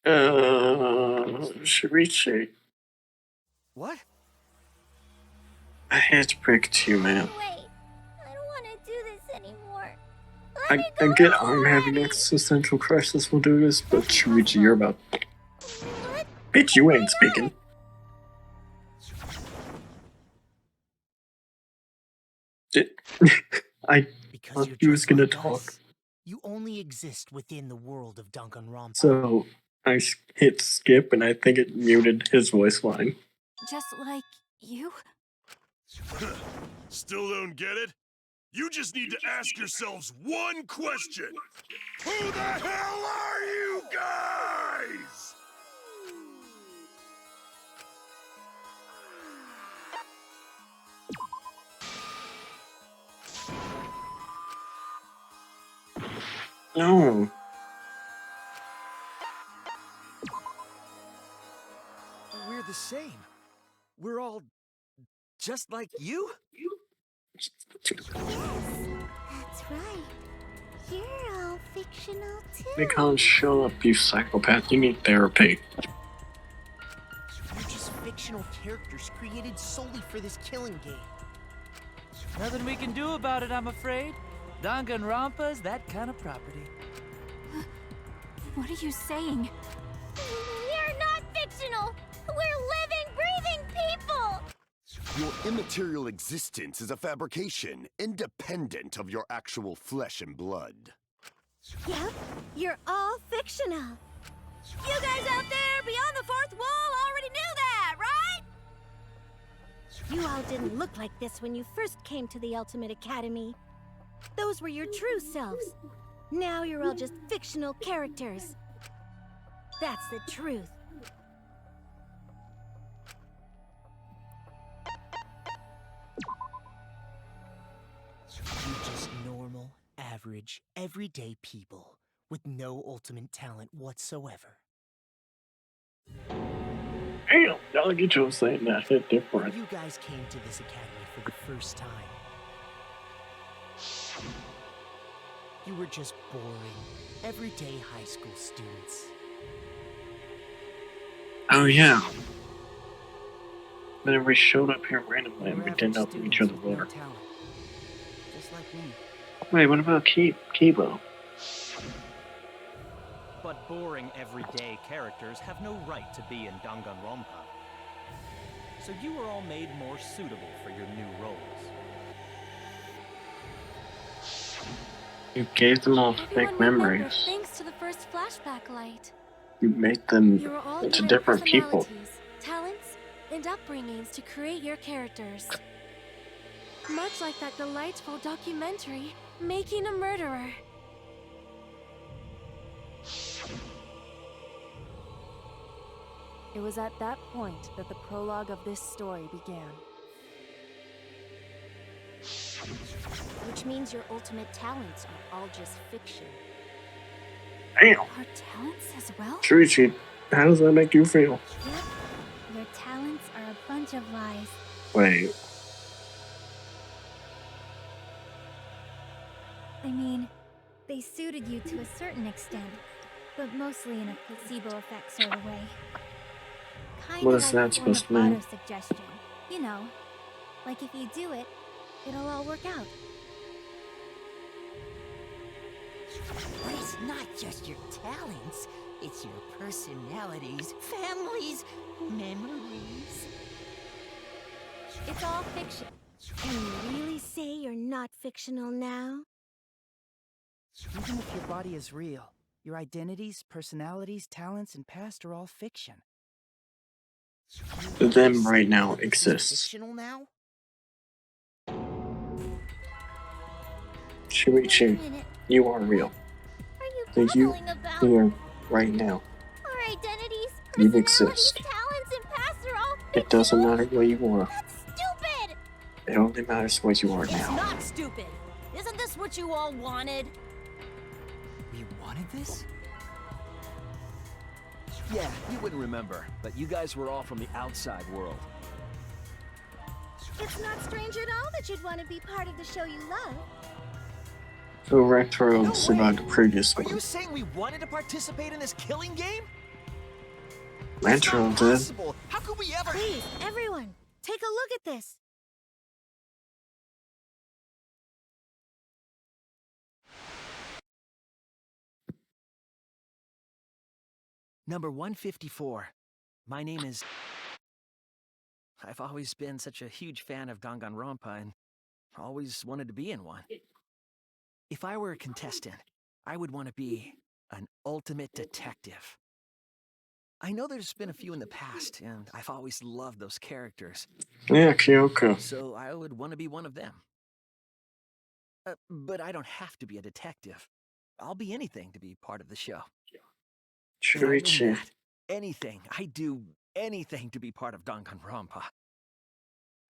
[SPEAKER 2] that?
[SPEAKER 1] Should we see?
[SPEAKER 7] What?
[SPEAKER 1] I hate to break it to you, man.
[SPEAKER 8] Wait, I don't want to do this anymore.
[SPEAKER 1] I get I'm having existential crisis while doing this, but Shuichi, you're about. Bitch, you ain't speaking. I
[SPEAKER 15] Because
[SPEAKER 1] thought he was gonna
[SPEAKER 15] like
[SPEAKER 1] talk.
[SPEAKER 15] us. You only exist within the world of Danganronpa.
[SPEAKER 1] So I hit skip, and I think it muted his voice line.
[SPEAKER 6] Just like you?
[SPEAKER 10] Still don't get it? You just need to ask yourselves one question. Who the hell are you guys?
[SPEAKER 1] No.
[SPEAKER 7] We're the same. We're all just like you?
[SPEAKER 8] That's right. You're all fictional too.
[SPEAKER 1] They can't show up, you psychopath. You need therapy.
[SPEAKER 15] You're just fictional characters created solely for this killing game.
[SPEAKER 3] Nothing we can do about it, I'm afraid. Danganronpa's that kind of property.
[SPEAKER 6] What are you saying?
[SPEAKER 8] We're not fictional! We're living, breathing people!
[SPEAKER 10] Your immaterial existence is a fabrication, independent of your actual flesh and blood.
[SPEAKER 9] Yep, you're all fictional. You guys out there beyond the fourth wall already knew that, right? You all didn't look like this when you first came to the Ultimate Academy. Those were your true selves. Now you're all just fictional characters. That's the truth.
[SPEAKER 15] You're just normal, average, everyday people with no ultimate talent whatsoever.
[SPEAKER 1] Damn, y'all get you saying that hit different.
[SPEAKER 15] You guys came to this academy for the first time. You were just boring, everyday high school students.
[SPEAKER 1] Oh yeah. Then we showed up here randomly and we didn't know who each other were.
[SPEAKER 15] Just like me.
[SPEAKER 1] Wait, what about Kibo?
[SPEAKER 4] But boring everyday characters have no right to be in Danganronpa. So you were all made more suitable for your new roles.
[SPEAKER 1] You gave them all fake memories.
[SPEAKER 6] Thanks to the first flashback light.
[SPEAKER 1] You made them
[SPEAKER 6] You were all
[SPEAKER 1] into
[SPEAKER 6] given
[SPEAKER 1] different people.
[SPEAKER 6] personalities, talents, and upbringings to create your characters. Much like that delightful documentary, Making a Murderer.
[SPEAKER 13] It was at that point that the prologue of this story began.
[SPEAKER 8] Which means your ultimate talents are all just fiction.
[SPEAKER 1] Damn.
[SPEAKER 6] Our talents as well?
[SPEAKER 1] Shuichi, how does that make you feel?
[SPEAKER 8] Yep. Your talents are a bunch of lies.
[SPEAKER 1] Wait.
[SPEAKER 8] I mean, they suited you to a certain extent, but mostly in a placebo effect sort of way. Kind
[SPEAKER 1] What
[SPEAKER 8] of
[SPEAKER 1] is
[SPEAKER 8] like
[SPEAKER 1] that
[SPEAKER 8] a form
[SPEAKER 1] supposed
[SPEAKER 8] of
[SPEAKER 1] to mean?
[SPEAKER 8] auto-suggestion. You know, like if you do it, it'll all work out.
[SPEAKER 2] But it's not just your talents, it's your personalities, families, memories.
[SPEAKER 8] It's all fiction.
[SPEAKER 9] Can you really say you're not fictional now?
[SPEAKER 3] Even if your body is real, your identities, personalities, talents, and past are all fiction.
[SPEAKER 1] Them right now exists.
[SPEAKER 15] Fictional now?
[SPEAKER 1] Shuichi, you are real.
[SPEAKER 8] Are you
[SPEAKER 1] So you
[SPEAKER 8] babbling about?
[SPEAKER 1] here right now.
[SPEAKER 8] Our identities,
[SPEAKER 1] You
[SPEAKER 8] personalities,
[SPEAKER 1] exist.
[SPEAKER 8] talents, and pasts are all
[SPEAKER 1] It doesn't matter where you are.
[SPEAKER 8] That's stupid!
[SPEAKER 1] It only matters what you are
[SPEAKER 2] It's
[SPEAKER 1] now.
[SPEAKER 2] not stupid. Isn't this what you all wanted?
[SPEAKER 3] We wanted this?
[SPEAKER 7] Yeah, you wouldn't remember, but you guys were all from the outside world.
[SPEAKER 9] It's not strange at all that you'd want to be part of the show you love.
[SPEAKER 1] So Retro
[SPEAKER 7] No
[SPEAKER 1] survived the
[SPEAKER 7] way.
[SPEAKER 1] previous
[SPEAKER 7] Are you
[SPEAKER 1] one.
[SPEAKER 7] saying we wanted to participate in this killing game?
[SPEAKER 1] Retro
[SPEAKER 7] It's
[SPEAKER 1] did.
[SPEAKER 7] not possible. How could we ever?
[SPEAKER 9] Please, everyone, take a look at this.
[SPEAKER 7] Number 154. My name is... I've always been such a huge fan of Danganronpa and always wanted to be in one. If I were a contestant, I would want to be an ultimate detective. I know there's been a few in the past, and I've always loved those characters.
[SPEAKER 1] Yeah, Kyoko.
[SPEAKER 7] So I would want to be one of them. But I don't have to be a detective. I'll be anything to be part of the show. And I mean
[SPEAKER 1] Shuichi.
[SPEAKER 7] that. Anything. I do anything to be part of Danganronpa.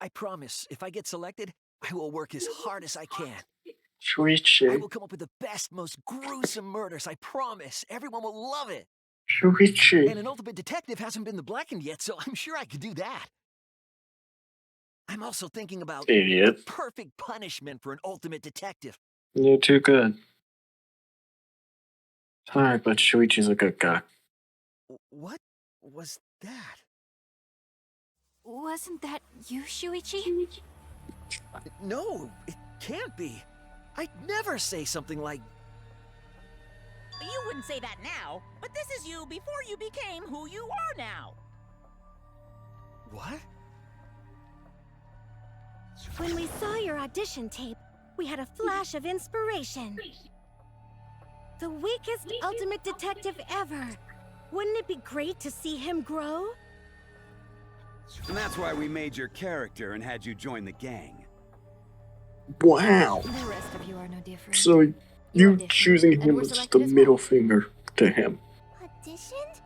[SPEAKER 7] I promise, if I get selected, I will work as hard as I can. I
[SPEAKER 1] Shuichi.
[SPEAKER 7] will come up with the best, most gruesome murders, I promise. Everyone will love it.
[SPEAKER 1] Shuichi.
[SPEAKER 7] And an ultimate detective hasn't been blackened yet, so I'm sure I could do that. I'm also thinking about
[SPEAKER 1] Idiot.
[SPEAKER 7] the perfect punishment for an ultimate detective.
[SPEAKER 1] You're too good. Sorry, but Shuichi's a good guy.
[SPEAKER 7] What was that?
[SPEAKER 6] Wasn't that you, Shuichi?
[SPEAKER 7] No, it can't be. I'd never say something like...
[SPEAKER 2] You wouldn't say that now, but this is you before you became who you are now.
[SPEAKER 7] What?
[SPEAKER 9] When we saw your audition tape, we had a flash of inspiration. The weakest ultimate detective ever. Wouldn't it be great to see him grow?
[SPEAKER 14] And that's why we made your character and had you join the gang.
[SPEAKER 1] Wow.
[SPEAKER 6] The rest of you are no different.
[SPEAKER 1] So you choosing him was just a middle finger to him.
[SPEAKER 8] Auditioned?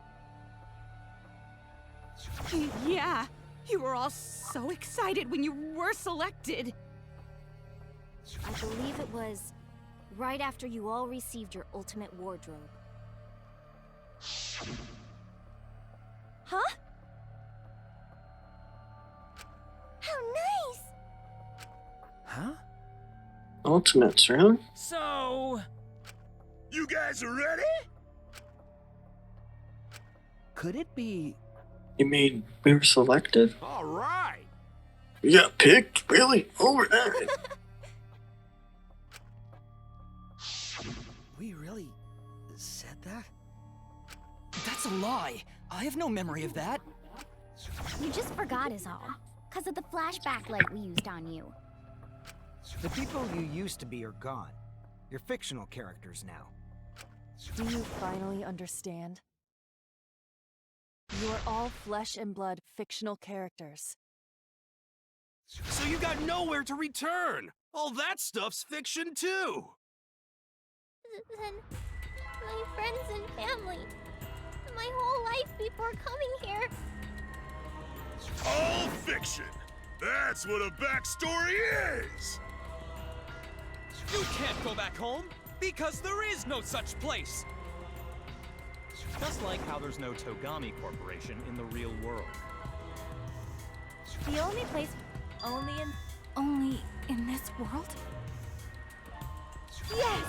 [SPEAKER 11] Yeah, you were all so excited when you were selected.
[SPEAKER 6] I believe it was right after you all received your ultimate wardrobe.
[SPEAKER 9] Huh? How nice!
[SPEAKER 7] Huh?
[SPEAKER 1] Ultimates, really?
[SPEAKER 12] So...
[SPEAKER 10] You guys are ready?
[SPEAKER 7] Could it be...
[SPEAKER 1] You mean we were selected?
[SPEAKER 10] All right.
[SPEAKER 1] You got picked? Really? Alright.
[SPEAKER 7] We really said that?
[SPEAKER 3] That's a lie. I have no memory of that.
[SPEAKER 8] You just forgot is all. Because of the flashback light we used on you.
[SPEAKER 15] The people you used to be are gone. You're fictional characters now.
[SPEAKER 13] Do you finally understand? You are all flesh and blood fictional characters.
[SPEAKER 10] So you got nowhere to return. All that stuff's fiction too.
[SPEAKER 8] Then my friends and family. My whole life before coming here.
[SPEAKER 10] All fiction. That's what a backstory is.
[SPEAKER 12] You can't go back home, because there is no such place!
[SPEAKER 4] Just like how there's no Togami Corporation in the real world.
[SPEAKER 6] The only place... Only in this world?
[SPEAKER 9] Yes!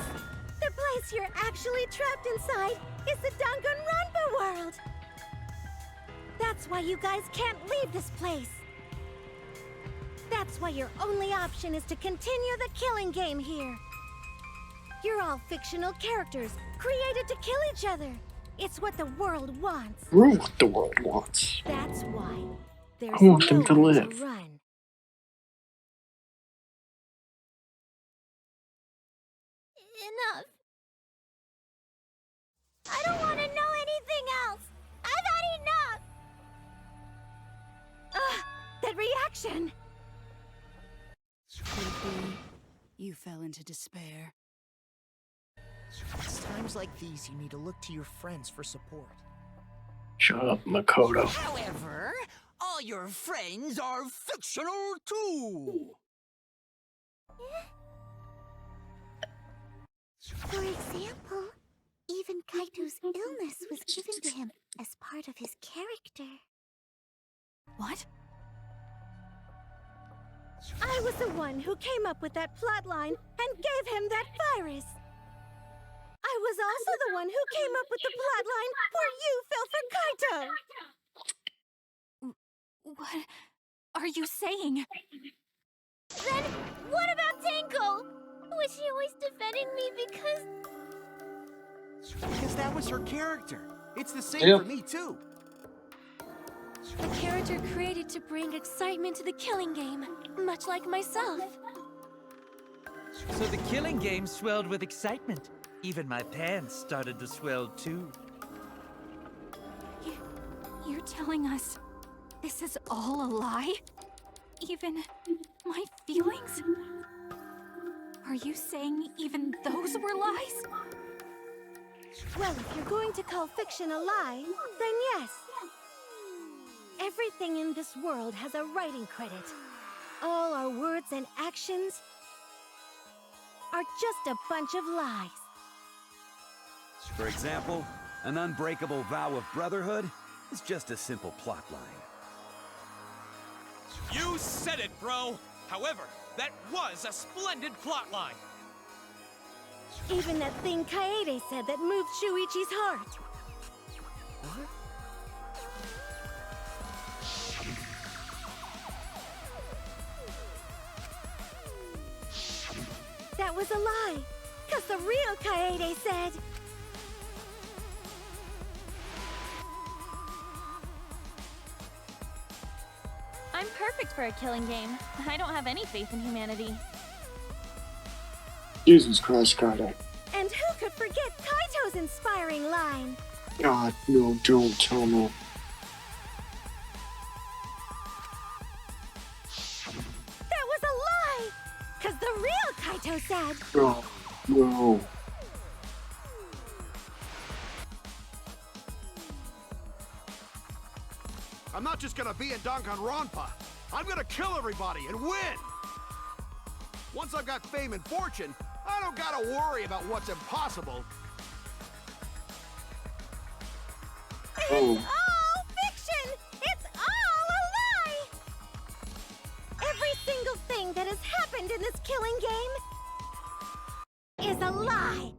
[SPEAKER 9] The place you're actually trapped inside is the Danganronpa world! That's why you guys can't leave this place! That's why your only option is to continue the killing game here! You're all fictional characters, created to kill each other! It's what the world wants!
[SPEAKER 1] We're what the world wants.
[SPEAKER 9] That's why there's
[SPEAKER 1] I want them to
[SPEAKER 9] nowhere
[SPEAKER 1] live.
[SPEAKER 9] to run.
[SPEAKER 8] Enough. I don't want to know anything else. I've had enough.
[SPEAKER 9] Ugh, that reaction!
[SPEAKER 13] Could it be you fell into despair?
[SPEAKER 15] It's times like these you need to look to your friends for support.
[SPEAKER 1] Shut up, Makoto.
[SPEAKER 3] However, all your friends are fictional too.
[SPEAKER 8] For example, even Kaito's illness was given to him as part of his character.
[SPEAKER 6] What?
[SPEAKER 9] I was the one who came up with that plotline and gave him that virus. I was also the one who came up with the plotline where you fell for Kaito.
[SPEAKER 6] What are you saying?
[SPEAKER 8] Then, what about Tenko? Was she always defending me because...
[SPEAKER 7] Because that was her character.
[SPEAKER 15] It's the same
[SPEAKER 1] Yep.
[SPEAKER 15] for me, too.
[SPEAKER 6] A character created to bring excitement to the killing game, much like myself.
[SPEAKER 17] So the killing game swelled with excitement. Even my pants started to swell too.
[SPEAKER 6] You're telling us this is all a lie? Even my feelings? Are you saying even those were lies?
[SPEAKER 9] Well, if you're going to call fiction a lie, then yes. Everything in this world has a writing credit. All our words and actions are just a bunch of lies.
[SPEAKER 14] For example, an unbreakable vow of brotherhood is just a simple plot line.
[SPEAKER 12] You said it, bro! However, that was a splendid plotline!
[SPEAKER 9] Even that thing Kaede said that moved Shuichi's heart.
[SPEAKER 15] What?
[SPEAKER 9] That was a lie, because the real Kaede said...
[SPEAKER 6] I'm perfect for a killing game. I don't have any faith in humanity.
[SPEAKER 1] Jesus Christ, Kaede.
[SPEAKER 9] And who could forget Kaito's inspiring line?
[SPEAKER 1] God, no, don't tell me.
[SPEAKER 9] That was a lie! Because the real Kaito said...
[SPEAKER 1] Oh, no.
[SPEAKER 10] I'm not just gonna be in Danganronpa. I'm gonna kill everybody and win! Once I've got fame and fortune, I don't gotta worry about what's impossible.
[SPEAKER 1] Oh.
[SPEAKER 9] It's all fiction! It's all a lie! Every single thing that has happened in this killing game is a lie!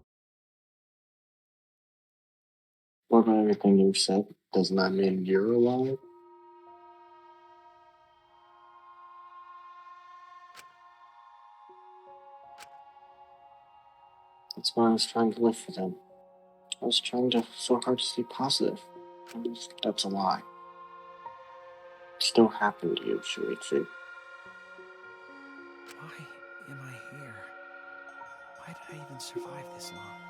[SPEAKER 1] What about everything you've said? Doesn't that mean you're alive? That's why I was trying to live for them. I was trying to so hard to stay positive. That's a lie. It still happened to you, Shuichi.
[SPEAKER 7] Why am I here? Why did I even survive this long?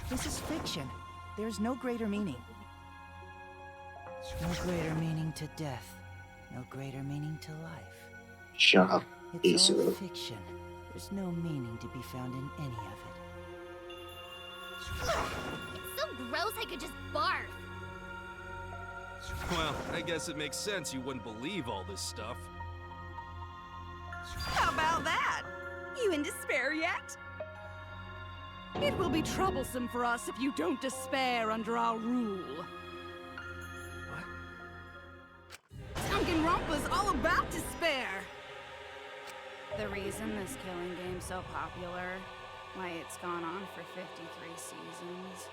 [SPEAKER 15] This is fiction. There's no greater meaning.
[SPEAKER 3] No greater meaning to death. No greater meaning to life.
[SPEAKER 1] Shut up,
[SPEAKER 3] It's all
[SPEAKER 1] Isuru.
[SPEAKER 3] fiction. There's no meaning to be found in any of it.
[SPEAKER 8] It's so gross I could just barf.
[SPEAKER 10] Well, I guess it makes sense you wouldn't believe all this stuff.
[SPEAKER 11] How about that? You in despair yet? It will be troublesome for us if you don't despair under our rule. Danganronpa's all about despair! The reason this killing game's so popular, why it's gone on for 53 seasons.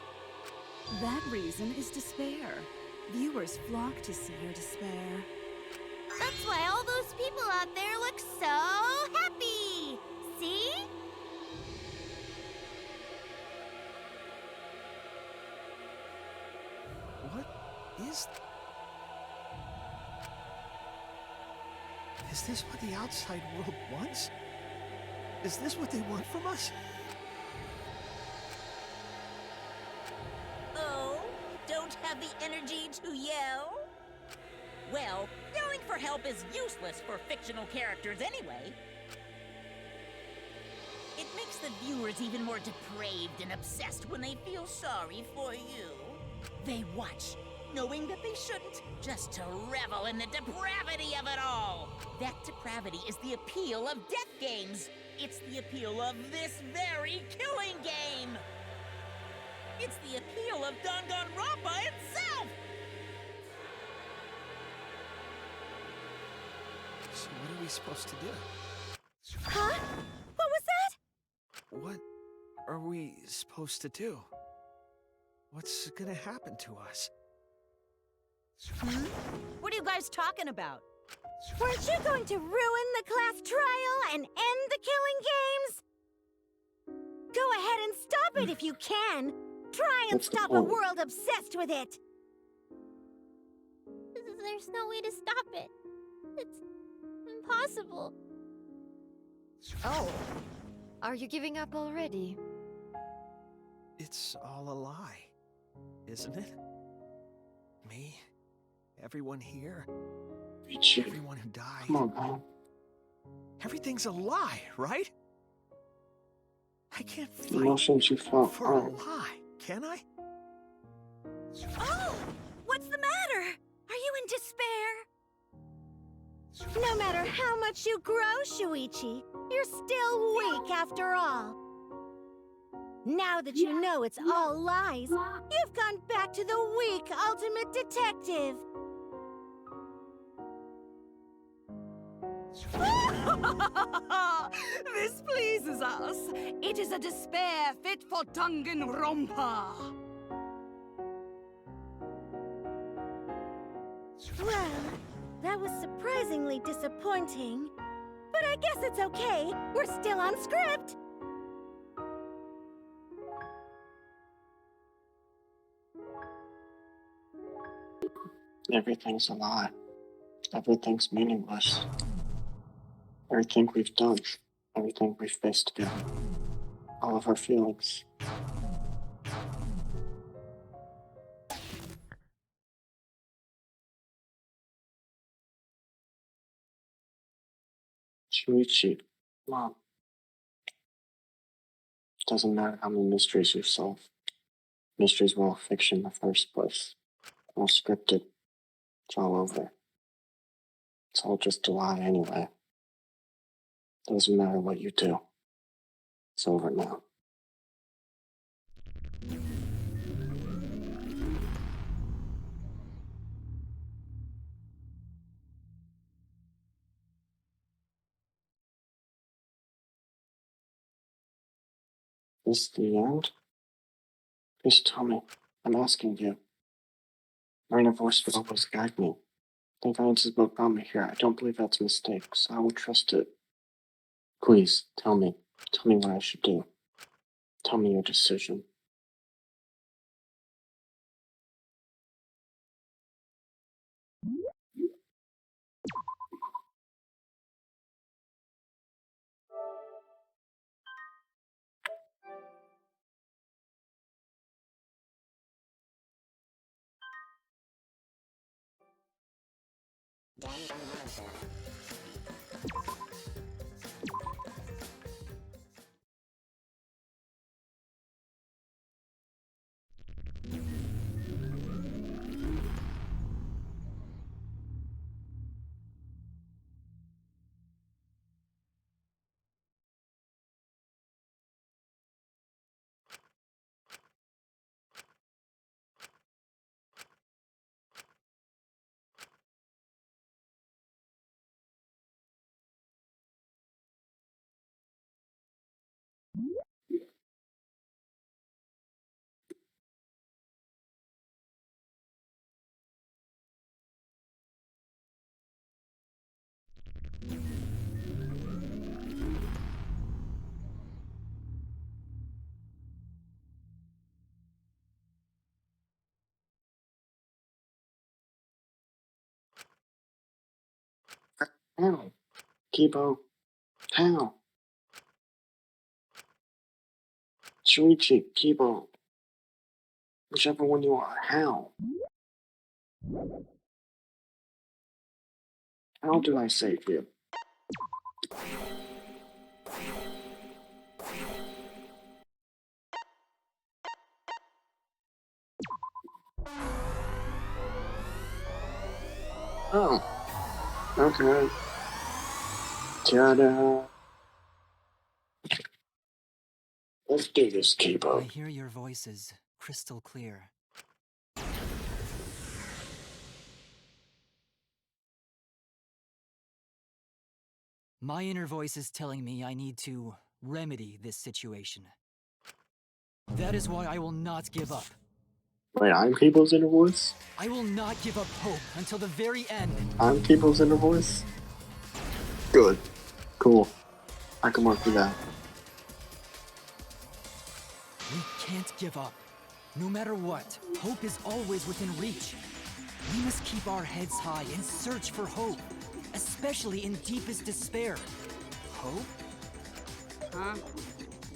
[SPEAKER 11] That reason is despair. Viewers flock to see your despair.
[SPEAKER 8] That's why all those people out there look so happy! See?
[SPEAKER 7] What is... Is this what the outside world wants? Is this what they want from us?
[SPEAKER 2] Oh, don't have the energy to yell? Well, yelling for help is useless for fictional characters anyway. It makes the viewers even more depraved and obsessed when they feel sorry for you. They watch, knowing that they shouldn't, just to revel in the depravity of it all. That depravity is the appeal of death games. It's the appeal of this very killing game. It's the appeal of Danganronpa itself.
[SPEAKER 7] So what are we supposed to do?
[SPEAKER 9] Huh? What was that?
[SPEAKER 7] What are we supposed to do? What's gonna happen to us?
[SPEAKER 2] What are you guys talking about?
[SPEAKER 9] Weren't you going to ruin the class trial and end the killing games? Go ahead and stop it if you can. Try and
[SPEAKER 1] What's the
[SPEAKER 9] stop a
[SPEAKER 1] point?
[SPEAKER 9] world obsessed with it!
[SPEAKER 8] There's no way to stop it. It's impossible.
[SPEAKER 13] Oh. Are you giving up already?
[SPEAKER 7] It's all a lie, isn't it? Me, everyone here,
[SPEAKER 1] Richie,
[SPEAKER 7] everyone who died.
[SPEAKER 1] come on, man.
[SPEAKER 7] Everything's a lie, right? I can't
[SPEAKER 1] The
[SPEAKER 7] fight
[SPEAKER 1] emotions you felt
[SPEAKER 7] for a
[SPEAKER 1] aren't.
[SPEAKER 7] lie, can I?
[SPEAKER 9] Oh! What's the matter? Are you in despair? No matter how much you grow, Shuichi, you're still weak after all. Now that you know it's all lies, you've gone back to the weak ultimate detective.
[SPEAKER 11] This pleases us. It is a despair fit for Danganronpa.
[SPEAKER 9] Well, that was surprisingly disappointing. But I guess it's okay. We're still on script.
[SPEAKER 1] Everything's a lie. Everything's meaningless. Everything we've done. Everything we've faced together. All of our feelings. Shuichi, Mom. Doesn't matter how many mysteries you solve. Mysteries were all fiction in the first place. All scripted. It's all over. It's all just a lie anyway. Doesn't matter what you do. It's over now. Is this the end? Please tell me. I'm asking you. Marina voice will always guide me. The guidance is what brought me here. I don't believe that's a mistake, so I will trust it. Please, tell me. Tell me what I should do. Tell me your decision. How? Kibo? How? Shuichi, Kibo. Whichever one you are. How? How do I save you? Oh. Okay. Ta-da. Let's do this,
[SPEAKER 3] I
[SPEAKER 1] Kibo.
[SPEAKER 3] hear your voices crystal clear. My inner voice is telling me I need to remedy this situation. That is why I will not give up.
[SPEAKER 1] Wait, I'm Kibo's inner voice?
[SPEAKER 3] I will not give up hope until the very end.
[SPEAKER 1] I'm Kibo's inner voice? Good. Cool. I can work with that.
[SPEAKER 3] We can't give up. No matter what, hope is always within reach. We must keep our heads high and search for hope, especially in deepest despair. Hope?
[SPEAKER 11] Huh?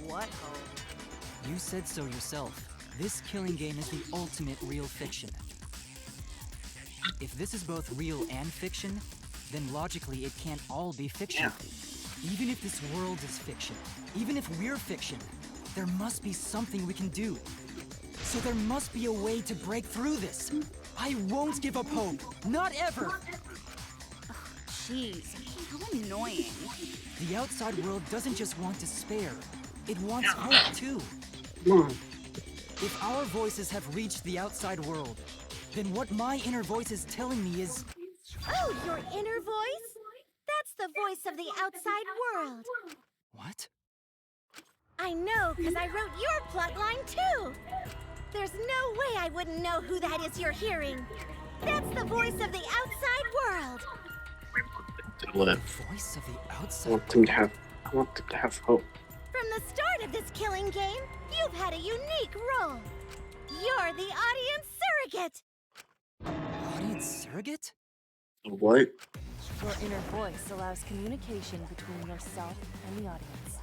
[SPEAKER 11] What hope?
[SPEAKER 3] You said so yourself. This killing game is the ultimate real fiction. If this is both real and fiction, then logically it can't all be fiction. Even if this world is fiction, even if we're fiction, there must be something we can do. So there must be a way to break through this. I won't give up hope. Not ever!
[SPEAKER 11] Jeez, how annoying.
[SPEAKER 3] The outside world doesn't just want despair. It wants hope, too. If our voices have reached the outside world, then what my inner voice is telling me is...
[SPEAKER 9] Oh, your inner voice? That's the voice of the outside world.
[SPEAKER 3] What?
[SPEAKER 9] I know, because I wrote your plotline, too. There's no way I wouldn't know who that is you're hearing. That's the voice of the outside world.
[SPEAKER 3] The voice of the outside world?
[SPEAKER 1] I want them to have hope.
[SPEAKER 9] From the start of this killing game, you've had a unique role. You're the audience surrogate.
[SPEAKER 3] Audience surrogate?
[SPEAKER 1] What?
[SPEAKER 13] Your inner voice allows communication between yourself and the audience.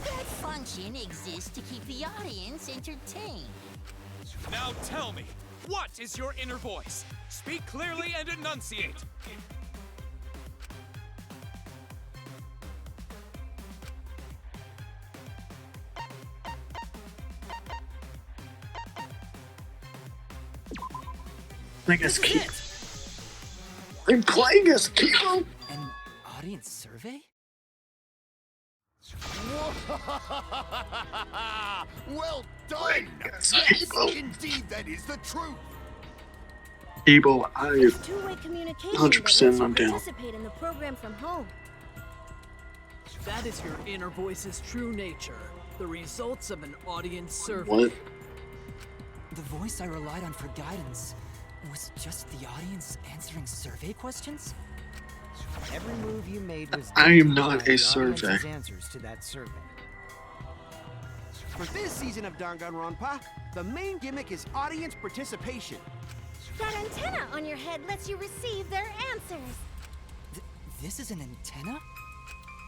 [SPEAKER 2] That function exists to keep the audience entertained.
[SPEAKER 12] Now tell me, what is your inner voice? Speak clearly and enunciate.
[SPEAKER 1] Playing as Keith. I'm playing as Keith.
[SPEAKER 3] An audience survey?
[SPEAKER 10] Well done!
[SPEAKER 1] Yes,
[SPEAKER 10] indeed, that is the truth.
[SPEAKER 1] Ebo, I
[SPEAKER 9] Two-way communication
[SPEAKER 1] 100%
[SPEAKER 9] that
[SPEAKER 1] I'm
[SPEAKER 9] lets you
[SPEAKER 1] down.
[SPEAKER 9] participate in the program from home.
[SPEAKER 16] That is your inner voice's true nature. The results of an audience survey.
[SPEAKER 1] What?
[SPEAKER 3] The voice I relied on for guidance was just the audience answering survey questions?
[SPEAKER 15] Every move you made was
[SPEAKER 1] I am not
[SPEAKER 15] by the
[SPEAKER 1] a survey.
[SPEAKER 15] audience's answers to that survey.
[SPEAKER 10] For this season of Danganronpa, the main gimmick is audience participation.
[SPEAKER 9] That antenna on your head lets you receive their answers.
[SPEAKER 3] This is an antenna?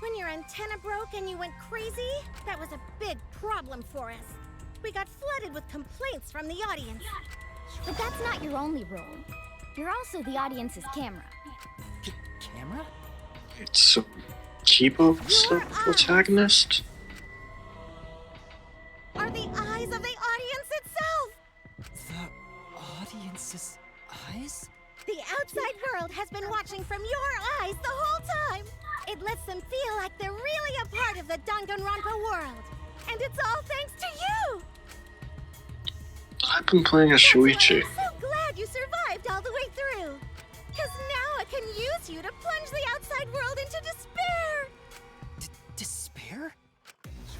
[SPEAKER 9] When your antenna broke and you went crazy, that was a big problem for us. We got flooded with complaints from the audience.
[SPEAKER 6] But that's not your only role. You're also the audience's camera.
[SPEAKER 3] Camera?
[SPEAKER 1] So, Kibo's the protagonist?
[SPEAKER 9] Are the eyes of the audience itself!
[SPEAKER 3] The audience's eyes?
[SPEAKER 9] The outside world has been watching from your eyes the whole time! It lets them feel like they're really a part of the Danganronpa world. And it's all thanks to you!
[SPEAKER 1] I've been playing as Shuichi.
[SPEAKER 9] I'm so glad you survived all the way through! Because now I can use you to plunge the outside world into despair!
[SPEAKER 3] Despair?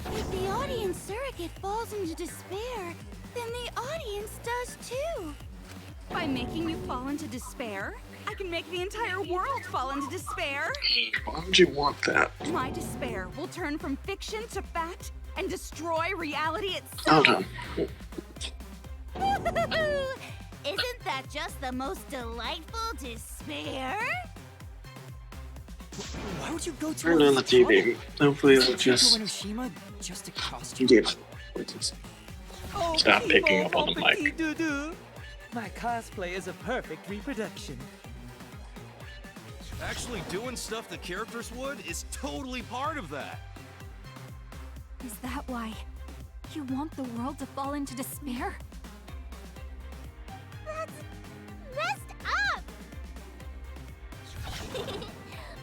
[SPEAKER 9] If the audience surrogate falls into despair, then the audience does too!
[SPEAKER 11] By making you fall into despair, I can make the entire world fall into despair.
[SPEAKER 1] Why would you want that?
[SPEAKER 11] My despair will turn from fiction to fact and destroy reality
[SPEAKER 1] Hold
[SPEAKER 11] itself.
[SPEAKER 1] on.
[SPEAKER 9] Isn't that just the most delightful despair?
[SPEAKER 3] Why would you go to
[SPEAKER 1] Turn on the TV. Hopefully it'll just...
[SPEAKER 3] Enoshima just a costume?
[SPEAKER 1] Yeah.
[SPEAKER 17] Oh,
[SPEAKER 1] Stop picking up on the mic.
[SPEAKER 17] Petit-doo-doo. My cosplay is a perfect reproduction.
[SPEAKER 18] Actually doing stuff the characters would is totally part of that.
[SPEAKER 6] Is that why you want the world to fall into despair?
[SPEAKER 8] That's messed up!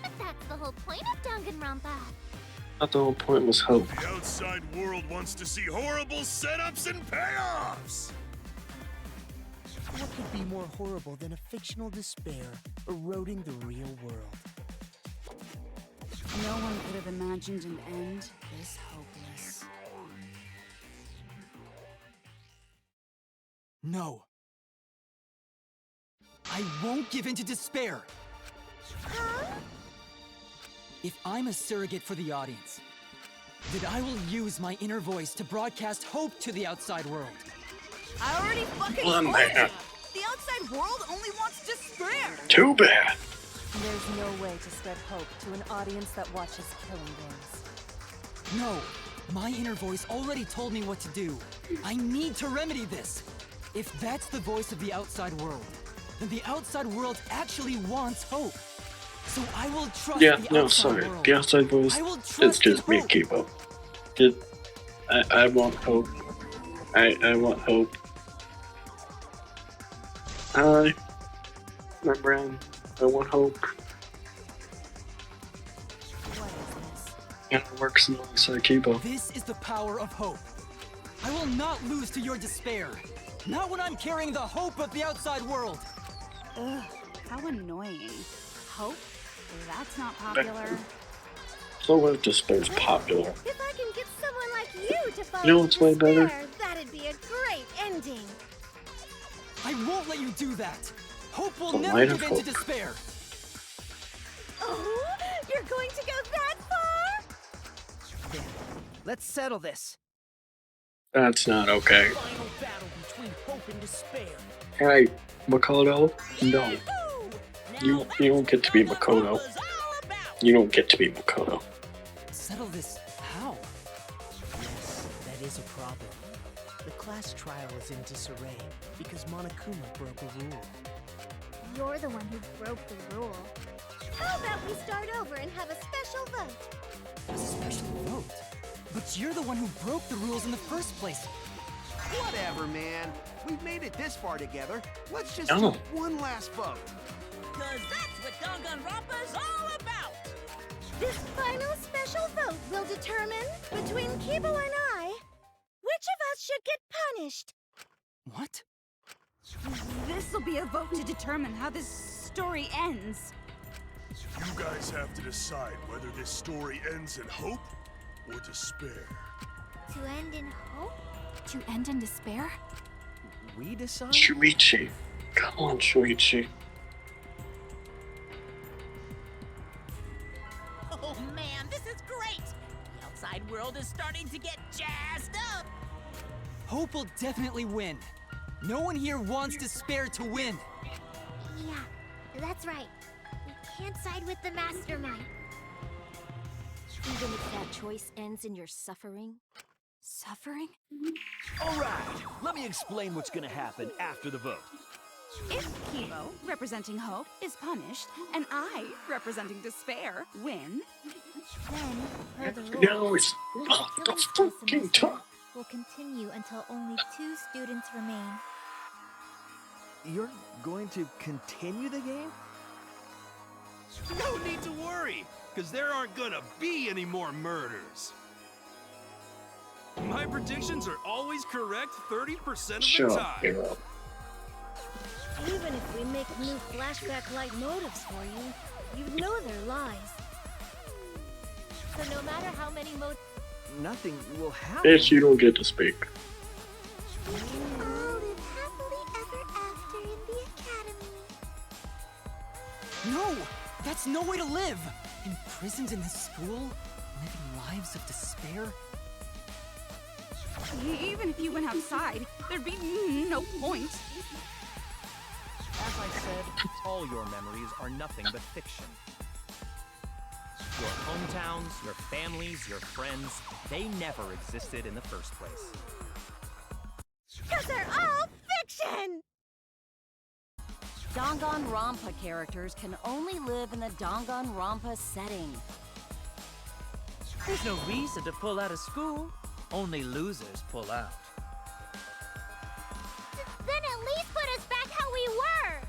[SPEAKER 8] But that's the whole point of Danganronpa.
[SPEAKER 1] I thought the whole point was hope.
[SPEAKER 19] The outside world wants to see horrible setups and payoffs!
[SPEAKER 15] What could be more horrible than a fictional despair eroding the real world?
[SPEAKER 11] No one could have imagined an end this hopeless.
[SPEAKER 3] No. I won't give in to despair. If I'm a surrogate for the audience, then I will use my inner voice to broadcast hope to the outside world.
[SPEAKER 11] I already fucking
[SPEAKER 1] Well,
[SPEAKER 11] told
[SPEAKER 1] man.
[SPEAKER 11] ya! The outside world only wants despair!
[SPEAKER 1] Too bad.
[SPEAKER 13] There's no way to spread hope to an audience that watches killing games.
[SPEAKER 3] No! My inner voice already told me what to do. I need to remedy this. If that's the voice of the outside world, then the outside world actually wants hope. So I will trust
[SPEAKER 1] Yeah,
[SPEAKER 3] the
[SPEAKER 1] no,
[SPEAKER 3] outside
[SPEAKER 1] sorry.
[SPEAKER 3] world.
[SPEAKER 1] The outside voice,
[SPEAKER 3] I will
[SPEAKER 1] it's
[SPEAKER 3] trust
[SPEAKER 1] just
[SPEAKER 3] in
[SPEAKER 1] me,
[SPEAKER 3] hope.
[SPEAKER 1] Kibo. I want hope. I want hope. My brain, I want hope. And it works alongside Kibo.
[SPEAKER 3] This is the power of hope. I will not lose to your despair. Not when I'm carrying the hope of the outside world.
[SPEAKER 11] Ugh, how annoying. Hope? That's not popular.
[SPEAKER 1] So what despair's popular?
[SPEAKER 9] If I can get someone like you to fall
[SPEAKER 1] You know
[SPEAKER 9] into
[SPEAKER 1] what's way better?
[SPEAKER 9] despair, that'd be a great ending.
[SPEAKER 3] I won't let you do that. Hope will
[SPEAKER 1] The
[SPEAKER 3] never
[SPEAKER 1] light
[SPEAKER 3] give
[SPEAKER 1] of
[SPEAKER 3] in to
[SPEAKER 1] hope.
[SPEAKER 3] despair.
[SPEAKER 9] Oh, you're going to go that far?
[SPEAKER 15] There. Let's settle this.
[SPEAKER 1] That's not okay.
[SPEAKER 16] Final battle between hope and despair.
[SPEAKER 1] Hey, Makoto, no. You don't get to be Makoto. You don't get to be Makoto.
[SPEAKER 3] Settle this how?
[SPEAKER 15] Yes, that is a problem. The class trial is in disarray because Monokuma broke a rule.
[SPEAKER 8] You're the one who broke the rule.
[SPEAKER 9] How about we start over and have a special vote?
[SPEAKER 3] A special vote? But you're the one who broke the rules in the first place.
[SPEAKER 10] Whatever, man. We've made it this far together. Let's just
[SPEAKER 1] No.
[SPEAKER 10] do one last vote.
[SPEAKER 2] Cause that's what Danganronpa's all about!
[SPEAKER 9] This final special vote will determine, between Kibo and I, which of us should get punished.
[SPEAKER 3] What?
[SPEAKER 11] This'll be a vote to determine how this story ends.
[SPEAKER 19] You guys have to decide whether this story ends in hope or despair.
[SPEAKER 8] To end in hope?
[SPEAKER 6] To end in despair?
[SPEAKER 15] We decide?
[SPEAKER 1] Shuichi. Come on, Shuichi.
[SPEAKER 2] Oh man, this is great! The outside world is starting to get jazzed up!
[SPEAKER 3] Hope will definitely win. No one here wants despair to win.
[SPEAKER 8] Yeah, that's right. We can't side with the mastermind.
[SPEAKER 6] Even if that choice ends in your suffering? Suffering?
[SPEAKER 7] Alright, let me explain what's gonna happen after the vote.
[SPEAKER 11] If Kibo, representing hope, is punished, and I, representing despair, win,
[SPEAKER 8] Then, per the
[SPEAKER 1] No,
[SPEAKER 8] rules,
[SPEAKER 1] it's
[SPEAKER 8] the
[SPEAKER 1] not the
[SPEAKER 8] killing
[SPEAKER 1] fucking
[SPEAKER 8] semester
[SPEAKER 1] time.
[SPEAKER 8] will continue until only 2 students remain.
[SPEAKER 7] You're going to continue the game?
[SPEAKER 18] No need to worry, because there aren't gonna be any more murders. My predictions are always correct 30% of
[SPEAKER 1] Shut
[SPEAKER 18] the
[SPEAKER 1] up,
[SPEAKER 18] time.
[SPEAKER 1] hero.
[SPEAKER 9] Even if we make new flashback-like motives for you, you'd know they're lies.
[SPEAKER 8] So no matter how many
[SPEAKER 7] Nothing will happen.
[SPEAKER 1] Bitch, you don't get to speak.
[SPEAKER 8] we can all live happily ever after in the academy.
[SPEAKER 3] No! That's no way to live! Imprisoned in this school? Living lives of despair?
[SPEAKER 11] even if you went outside, there'd be no point.
[SPEAKER 4] As I said, all your memories are nothing but fiction. Your hometowns, your families, your friends, they never existed in the first place.
[SPEAKER 9] 'Cause they're all fiction!
[SPEAKER 20] Danganronpa characters can only live in the Danganronpa setting.
[SPEAKER 17] There's no reason to pull out of school. Only losers pull out.
[SPEAKER 8] Then at least put us back how we were!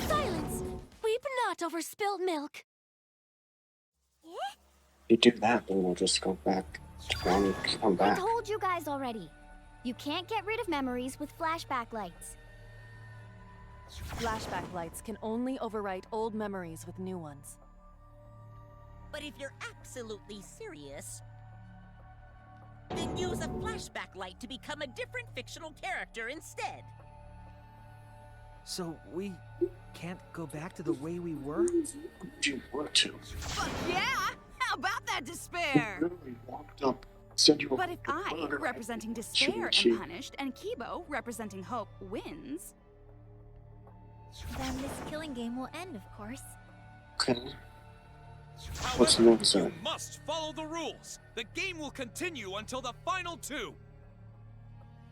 [SPEAKER 6] Silence! Weep not over spilled milk.
[SPEAKER 1] You do that, then we'll just go back. Come
[SPEAKER 8] I
[SPEAKER 1] back.
[SPEAKER 8] told you guys already. You can't get rid of memories with flashback lights.
[SPEAKER 13] Flashback lights can only overwrite old memories with new ones.
[SPEAKER 2] But if you're absolutely serious, then use a flashback light to become a different fictional character instead.
[SPEAKER 7] So we can't go back to the way we were?
[SPEAKER 1] Do you want to?
[SPEAKER 11] Fuck yeah! How about that despair?
[SPEAKER 1] We literally walked up Said you were
[SPEAKER 11] But if I, representing despair, am punished, and Kibo, representing hope, wins...
[SPEAKER 8] Then this killing game will end, of course.
[SPEAKER 1] Okay. What's the next
[SPEAKER 12] You
[SPEAKER 1] one?
[SPEAKER 12] must follow the rules. The game will continue until the final two.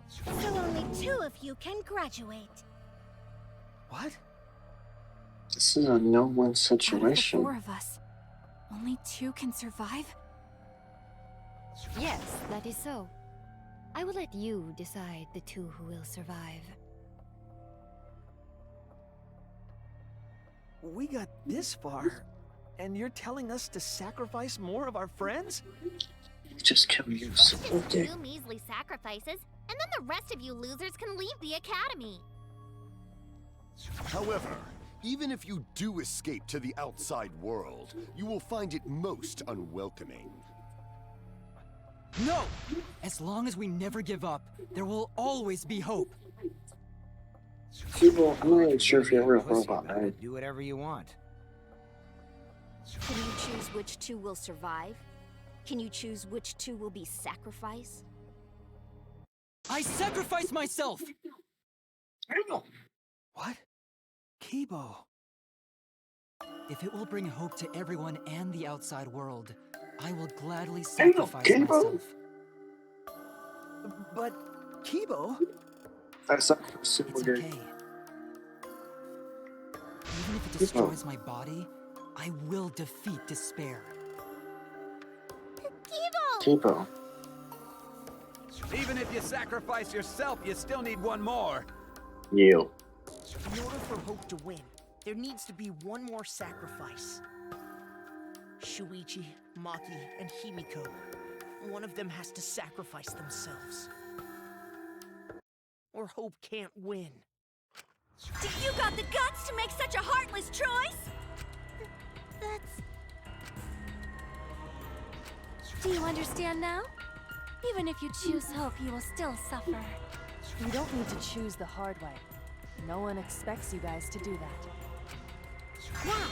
[SPEAKER 9] So only 2 of you can graduate.
[SPEAKER 7] What?
[SPEAKER 1] This is a no-win
[SPEAKER 6] Out of the
[SPEAKER 1] situation.
[SPEAKER 6] 4 of us, only 2 can survive?
[SPEAKER 21] Yes, that is so. I will let you decide the 2 who will survive.
[SPEAKER 7] We got this far, and you're telling us to sacrifice more of our friends?
[SPEAKER 1] Just kill you. So
[SPEAKER 8] Just
[SPEAKER 1] okay.
[SPEAKER 8] 2 measly sacrifices, and then the rest of you losers can leave the academy.
[SPEAKER 22] However, even if you do escape to the outside world, you will find it most unwelcoming.
[SPEAKER 3] No! As long as we never give up, there will always be hope.
[SPEAKER 1] People, I'm not even sure if you're a real robot, man.
[SPEAKER 15] Do whatever you want.
[SPEAKER 20] Can you choose which 2 will survive? Can you choose which 2 will be sacrificed?
[SPEAKER 3] I sacrifice myself!
[SPEAKER 7] What? Kibo.
[SPEAKER 3] If it will bring hope to everyone and the outside world, I will gladly sacrifice myself.
[SPEAKER 7] But, Kibo?
[SPEAKER 1] That's
[SPEAKER 3] It's okay. Even if it destroys my body, I will defeat despair.
[SPEAKER 1] Kibo.
[SPEAKER 14] Even if you sacrifice yourself, you still need one more.
[SPEAKER 1] You.
[SPEAKER 15] In order for Hope to win, there needs to be one more sacrifice. Shuichi, Maki, and Himiko. One of them has to sacrifice themselves. Or Hope can't win.
[SPEAKER 9] You got the guts to make such a heartless choice?
[SPEAKER 8] That's...
[SPEAKER 6] Do you understand now? Even if you choose hope, you will still suffer.
[SPEAKER 13] You don't need to choose the hard way. No one expects you guys to do that.
[SPEAKER 8] Yeah,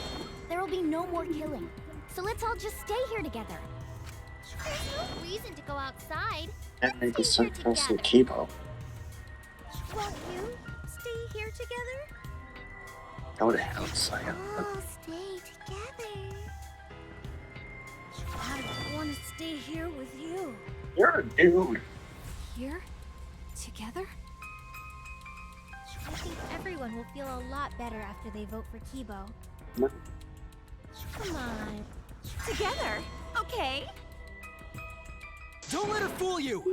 [SPEAKER 8] there will be no more killing. So let's all just stay here together. There's no reason to go outside.
[SPEAKER 1] And make a sacrifice with Kibo.
[SPEAKER 9] Won't you stay here together?
[SPEAKER 1] Go to hell, Saya.
[SPEAKER 9] All stay together. I want to stay here with you.
[SPEAKER 1] You're a dude.
[SPEAKER 6] Here? Together?
[SPEAKER 8] I think everyone will feel a lot better after they vote for Kibo.
[SPEAKER 9] Come on. Together? Okay.
[SPEAKER 3] Don't let her fool you!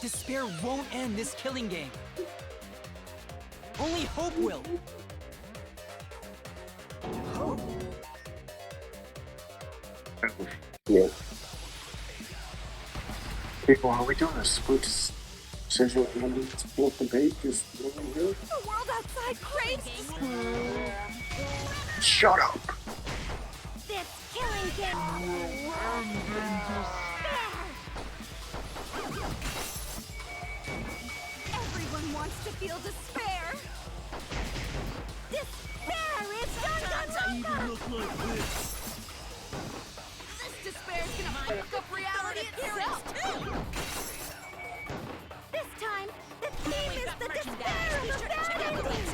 [SPEAKER 3] Despair won't end this killing game. Only hope will.
[SPEAKER 7] Hope?
[SPEAKER 1] Yeah. People, are we doing a split decision? Split debate? Is really good?
[SPEAKER 9] The world outside craves despair.
[SPEAKER 1] Shut up!
[SPEAKER 9] This killing game will end in despair. Everyone wants to feel despair. Despair is Danganronpa!
[SPEAKER 16] Look like this.
[SPEAKER 9] This despair is gonna fuck up reality itself, too! This time, the theme is the despair of the bad ending!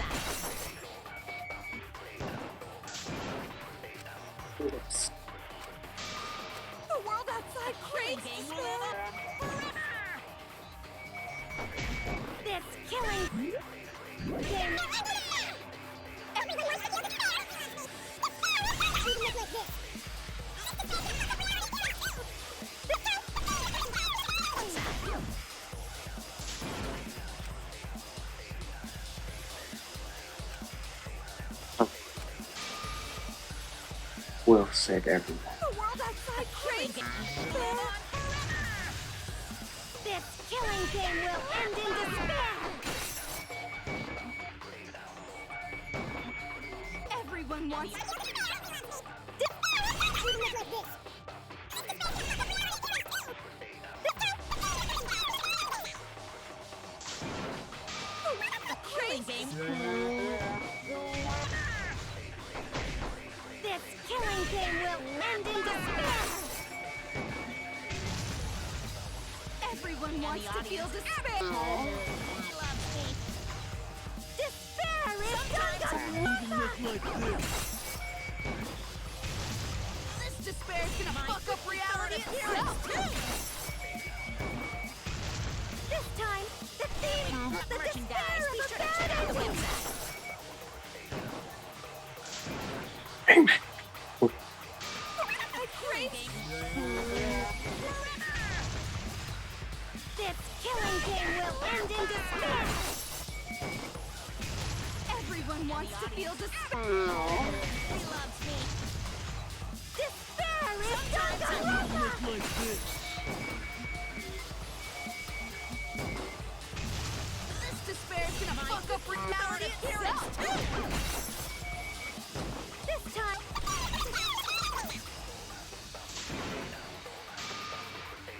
[SPEAKER 9] The world outside craves despair! This killing game...
[SPEAKER 1] Will save everyone.
[SPEAKER 9] The world outside craves despair! This killing game will end in despair! Everyone wants...
[SPEAKER 2] Killing game.
[SPEAKER 9] This killing game will end in despair!
[SPEAKER 11] Everyone wants to feel despair.
[SPEAKER 9] Despair is Danganronpa!
[SPEAKER 11] This despair is gonna fuck up reality itself.
[SPEAKER 9] This time, the theme is the despair of a bad ending! This killing game will end in despair!
[SPEAKER 11] Everyone wants to feel despair.
[SPEAKER 2] He loves me.
[SPEAKER 9] Despair is Danganronpa!
[SPEAKER 11] This despair is gonna fuck up reality itself.
[SPEAKER 9] This time...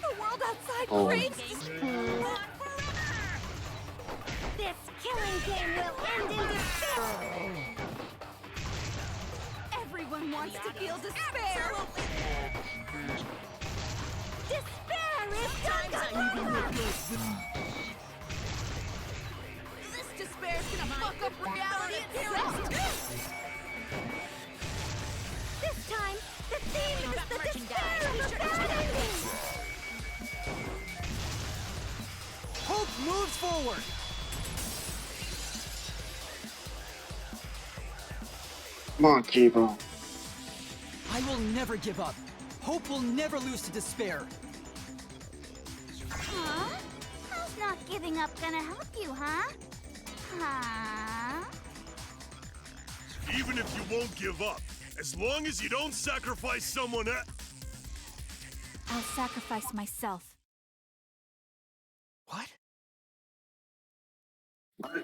[SPEAKER 11] The world outside
[SPEAKER 1] Oh.
[SPEAKER 11] craves
[SPEAKER 9] This killing game will end in despair!
[SPEAKER 11] Everyone wants to feel despair.
[SPEAKER 9] Despair is Danganronpa!
[SPEAKER 11] This despair is gonna fuck up reality itself.
[SPEAKER 9] This time, the theme is the despair of a bad ending!
[SPEAKER 7] Hope moves forward!
[SPEAKER 1] Come on, Kibo.
[SPEAKER 3] I will never give up. Hope will never lose to despair.
[SPEAKER 6] Huh? How's not giving up gonna help you, huh? Huh?
[SPEAKER 19] Even if you won't give up, as long as you don't sacrifice someone else.
[SPEAKER 6] I'll sacrifice myself.
[SPEAKER 7] What?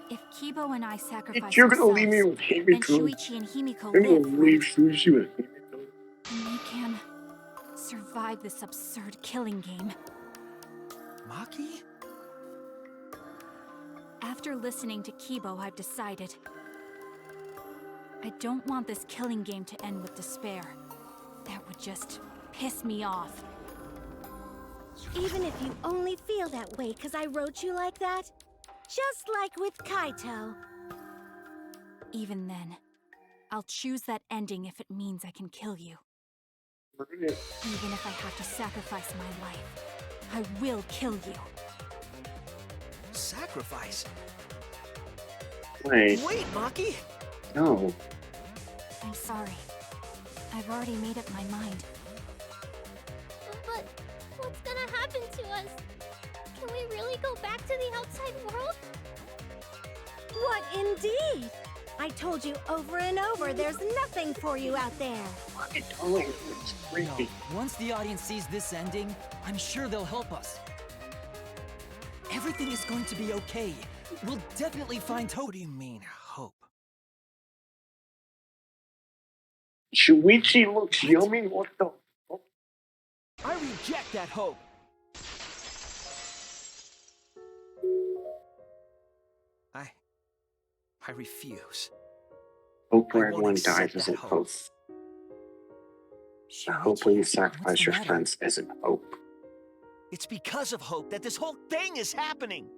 [SPEAKER 6] If Kibo and I sacrifice
[SPEAKER 1] You're gonna
[SPEAKER 6] ourselves,
[SPEAKER 1] leave me with
[SPEAKER 6] then
[SPEAKER 1] Himiko.
[SPEAKER 6] Shuichi and Himiko
[SPEAKER 1] You're gonna
[SPEAKER 6] live,
[SPEAKER 1] leave
[SPEAKER 6] right?
[SPEAKER 1] Shuichi with Himiko.
[SPEAKER 6] And they can survive this absurd killing game.
[SPEAKER 7] Maki?
[SPEAKER 6] After listening to Kibo, I've decided. I don't want this killing game to end with despair. That would just piss me off.
[SPEAKER 9] Even if you only feel that way because I wrote you like that? Just like with Kaito.
[SPEAKER 6] Even then, I'll choose that ending if it means I can kill you. Even if I have to sacrifice my life, I will kill you.
[SPEAKER 7] Sacrifice?
[SPEAKER 1] Wait.
[SPEAKER 7] Wait, Maki!
[SPEAKER 1] No.
[SPEAKER 6] I'm sorry. I've already made up my mind.
[SPEAKER 8] But what's gonna happen to us? Can we really go back to the outside world?
[SPEAKER 9] What indeed? I told you over and over there's nothing for you out there.
[SPEAKER 1] Oh, it's creepy.
[SPEAKER 3] No, once the audience sees this ending, I'm sure they'll help us. Everything is going to be okay. We'll definitely find hope.
[SPEAKER 7] What do you mean, hope?
[SPEAKER 1] Shuichi looks yummy. What the?
[SPEAKER 7] I reject that hope! I refuse.
[SPEAKER 1] Hope where
[SPEAKER 7] I won't
[SPEAKER 1] everyone
[SPEAKER 7] accept
[SPEAKER 1] dies isn't
[SPEAKER 7] that
[SPEAKER 1] hope. The hope when you sacrifice your friends isn't hope.
[SPEAKER 7] It's because of hope that this whole thing is happening!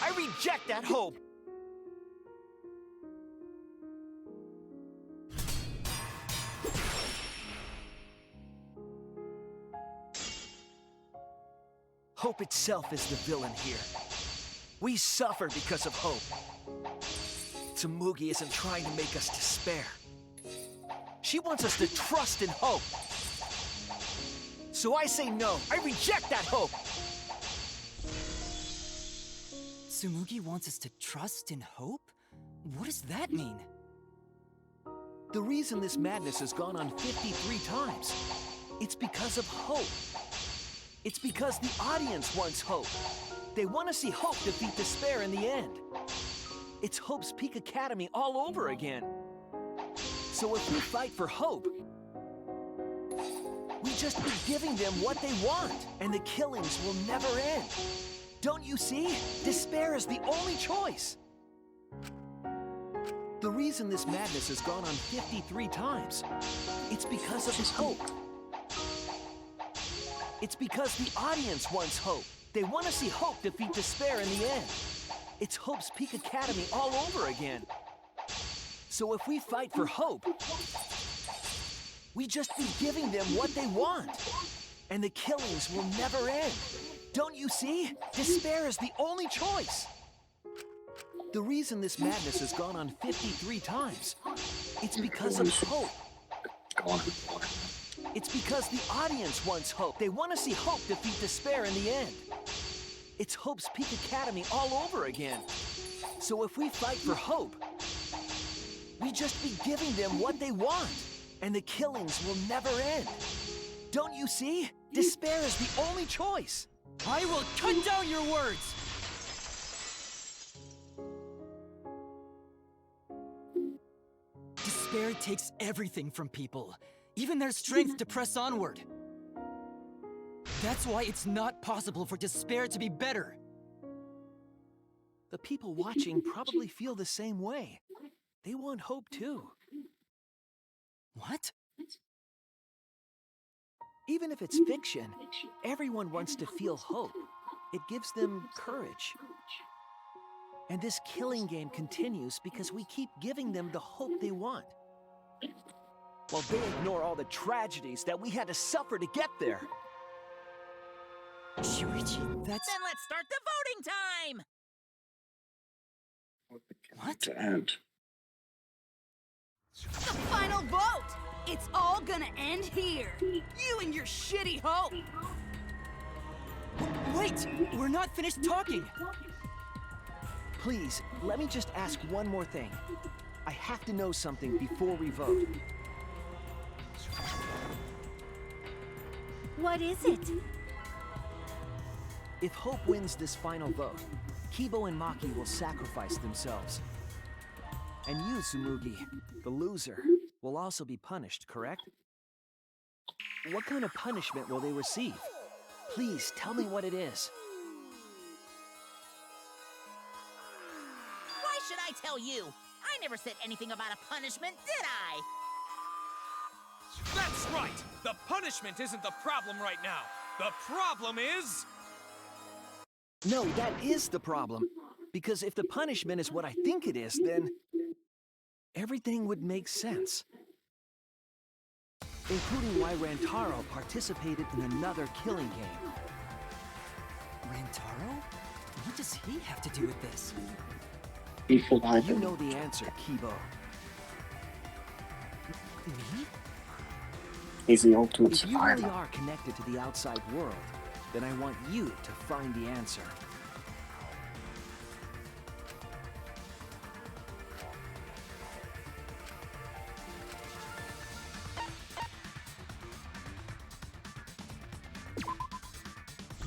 [SPEAKER 7] I reject that hope! Hope itself is the villain here. We suffer because of hope. Tsumugi isn't trying to make us despair. She wants us to trust in hope. So I say no. I reject that hope!
[SPEAKER 3] Tsumugi wants us to trust in hope? What does that mean?
[SPEAKER 7] The reason this madness has gone on 53 times, it's because of hope. It's because the audience wants hope. They want to see hope defeat despair in the end. It's Hope's Peak Academy all over again. So if we fight for hope, we just be giving them what they want, and the killings will never end. Don't you see? Despair is the only choice. The reason this madness has gone on 53 times, it's because of hope. It's because the audience wants hope. They want to see hope defeat despair in the end. It's Hope's Peak Academy all over again. So if we fight for hope, we just be giving them what they want. And the killings will never end. Don't you see? Despair is the only choice. The reason this madness has gone on 53 times, it's because of hope. It's because the audience wants hope. They want to see hope defeat despair in the end. It's Hope's Peak Academy all over again. So if we fight for hope, we just be giving them what they want. And the killings will never end. Don't you see? Despair is the only choice.
[SPEAKER 3] I will cut down your words! Despair takes everything from people, even their strength to press onward. That's why it's not possible for despair to be better.
[SPEAKER 7] The people watching probably feel the same way. They want hope too.
[SPEAKER 3] What?
[SPEAKER 7] Even if it's fiction, everyone wants to feel hope. It gives them courage. And this killing game continues because we keep giving them the hope they want. While they ignore all the tragedies that we had to suffer to get there.
[SPEAKER 3] Shuichi, that's...
[SPEAKER 2] Then let's start the voting time!
[SPEAKER 3] What?
[SPEAKER 1] To end.
[SPEAKER 11] The final vote! It's all gonna end here! You and your shitty hope!
[SPEAKER 3] Wait! We're not finished talking!
[SPEAKER 7] Please, let me just ask one more thing. I have to know something before we vote.
[SPEAKER 9] What is it?
[SPEAKER 7] If Hope wins this final vote, Kibo and Maki will sacrifice themselves. And you, Tsumugi, the loser, will also be punished, correct? What kind of punishment will they receive? Please, tell me what it is.
[SPEAKER 2] Why should I tell you? I never said anything about a punishment, did I?
[SPEAKER 12] That's right! The punishment isn't the problem right now. The problem is...
[SPEAKER 7] No, that is the problem. Because if the punishment is what I think it is, then... everything would make sense. Including why Rantaro participated in another killing game.
[SPEAKER 3] Rantaro? What does he have to do with this?
[SPEAKER 7] You know the answer, Kibo.
[SPEAKER 3] Me?
[SPEAKER 1] He's the ultimate
[SPEAKER 7] If you
[SPEAKER 1] survivor.
[SPEAKER 7] really are connected to the outside world, then I want you to find the answer.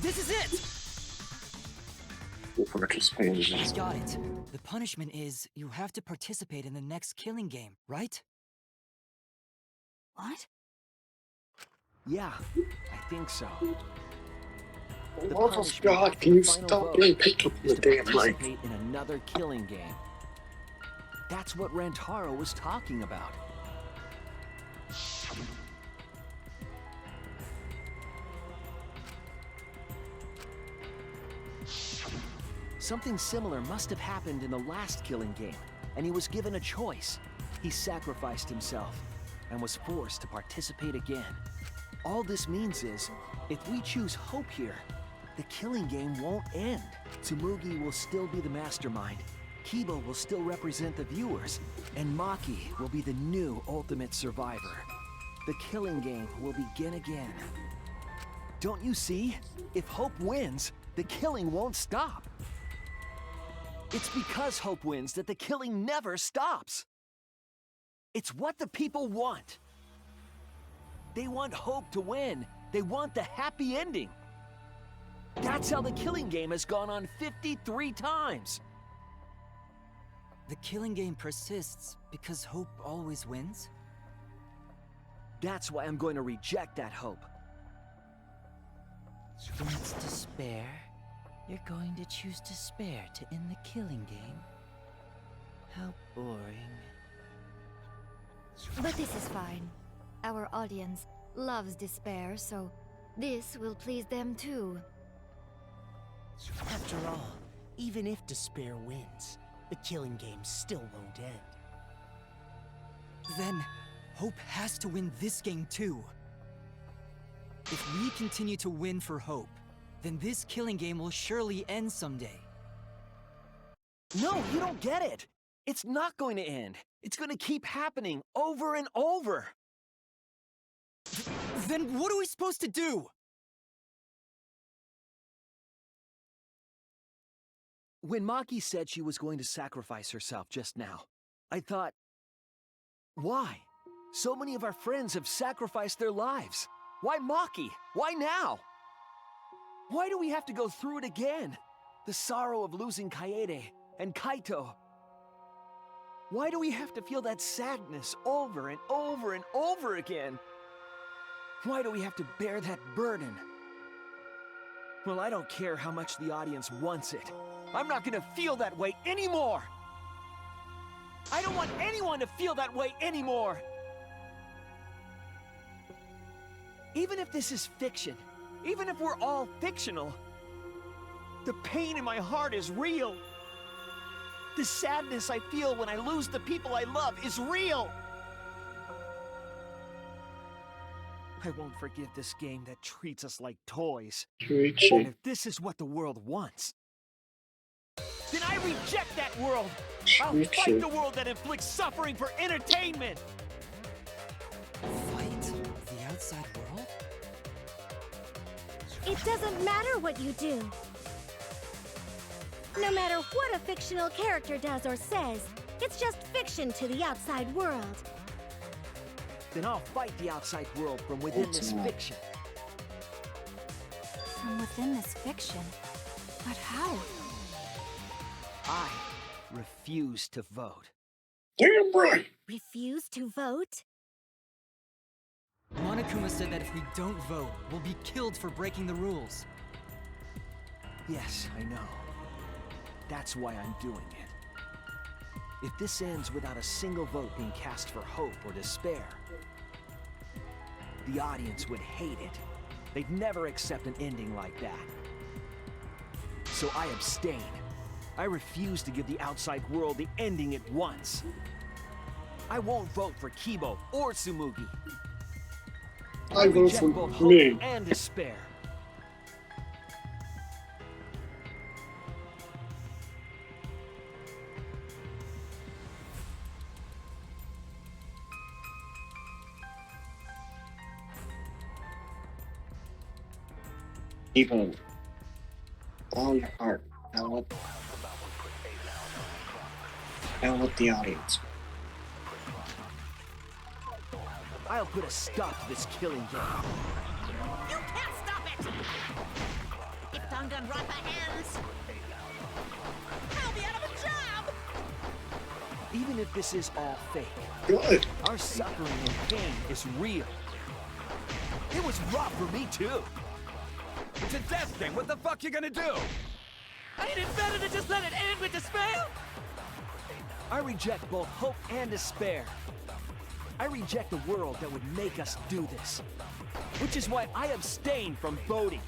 [SPEAKER 3] This is it!
[SPEAKER 1] Who participated in this.
[SPEAKER 3] Got it. The punishment is you have to participate in the next killing game, right?
[SPEAKER 11] What?
[SPEAKER 7] Yeah, I think so. The
[SPEAKER 1] Oh,
[SPEAKER 7] punishment
[SPEAKER 1] God,
[SPEAKER 7] after
[SPEAKER 1] can
[SPEAKER 7] the
[SPEAKER 1] you
[SPEAKER 7] final
[SPEAKER 1] stop
[SPEAKER 7] vote
[SPEAKER 1] being picked up in
[SPEAKER 7] is
[SPEAKER 1] the
[SPEAKER 7] to
[SPEAKER 1] damn mic?
[SPEAKER 7] participate in another killing game. That's what Rantaro was talking about. Something similar must have happened in the last killing game, and he was given a choice. He sacrificed himself, and was forced to participate again. All this means is, if we choose hope here, the killing game won't end. Tsumugi will still be the mastermind, Kibo will still represent the viewers, and Maki will be the new ultimate survivor. The killing game will begin again. Don't you see? If Hope wins, the killing won't stop. It's because Hope wins that the killing never stops. It's what the people want. They want Hope to win. They want the happy ending. That's how the killing game has gone on 53 times.
[SPEAKER 3] The killing game persists because hope always wins?
[SPEAKER 7] That's why I'm going to reject that hope.
[SPEAKER 17] When it's despair, you're going to choose despair to end the killing game? How boring.
[SPEAKER 21] But this is fine. Our audience loves despair, so This will please them too.
[SPEAKER 15] After all, even if despair wins, the killing game still won't end.
[SPEAKER 3] Then, Hope has to win this game too. If we continue to win for Hope, then this killing game will surely end someday.
[SPEAKER 7] No, you don't get it. It's not going to end. It's going to keep happening over and over.
[SPEAKER 3] Then what are we supposed to do?
[SPEAKER 7] When Maki said she was going to sacrifice herself just now, I thought, why? So many of our friends have sacrificed their lives. Why Maki? Why now? Why do we have to go through it again? The sorrow of losing Kaede and Kaito. Why do we have to feel that sadness over and over and over again? Why do we have to bear that burden? Well, I don't care how much the audience wants it. I'm not gonna feel that way anymore! I don't want anyone to feel that way anymore! Even if this is fiction, even if we're all fictional, the pain in my heart is real. The sadness I feel when I lose the people I love is real. I won't forgive this game that treats us like toys. And if this is what the world wants, then I reject that world. I'll fight the world that inflicts suffering for entertainment.
[SPEAKER 3] Fight the outside world?
[SPEAKER 9] It doesn't matter what you do. No matter what a fictional character does or says, it's just fiction to the outside world.
[SPEAKER 7] Then I'll fight the outside world from within this fiction.
[SPEAKER 6] From within this fiction? But how?
[SPEAKER 7] I refuse to vote.
[SPEAKER 1] Damn right!
[SPEAKER 9] Refuse to vote?
[SPEAKER 3] Monokuma said that if we don't vote, we'll be killed for breaking the rules.
[SPEAKER 7] Yes, I know. That's why I'm doing it. If this ends without a single vote being cast for hope or despair, the audience would hate it. They'd never accept an ending like that. So I abstain. I refuse to give the outside world the ending it wants. I won't vote for Kibo or Tsumugi.
[SPEAKER 1] I vote
[SPEAKER 7] reject
[SPEAKER 1] for
[SPEAKER 7] both hope
[SPEAKER 1] me.
[SPEAKER 7] and despair.
[SPEAKER 1] Even all your heart. Now let the audience.
[SPEAKER 7] I'll put a stop to this killing game.
[SPEAKER 2] You can't stop it! If Danganronpa ends, I'll be out of a job!
[SPEAKER 7] Even if this is all fake,
[SPEAKER 1] good.
[SPEAKER 7] Our suffering and pain is real. It was rough for me too.
[SPEAKER 14] It's a death game. What the fuck you gonna do?
[SPEAKER 15] Ain't it better to just let it end with despair?
[SPEAKER 7] I reject both hope and despair. I reject a world that would make us do this. Which is why I abstain from voting.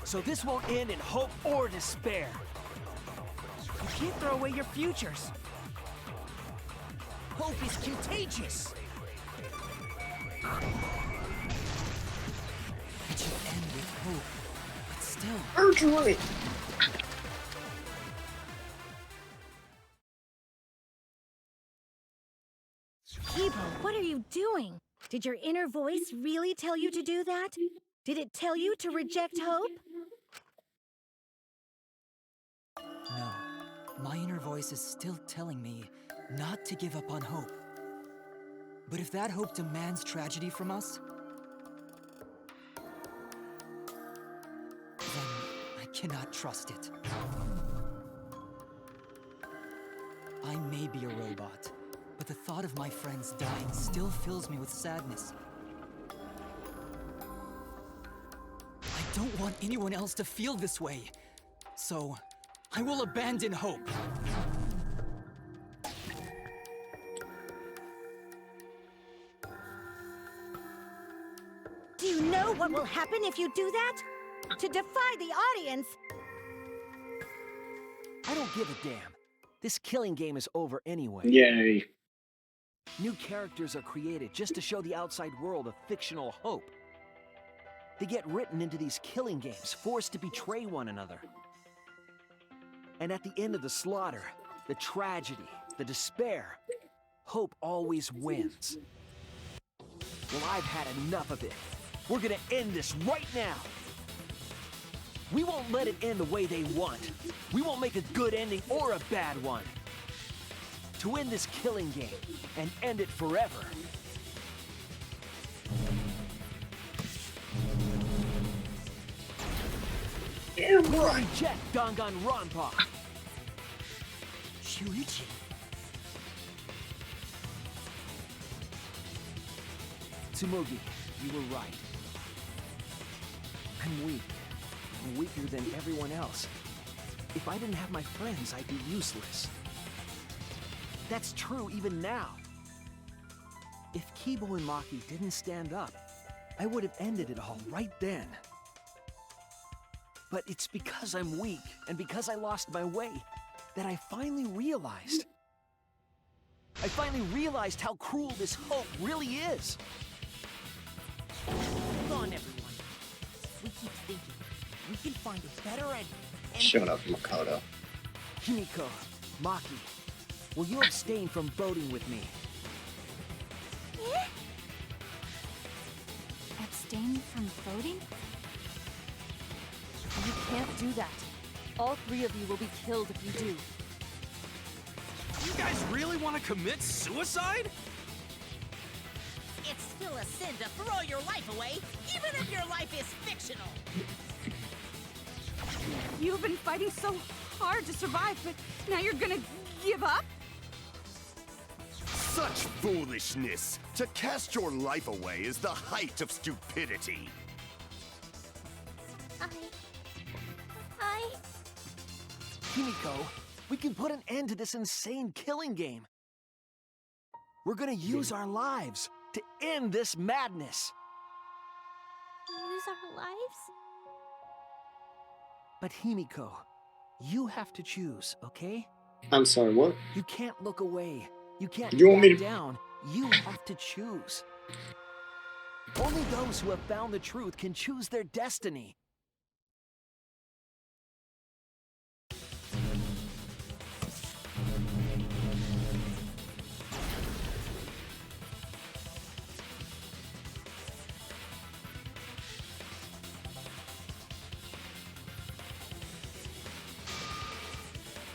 [SPEAKER 7] So this won't end in hope or despair.
[SPEAKER 15] You can't throw away your futures. Hope is contagious.
[SPEAKER 3] It should end with hope, but still.
[SPEAKER 1] Urgently.
[SPEAKER 9] Kibo, what are you doing? Did your inner voice really tell you to do that? Did it tell you to reject hope?
[SPEAKER 3] No. My inner voice is still telling me not to give up on hope. But if that hope demands tragedy from us, then I cannot trust it. I may be a robot, but the thought of my friends dying still fills me with sadness. I don't want anyone else to feel this way, so I will abandon hope.
[SPEAKER 9] Do you know know what will happen if you do that? To defy the audience!
[SPEAKER 7] I don't give a damn. This killing game is over anyway.
[SPEAKER 1] Yay.
[SPEAKER 7] New characters are created just to show the outside world a fictional hope. They get written into these killing games, forced to betray one another. And at the end of the slaughter, the tragedy, the despair, hope always wins. Well, I've had enough of it. We're gonna end this right now. We won't let it end the way they want. We won't make a good ending or a bad one. To end this killing game and end it forever.
[SPEAKER 1] Yeah,
[SPEAKER 7] right. Reject Danganronpa.
[SPEAKER 9] Shuichi.
[SPEAKER 7] Tsumugi, you were right. I'm weak. I'm weaker than everyone else. If I didn't have my friends, I'd be useless. That's true even now. If Kibo and Maki didn't stand up, I would have ended it all right then. But it's because I'm weak, and because I lost my way, that I finally realized. I finally realized how cruel this hope really is.
[SPEAKER 15] Hold on, everyone. We keep thinking. We can find a better ending.
[SPEAKER 1] Shut up, Makoto.
[SPEAKER 7] Himiko, Maki, will you abstain from voting with me?
[SPEAKER 6] Abstain from voting?
[SPEAKER 13] You can't do that. All 3 of you will be killed if you do.
[SPEAKER 18] You guys really want to commit suicide?
[SPEAKER 2] It's still a sin to throw your life away, even if your life is fictional.
[SPEAKER 11] You've been fighting so hard to survive, but now you're gonna give up?
[SPEAKER 22] Such foolishness! To cast your life away is the height of stupidity.
[SPEAKER 7] Himiko, we can put an end to this insane killing game. We're gonna use our lives to end this madness.
[SPEAKER 8] Use our lives?
[SPEAKER 7] But Himiko, you have to choose, okay?
[SPEAKER 1] I'm sorry, what?
[SPEAKER 7] You can't look away. You can't
[SPEAKER 1] You want me
[SPEAKER 7] back
[SPEAKER 1] to-
[SPEAKER 7] down. You have to choose. Only those who have found the truth can choose their destiny.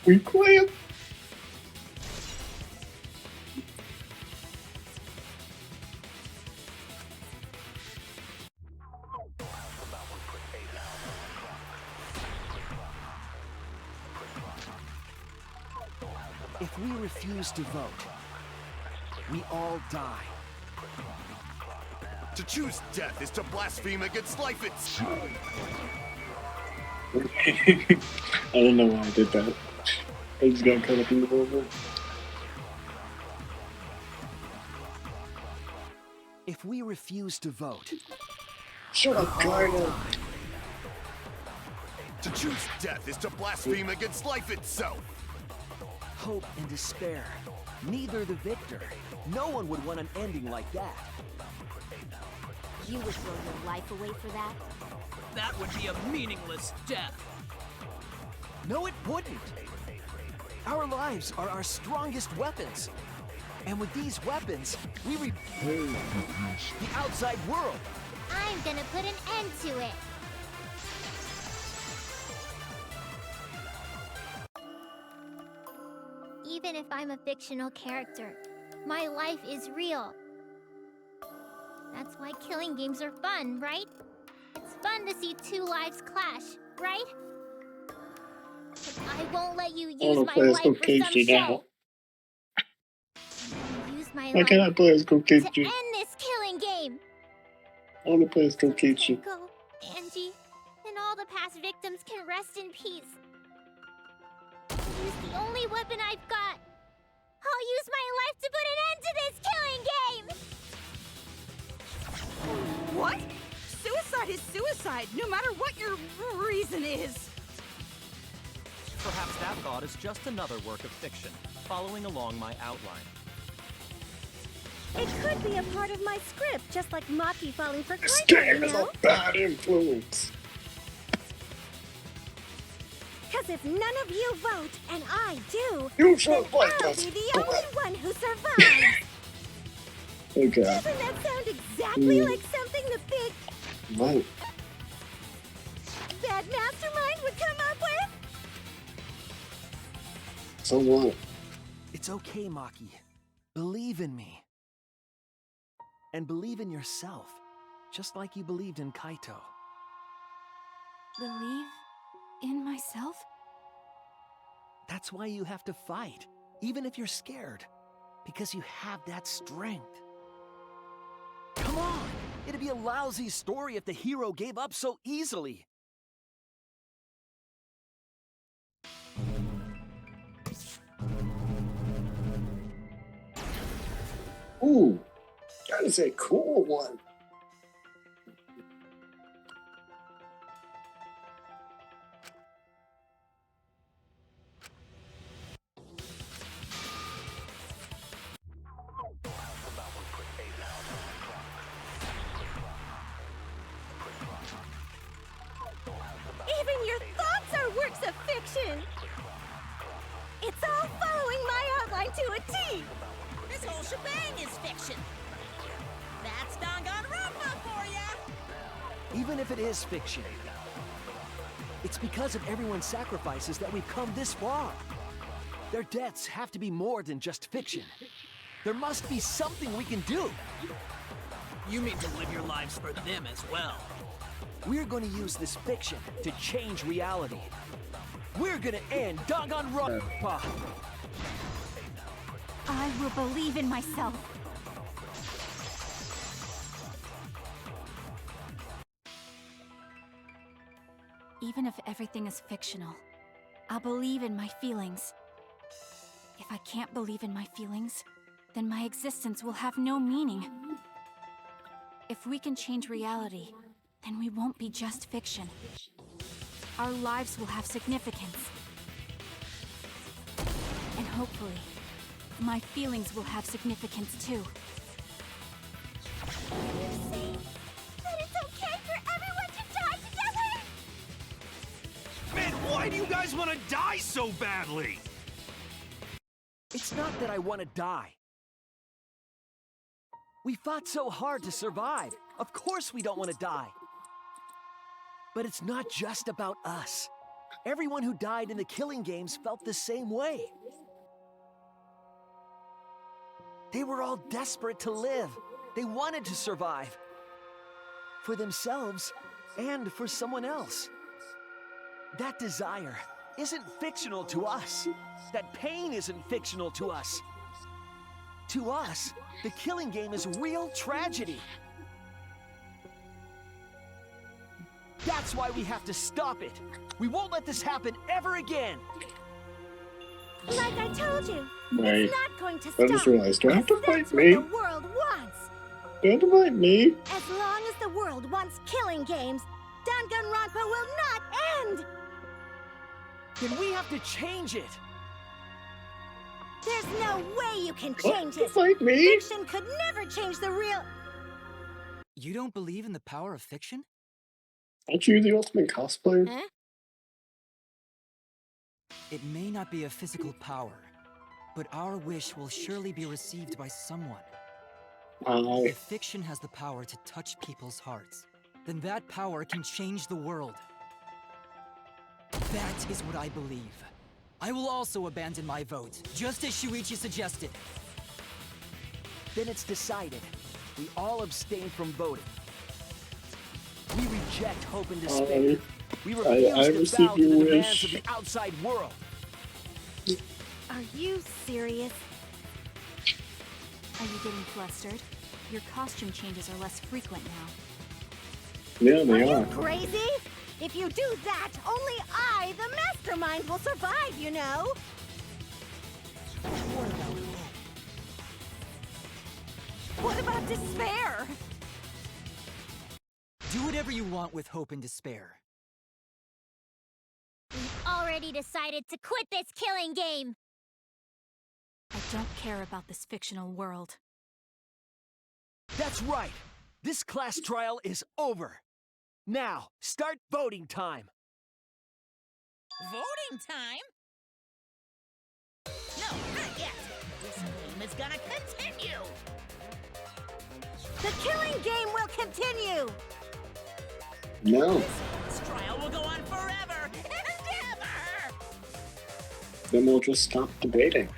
[SPEAKER 1] We quit.
[SPEAKER 7] If we refuse to vote, we all die.
[SPEAKER 22] To choose death is to blaspheme against life itself.
[SPEAKER 1] I don't know why I did that. I just got caught up in the moment.
[SPEAKER 7] If we refuse to vote,
[SPEAKER 1] shut up, Carter.
[SPEAKER 22] To choose death is to blaspheme against life itself.
[SPEAKER 7] Hope and despair, neither the victor. No one would want an ending like that.
[SPEAKER 20] You would throw your life away for that?
[SPEAKER 16] That would be a meaningless death.
[SPEAKER 7] No, it wouldn't. Our lives are our strongest weapons. And with these weapons, we repel the outside world.
[SPEAKER 8] I'm gonna put an end to it. Even if I'm a fictional character, my life is real. That's why killing games are fun, right? It's fun to see 2 lives clash, right? But I won't let you use my life for some show. Use my
[SPEAKER 1] Why
[SPEAKER 8] life
[SPEAKER 1] can't I play as
[SPEAKER 8] to
[SPEAKER 1] Kokichi?
[SPEAKER 8] end this killing game.
[SPEAKER 1] I want to play as Kokichi.
[SPEAKER 8] Go, Angie, and all the past victims can rest in peace. Use the only weapon I've got. I'll use my life to put an end to this killing game!
[SPEAKER 11] What? Suicide? suicide, no matter what your reason is.
[SPEAKER 4] Perhaps that thought is just another work of fiction, following along my outline.
[SPEAKER 9] It could be a part of my script, just like Maki falling for
[SPEAKER 1] This
[SPEAKER 9] Kaito,
[SPEAKER 1] game
[SPEAKER 9] you
[SPEAKER 1] is
[SPEAKER 9] know?
[SPEAKER 1] a bad influence.
[SPEAKER 9] Because if none of you vote, and I do,
[SPEAKER 1] You should
[SPEAKER 9] then
[SPEAKER 1] vote
[SPEAKER 9] I'll
[SPEAKER 1] us.
[SPEAKER 9] be the only one who survives.
[SPEAKER 1] Okay.
[SPEAKER 9] Doesn't that sound exactly like something the big
[SPEAKER 1] Right.
[SPEAKER 9] bad mastermind would come up with?
[SPEAKER 1] So what?
[SPEAKER 7] It's okay, Maki. Believe in me. And believe in yourself, just like you believed in Kaito.
[SPEAKER 6] Believe in myself?
[SPEAKER 7] That's why you have to fight, even if you're scared, because you have that strength. Come on! It'd be a lousy story if the hero gave up so easily.
[SPEAKER 1] Ooh, that is a cool one.
[SPEAKER 9] Even your thoughts are works of fiction! It's all following my outline to a T!
[SPEAKER 2] This whole shebang is fiction. That's Danganronpa for ya!
[SPEAKER 7] Even if it is fiction, it's because of everyone's sacrifices that we've come this far. Their deaths have to be more than just fiction. There must be something we can do.
[SPEAKER 16] You mean to live your lives for them as well?
[SPEAKER 7] We're going to use this fiction to change reality. We're going to end Danganronpa.
[SPEAKER 6] I will believe in myself. Even if everything is fictional, I'll believe in my feelings. If I can't believe in my feelings, then my existence will have no meaning. If we can change reality, then we won't be just fiction. Our lives will have significance. And hopefully, my feelings will have significance too.
[SPEAKER 9] You say that it's okay for everyone to die together?
[SPEAKER 18] Man, why do you guys want to die so badly?
[SPEAKER 7] It's not that I want to die. We fought so hard to survive. Of course we don't want to die. But it's not just about us. Everyone who died in the killing games felt the same way. They were all desperate to live. They wanted to survive. For themselves and for someone else. That desire isn't fictional to us. That pain isn't fictional to us. To us, the killing game is real tragedy. That's why we have to stop it. We won't let this happen ever again.
[SPEAKER 9] Like I told you,
[SPEAKER 1] Right.
[SPEAKER 9] it's not going to
[SPEAKER 1] I
[SPEAKER 9] stop.
[SPEAKER 1] just realized, do I have to
[SPEAKER 9] That's
[SPEAKER 1] fight
[SPEAKER 9] what
[SPEAKER 1] me?
[SPEAKER 9] the world wants.
[SPEAKER 1] Do you have to fight me?
[SPEAKER 9] As long as the world wants killing games, Danganronpa will not end!
[SPEAKER 7] Then we have to change it.
[SPEAKER 9] There's no way you can
[SPEAKER 1] What?
[SPEAKER 9] change
[SPEAKER 1] You
[SPEAKER 9] it.
[SPEAKER 1] fight me?
[SPEAKER 9] Fiction could never change the real...
[SPEAKER 3] You don't believe in the power of fiction?
[SPEAKER 1] Aren't you the ultimate cosplayer?
[SPEAKER 9] Huh?
[SPEAKER 3] It may not be a physical power, but our wish will surely be received by someone. If fiction has the power to touch people's hearts, then that power can change the world. That is what I believe. I will also abandon my vote, just as Shuichi suggested.
[SPEAKER 7] Then it's decided. We all abstain from voting. We reject hope and despair. We refuse to bow to the demands of the outside world.
[SPEAKER 9] Are you serious?
[SPEAKER 6] Are you getting flustered? Your costume changes are less frequent now.
[SPEAKER 1] Yeah, they
[SPEAKER 9] Are
[SPEAKER 1] are.
[SPEAKER 9] you crazy? If you do that, only I, the mastermind, will survive, you know?
[SPEAKER 15] What about hope?
[SPEAKER 11] What about despair?
[SPEAKER 3] Do it whatever you want with hope and despair.
[SPEAKER 8] We've already decided to quit this killing game!
[SPEAKER 6] I don't care about this fictional world.
[SPEAKER 7] That's right! This class trial is over! Now, start voting time!
[SPEAKER 2] Voting time? No, not yet. This game is gonna continue!
[SPEAKER 9] The killing game will continue!
[SPEAKER 1] No.
[SPEAKER 2] This trial will go on forever and ever!
[SPEAKER 1] Then we'll just stop debating.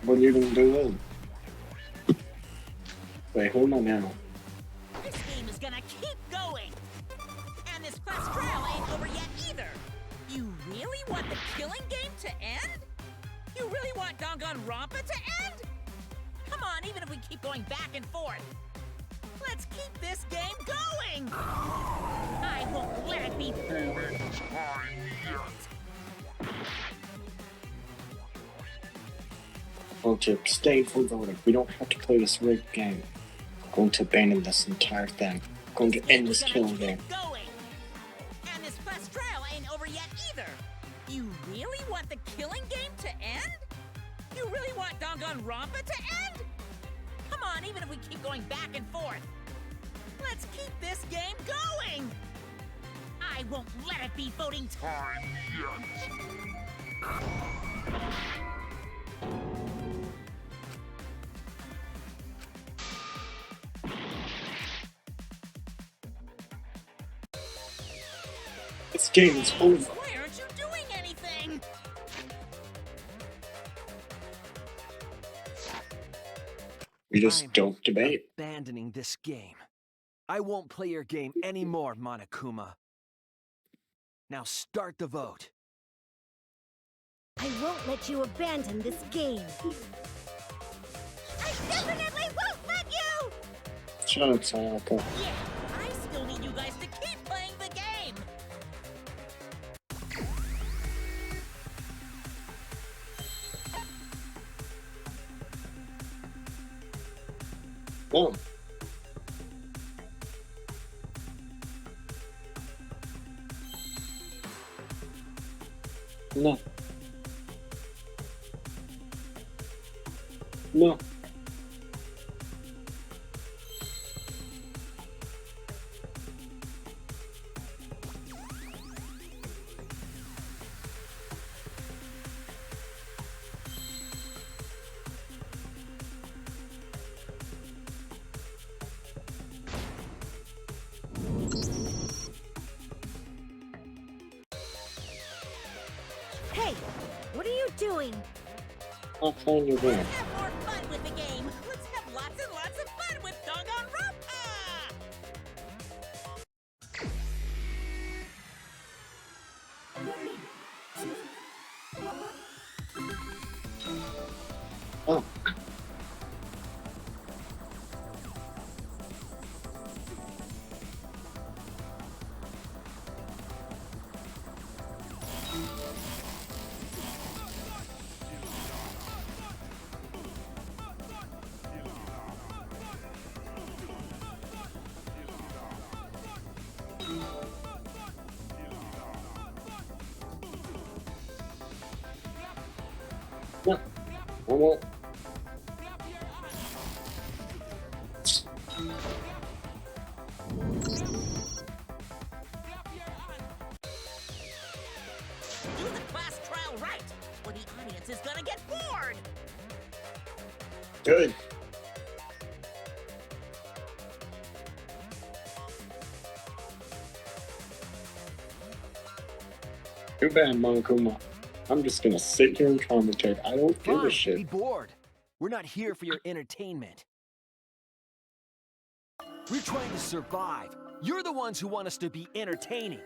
[SPEAKER 1] What are you gonna do then? Wait, hold on now.
[SPEAKER 2] This game is gonna keep going! And this class trial ain't over yet either! You really want the killing game to end? You really want Danganronpa to end? Come on, even if we keep going back and forth! Let's keep this game going! I won't let it be over.
[SPEAKER 1] Going to abstain from voting. We don't have to play this rigged game. Going to abandon this entire thing. Going to end this killing game.
[SPEAKER 2] Going. And this class trial ain't over yet either. You really want the killing game to end? You really want Danganronpa to end? Come on, even if we keep going back and forth. Let's keep this game going! I won't let it be voting time yet.
[SPEAKER 1] This game is over.
[SPEAKER 2] Why aren't you doing anything?
[SPEAKER 1] We just don't debate.
[SPEAKER 7] Abandoning this game. I won't play your game anymore, Monokuma. Now start the vote.
[SPEAKER 9] I won't let you abandon this game.
[SPEAKER 8] I definitely won't let you!
[SPEAKER 1] Shut up, Sayaka.
[SPEAKER 2] Yeah, I still need you guys to keep playing the game!
[SPEAKER 1] No. No. No.
[SPEAKER 9] Hey, what are you doing?
[SPEAKER 1] I'll playing your game.
[SPEAKER 2] Let's have more fun with the game! Let's have lots and lots of fun with Danganronpa!
[SPEAKER 1] Oh. No. I won't.
[SPEAKER 2] Do the class trial right, or the audience is gonna get bored!
[SPEAKER 1] Good. Too bad, Monokuma. I'm just gonna sit here and commentate. I don't give a
[SPEAKER 7] Fine,
[SPEAKER 1] shit.
[SPEAKER 7] be bored. We're not here for your entertainment. We're trying to survive. You're the ones who want us to be entertaining.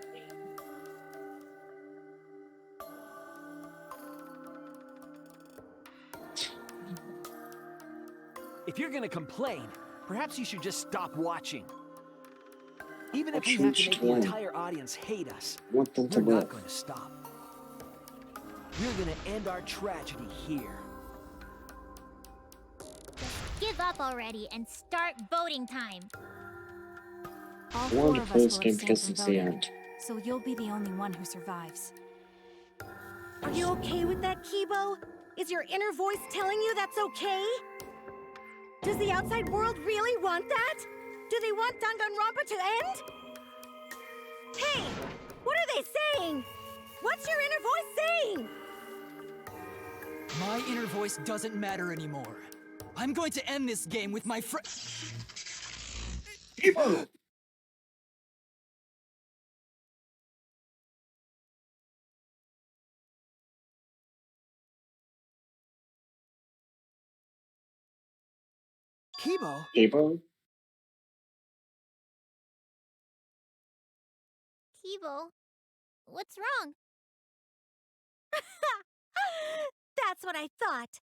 [SPEAKER 7] If you're gonna complain, perhaps you should just stop watching. Even if we have to make the entire audience hate us,
[SPEAKER 1] Want them to
[SPEAKER 7] we're not
[SPEAKER 1] live.
[SPEAKER 7] going to stop. We're gonna end our tragedy here.
[SPEAKER 8] Give up already and start voting time.
[SPEAKER 6] All
[SPEAKER 1] I
[SPEAKER 6] 4
[SPEAKER 1] wanted to
[SPEAKER 6] of
[SPEAKER 1] play
[SPEAKER 6] us
[SPEAKER 1] this
[SPEAKER 6] will
[SPEAKER 1] game
[SPEAKER 6] abstain
[SPEAKER 1] because
[SPEAKER 6] from
[SPEAKER 1] it's the
[SPEAKER 6] voting,
[SPEAKER 1] end.
[SPEAKER 6] so you'll be the only one who survives.
[SPEAKER 9] Are you okay with that, Kibo? Is your inner voice telling you that's okay? Does the outside world really want that? Do they want Danganronpa to end? Hey! What are they saying? What's your inner voice saying?
[SPEAKER 3] My inner voice doesn't matter anymore. I'm going to end this game with my friend.
[SPEAKER 15] Kibo?
[SPEAKER 1] Abo?
[SPEAKER 8] Kibo, what's wrong?
[SPEAKER 9] That's what I thought.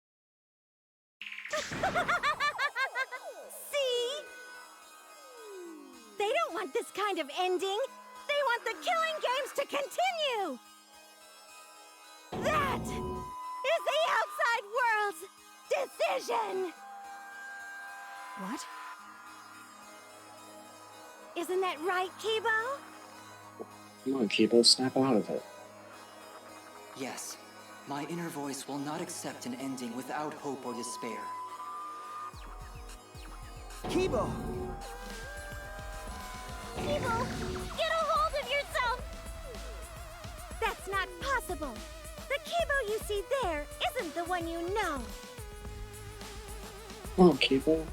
[SPEAKER 9] See? They don't want this kind of ending. They want the killing games to continue. That is the outside world's decision.
[SPEAKER 6] What?
[SPEAKER 9] Isn't that right, Kibo?
[SPEAKER 1] Come on, Kibo, snap out of it.
[SPEAKER 3] Yes, my inner voice will not accept an ending without hope or despair.
[SPEAKER 15] Kibo!
[SPEAKER 8] Kibo, get a hold of yourself!
[SPEAKER 9] That's not possible. The Kibo you see there isn't the one you know.
[SPEAKER 1] Come on, Kibo.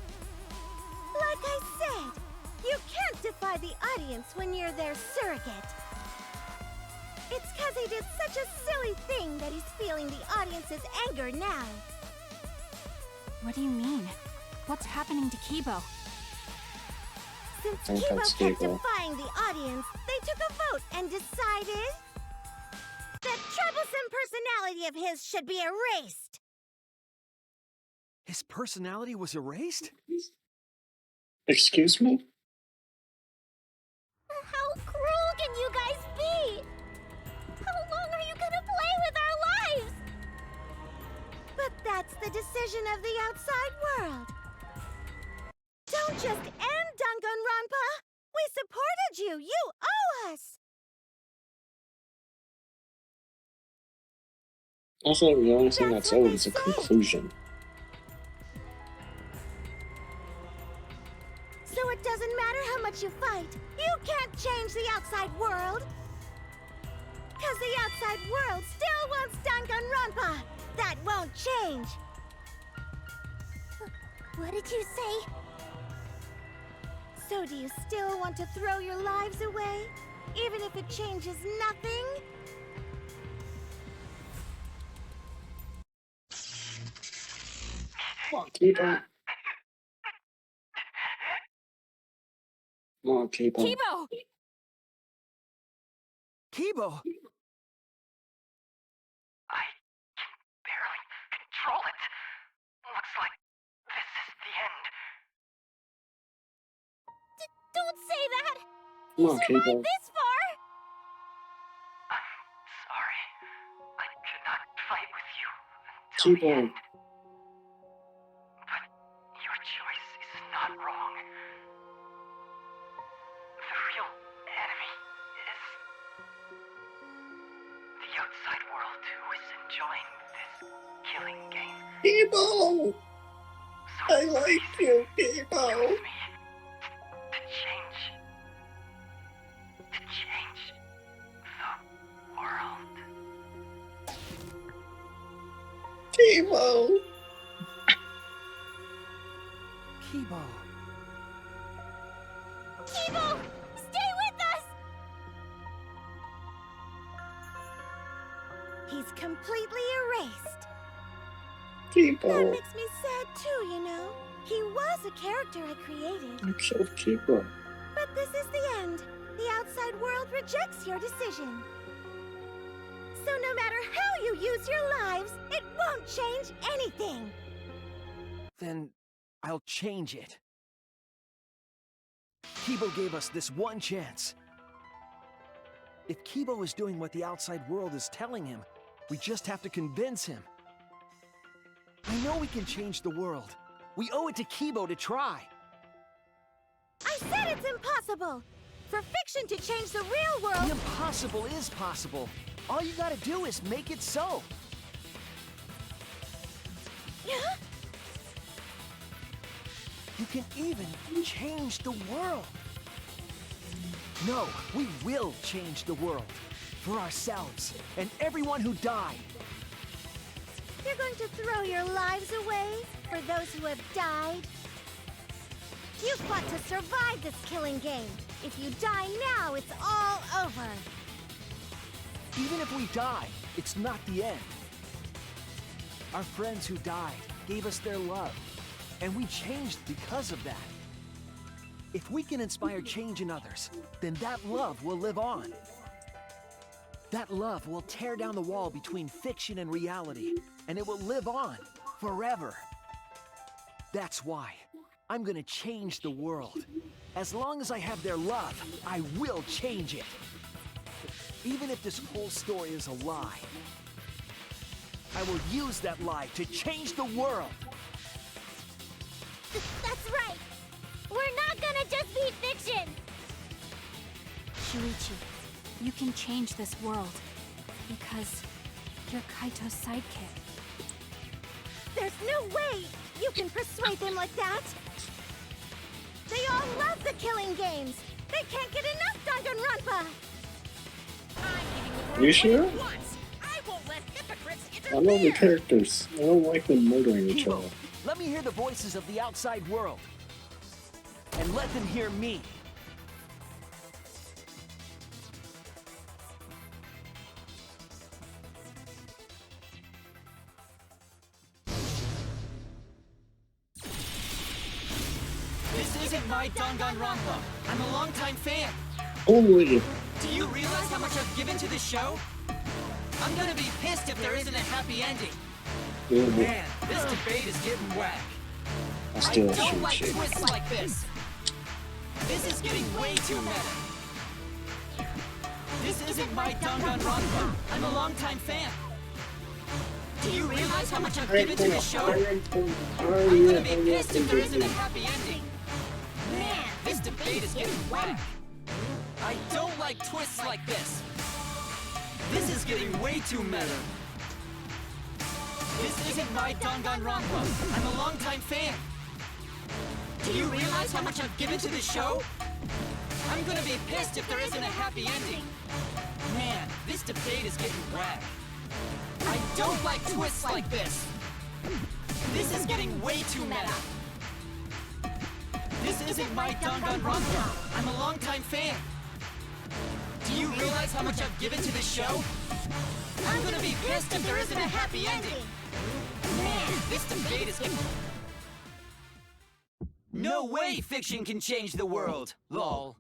[SPEAKER 9] Like I said, you can't defy the audience when you're their surrogate. It's because he did such a silly thing that he's feeling the audience's anger now.
[SPEAKER 6] What do you mean? What's happening to Kibo?
[SPEAKER 9] Since
[SPEAKER 1] I think
[SPEAKER 9] Kibo
[SPEAKER 1] that's
[SPEAKER 9] kept
[SPEAKER 1] Kibo.
[SPEAKER 9] defying the audience, they took a vote and decided that troublesome personality of his should be erased.
[SPEAKER 15] His personality was erased?
[SPEAKER 1] Excuse me?
[SPEAKER 8] How cruel can you guys be? How long are you gonna play with our lives?
[SPEAKER 9] But that's the decision of the outside world. Don't just end Danganronpa! We supported you! You owe us!
[SPEAKER 1] Also, the only thing
[SPEAKER 9] That's
[SPEAKER 1] that's
[SPEAKER 9] what
[SPEAKER 1] owed
[SPEAKER 9] they
[SPEAKER 1] is a
[SPEAKER 9] said.
[SPEAKER 1] conclusion.
[SPEAKER 9] So it doesn't matter how much you fight, you can't change the outside world! Cause the outside world still wants Danganronpa! That won't change!
[SPEAKER 8] What did you say?
[SPEAKER 9] So do you still want to throw your lives away? Even if it changes nothing?
[SPEAKER 1] Come on, Kibo. Come on, Kibo.
[SPEAKER 6] Kibo!
[SPEAKER 15] Kibo!
[SPEAKER 5] Barely control it. Looks like this is the end.
[SPEAKER 8] Don't say that!
[SPEAKER 1] Come on,
[SPEAKER 8] Survived
[SPEAKER 1] Kibo.
[SPEAKER 8] this far!
[SPEAKER 5] Sorry. I could not fight with you until the
[SPEAKER 1] Kibo.
[SPEAKER 5] end. But your choice is not wrong. The real enemy is the outside world who is enjoying this killing game.
[SPEAKER 1] Kibo!
[SPEAKER 5] So
[SPEAKER 1] I like you, Kibo!
[SPEAKER 5] choose me to change the world.
[SPEAKER 1] Kibo!
[SPEAKER 15] Kibo.
[SPEAKER 8] Kibo! Stay with us!
[SPEAKER 9] He's completely erased. That
[SPEAKER 1] Kibo!
[SPEAKER 9] makes me sad too, you know. He was a character I created.
[SPEAKER 1] You killed Kibo.
[SPEAKER 9] But this is the end. The outside world rejects your decision. So no matter how you use your lives, it won't change anything.
[SPEAKER 15] Then I'll change it. Kibo gave us this one chance. If Kibo is doing what the outside world is telling him, we just have to convince him. I know we can change the world. We owe it to Kibo to try.
[SPEAKER 9] I said it's impossible. For fiction to change the real world...
[SPEAKER 7] The impossible is possible. All you gotta do is make it so. You can even change the world. No, we will change the world. For ourselves and everyone who died.
[SPEAKER 9] You're going to throw your lives away for those who have died? You fought to survive this killing game. If you die now, it's all over.
[SPEAKER 7] Even if we die, it's not the end. Our friends who died gave us their love, and we changed because of that. If we can inspire change in others, then that love will live on. That love will tear down the wall between fiction and reality, and it will live on forever. That's why I'm gonna change the world. As long as I have their love, I will change it. Even if this whole story is a lie, I will use that lie to change the world.
[SPEAKER 8] That's right. We're not gonna just be fiction.
[SPEAKER 6] Shuichi, you can change this world because you're Kaito's sidekick.
[SPEAKER 9] There's no way you can persuade them like that. They all love the killing games. They can't get enough Danganronpa.
[SPEAKER 1] Are you sure? I love the characters. I don't like them murdering each other.
[SPEAKER 7] Let me hear the voices of the outside world. And let them hear me.
[SPEAKER 3] This isn't my Danganronpa. I'm a longtime fan.
[SPEAKER 1] Holy.
[SPEAKER 3] Do you realize how much I've given to this show? I'm gonna be pissed if there isn't a happy ending. Man, this debate is getting whack. I don't like twists like this. This is getting way too meta. This isn't my Danganronpa. I'm a longtime fan. Do you realize how much I've given to this show? I'm gonna be pissed if there isn't a happy ending. Man, this debate is getting whack. I don't like twists like this. This is getting way too meta. This isn't my Danganronpa. I'm a longtime fan. Do you realize how much I've given to this show? I'm gonna be pissed if there isn't a happy ending. Man, this debate is getting whack. I don't like twists like this. This is getting way too meta. This isn't my Danganronpa. I'm a longtime fan. Do you realize how much I've given to this show? I'm gonna be pissed if there isn't a happy ending. Man, this debate is getting... No way fiction can change the world, lol.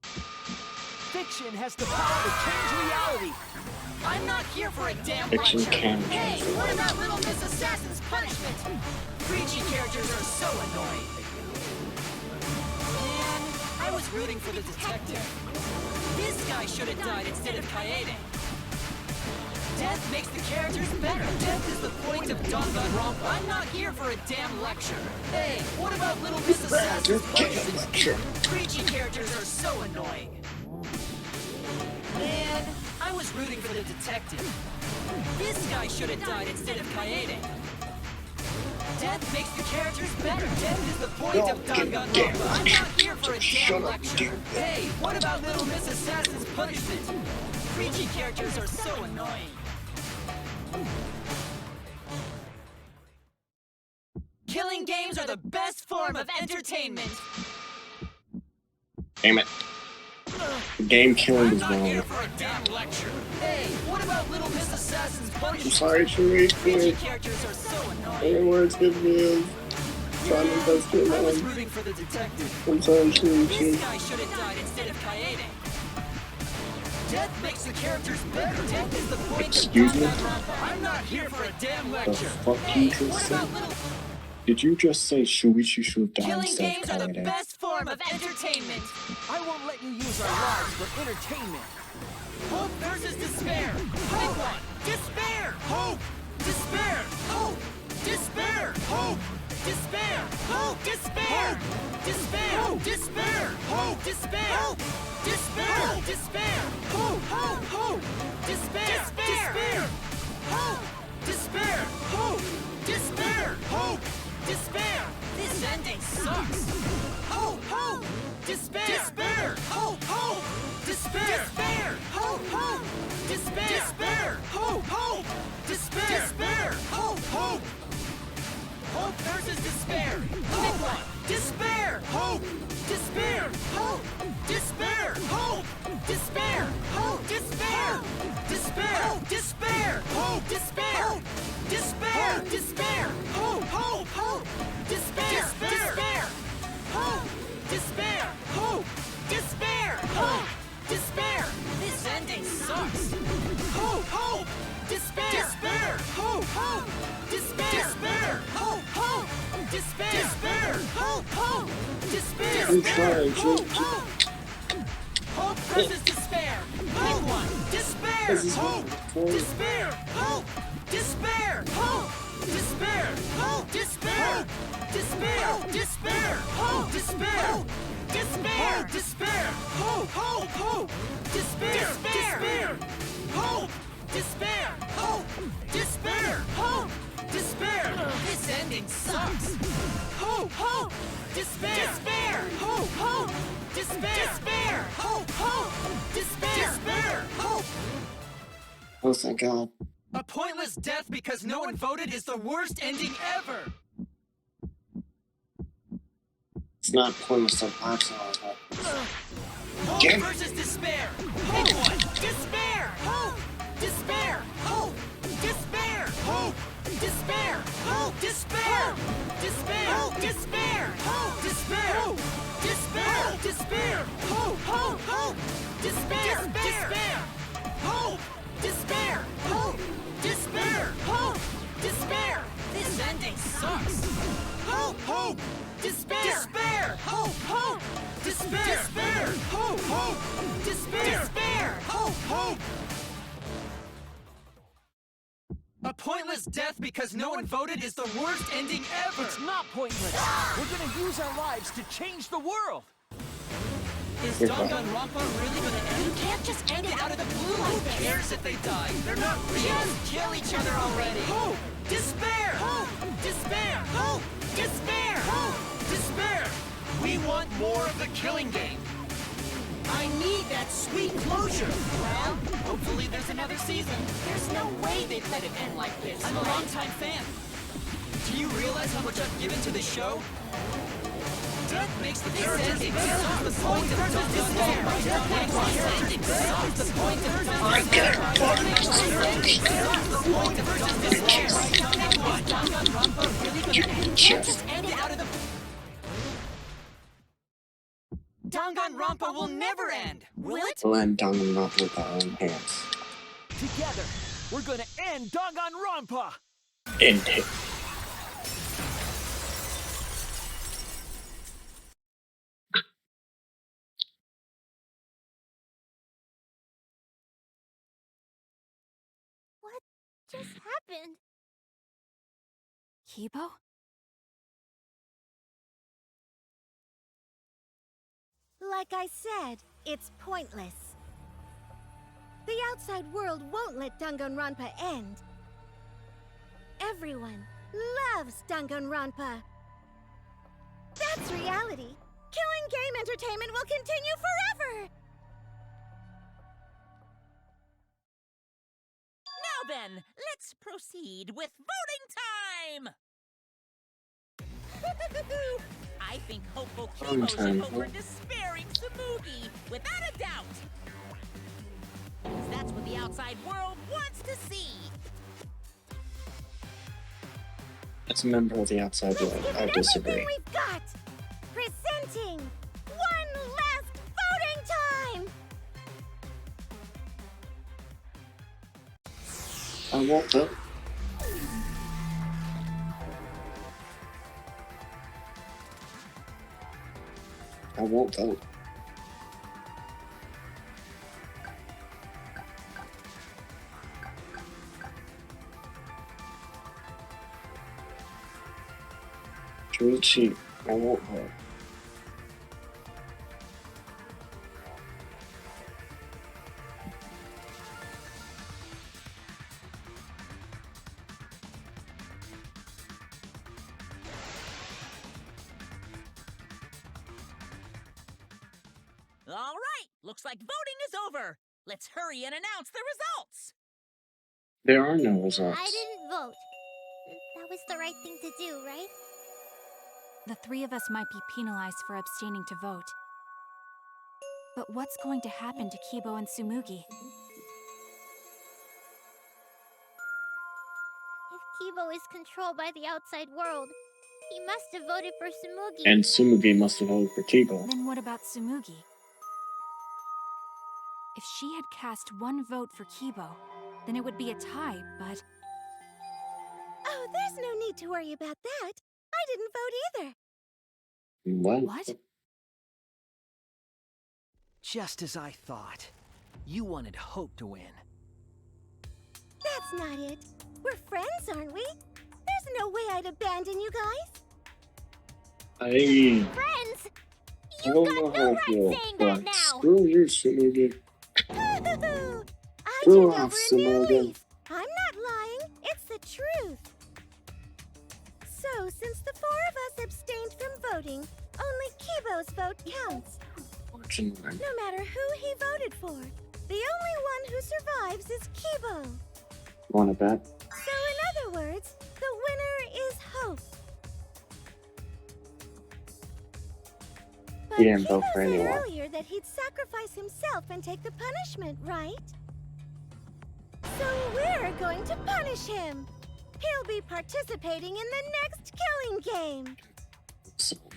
[SPEAKER 7] Fiction has the power to change reality.
[SPEAKER 3] I'm not here for a damn
[SPEAKER 1] Fiction
[SPEAKER 3] lecture.
[SPEAKER 1] can.
[SPEAKER 3] Hey, what about Little Miss Assassin's punishment? Preachy characters are so annoying. Man, I was rooting for the detective. This guy should have died instead of Kaede. Death makes the characters better. Death is the point of Danganronpa. I'm not here for a damn lecture. Hey, what about Little Miss Assassin's punishment? Preachy characters are so annoying. Man, I was rooting for the detective. This guy should have died instead of Kaede. Death makes the characters better. Death is the point of Danganronpa. I'm not here for a damn lecture. Hey, what about Little Miss Assassin's punishment? Preachy characters are so annoying. Killing games are the best form of entertainment.
[SPEAKER 1] Damn it. The game killing is
[SPEAKER 3] I'm not here
[SPEAKER 1] wrong.
[SPEAKER 3] for a damn lecture. Hey, what about Little Miss Assassin's punishment?
[SPEAKER 1] I'm sorry, Sharif.
[SPEAKER 3] Preachy characters are so annoying.
[SPEAKER 1] I don't know where it's getting me. Trying to best your
[SPEAKER 3] I was
[SPEAKER 1] mind.
[SPEAKER 3] rooting for the detective.
[SPEAKER 1] I'm sorry,
[SPEAKER 3] This
[SPEAKER 1] Sharif.
[SPEAKER 3] guy should have died instead of Kaede. Death makes the characters better. Death is the point
[SPEAKER 1] Excuse
[SPEAKER 3] of
[SPEAKER 1] me?
[SPEAKER 3] Danganronpa. I'm not here for a damn
[SPEAKER 1] The
[SPEAKER 3] lecture.
[SPEAKER 1] fuck you just said? Did you just say Shuichi should have died
[SPEAKER 3] Killing
[SPEAKER 1] instead
[SPEAKER 3] games
[SPEAKER 1] of
[SPEAKER 3] are the
[SPEAKER 1] Kaede?
[SPEAKER 3] best form of entertainment.
[SPEAKER 7] I won't let you use our lives for entertainment.
[SPEAKER 3] Hope versus despair. Pick one. Despair. Hope. Despair. Hope. Despair. Hope. Despair. Hope. Despair.
[SPEAKER 2] Despair! Despair! Hope! Despair! Hope! Despair! Despair! Hope! Hope! Hope! Despair! Despair! Hope! Despair! Hope! Despair! Hope! Despair! This ending sucks! Hope! Hope! Despair! Despair! Hope! Hope! Despair! Despair! Hope! Hope! Despair! Despair! Hope! Hope! Despair! Despair! Hope! Hope! Hope versus despair! Pick one! Despair! Hope! Despair! Hope! Despair! Hope! Despair! Hope! Despair! Despair! Despair! Hope! Despair! Despair! Despair! Hope! Hope! Hope! Despair! Despair! Hope! Despair! Hope! Despair! Hope! Despair! This ending sucks! Hope! Hope! Despair! Despair! Hope! Hope! Despair! Despair! Hope! Hope! Despair! Despair! Hope! Hope! Despair! Despair! Hope! Hope! Hope versus despair! Pick one! Despair! Hope! Despair! Hope! Despair! Hope! Despair! Hope! Despair! Despair! Despair! Hope! Despair! Despair! Despair! Hope! Hope! Hope! Despair! Despair! Hope! Despair! Hope! Despair! Hope! Despair! This ending sucks! Hope! Hope! Despair! Despair! Hope! Hope! Despair! Despair! Hope! Hope! Despair! Despair! Hope!
[SPEAKER 1] Oh, thank God.
[SPEAKER 4] A pointless death because no one voted is the worst ending ever!
[SPEAKER 1] It's not pointless to watch all that.
[SPEAKER 2] Hope versus despair! Pick one! Despair! Hope! Despair! Hope! Despair! Hope! Despair! Hope! Despair! Despair! Hope! Despair! Hope! Despair! Despair! Despair! Hope! Hope! Hope! Despair! Despair! Hope! Despair! Hope! Despair! Hope! Despair! This ending sucks! Hope! Hope! Despair! Despair! Hope! Hope! Despair! Despair! Hope! Hope! Despair! Despair! Hope! Hope!
[SPEAKER 4] A pointless death because no one voted is the worst ending ever!
[SPEAKER 15] It's not pointless. We're gonna use our lives to change the world.
[SPEAKER 4] Is Danganronpa really gonna end?
[SPEAKER 2] You can't just end it out of the blue like this!
[SPEAKER 4] Who cares if they die? They're not real!
[SPEAKER 2] Just
[SPEAKER 4] Kill each other already!
[SPEAKER 2] Hope! Despair! Hope! Despair! Hope! Despair! Hope! Despair!
[SPEAKER 4] We want more of the killing game!
[SPEAKER 2] I need that sweet closure!
[SPEAKER 4] Well, hopefully there's another season.
[SPEAKER 2] There's no way they'd let it end like this.
[SPEAKER 4] I'm a longtime fan. Do you realize how much I've given to the show? Death makes the characters suck. The point of Danganronpa. Death makes the point of Danganronpa will never end! Will it?
[SPEAKER 1] We'll end Danganronpa with our own hands.
[SPEAKER 15] Together, we're gonna end Danganronpa!
[SPEAKER 1] End it.
[SPEAKER 8] What just happened?
[SPEAKER 6] Kibo?
[SPEAKER 9] Like I said, it's pointless. The outside world won't let Danganronpa end. Everyone loves Danganronpa. That's reality. Killing game entertainment will continue forever!
[SPEAKER 2] Now then, let's proceed with voting time! I think hopeful Kibo should vote for despairing Tsumugi, without a doubt! Because that's what the outside world wants to see!
[SPEAKER 1] As a member of the outside world, I disagree.
[SPEAKER 9] We've got presenting one last voting time.
[SPEAKER 1] I won't vote. I won't vote. Juichi, I won't vote.
[SPEAKER 2] Looks like voting is over. Let's hurry and announce the results.
[SPEAKER 1] There are no results.
[SPEAKER 8] I didn't vote. That was the right thing to do, right?
[SPEAKER 6] The three of us might be penalized for abstaining to vote. But what's going to happen to Kibo and Tsumugi?
[SPEAKER 8] If Kibo is controlled by the outside world, he must have voted for Tsumugi.
[SPEAKER 1] And Tsumugi must have voted for Kibo.
[SPEAKER 6] Then what about Tsumugi? If she had cast one vote for Kibo, then it would be a tie, but...
[SPEAKER 9] Oh, there's no need to worry about that. I didn't vote either.
[SPEAKER 1] What?
[SPEAKER 7] Just as I thought. You wanted Hope to win.
[SPEAKER 9] That's not it. We're friends, aren't we? There's no way I'd abandon you guys.
[SPEAKER 8] Friends? You've got no right saying that now!
[SPEAKER 1] Screw you, Tsumugi.
[SPEAKER 9] I
[SPEAKER 1] Screw
[SPEAKER 9] turned
[SPEAKER 1] off,
[SPEAKER 9] over a new
[SPEAKER 1] Tsumugi.
[SPEAKER 9] leaf. I'm not lying. It's the truth. So, since the four of us abstained from voting, only Kibo's vote counts. No matter who he voted for, the only one who survives is Kibo.
[SPEAKER 1] Wanna bet?
[SPEAKER 9] So, in other words, the winner is Hope. But
[SPEAKER 1] He didn't
[SPEAKER 9] Kibo
[SPEAKER 1] vote for
[SPEAKER 9] said
[SPEAKER 1] anyone.
[SPEAKER 9] earlier that he'd sacrifice himself and take the punishment, right? So we're going to punish him. He'll be participating in the next killing game.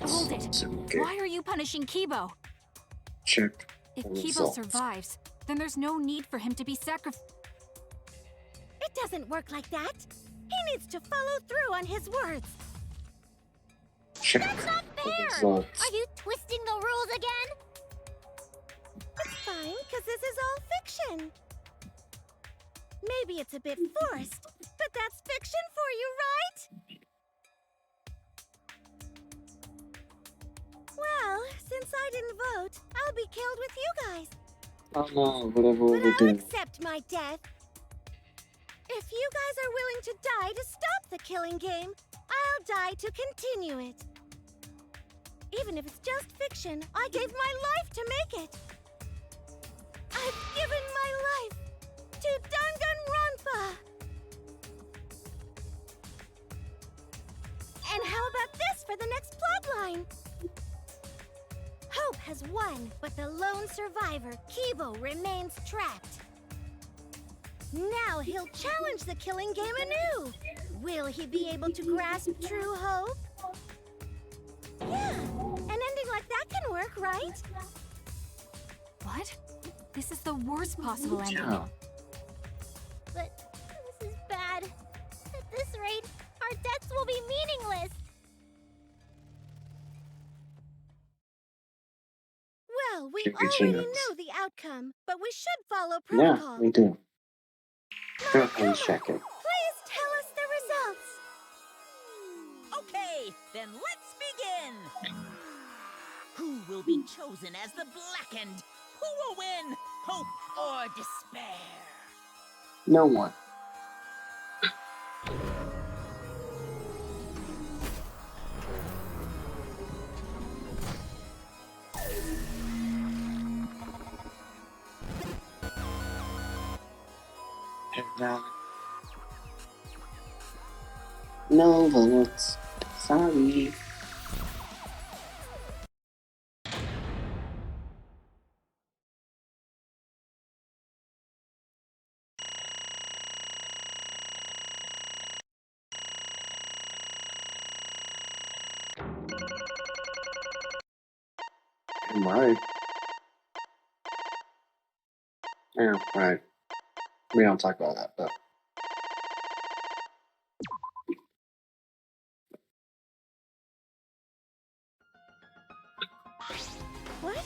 [SPEAKER 6] Hold it. Why are you punishing Kibo?
[SPEAKER 1] Check
[SPEAKER 6] If
[SPEAKER 1] the
[SPEAKER 6] Kibo
[SPEAKER 1] results.
[SPEAKER 6] survives, then there's no need for him to be sacrificed.
[SPEAKER 9] It doesn't work like that. He needs to follow through on his words.
[SPEAKER 1] Check
[SPEAKER 8] That's not
[SPEAKER 1] the
[SPEAKER 8] fair!
[SPEAKER 1] results.
[SPEAKER 8] Are you twisting the rules again?
[SPEAKER 9] It's fine, because this is all fiction. Maybe it's a bit forced, but that's fiction for you, right? Well, since I didn't vote, I'll be killed with you guys.
[SPEAKER 1] Oh no, whatever
[SPEAKER 9] But
[SPEAKER 1] we
[SPEAKER 9] I'll
[SPEAKER 1] do.
[SPEAKER 9] accept my death. If you guys are willing to die to stop the killing game, I'll die to continue it. Even if it's just fiction, I gave my life to make it. I've given my life to Danganronpa. And how about this for the next plotline? Hope has won, but the lone survivor, Kibo, remains trapped. Now he'll challenge the killing game anew. Will he be able to grasp true hope? Yeah, an ending like that can work, right?
[SPEAKER 6] What? This is the worst possible ending.
[SPEAKER 1] Yeah.
[SPEAKER 8] But this is bad. At this rate, our deaths will be meaningless.
[SPEAKER 9] Well, we
[SPEAKER 1] Should we
[SPEAKER 9] already
[SPEAKER 1] change?
[SPEAKER 9] know the outcome, but we should follow
[SPEAKER 1] Yeah,
[SPEAKER 9] protocol.
[SPEAKER 1] we do. Go
[SPEAKER 9] Monokuma,
[SPEAKER 1] and check it.
[SPEAKER 9] please tell us the results.
[SPEAKER 2] Okay, then let's begin. Who will be chosen as the Blackened? Who will win? Hope or despair?
[SPEAKER 1] No one. No votes. Sorry. Right. Yeah, right. We don't talk about that, but.
[SPEAKER 9] What?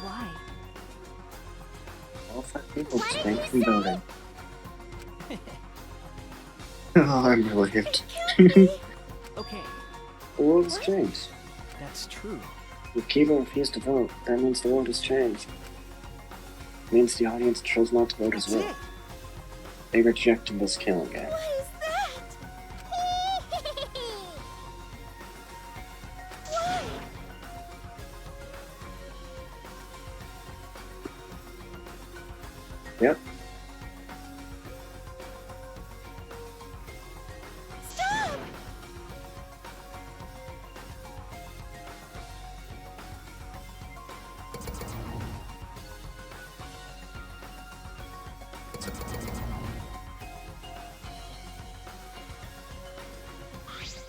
[SPEAKER 6] Why?
[SPEAKER 1] All 5 people abstained from voting. Oh, I'm relieved.
[SPEAKER 7] Okay,
[SPEAKER 1] The world has changed.
[SPEAKER 7] that's true.
[SPEAKER 1] If Kibo refused to vote, that means the world has changed. It means the audience chose not to vote as well. They rejected this killing game.
[SPEAKER 9] What is that? Why?
[SPEAKER 1] Yep.
[SPEAKER 9] Stop!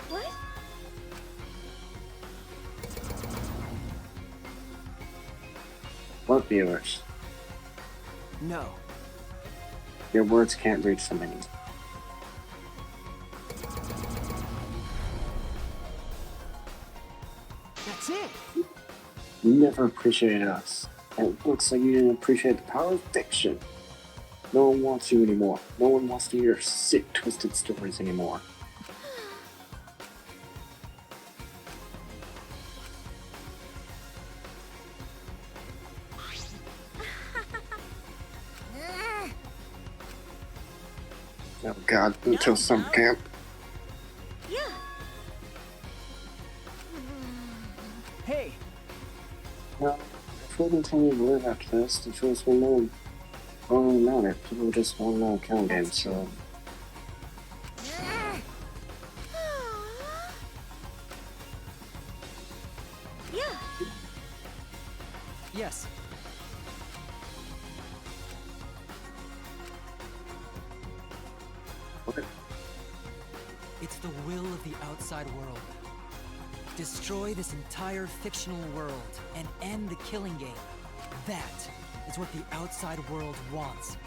[SPEAKER 9] What?
[SPEAKER 1] What viewers?
[SPEAKER 15] No.
[SPEAKER 1] Your words can't reach so many.
[SPEAKER 15] That's it.
[SPEAKER 1] You never appreciated us. And it looks like you didn't appreciate the power of fiction. No one wants you anymore. No one wants to hear sick, twisted stories anymore. Oh god, until summer camp.
[SPEAKER 9] Yeah.
[SPEAKER 15] Hey,
[SPEAKER 1] Well, if we continue to live after this, the truth will know. Won't really matter. People just want to know account games, so.
[SPEAKER 9] Yeah.
[SPEAKER 3] Yes.
[SPEAKER 1] Okay.
[SPEAKER 3] It's the will of the outside world. Destroy this entire fictional world and end the killing game. That is what the outside world wants.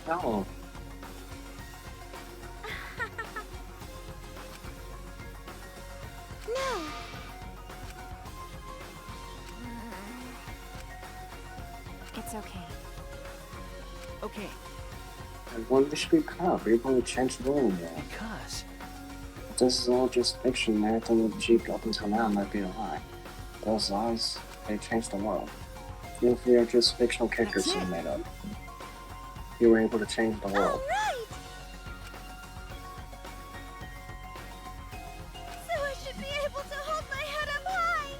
[SPEAKER 1] No.
[SPEAKER 9] No.
[SPEAKER 21] It's okay.
[SPEAKER 15] okay,
[SPEAKER 1] And when we should be proud, we're going to change the world more.
[SPEAKER 15] because
[SPEAKER 1] This is all just fiction, and everything we've achieved up until now might be a lie. Those lies, they change the world. Even if we are just fictional characters
[SPEAKER 15] That's it.
[SPEAKER 1] you made up. You were able to change the world.
[SPEAKER 9] Right. So I should be able to hold my head up high.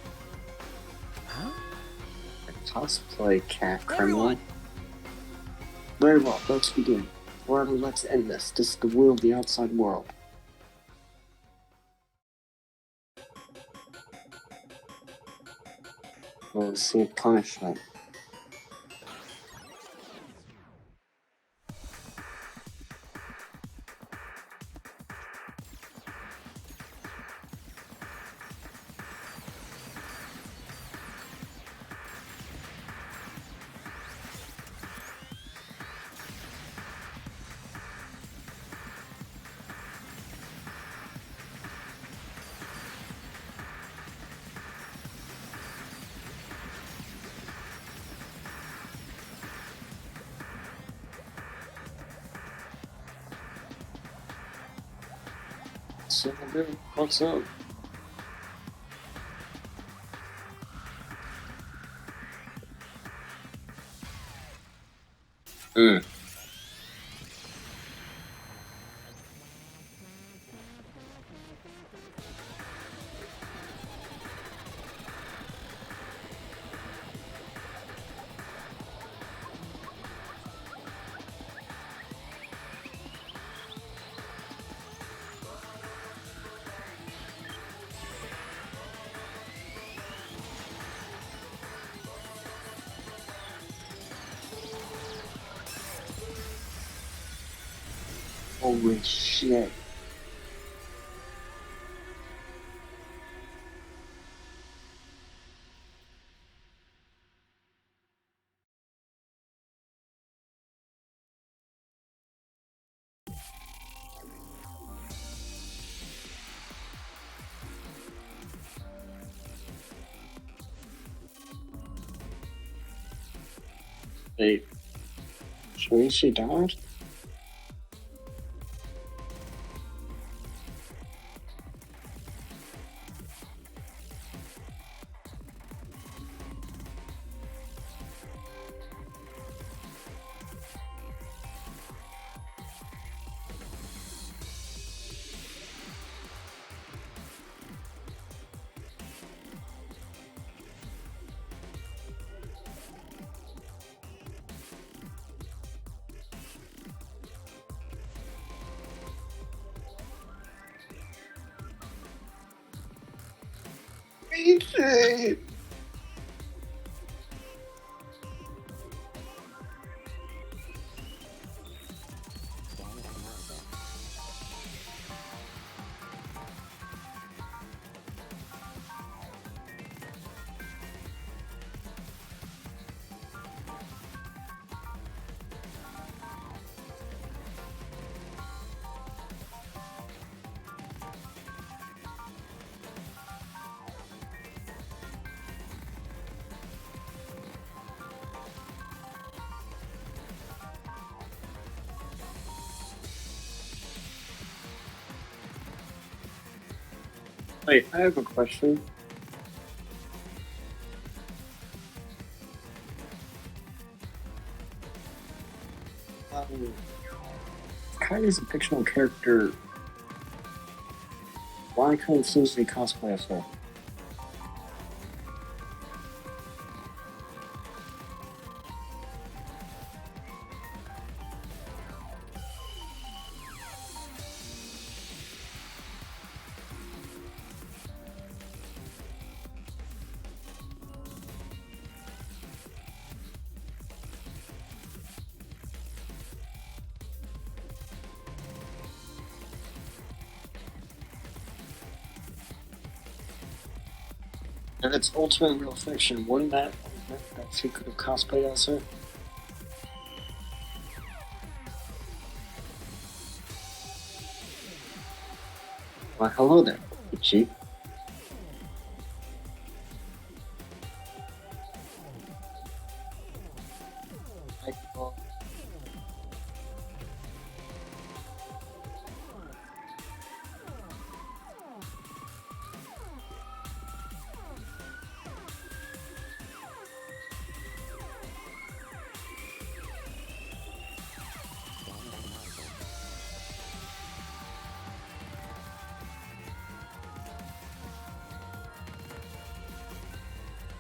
[SPEAKER 15] huh?
[SPEAKER 1] Cosplay cat criminal.
[SPEAKER 15] Everyone!
[SPEAKER 1] Very well, let's begin. Or let's end this. This is the will of the outside world. We'll see punishment. So, dude, what's up? Holy shit. Wait, she died? Crazy. Wait, I have a question. Kylie's a fictional character. Why can't Susie cosplay as her? If it's ultimate real fiction, wouldn't that mean that she could have cosplayed as her? Well, hello there, Ichi.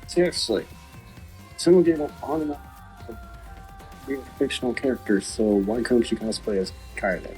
[SPEAKER 1] Seriously, someone gave up on enough of real fictional characters, so why couldn't she cosplay as Kylie?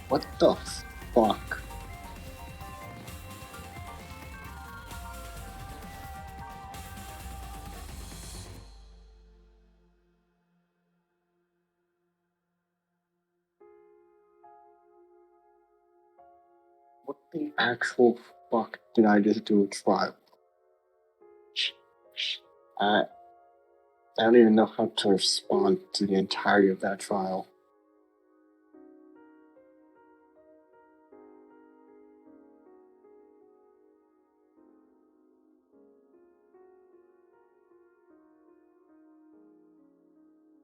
[SPEAKER 1] What the fuck? What the actual fuck did I just do at trial? I, I don't even know how to respond to the entirety of that trial.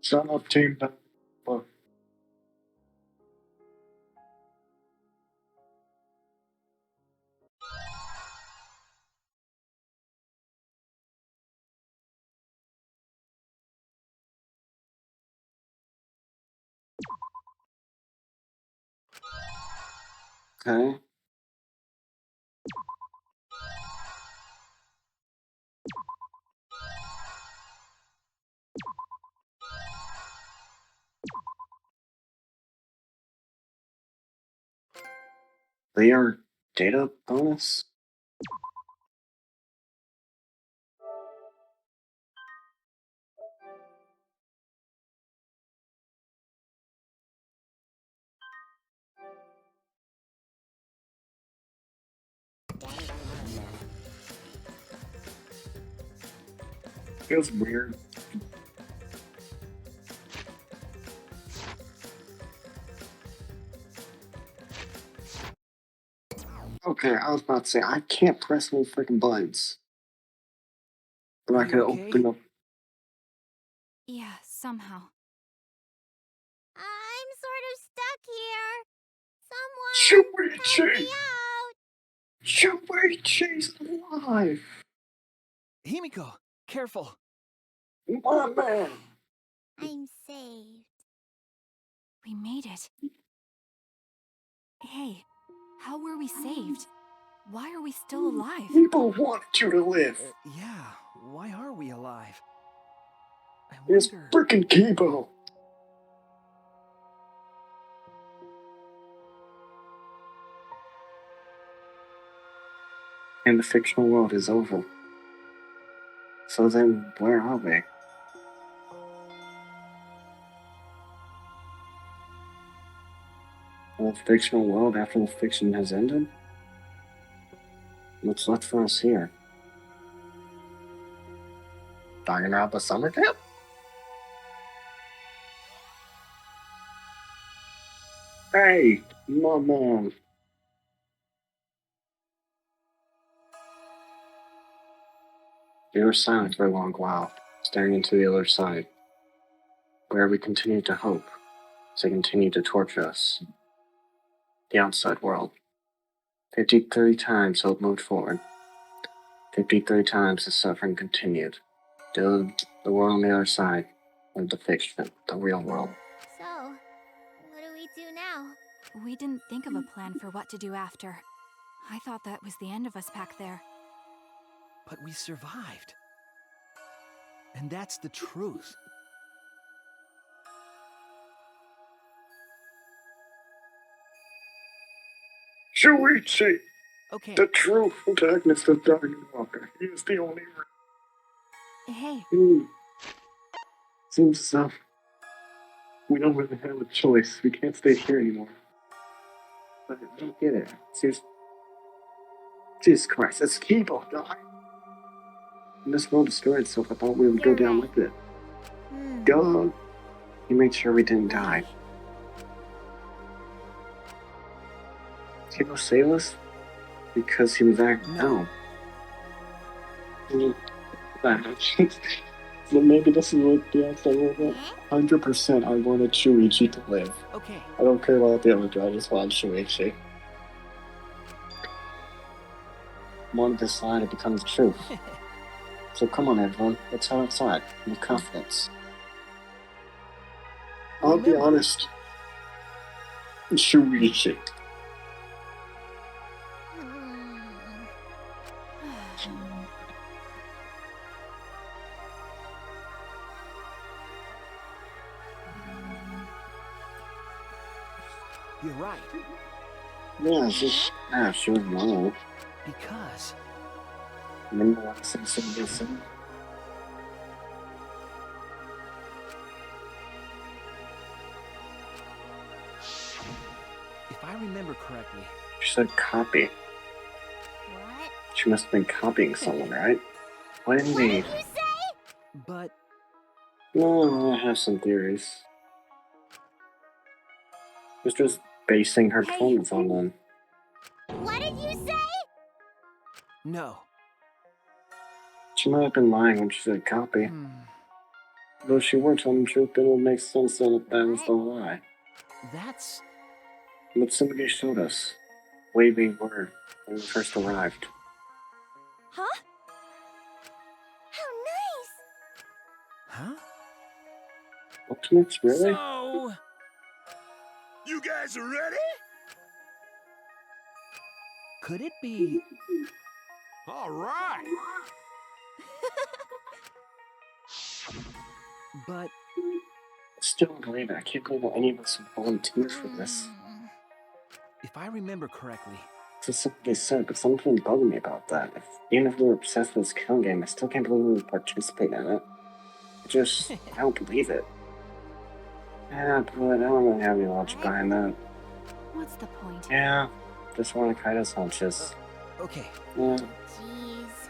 [SPEAKER 1] Shut up, team. But okay. They are data bonus? Feels weird. Okay, I was about to say, I can't press no freaking buttons. But I
[SPEAKER 3] You
[SPEAKER 1] could
[SPEAKER 3] okay?
[SPEAKER 1] open up.
[SPEAKER 6] Yeah, somehow.
[SPEAKER 8] I'm sort of stuck here. Someone help me out.
[SPEAKER 1] Shuichi's alive!
[SPEAKER 7] Himiko, careful.
[SPEAKER 1] My man!
[SPEAKER 8] I'm saved.
[SPEAKER 6] We made it. Hey, how were we saved? Why are we still alive?
[SPEAKER 1] People wanted you to live.
[SPEAKER 7] Yeah, why are we alive? I
[SPEAKER 1] It's
[SPEAKER 7] wonder...
[SPEAKER 1] freaking Kibo. And the fictional world is over. So then, where are we? The fictional world after the fiction has ended? What's left for us here? Danganronpa summer camp? Hey, my mom. We were silent for a long while, staring into the other side, where we continued to hope, as they continued to torture us. The outside world. 53 times hope moved forward. 53 times the suffering continued. The world on the other side of the fiction, the real world.
[SPEAKER 8] So, what do we do now?
[SPEAKER 6] We didn't think of a plan for what to do after. I thought that was the end of us back there.
[SPEAKER 7] But we survived. And that's the truth.
[SPEAKER 1] Shuichi!
[SPEAKER 7] Okay.
[SPEAKER 1] The true protagonist of Danganronpa. He is the only
[SPEAKER 6] Hey.
[SPEAKER 1] Seems as though we don't really have a choice. We can't stay here anymore. But I don't get it. Jesus Christ, it's Kibo died. And this world destroyed itself. I thought we would go down with it. God, he made sure we didn't die. Kibo save us? Because he was acting. No. So maybe this is what the outside world is. 100% I wanted Shuichi to live.
[SPEAKER 7] Okay.
[SPEAKER 1] I don't care about the other guy, I just want Shuichi. One decide it becomes truth. So come on everyone, let's head outside with confidence. I'll be honest. Shuichi.
[SPEAKER 7] You're right.
[SPEAKER 1] Yeah, sure, no.
[SPEAKER 7] Because...
[SPEAKER 1] Remember what I said somebody said?
[SPEAKER 7] If I remember correctly...
[SPEAKER 1] She said copy.
[SPEAKER 8] What?
[SPEAKER 1] She must have been copying someone, right? What did you
[SPEAKER 8] say?
[SPEAKER 7] But...
[SPEAKER 1] No, I have some theories. Was just basing her performance on them.
[SPEAKER 8] What did you say?
[SPEAKER 7] No.
[SPEAKER 1] She might have been lying when she said copy. Though she were telling the truth, then it would make sense that that was the lie.
[SPEAKER 7] That's...
[SPEAKER 1] But somebody showed us. Way we were when we first arrived.
[SPEAKER 9] Huh? How nice!
[SPEAKER 7] Huh?
[SPEAKER 1] Ultimates, really?
[SPEAKER 18] So... You guys are ready?
[SPEAKER 7] Could it be...
[SPEAKER 18] All right.
[SPEAKER 1] I
[SPEAKER 7] But...
[SPEAKER 1] still don't believe it. I can't believe that any of us would volunteer for this.
[SPEAKER 7] If I remember correctly...
[SPEAKER 1] It's something said, but something bugged me about that. Even if we were obsessed with this killing game, I still can't believe we would participate in it. I don't believe it. Yeah, but I don't really have any logic behind that.
[SPEAKER 6] What's the point?
[SPEAKER 1] Yeah, just one of Kaido's hunches.
[SPEAKER 7] Okay.
[SPEAKER 1] Yeah.
[SPEAKER 8] Jeez.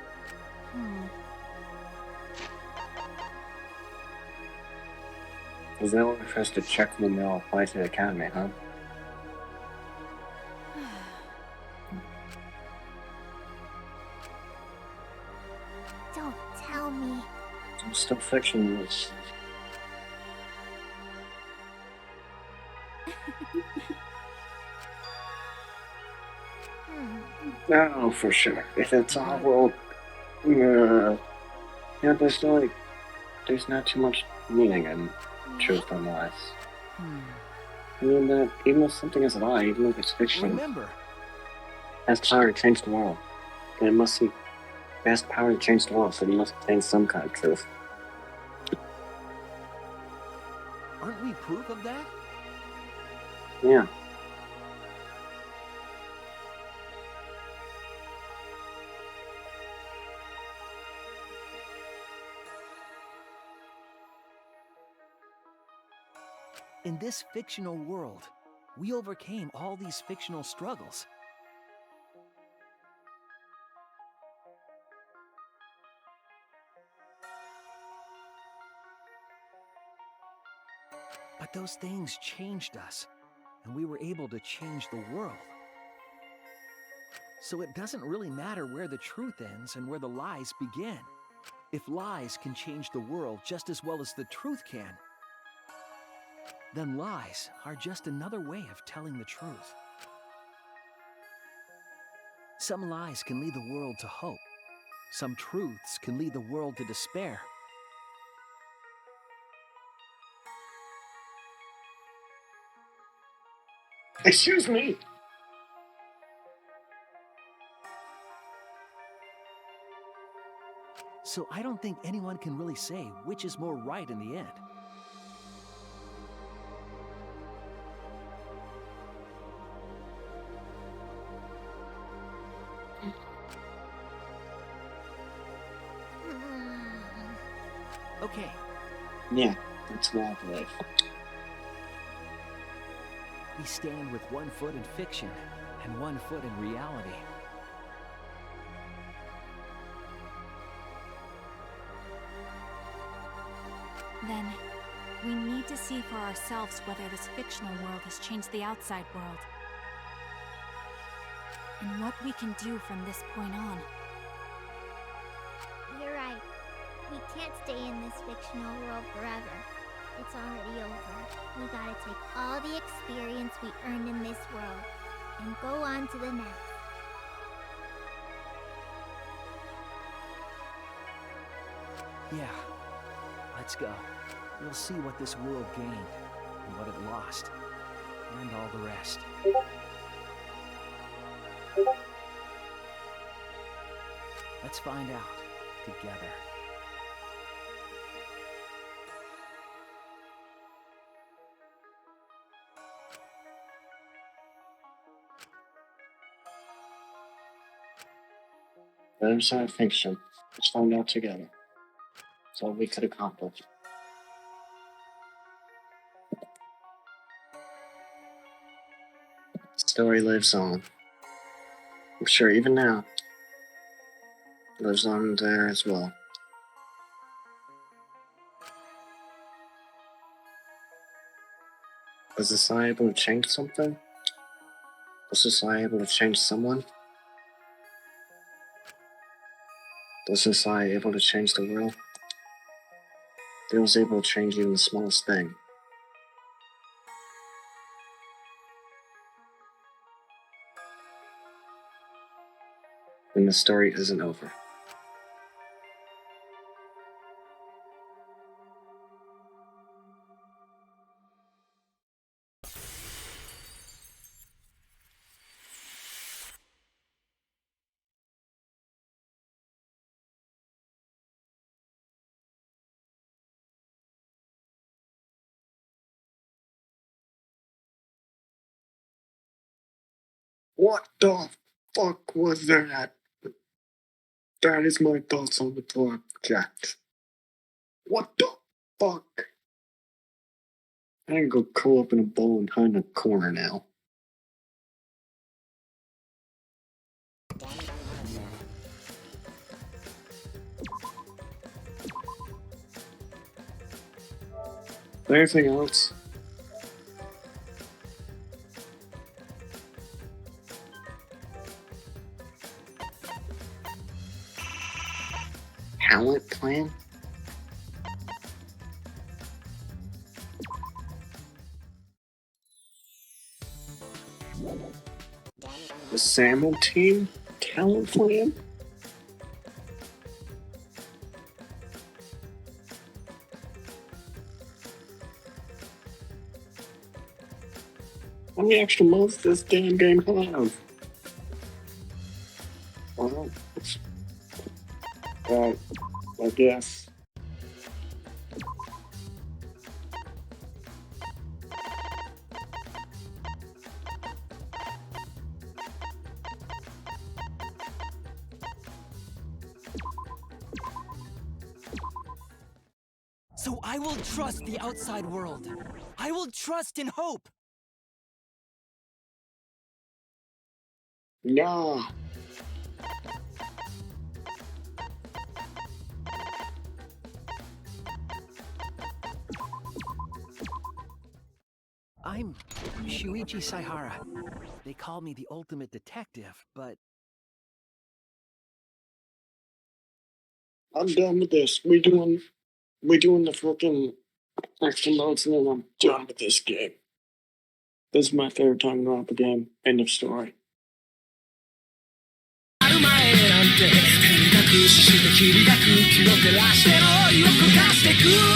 [SPEAKER 1] Is that what we're supposed to check when they all apply to the academy, huh? still fiction. No, for sure. If it's our world, yeah, there's not too much meaning in truth and lies. I mean that even if something is a lie, even if it's fiction,
[SPEAKER 7] Remember,
[SPEAKER 1] has power to change the world. And it has power to change the world, so it must contain some kind of truth.
[SPEAKER 7] aren't we proof of that?
[SPEAKER 1] Yeah.
[SPEAKER 7] In this fictional world, we overcame all these fictional struggles. But those things changed us, and we were able to change the world. So it doesn't really matter where the truth ends and where the lies begin. If lies can change the world just as well as the truth can, then lies are just another way of telling the truth. Some lies can lead the world to hope. Some truths can lead the world to despair.
[SPEAKER 1] Excuse me.
[SPEAKER 7] So I don't think anyone can really say which is more right in the end. Okay.
[SPEAKER 1] Yeah, that's what I believe.
[SPEAKER 7] We stand with one foot in fiction and one foot in reality.
[SPEAKER 6] Then, we need to see for ourselves whether this fictional world has changed the outside world. And what we can do from this point on.
[SPEAKER 8] You're right. We can't stay in this fictional world forever. It's already over. We gotta take all the experience we earned in this world and go on to the next.
[SPEAKER 7] Yeah, let's go. We'll see what this world gained and what it lost, and all the rest. Let's find out together.
[SPEAKER 1] The other side of fiction. Let's find out together. That's all we could accomplish. The story lives on. I'm sure even now, it lives on there as well. Was society able to change something? Was society able to change someone? Was society able to change the world? It was able to change even the smallest thing. And the story isn't over. What the fuck was that? That is my thoughts on the project. What the fuck? I can go curl up in a ball and hide in a corner now. Anything else? Talent plan? The Salmon Team? Talonflame? How many extra months does this damn game have? Well, I guess.
[SPEAKER 3] So I will trust the outside world. I will trust in hope.
[SPEAKER 1] Nah.
[SPEAKER 7] I'm Shuichi Saihara. They call me the ultimate detective, but
[SPEAKER 1] I'm done with this. We doing the freaking extra modes and then I'm done with this game. This is my favorite Danganronpa game. End of story.
[SPEAKER 4] ある前なんてとにかく死して君が空気を照らしての意を焦がしてく